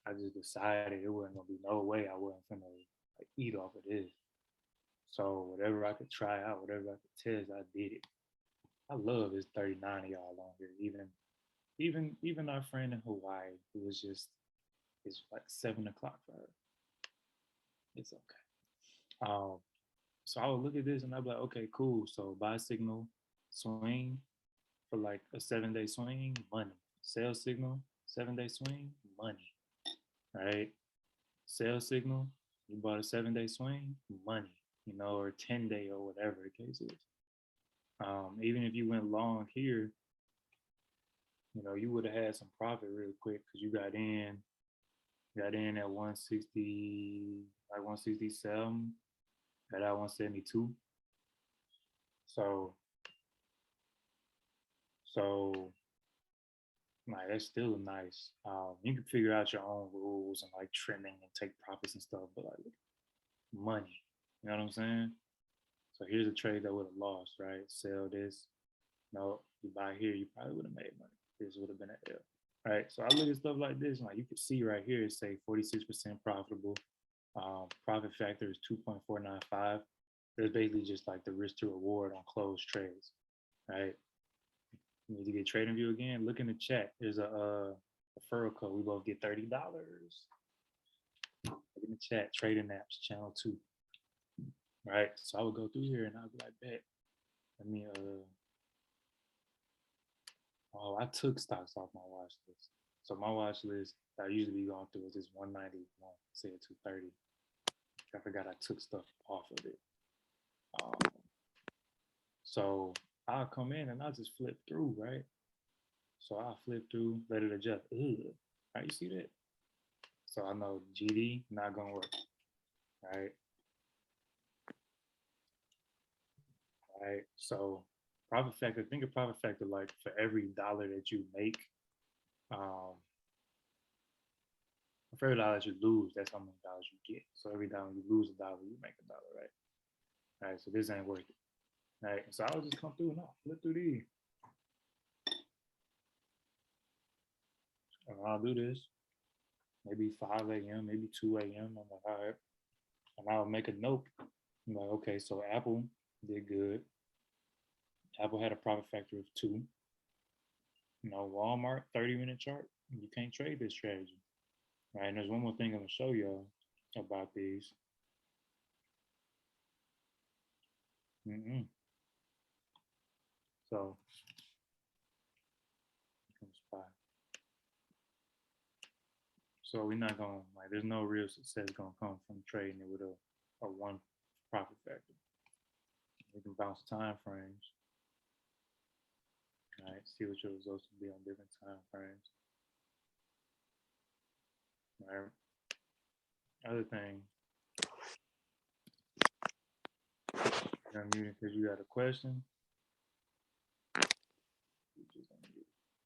Speaker 1: I just decided it wasn't gonna be no way I wasn't gonna like eat off of this. So whatever I could try out, whatever I could test, I did it. I love this 39 of y'all on here. Even our friend in Hawaii, who was just it's like 7 o'clock for her. It's okay. So I would look at this and I'd be like, okay, cool. So buy signal, swing for like a 7-day swing, money. Sell signal, 7-day swing, money. Right? Sell signal, you bought a 7-day swing, money. You know, or 10-day or whatever the case is. Even if you went long here, you know, you would have had some profit real quick because you got in at 160, like 167, at 172. So like that's still nice. You can figure out your own rules and like trimming and take profits and stuff, but like money, you know what I'm saying? So here's a trade that would have lost, right? Sell this. No, you buy here, you probably would have made money. This would have been an L, right? So I look at stuff like this, and like you can see right here, it say 46% profitable. Profit factor is 2.495. That's basically just like the risk to reward on closed trades, right? You need to get trading view again. Look in the chat. There's a referral code. We both get $30. Look in the chat. Trading apps, channel 2. Right. So I would go through here and I'd be like, bet. Let me oh, I took stocks off my watch list. So my watch list that I usually be going through is this 191, say 230. I forgot I took stuff off of it. So I'll come in and I'll just flip through, right? So I'll flip through, let it adjust. Ugh. Right, you see that? So I know GD not gonna work. Right. Right. So profit factor, think of profit factor like for every dollar that you make, for every dollar that you lose, that's how many dollars you get. So every time you lose a dollar, you make a dollar, right? Right. So this ain't working. Right. So I'll just come through and I'll flip through these. And I'll do this. Maybe 5 a.m., maybe 2 a.m. I'm like, all right. And I'll make a note. I'm like, okay, so Apple did good. Apple had a profit factor of 2. You know, Walmart 30-minute chart. You can't trade this strategy. Right. And there's one more thing I'm gonna show y'all about these. So so we're not gonna like there's no real success gonna come from trading it with a one profit factor. We can bounce time frames. All right, see what your results will be on different time frames. All right. Other thing, you're unmuted because you got a question. All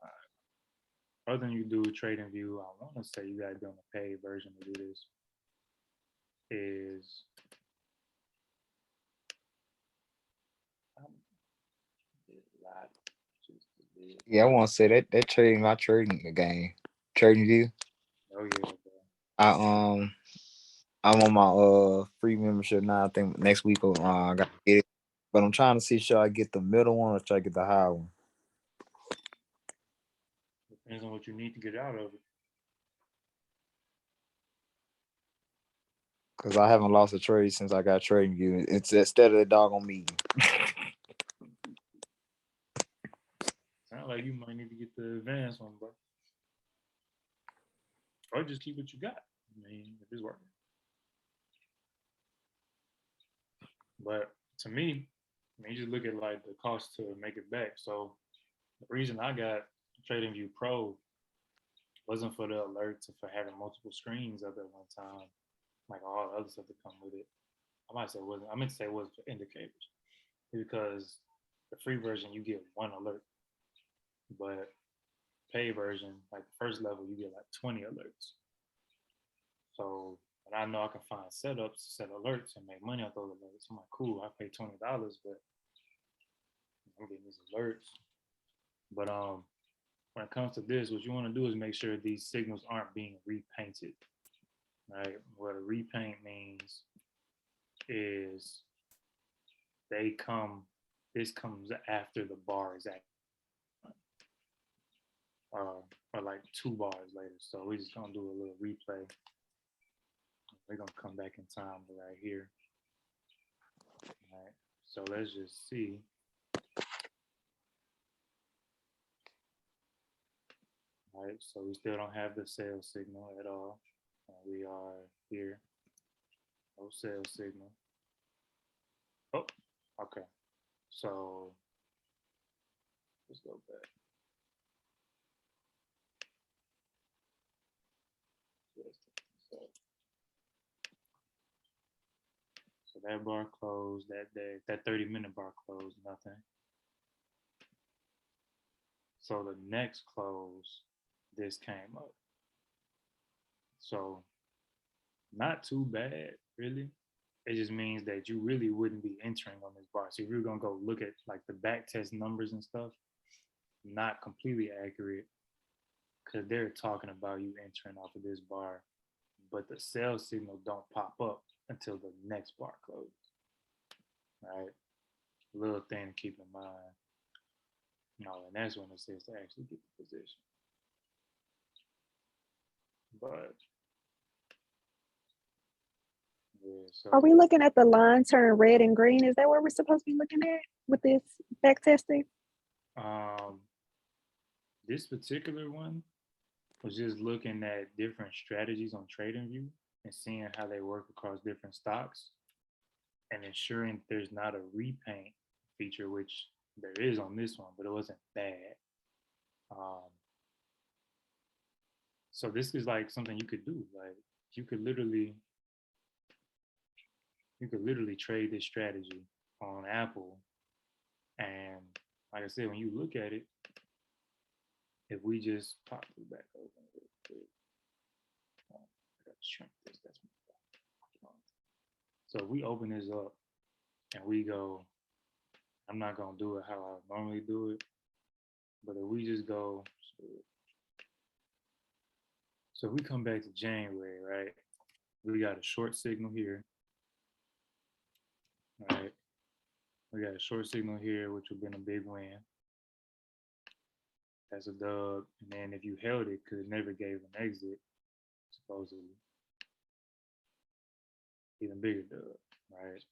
Speaker 1: right. Other than you do trading view, I want to say you got to be on the paid version to do this. Is
Speaker 18: Yeah, I want to say that trading my trading the game, trading view.
Speaker 1: Oh yeah, bro.
Speaker 18: I'm on my free membership now. I think next week I got to get it, but I'm trying to see should I get the middle one or should I get the higher one?
Speaker 1: Depends on what you need to get out of it.
Speaker 18: Because I haven't lost a trade since I got trading view. It's instead of the doggone meeting.
Speaker 1: Sound like you might need to get the advanced one, bro. Or just keep what you got. I mean, if it's working. But to me, I mean, you just look at like the cost to make it back. So the reason I got TradingView Pro wasn't for the alerts or for having multiple screens up at one time, like all the other stuff that come with it. I might say it wasn't. I meant to say it was for indicators, because the free version you get 1 alert, but paid version, like the first level, you get like 20 alerts. So when I know I can find setups, set alerts, and make money off those alerts, I'm like, cool. I pay $20, but I'm getting these alerts. But when it comes to this, what you want to do is make sure these signals aren't being repainted. Right? What a repaint means is this comes after the bar is at, or like 2 bars later. So we're just gonna do a little replay. We're gonna come back in time right here. All right. So let's just see. All right. So we still don't have the sales signal at all. We are here. No sales signal. Oh, okay. So let's go back. So So that bar closed that day. That 30-minute bar closed, nothing. So the next close, this came up. So not too bad, really. It just means that you really wouldn't be entering on this bar. So if you're gonna go look at like the back test numbers and stuff, not completely accurate because they're talking about you entering off of this bar, but the sell signal don't pop up until the next bar closes. Right? Little thing to keep in mind. No, and that's when it says to actually get the position. But yeah, so
Speaker 16: Are we looking at the line turn red and green? Is that what we're supposed to be looking at with this back testing?
Speaker 1: This particular one was just looking at different strategies on TradingView and seeing how they work across different stocks and ensuring there's not a repaint feature, which there is on this one, but it wasn't bad. So this is like something you could do. Like you could literally trade this strategy on Apple. And like I said, when you look at it, if we just pop it back open real quick, I gotta shrink this. That's so if we open this up and we go, I'm not gonna do it how I normally do it, but if we just go, so if we come back to January, right? We got a short signal here, right? We got a short signal here, which would have been a big win. That's a dub. And then if you held it, because it never gave an exit, supposedly, even bigger dub, right?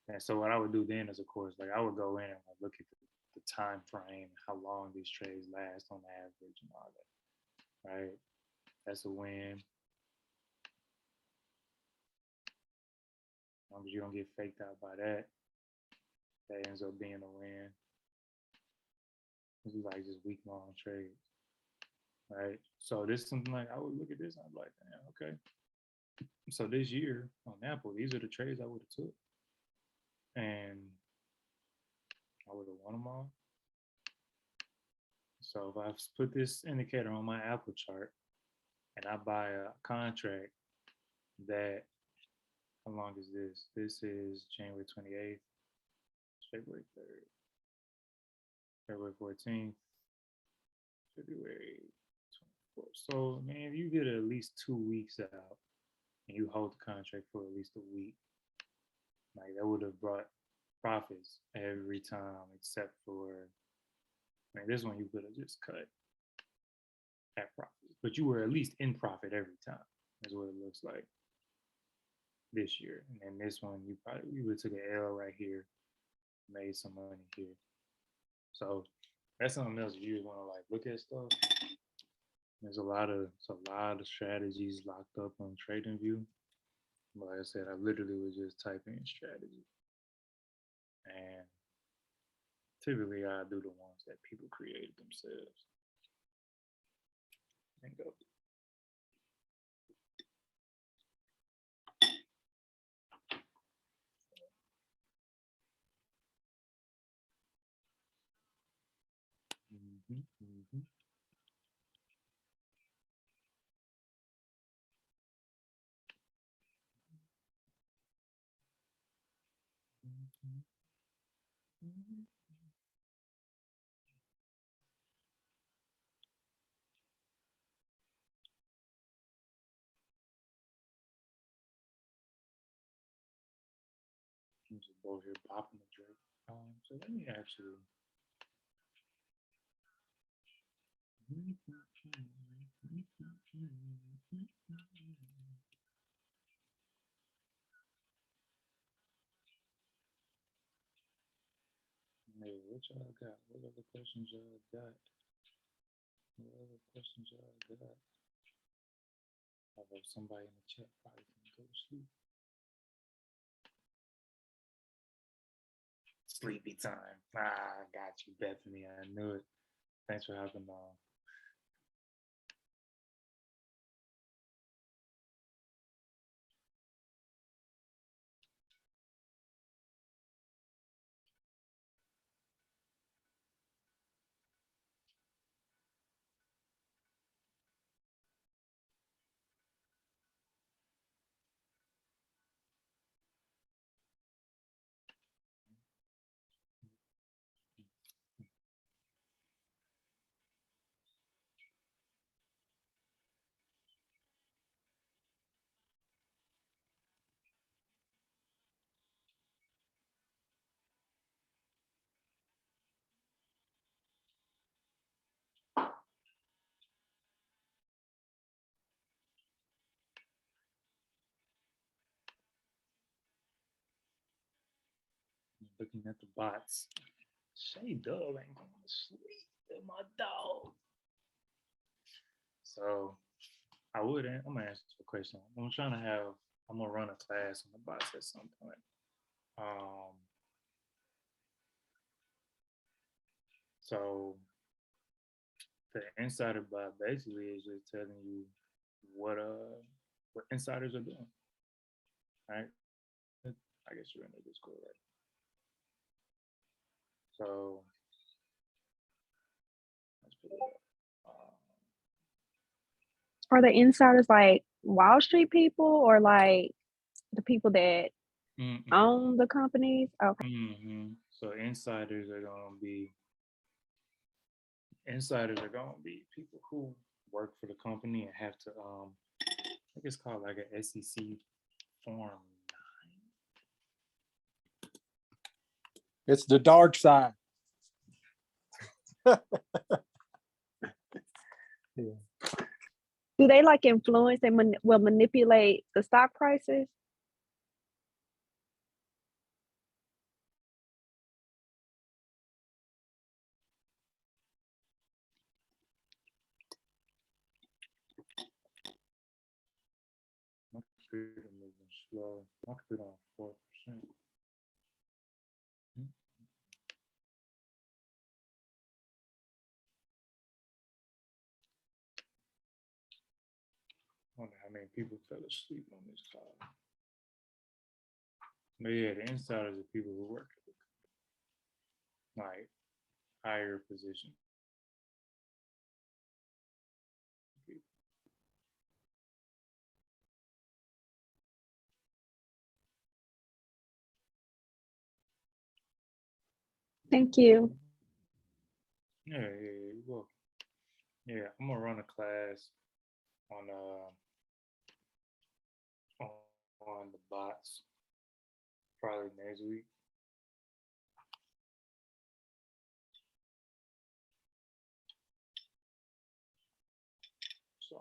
Speaker 1: And so what I would do then is, of course, like I would go in and like look at the time frame, how long these trades last on average and all that, right? That's a win. As long as you don't get faked out by that, that ends up being a win. This is like just week-long trades, right? So this is something like I would look at this and I'm like, damn, okay. So this year on Apple, these are the trades I would have took, and I would have won them all. So if I put this indicator on my Apple chart and I buy a contract that, how long is this? This is January 28th, February 3rd, February 14th, February 24th. So, man, if you get at least 2 weeks out and you hold the contract for at least a week, like that would have brought profits every time except for, I mean, this one you could have just cut at profit, but you were at least in profit every time, is what it looks like this year. And then this one, you would have took an L right here, made some money here. So that's something else. If you just want to like look at stuff, there's a lot of strategies locked up on TradingView. But like I said, I literally was just typing in strategy, and typically I do the ones that people created themselves and go. I'm just over here popping the drink. So let me actually. Hey, what y'all got? What other questions y'all got? What other questions y'all got? Although somebody in the chat probably can go to sleep. Sleepy time. I got you, Bethany. I knew it. Thanks for having on. looking at the bots. Shay Dub ain't going to sleep. My dog. So I'm gonna answer the question. I'm gonna run a class on the bots at some point. So the insider bot basically is just telling you what insiders are doing. Right? I guess you're in the Discord, right? So let's put it up.
Speaker 16: Are the insiders like Wall Street people or like the people that own the companies? Okay.
Speaker 1: So insiders are gonna be people who work for the company and have to I think it's called like an SEC form.
Speaker 6: It's the dark side.
Speaker 16: Do they like influence and will manipulate the stock prices?
Speaker 1: My computer moving slow. My computer on 4%. I wonder how many people fell asleep on this call. But yeah, the insiders are people who work at the company, like higher position.
Speaker 16: Thank you.
Speaker 1: Yeah, you're welcome. Yeah, I'm gonna run a class on the bots probably next week. So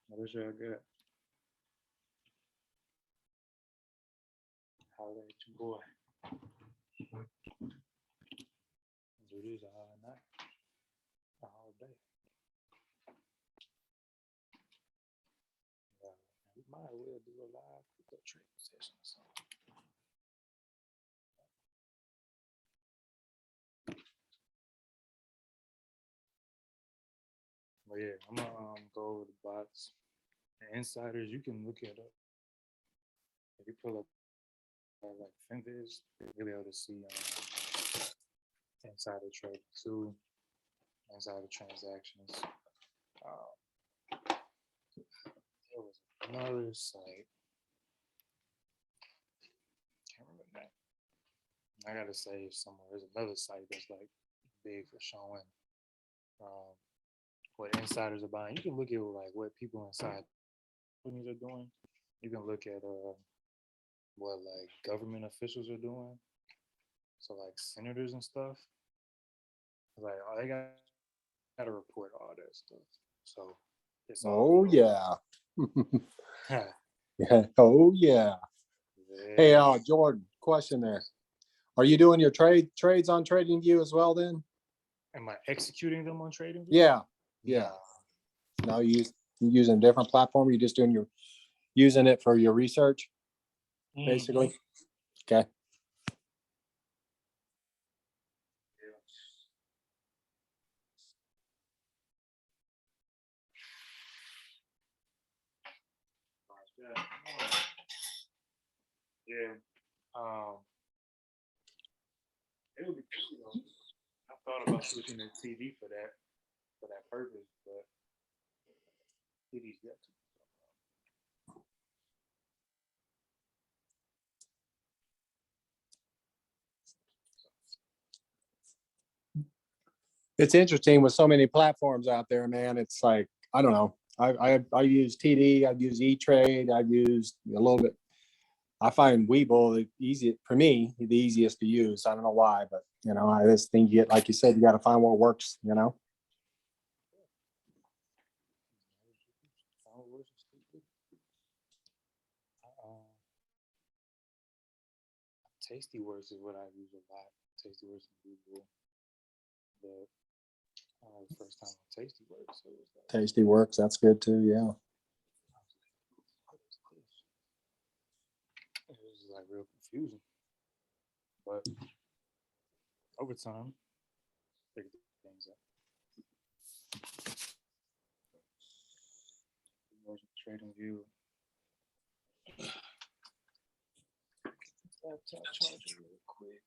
Speaker 1: what else y'all got? Holla at your boy. Do this all night, all day. Yeah, we might as well do a live crypto trading session or something. But yeah, I'm gonna go over the bots. The insiders, you can look it up. If you pull up like Finviz, you'll be able to see insider trading too, insider transactions. There was another site. Can't remember that. I gotta say somewhere. There's another site that's like big for showing what insiders are buying. You can look at like what people inside companies are doing. You can look at what like government officials are doing. So like senators and stuff. Like they gotta report all that stuff. So it's all.
Speaker 6: Oh yeah.
Speaker 1: Yeah.
Speaker 6: Oh yeah. Hey, Jordan, question there. Are you doing your trades on TradingView as well then?
Speaker 1: Am I executing them on TradingView?
Speaker 6: Yeah. Yeah. Now you using a different platform? You're just using it for your research, basically? Okay.
Speaker 1: Yeah. It would be cool. I thought about switching to TV for that purpose, but TV's got to.
Speaker 6: It's interesting with so many platforms out there, man. It's like, I don't know. I use TD, I've used E-Trade, I've used a little bit. I find Webull the easiest for me, the easiest to use. I don't know why, but you know, I just think you get, like you said, you got to find what works, you know.
Speaker 1: Tasty Works is what I use a lot. Tasty Works and Google. But the first time on Tasty Works, so it was like,
Speaker 6: Tasty Works, that's good too. Yeah.
Speaker 1: it was like real confusing. But over time, figured things out. Trading View. Laptop charger real quick.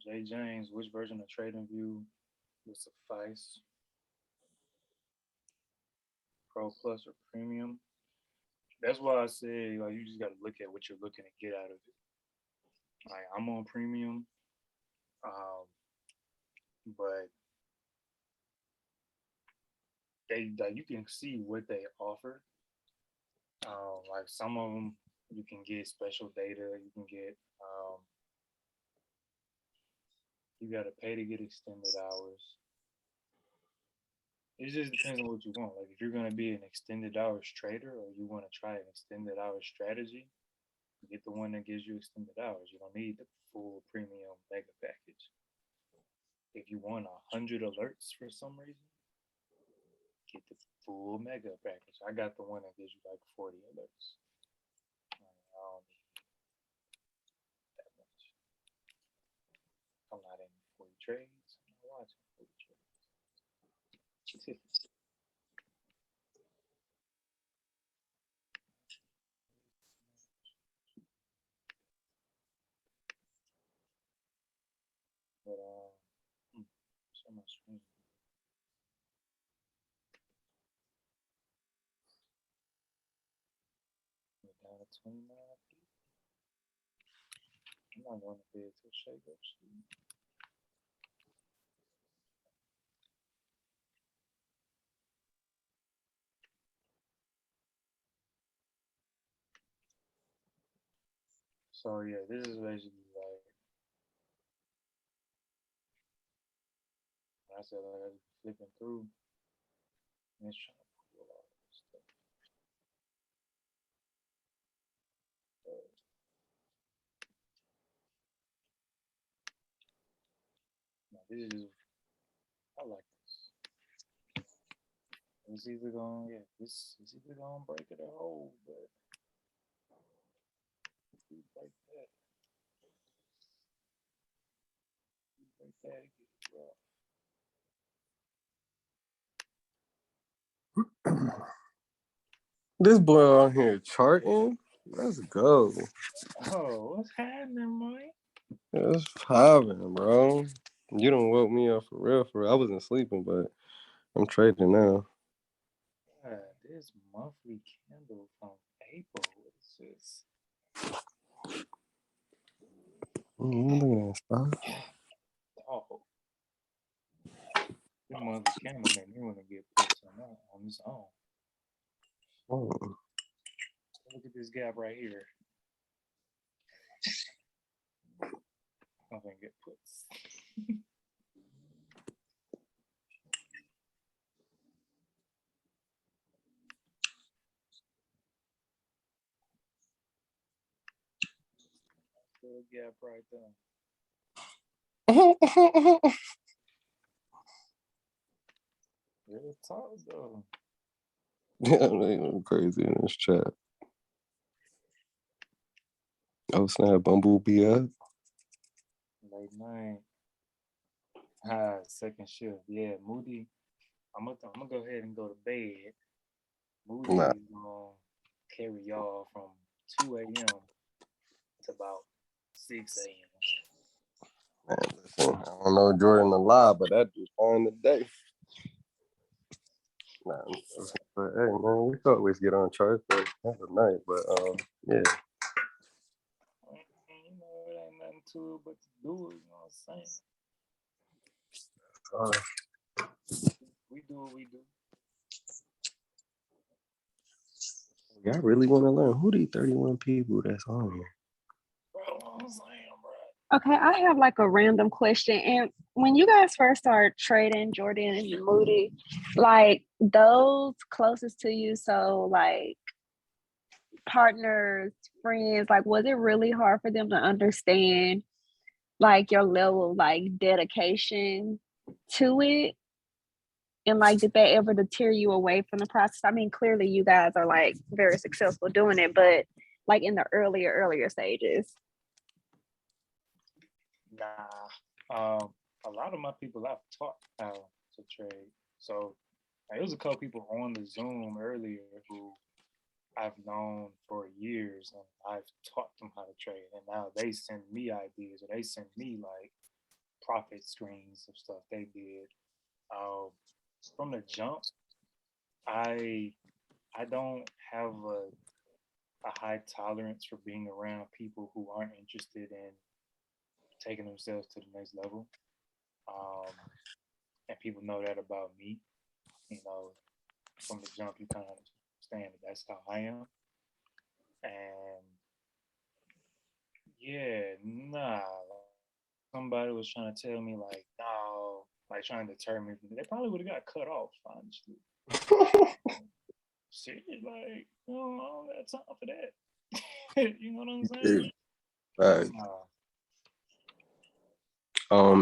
Speaker 1: Jay James, which version of Trading View would suffice? Pro Plus or Premium? That's why I say like you just got to look at what you're looking to get out of it. Like I'm on Premium, but they like you can see what they offer. Like some of them you can get special data. You can get you got to pay to get extended hours. It just depends on what you want. Like if you're gonna be an extended hours trader or you want to try an extended hours strategy, get the one that gives you extended hours. You don't need the full premium mega package. If you want 100 alerts for some reason, get the full mega package. I got the one that gives you like 40 alerts. I don't need that much. I'm not in 40 trades. I'm not watching 40 trades. But so much screen. We're down to 29. I'm not going to bed till Shay goes to sleep. So yeah, this is basically like I said, like I was flipping through and it's trying to pull all this stuff. Now this is I like this. It's either gonna this is either gonna break it or hold, but if we break that, it gets rough.
Speaker 20: This boy on here charting. Let's go.
Speaker 1: Oh, what's happening, Mike?
Speaker 20: It's popping, bro. You don't woke me up for real, for real. I wasn't sleeping, but I'm trading now.
Speaker 1: God, this monthly candle from April. What is this?
Speaker 20: Look at that stuff.
Speaker 1: Oh, this monthly candle made me want to get puts on its own.
Speaker 20: Oh.
Speaker 1: Look at this gap right here. I'm gonna get puts. Little gap right there. Real talk though.
Speaker 20: Yeah, they crazy in this chat. Oh snap, Bumblebee up.
Speaker 1: Late night. Second shift. Yeah, Moody. I'm gonna go ahead and go to bed. Moody
Speaker 20: Nah.
Speaker 1: is gonna carry y'all from 2 a.m. to about 6 a.m.
Speaker 20: Man, listen, I don't know Jordan a lot, but that just fine today. Nah, But hey, man, we could always get on charge for another night. But yeah.
Speaker 1: You know, it ain't nothing to it but to do it. You know what I'm saying? We do what we do.
Speaker 20: Y'all really want to learn who these 31 people that's on here?
Speaker 1: Bro, I'm saying, bro.
Speaker 16: Okay, I have like a random question. And when you guys first started trading, Jordan and Moody, like those closest to you, so like partners, friends, like was it really hard for them to understand like your level of like dedication to it? And like did that ever deter you away from the process? I mean, clearly you guys are like very successful doing it, but like in the earlier stages.
Speaker 1: Nah. A lot of my people I've taught how to trade. So like, it was a couple people on the Zoom earlier who I've known for years and I've taught them how to trade. And now they send me ideas or they send me like profit screens of stuff they did. From the jump, I don't have a high tolerance for being around people who aren't interested in taking themselves to the next level. And people know that about me. You know, from the jump, you kind of understand that that's how I am. And yeah, nah. Somebody was trying to tell me like, no, like trying to deter me. They probably would have got cut off, honestly. Shit, like, I don't got time for that. You know what I'm saying?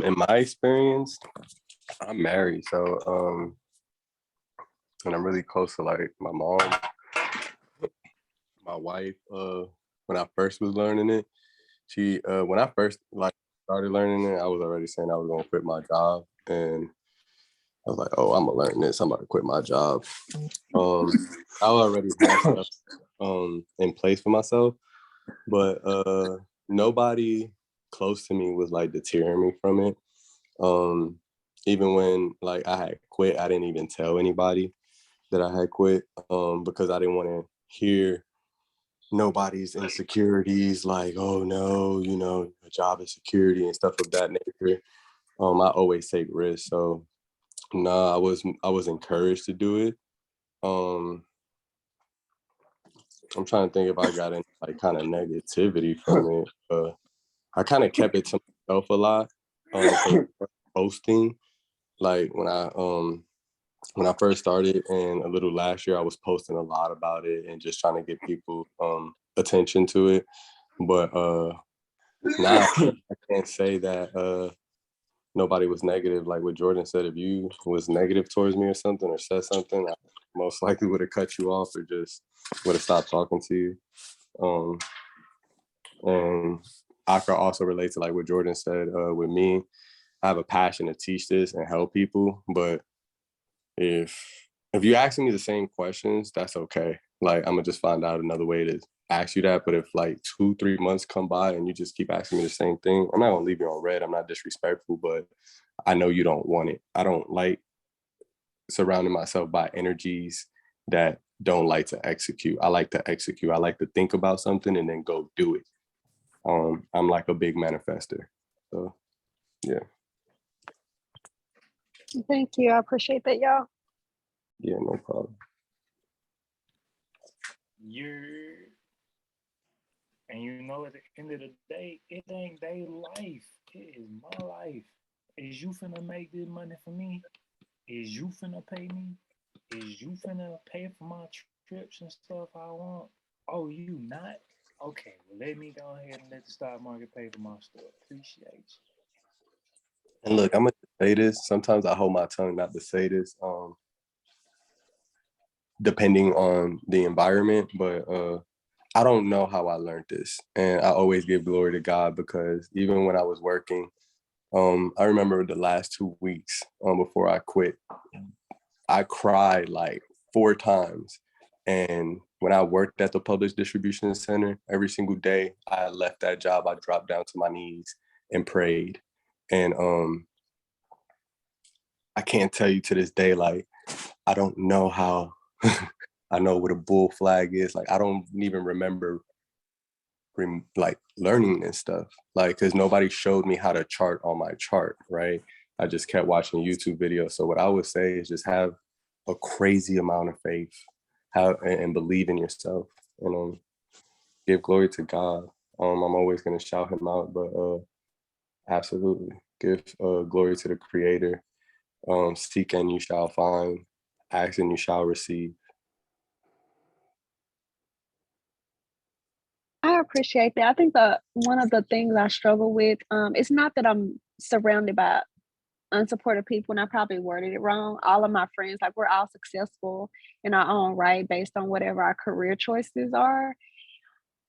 Speaker 20: In my experience, I'm married, so and I'm really close to like my mom, my wife. When I first was learning it, she when I first like started learning it, I was already saying I was gonna quit my job, and I was like, oh, I'm gonna learn this. I'm about to quit my job. I already had stuff in place for myself, but nobody close to me was like deterring me from it. Even when like I had quit, I didn't even tell anybody that I had quit because I didn't want to hear nobody's insecurities like, oh no, you know, a job insecurity and stuff of that nature. I always take risks, so I was encouraged to do it. I'm trying to think if I got any like kind of negativity from it. I kind of kept it to myself a lot. Posting, like when I first started and a little last year, I was posting a lot about it and just trying to get people attention to it. But now I can't say that nobody was negative. Like what Jordan said, if you was negative towards me or something or said something, I most likely would have cut you off or just would have stopped talking to you. And I could also relate to like what Jordan said with me. I have a passion to teach this and help people, but if you asking me the same questions, that's okay. Like I'm gonna just find out another way to ask you that. But if like 2-3 months come by and you just keep asking me the same thing, I'm not gonna leave you on red. I'm not disrespectful, but I know you don't want it. I don't like surrounding myself by energies that don't like to execute. I like to execute. I like to think about something and then go do it. I'm like a big manifester. So yeah.
Speaker 16: Thank you. I appreciate that, y'all.
Speaker 20: Yeah, no problem.
Speaker 1: And you know, at the end of the day, it ain't their life. It is my life. Is you finna make this money for me? Is you finna pay me? Is you finna pay for my trips and stuff I want? Oh, you not? Okay, well, let me go ahead and let the stock market pay for my stuff. Appreciate you.
Speaker 20: And look, I'm gonna say this. Sometimes I hold my tongue not to say this, depending on the environment. But I don't know how I learned this, and I always give glory to God because even when I was working, I remember the last 2 weeks before I quit, I cried like 4 times. And when I worked at the public distribution center, every single day I left that job, I dropped down to my knees and prayed. And I can't tell you to this day, like, I don't know how I know what a bull flag is. Like, I don't even remember like learning this stuff, like, because nobody showed me how to chart on my chart, right? I just kept watching YouTube videos. So what I would say is just have a crazy amount of faith, and believe in yourself, and give glory to God. I'm always gonna shout him out, but absolutely give glory to the Creator. Seek and you shall find, ask and you shall receive.
Speaker 16: I appreciate that. I think one of the things I struggle with, it's not that I'm surrounded by unsupportive people, and I probably worded it wrong. All of my friends, like, we're all successful in our own right based on whatever our career choices are.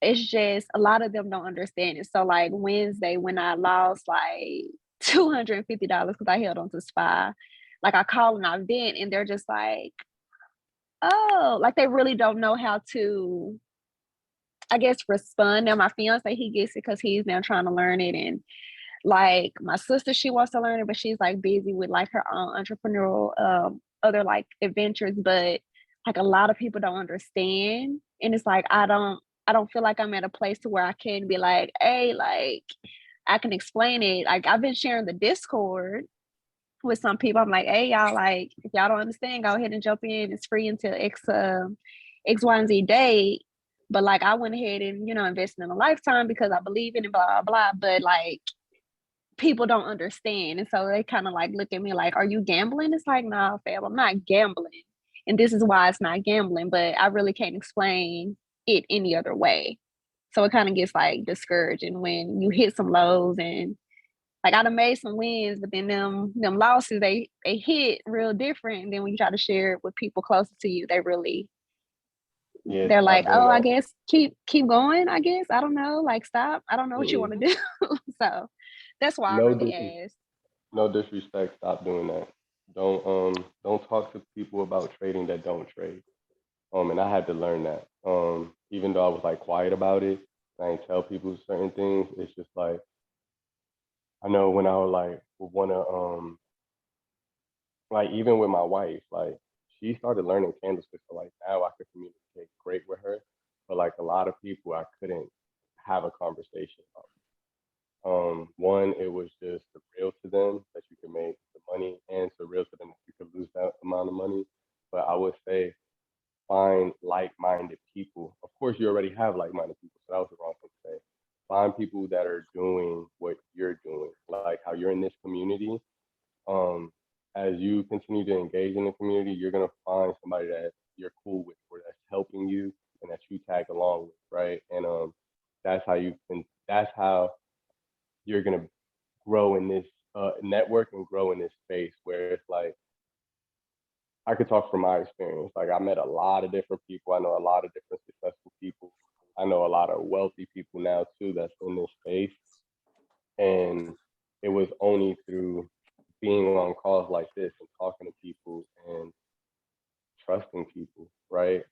Speaker 16: It's just a lot of them don't understand it. So like Wednesday, when I lost like $250 because I held on to SPY, like I call and I vent, and they're just like, oh, like they really don't know how to, I guess, respond. Now my fiance, he gets it because he's now trying to learn it, and like my sister, she wants to learn it, but she's like busy with like her own entrepreneurial other like adventures. But like a lot of people don't understand, and it's like I don't feel like I'm at a place to where I can be like, hey, like I can explain it. Like I've been sharing the Discord with some people. I'm like, hey, y'all, like if y'all don't understand, go ahead and jump in. It's free until X, Y, and Z date. But like I went ahead and, you know, invested in a lifetime because I believe in it, blah, blah, blah. But like people don't understand. And so they kind of like look at me like, are you gambling? It's like, nah, fam, I'm not gambling. And this is why it's not gambling, but I really can't explain it any other way. So it kind of gets like discouraging when you hit some lows, and like I done made some wins, but then them losses, they hit real different. And then when you try to share it with people closer to you,
Speaker 20: Yeah,
Speaker 16: they're
Speaker 20: stop
Speaker 16: like,
Speaker 20: doing
Speaker 16: oh, I
Speaker 20: that.
Speaker 16: guess keep going, I guess. I don't know. Like stop. I don't know what you want to do. So that's why I
Speaker 20: No,
Speaker 16: really asked.
Speaker 20: no disrespect. Stop doing that. Don't talk to people about trading that don't trade. And I had to learn that. Even though I was like quiet about it, I ain't tell people certain things. It's just like I know when I would like wanna like even with my wife, like she started learning candlesticks. So like now I could communicate great with her. But like a lot of people I couldn't have a conversation about. One, it was just surreal to them that you could make the money, and surreal to them that you could lose that amount of money. But I would say find like-minded people. Of course, you already have like-minded people, so that was the wrong thing to say. Find people that are doing what you're doing, like how you're in this community. Um, as you continue to engage in the community, you're gonna find somebody that you're cool with, or that's helping you, and that you tag along with, right? And that's how you can. That's how you're gonna grow in this network and grow in this space where it's like I could talk from my experience. Like I met a lot of different people. I know a lot of different successful people. I know a lot of wealthy people now too that's in this space. And it was only through being on calls like this and talking to people and trusting people, right?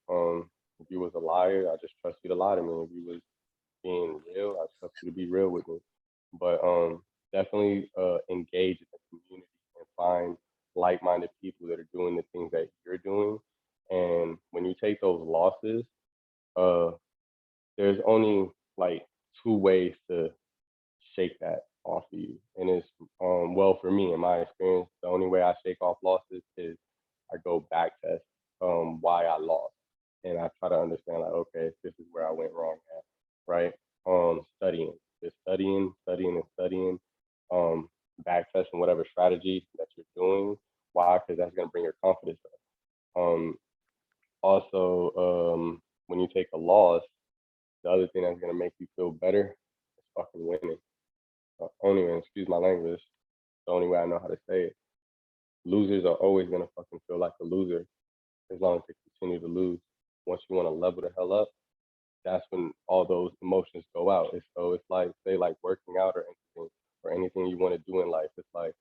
Speaker 20: If you was a liar, I just trust you to lie to me. If you was being real, I trust you to be real with me. But definitely engage in the community and find like-minded people that are doing the things that you're doing. And when you take those losses, uh, there's only like two ways to shake that off of you. And it's well for me in my experience, the only way I shake off losses is I go back test why I lost. And I try to understand like, okay, this is where I went wrong at, right? Studying, just studying and studying, back testing whatever strategy that you're doing. Why? Because that's gonna bring your confidence up. Also, when you take a loss, the other thing that's gonna make you feel better is fucking winning. Only, excuse my language, the only way I know how to say it. Losers are always gonna fucking feel like a loser as long as they continue to lose. Once you want to level the hell up, that's when all those emotions go out. So it's like say like working out or anything you want to do in life. It's like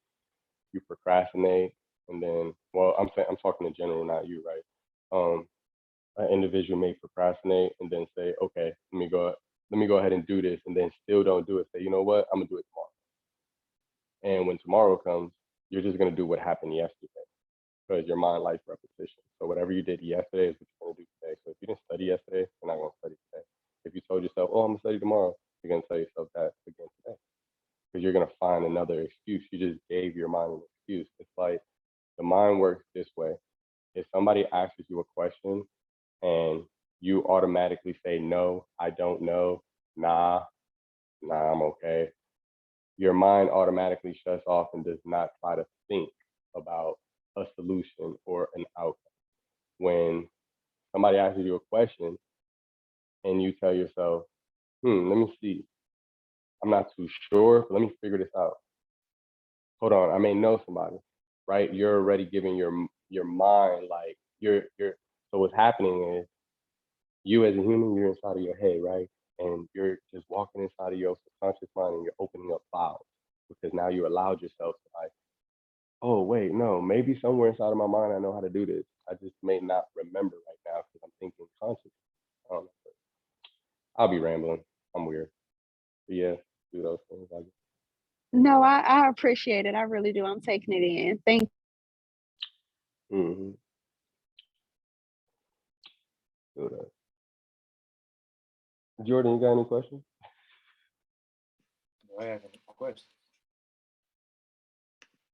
Speaker 20: you procrastinate and then well I'm talking in general, not you, right? An individual may procrastinate and then say, okay, let me go ahead and do this, and then still don't do it. Say, you know what, I'm gonna do it tomorrow. And when tomorrow comes, you're just gonna do what happened yesterday. because your mind likes repetition. So whatever you did yesterday is what you're gonna do today. So if you didn't study yesterday, you're not gonna study today. If you told yourself, "Oh, I'm gonna study tomorrow," you're gonna tell yourself that again today because you're gonna find another excuse. You just gave your mind an excuse. It's like the mind works this way. If somebody asks you a question and you automatically say, "No, I don't know," "Nah, I'm okay," your mind automatically shuts off and does not try to think about a solution or an outcome. When somebody asks you a question and you tell yourself, let me see, I'm not too sure, but let me figure this out. Hold on, I may know somebody, right? You're already giving your mind like you're so what's happening is you as a human, you're inside of your head, right? And you're just walking inside of your subconscious mind and you're opening up files because now you allowed yourself to like, oh wait, no, maybe somewhere inside of my mind I know how to do this. I just may not remember right now because I'm thinking consciously. I'll be rambling. I'm weird. But yeah, do those things.
Speaker 16: No, I appreciate it. I really do. I'm taking it in. Thank
Speaker 20: Mm-hmm. Do that. Jordan, you got any questions?
Speaker 1: Do I have any questions?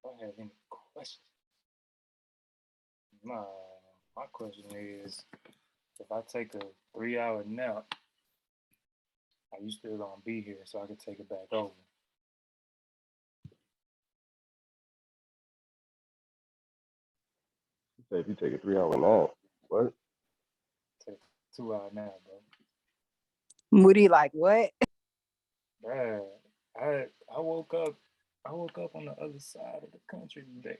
Speaker 1: Do I have any questions? My question is, if I take a 3-hour nap, are you still gonna be here so I can take it back over?
Speaker 20: Say if you take a 3-hour nap, what?
Speaker 1: Take a 2-hour nap, bro.
Speaker 15: Moody, like what?
Speaker 1: Bruh, I woke up on the other side of the country today.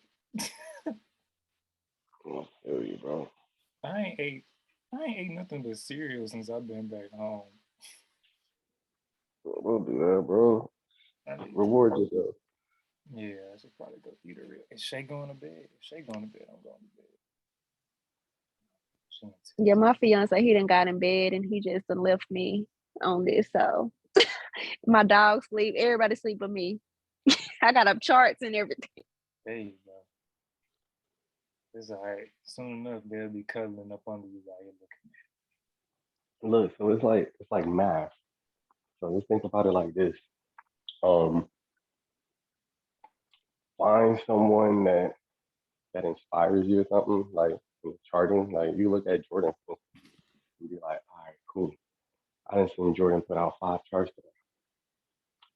Speaker 20: I feel you, bro.
Speaker 1: I ain't ate nothing but cereal since I've been back home.
Speaker 20: We'll do that, bro. Reward yourself.
Speaker 1: Yeah, I should probably go eat a real. Is Shay going to bed? If Shay going to bed, I'm going to bed.
Speaker 16: Yeah, my fiance, he done got in bed and he just done left me on this. So my dog sleep, everybody sleep with me. I got up charts and everything.
Speaker 1: There you go. It's all right. Soon enough, they'll be cuddling up under you while you're looking at it.
Speaker 20: Look, so it's like math. So let's think about it like this. Find someone that inspires you or something, like charting. Like you look at Jordan and be like, all right, cool. I didn't see Jordan put out 5 charts today.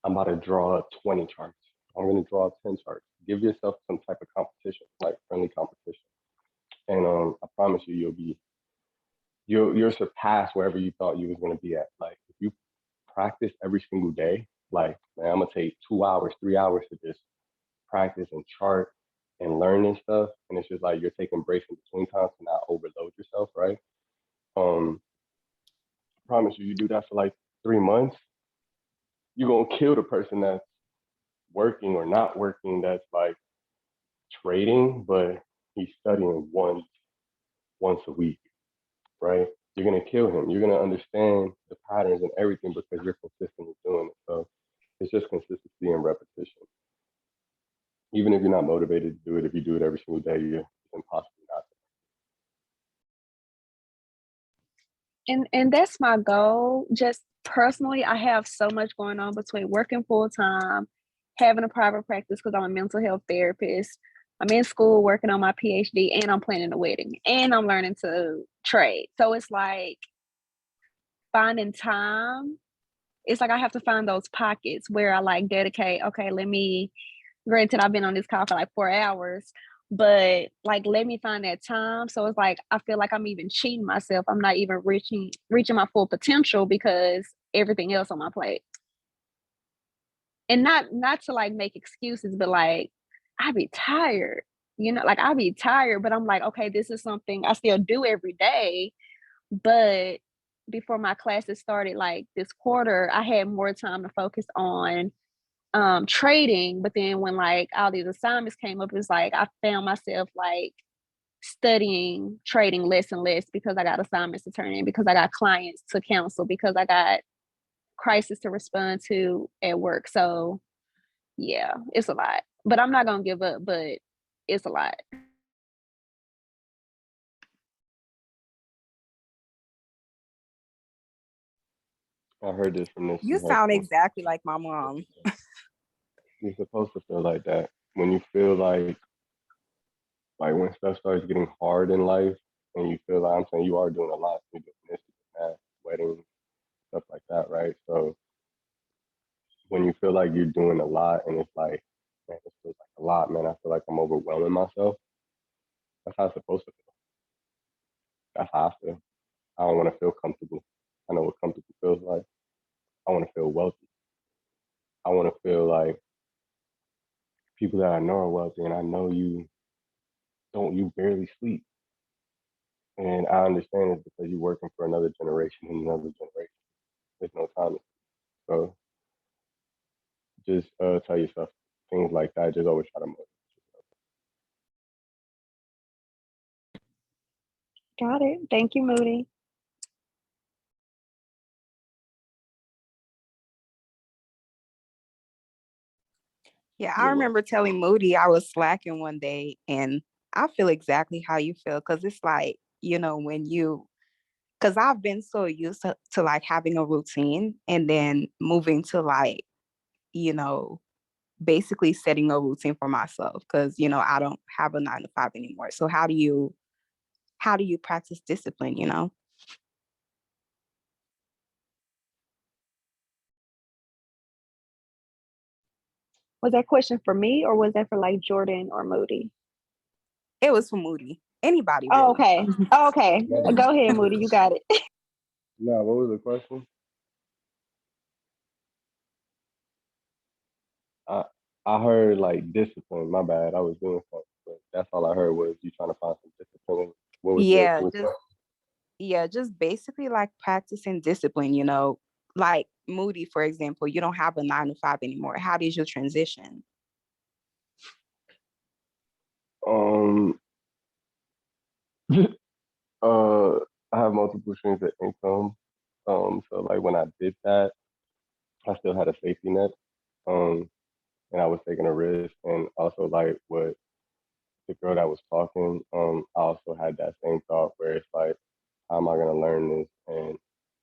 Speaker 20: I'm about to draw up 20 charts. I'm gonna draw up 10 charts. Give yourself some type of competition, like friendly competition. And I promise you you'll surpass wherever you thought you was gonna be at. Like if you practice every single day, like man, I'm gonna take 2 hours, 3 hours to just practice and chart and learn and stuff. And it's just like you're taking breaks in between times to not overload yourself, right? I promise you do that for like 3 months, you're gonna kill the person that's working or not working that's like trading, but he's studying once a week, right? You're gonna kill him. You're gonna understand the patterns and everything because you're consistently doing it. So it's just consistency and repetition. Even if you're not motivated to do it, if you do it every single day, it's impossible not to.
Speaker 16: And that's my goal. Just personally, I have so much going on between working full time, having a private practice because I'm a mental health therapist. I'm in school working on my PhD and I'm planning a wedding and I'm learning to trade. So it's like finding time. It's like I have to find those pockets where I like dedicate, okay, granted, I've been on this call for like 4 hours, but like let me find that time. So it's like I feel like I'm even cheating myself. I'm not even reaching my full potential because everything else on my plate. And not to like make excuses, but like I be tired, like I be tired, but I'm like, okay, this is something I still do every day. But before my classes started, like this quarter, I had more time to focus on trading. But then when like all these assignments came up, it's like I found myself like studying trading less and less because I got assignments to turn in, because I got clients to counsel, because I got crisis to respond to at work. So yeah, it's a lot, but I'm not gonna give up, but it's a lot.
Speaker 20: I heard this from this
Speaker 7: You
Speaker 20: husband.
Speaker 7: sound exactly like my mom.
Speaker 20: You're supposed to feel like that when you feel like when stuff starts getting hard in life, and you feel like I'm saying you are doing a lot, you're doing this, that, weddings, stuff like that, right? So when you feel like you're doing a lot, and it's like, man, this feels like a lot, man. I feel like I'm overwhelming myself. That's how it's supposed to feel. That's how I feel. I don't want to feel comfortable. I know what comfortable feels like. I want to feel wealthy. I want to feel like people that I know are wealthy, and I know you barely sleep. And I understand it's because you're working for another generation and another generation. There's no time. So just tell yourself things like that. Just always try to motivate.
Speaker 16: Got it. Thank you, Moody.
Speaker 7: Yeah, I remember telling Moody I was slacking one day, and I feel exactly how you feel because it's like, when because I've been so used to like having a routine and then moving to like, you know, basically setting a routine for myself because, I don't have a 9 to 5 anymore. So how do you practice discipline?
Speaker 16: Was that question for me or was that for like Jordan or Moody?
Speaker 7: It was for Moody. Anybody
Speaker 16: Oh,
Speaker 7: really.
Speaker 16: okay. Oh, okay. Go ahead, Moody. You got it.
Speaker 20: No, what was the question? I I heard like discipline. My bad. I was doing something, but that's all I heard was you trying to find some discipline. What was the
Speaker 7: Yeah,
Speaker 20: what was
Speaker 7: just just basically like practicing discipline, like Moody, for example, you don't have a 9 to 5 anymore. How did you transition?
Speaker 20: um I have multiple streams of income. So like when I did that, I still had a safety net. Um, and I was taking a risk, and also like what the girl that was talking, I also had that same thought where it's like, how am I gonna learn this? And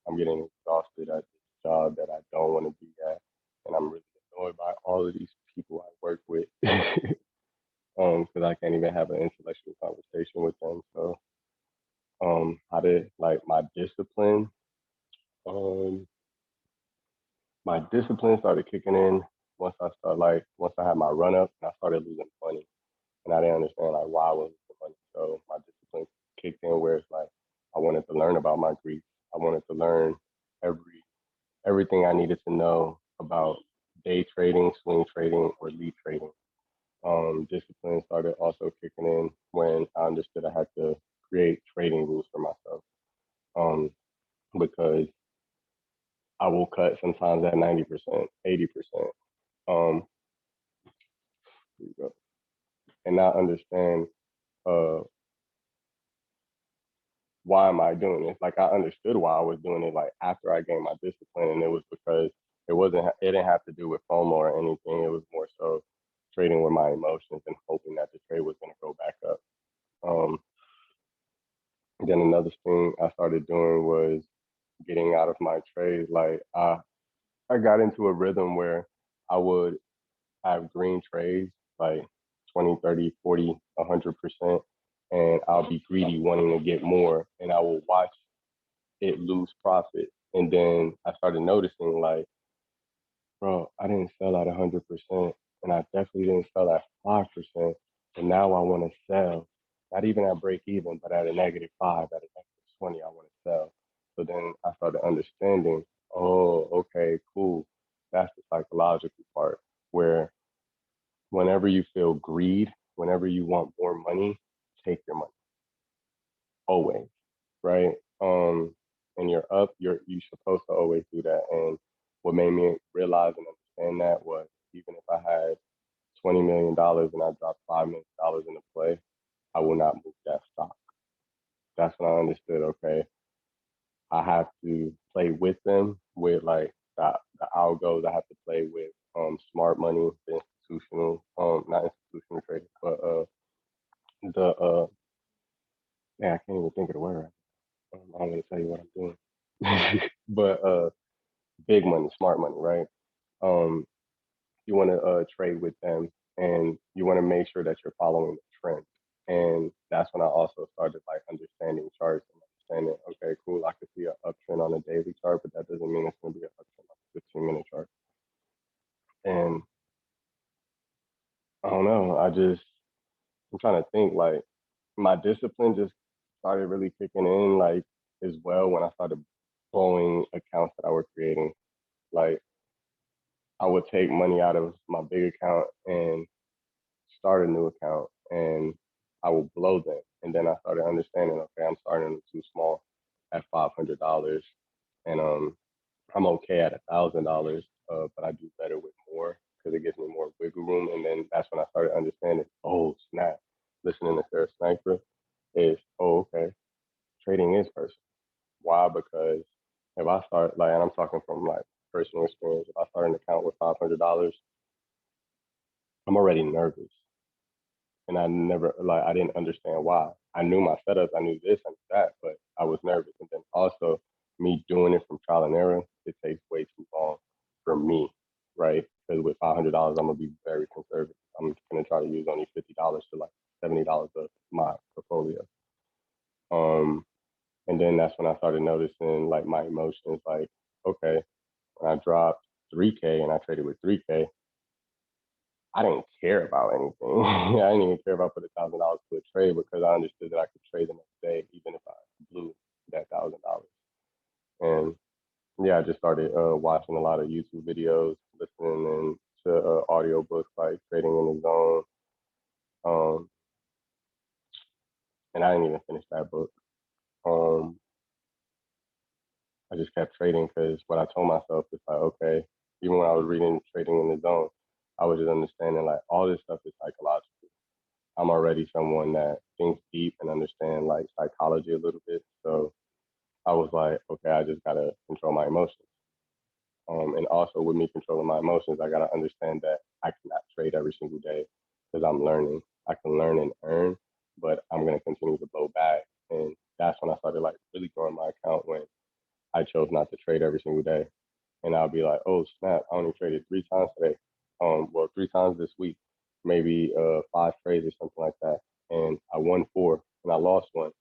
Speaker 20: I'm getting exhausted at this job that I don't want to be at, and I'm really annoyed by all of these people I work with, because I can't even have an intellectual conversation with them. So, how did like um, my discipline started kicking in once I had my run up and I started losing money, and I didn't understand like why I was losing money. So my discipline kicked in where it's like I wanted to learn about my grief. I wanted to learn everything I needed to know about day trading, swing trading, or lead trading. Discipline started also kicking in when I understood I had to create trading rules for myself. Because I will cut sometimes at 90%, 80%. Um, and not understand uh why am I doing this? Like I understood why I was doing it like after I gained my discipline, and it was because it didn't have to do with FOMO or anything. It was more so trading with my emotions and hoping that the trade was gonna go back up. Um then another thing I started doing was getting out of my trade. Like I got into a rhythm where I would have green trades like 20, 30, 40, 100%. And I'll be greedy wanting to get more. And I will watch it lose profit. And then I started noticing like, bro, I didn't sell at 100%. And I definitely didn't sell at 5%. And now I want to sell, not even at break even, but at a -5, at a -20, I want to sell. So then I started understanding, oh, okay, cool. That's the psychological part where whenever you feel greed, whenever you want more money, take your money always, right? And you're up, you're supposed to always do that. And what made me realize and understand that was even if I had $20 million and I dropped $5 million in a play, I will not move that stock. That's when I understood. Okay, I have to play with them with like the algos. I have to play with smart money, the institutional, not institutional traders, but the man, I can't even think of the word. Right. I don't want to tell you what I'm doing, but big money, smart money, right? Um, you want to trade with them, and you want to make sure that you're following the trend. And that's when I also started like understanding charts and understanding, okay, cool, I could see an uptrend on a daily chart, but that doesn't mean it's going to be an uptrend on a 15-minute chart. And I don't know, I'm trying to think like my discipline just started really kicking in like as well when I started blowing accounts that I were creating. Like I would take money out of my big account and start a new account and I will blow them. And then I started understanding, okay, I'm starting too small at $500, and I'm okay at $1,000, but I do better with more because it gives me more wiggle room. And then that's when I started understanding, oh snap, listening to Sarah Sniper is, oh okay, trading is personal. Why? Because if I start like, and I'm talking from like personal experience, if I start an account with $500, I'm already nervous, and I never like I didn't understand why. I knew my setup, I knew this and that, but I was nervous. And then also me doing it from trial and error, it takes way too long for me, right? Because with $500, I'm gonna be very conservative. I'm gonna try to use only $50 to like $70 of my portfolio. Um, and then that's when I started noticing like my emotions, like, okay, when I dropped 3K and I traded with 3K, I didn't care about anything. I didn't even care about putting $1,000 to a trade because I understood that I could trade the next day, even if I blew that $1,000. And yeah, I just started watching a lot of YouTube videos, listening to audiobooks like Trading in the Zone. Um, and I didn't even finish that book. Um, I just kept trading because what I told myself is like, okay, even when I was reading Trading in the Zone, I was just understanding like all this stuff is psychological. I'm already someone that thinks deep and understand like psychology a little bit. So I was like, okay, I just gotta control my emotions. And also with me controlling my emotions, I gotta understand that I cannot trade every single day because I'm learning. I can learn and earn, but I'm gonna continue to blow back. And that's when I started like really growing my account when I chose not to trade every single day. And I'll be like, oh snap, I only traded 3 times today. Well, 3 times this week, maybe 5 trades or something like that. And I won 4 and I lost 1,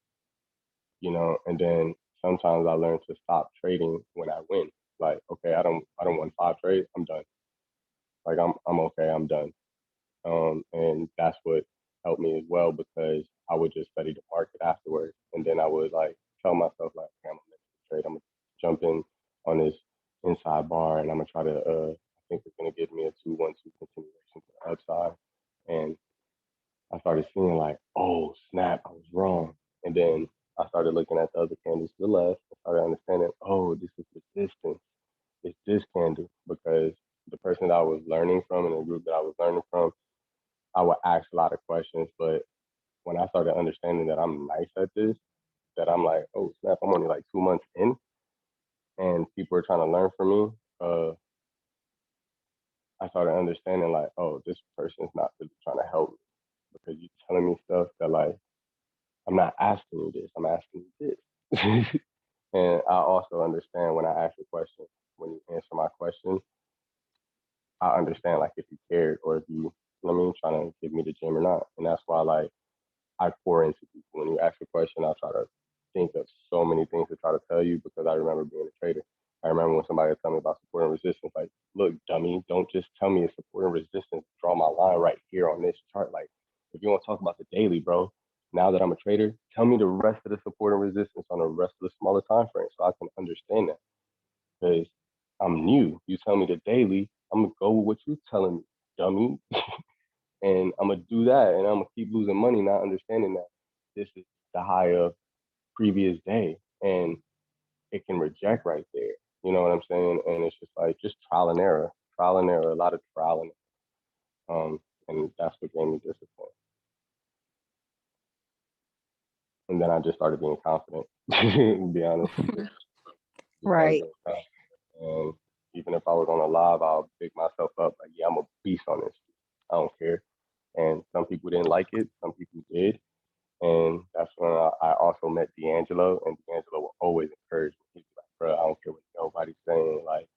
Speaker 20: and then sometimes I learn to stop trading when I win. Like, okay, I don't want 5 trades, I'm done. Like I'm okay, I'm done. And that's what helped me as well because I would just study the market afterwards, and then I would like tell myself like, okay, I'm gonna make this trade. I'm gonna jump in on this inside bar, and I'm gonna try to. I think it's gonna give me a 2-1-2 continuation to the upside, and I started seeing like, oh snap, I was wrong, and then I started looking at the other candles to the left. I started understanding, oh, this is resistance. It's this candle because the person that I was learning from and the group that I was learning from, I would ask a lot of questions, but when I started understanding that I'm nice at this, that I'm like, oh snap, I'm only like 2 months in, and people are trying to learn from me. I started understanding like, oh, this person is not really trying to help me because you're telling me stuff that like I'm not asking you this, I'm asking you this. And I also understand when I ask a question, when you answer my question, I understand like if you cared or if you know what I mean, trying to give me the gym or not. And that's why like I pour into people. When you ask a question, I'll try to think of so many things to try to tell you because I remember being a trader. I remember when somebody would tell me about support and resistance, like, look, dummy, don't just tell me it's support and resistance. Draw my line right here on this chart. Like, if you want to talk about the daily, bro, now that I'm a trader, tell me the rest of the support and resistance on the rest of the smaller time frame so I can understand that. Because I'm new. You tell me the daily, I'm gonna go with what you telling me, dummy. And I'm gonna do that, and I'm gonna keep losing money, not understanding that this is the high of previous day, and it can reject right there. You know what I'm saying? And it's just like just trial and error, a lot of trial and and that's what gave me discipline. And then I just started being confident. To be honest, just started
Speaker 7: Right.
Speaker 20: being confident. And even if I was on a live, I'll pick myself up like, yeah, I'm a beast on this. I don't care. And some people didn't like it, some people did. And that's when I also met D'Angelo, and D'Angelo will always encourage me. He's like, bro, I don't care what nobody's saying. Like,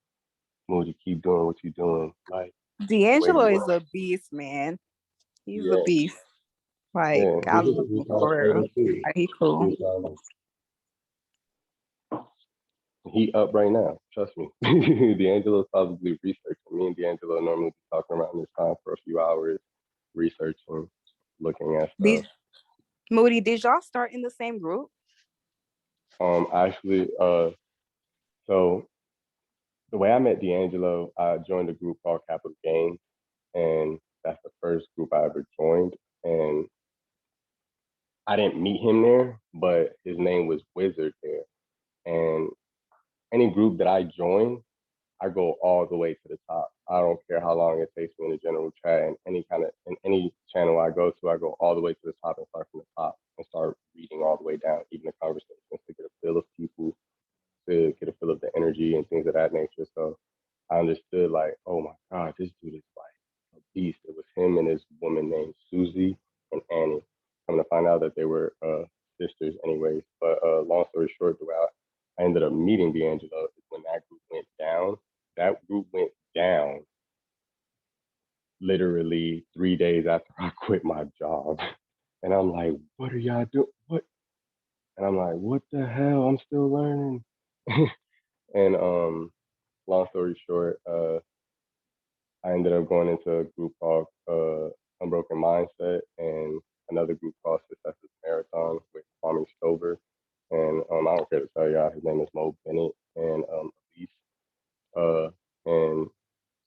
Speaker 20: you doing? Like the way
Speaker 7: D'Angelo
Speaker 20: you
Speaker 7: is
Speaker 20: were.
Speaker 7: a beast, man. He's a
Speaker 20: Yeah,
Speaker 7: beast. Like,
Speaker 20: yeah.
Speaker 7: I love him for real.
Speaker 20: Too.
Speaker 7: Like, he cool.
Speaker 20: He up right now. Trust me. D'Angelo's probably researching. Me and D'Angelo normally be talking around this time for a few hours, researching, looking at stuff.
Speaker 7: Moody, did y'all start in the same group?
Speaker 20: Actually, so the way I met D'Angelo, I joined a group called Capital Gains, and that's the first group I ever joined. And I didn't meet him there, but his name was Wizard there. And any group that I join, I go all the way to the top. I don't care how long it takes me in the general chat and in any channel I go to, I go all the way to the top and start from the top and start reading all the way down, even the conversations to get a feel of people, to get a feel of the energy and things of that nature. So I understood like, oh my God, this dude is like a beast. It was him and this woman named Susie and Annie. I'm gonna find out that they were sisters anyways. But long story short, the way I ended up meeting D'Angelo is when that group went down. That group went down literally 3 days after I quit my job. And I'm like, what are y'all doing? What? And I'm like, what the hell? I'm still learning. And long story short, I ended up going into a group called Unbroken Mindset and another group called Successes Marathon with Kwame Stover. And I don't care to tell y'all, his name is Mo Bennett and Elise. And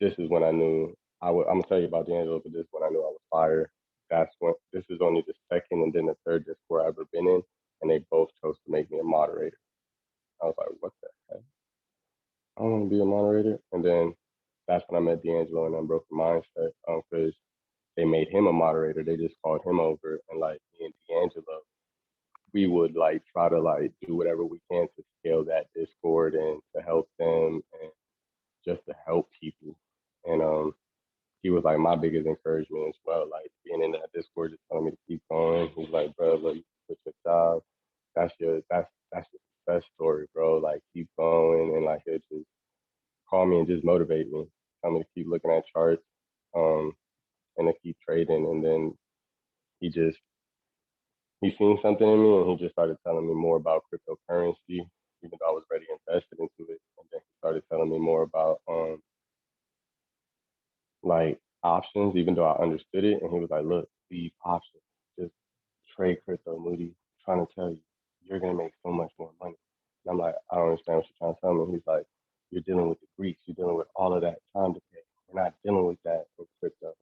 Speaker 20: this is when I knew I'm gonna tell you about D'Angelo, but this is when I knew I was fire. That's when this is only the second and then the third Discord I've ever been in, and they both chose to make me a moderator. I was like, what the heck? I don't want to be a moderator. And then that's when I met D'Angelo and Unbroken Mindset, because they made him a moderator. They just called him over, and like me and D'Angelo, we would like try to like do whatever we can to scale that Discord and to help them and just to help people. And he was like my biggest encouragement as well. Like being in that Discord, just telling me to keep going. He's like, bro, look, you quit your job. That's your success story, bro. Like keep going, and like he'll just call me and just motivate me, tell me to keep looking at charts, and to keep trading. And then he just he seen something in me, and he just started telling me more about cryptocurrency, even though I was already invested into it. And then he started telling me more about like options, even though I understood it. And he was like, look, these options, just trade crypto, Moody. I'm trying to tell you, you're gonna make so much more money. And I'm like, I don't understand what you're trying to tell me. He's like, you're dealing with the Greeks, you're dealing with all of that time decay. We're not dealing with that in crypto.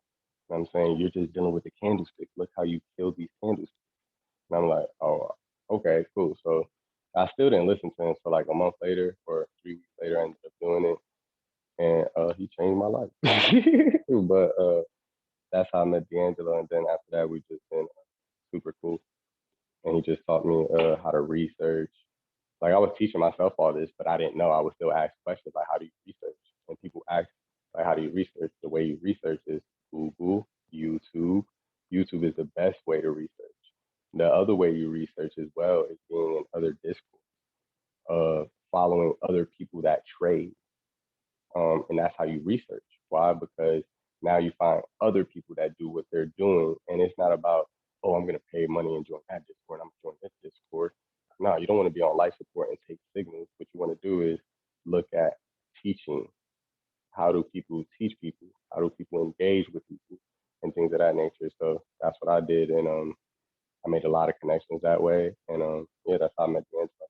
Speaker 20: And I'm saying you're just dealing with the candlestick. Look how you kill these candlesticks. And I'm like, oh, okay, cool. So I still didn't listen to him. So like a month later or 3 weeks later, I ended up doing it, and he changed my life. But that's how I met D'Angelo, and then after that, we just been super cool. And he just taught me how to research. Like I was teaching myself all this, but I didn't know. I would still ask questions like, "How do you research?" And people ask, like, "How do you research?" The way you research is Google, YouTube. YouTube is the best way to research. The other way you research as well is being in other Discord, following other people that trade, and that's how you research. Why? Because now you find other people that do what they're doing, and it's not about, oh, I'm gonna pay money and join that Discord. I'm gonna join this Discord. No, you don't want to be on life support and take signals. What you want to do is look at teaching. How do people teach people? How do people engage with people and things of that nature? So that's what I did, and I made a lot of connections that way, and yeah, that's how I met the intro.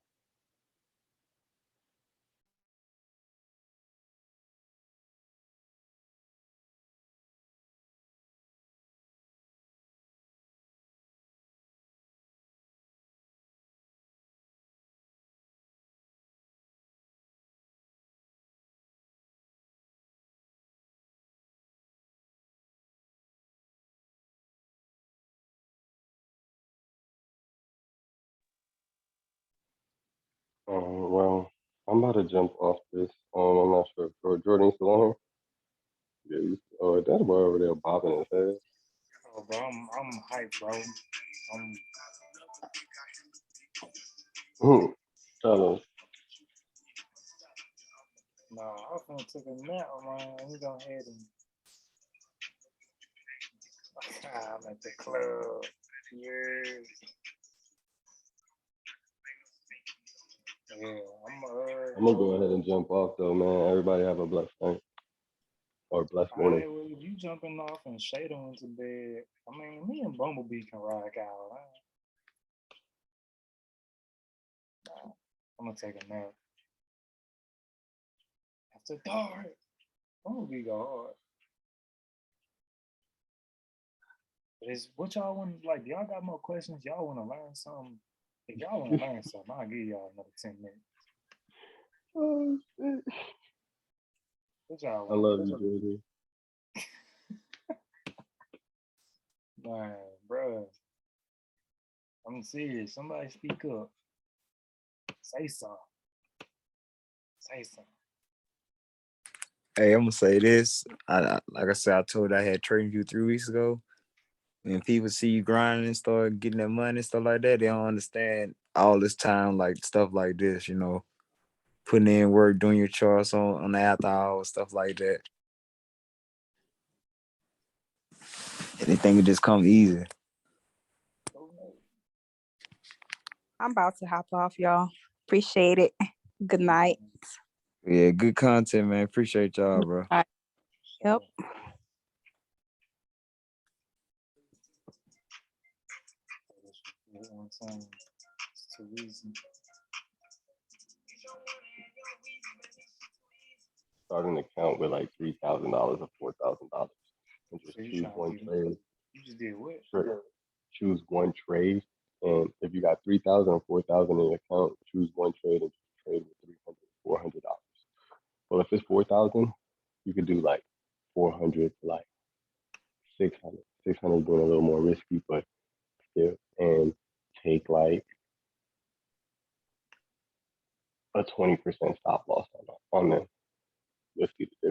Speaker 20: Well, I'm about to jump off this. I'm not sure if Jordan's still on here. Yeah, that boy over there bobbing his head.
Speaker 1: Oh, bro, I'm hyped, bro.
Speaker 20: Tell us.
Speaker 1: No, finna take a nap, man. We go ahead and I'm at the club. Yeah. Yeah,
Speaker 20: I'm gonna go ahead and jump off though, man. Everybody have a blessed night or blessed
Speaker 1: all
Speaker 20: morning.
Speaker 1: right, well, if you jumping off and Shade on to bed, I mean, me and Bumblebee can rock out. I'm gonna take a nap. After dark, Bumblebee go hard. But it's what y'all want, like, y'all got more questions? Y'all want to learn something? If y'all want to learn something, I'll give y'all another 10 minutes.
Speaker 20: Oh, shit.
Speaker 1: What y'all
Speaker 20: I
Speaker 1: want?
Speaker 20: love you, Jordan.
Speaker 1: Man, bro. I'm serious. Somebody speak up. Say something. Say something.
Speaker 18: Hey, I'm gonna say this. Like I said, I told you I had trading view 3 weeks ago. When people see you grinding and start getting that money and stuff like that, they don't understand all this time, like stuff like this, you know, putting in work, doing your charts on the after hours, stuff like that. And they think it just come easy.
Speaker 7: I'm about to hop off, y'all. Appreciate it. Good night.
Speaker 18: Yeah, good content, man. Appreciate y'all, bro.
Speaker 7: Yep.
Speaker 1: It's too easy.
Speaker 20: Start an account with like $3,000 or $4,000 and just
Speaker 1: So you
Speaker 20: choose
Speaker 1: trying
Speaker 20: one
Speaker 1: to
Speaker 20: trade.
Speaker 1: you just did what?
Speaker 20: Sure. Choose one trade, and if you got 3,000 or 4,000 in your account, choose one trade and trade with $300, $400. Well, if it's 4,000, you could do like 400 to like 600. 600 being a little more risky, but still, and take like a 20% stop loss on them. You'll see the difference.